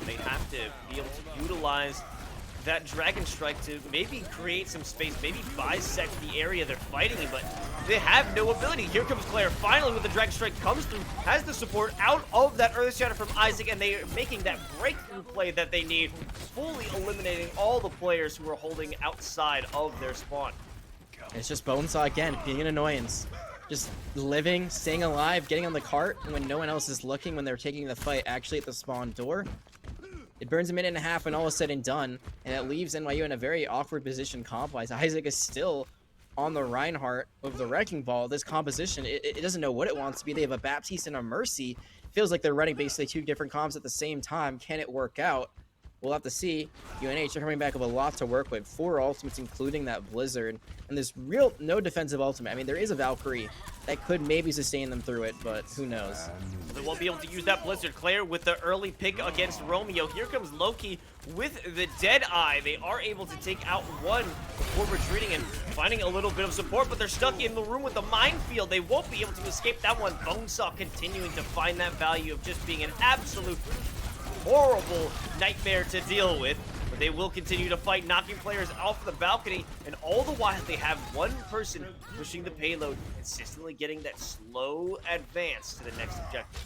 they have to be able to utilize that Dragon Strike to maybe create some space, maybe bisect the area they're fighting in, but they have no ability. Here comes Claire, finally with the Dragon Strike, comes through, has the support out of that Earth Shatter from Isaac, and they are making that breakthrough play that they need, fully eliminating all the players who are holding outside of their spawn.
It's just Bonesaw again, being an annoyance. Just living, staying alive, getting on the cart when no one else is looking, when they're taking the fight actually at the spawn door. It burns a minute and a half when all is said and done, and it leaves NYU in a very awkward position comp-wise. Isaac is still on the Reinhardt with the Wrecking Ball. This composition, it doesn't know what it wants to be. They have a Baptiste and a Mercy. Feels like they're running basically two different comps at the same time. Can it work out? We'll have to see. UNH are coming back with a lot to work with. 4 ultimates, including that Blizzard. And there's no defensive ultimate. I mean, there is a Valkyrie that could maybe sustain them through it, but who knows?
They won't be able to use that Blizzard. Claire with the early pick against Romeo. Here comes Loki with the Deadeye. They are able to take out one before retreating and finding a little bit of support, but they're stuck in the room with the minefield. They won't be able to escape that one. Bonesaw continuing to find that value of just being an absolute horrible nightmare to deal with, but they will continue to fight, knocking players off the balcony, and all the while they have one person pushing the payload, consistently getting that slow advance to the next objective.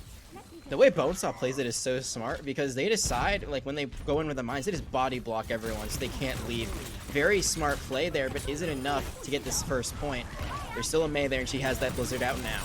The way Bonesaw plays it is so smart because they decide, like when they go in with the mines, they just body block everyone so they can't leave. Very smart play there, but is it enough to get this first point? There's still a Mei there, and she has that Blizzard out now.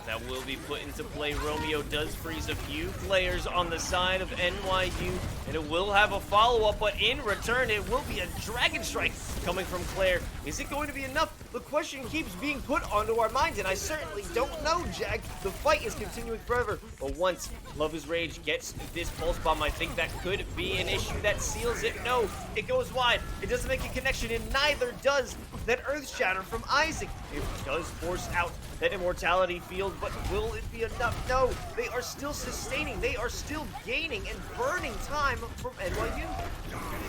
That will be put into play. Romeo does freeze a few players on the side of NYU, and it will have a follow-up, but in return, it will be a Dragon Strike coming from Claire. Is it going to be enough? The question keeps being put onto our minds, and I certainly don't know, Jag. The fight is continuing forever, but once Love is Rage gets this Pulse Bomb, I think that could be an issue that seals it. No, it goes wide. It doesn't make a connection, and neither does that Earth Shatter from Isaac. It does force out that Immortality Field, but will it be enough? No, they are still sustaining. They are still gaining and burning time from NYU.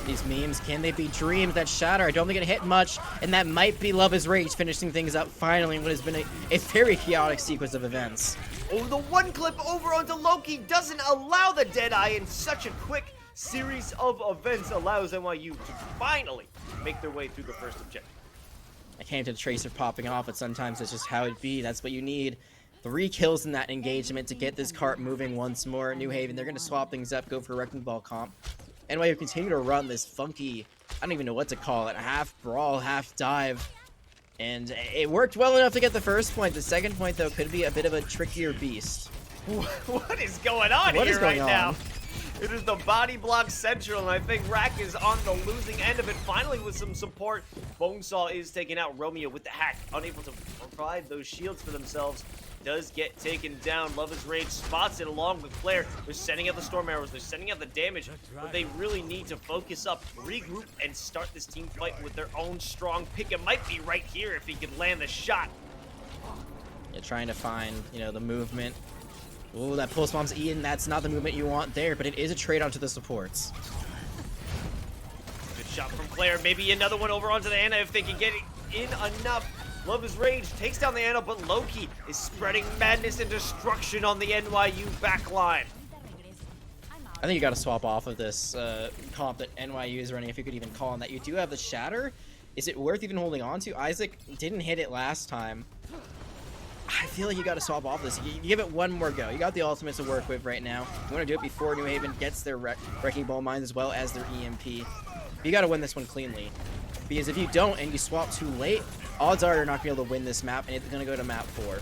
These memes, can they be dreams? That Shatter, I don't think it hit much, and that might be Love is Rage finishing things up finally in what has been a very chaotic sequence of events.
Oh, the one clip over onto Loki doesn't allow the Deadeye, in such a quick series of events allows NYU to finally make their way through the first objective.
I came to the Tracer popping off, but sometimes it's just how it be. That's what you need. 3 kills in that engagement to get this cart moving once more. New Haven, they're going to swap things up, go for a Wrecking Ball comp. NYU continue to run this funky, I don't even know what to call it, half brawl, half dive. And it worked well enough to get the first point. The second point, though, could be a bit of a trickier beast.
What is going on
What
here
is going
right now?
on?
It is the body block central, and I think Rack is on the losing end of it. Finally, with some support, Bonesaw is taking out Romeo with the hack, unable to provide those shields for themselves. Does get taken down. Love is Rage spots it along with Claire. They're sending out the storm arrows. They're sending out the damage, but they really need to focus up, regroup, and start this team fight with their own strong pick. It might be right here if he could land the shot.
Yeah, trying to find, the movement. Oh, that Pulse Bomb's Ian. That's not the movement you want there, but it is a trade onto the supports.
Good shot from Claire. Maybe another one over onto the Ana if they can get it in enough. Love is Rage takes down the Ana, but Loki is spreading madness and destruction on the NYU backline.
I think you got to swap off of this comp that NYU is running, if you could even call on that. You do have the Shatter. Is it worth even holding on to? Isaac didn't hit it last time. I feel like you got to swap off this. You give it one more go. You got the ultimates to work with right now. You want to do it before New Haven gets their Wrecking Ball mines as well as their EMP. You got to win this one cleanly. Because if you don't and you swap too late, odds are you're not going to be able to win this map, and it's going to go to map 4.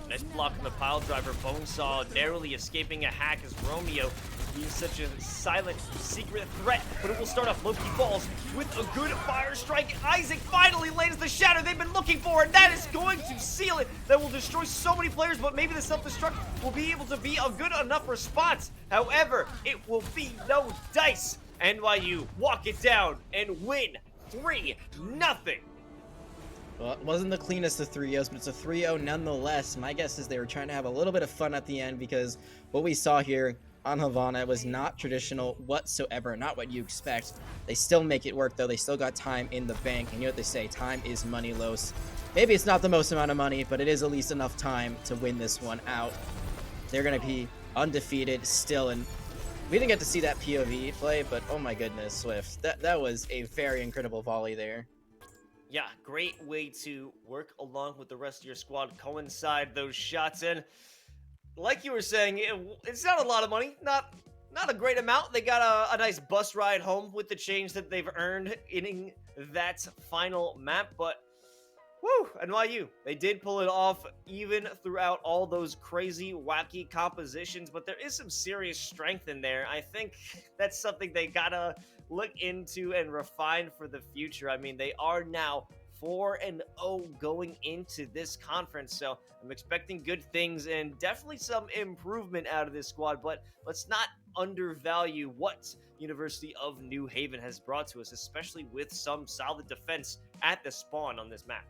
Nice block from the pile driver. Bonesaw narrowly escaping a hack as Romeo being such a silent, secret threat, but it will start off. Loki falls with a good fire strike. Isaac finally lands the Shatter they've been looking for, and that is going to seal it. That will destroy so many players, but maybe the self-destruct will be able to be a good enough response. However, it will be no dice NYU walk it down and win 3-0.
Well, it wasn't the cleanest of 3-0s, but it's a 3-0 nonetheless. My guess is they were trying to have a little bit of fun at the end, because what we saw here on Havana was not traditional whatsoever, not what you expect. They still make it work, though. They still got time in the bank, and you know what they say, time is money, Los. Maybe it's not the most amount of money, but it is at least enough time to win this one out. They're going to be undefeated still, and we didn't get to see that POV play, but oh my goodness, Swift. That was a very incredible volley there.
Yeah, great way to work along with the rest of your squad, coincide those shots in. Like you were saying, it's not a lot of money, not a great amount. They got a nice bus ride home with the change that they've earned in that final map, but woo, NYU, they did pull it off even throughout all those crazy, wacky compositions, but there is some serious strength in there. I think that's something they gotta look into and refine for the future. I mean, they are now 4-0 going into this conference, so I'm expecting good things and definitely some improvement out of this squad, but let's not undervalue what University of New Haven has brought to us, especially with some solid defense at the spawn on this map.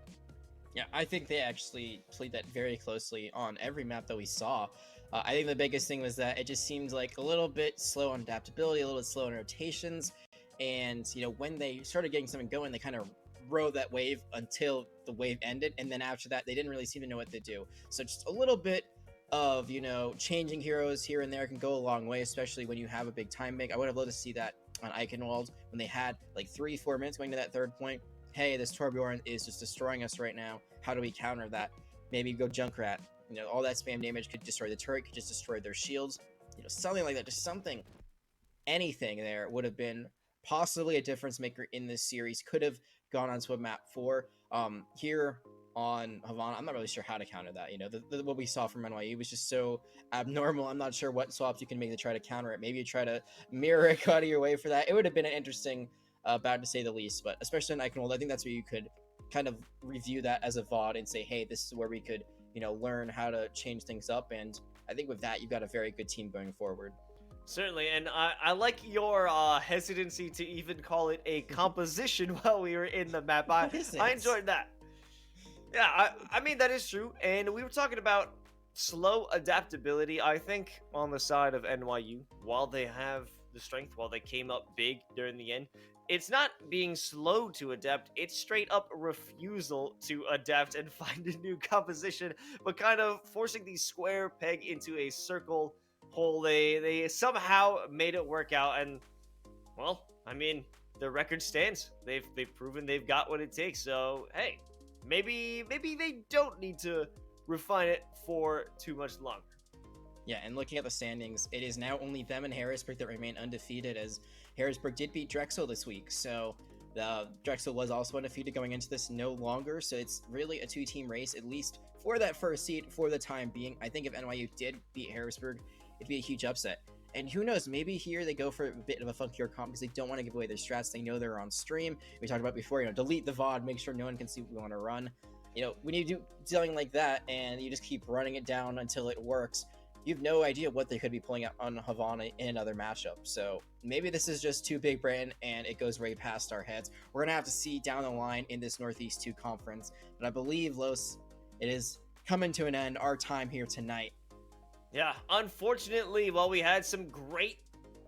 Yeah, I think they actually played that very closely on every map that we saw. I think the biggest thing was that it just seemed like a little bit slow on adaptability, a little bit slow on rotations, and you know, when they started getting something going, they kind of rode that wave until the wave ended, and then after that, they didn't really seem to know what to do. So just a little bit of, you know, changing heroes here and there can go a long way, especially when you have a big time bank. I would have loved to see that on Eichenwald when they had like 3-4 minutes going to that third point. Hey, this Torbjorn is just destroying us right now. How do we counter that? Maybe go Junkrat. You know, all that spam damage could destroy the turret, could just destroy their shields. You know, something like that. Just something, anything there would have been possibly a difference maker in this series. Could have gone onto a map 4. Here on Havana, I'm not really sure how to counter that. You know, what we saw from NYU was just so abnormal. I'm not sure what swaps you can make to try to counter it. Maybe you try to mirror it out of your way for that. It would have been an interesting bout to say the least, but especially in Eichenwald, I think that's where you could kind of review that as a VOD and say, hey, this is where we could, you know, learn how to change things up. And I think with that, you've got a very good team going forward.
Certainly, and I like your hesitancy to even call it a composition while we were in the map. I enjoyed that. Yeah, I mean, that is true. And we were talking about slow adaptability. I think on the side of NYU, while they have the strength, while they came up big during the end, it's not being slow to adapt, it's straight up refusal to adapt and find a new composition, but kind of forcing the square peg into a circle hole. They somehow made it work out, and well, I mean, the record stands. They've proven they've got what it takes. So hey, maybe they don't need to refine it for too much longer.
Yeah, and looking at the standings, it is now only them and Harrisburg that remain undefeated, as Harrisburg did beat Drexel this week. So Drexel was also undefeated going into this no longer. So it's really a 2-team race, at least for that first seed for the time being. I think if NYU did beat Harrisburg, it'd be a huge upset. And who knows, maybe here they go for a bit of a funkier comp because they don't want to give away their strats. They know they're on stream. We talked about before, you know, delete the VOD, make sure no one can see what we want to run. You know, when you do something like that and you just keep running it down until it works, you have no idea what they could be pulling out on Havana in another matchup. So maybe this is just too big brand and it goes way past our heads. We're going to have to see down the line in this Northeast 2 conference. But I believe, Los, it is coming to an end, our time here tonight.
Yeah, unfortunately, while we had some great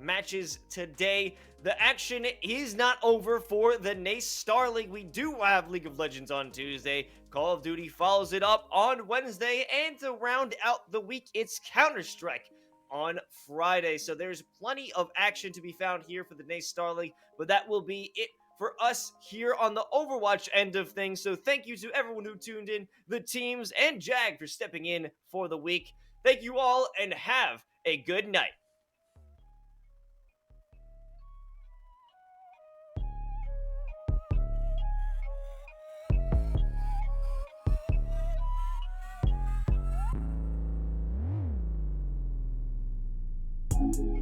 matches today, the action is not over for the NACE Starleague. We do have League of Legends on Tuesday. Call of Duty follows it up on Wednesday, and to round out the week, it's Counter-Strike on Friday. So there's plenty of action to be found here for the NACE Starleague, but that will be it for us here on the Overwatch end of things. So thank you to everyone who tuned in, the teams, and Jag for stepping in for the week. Thank you all, and have a good night.
Thank you.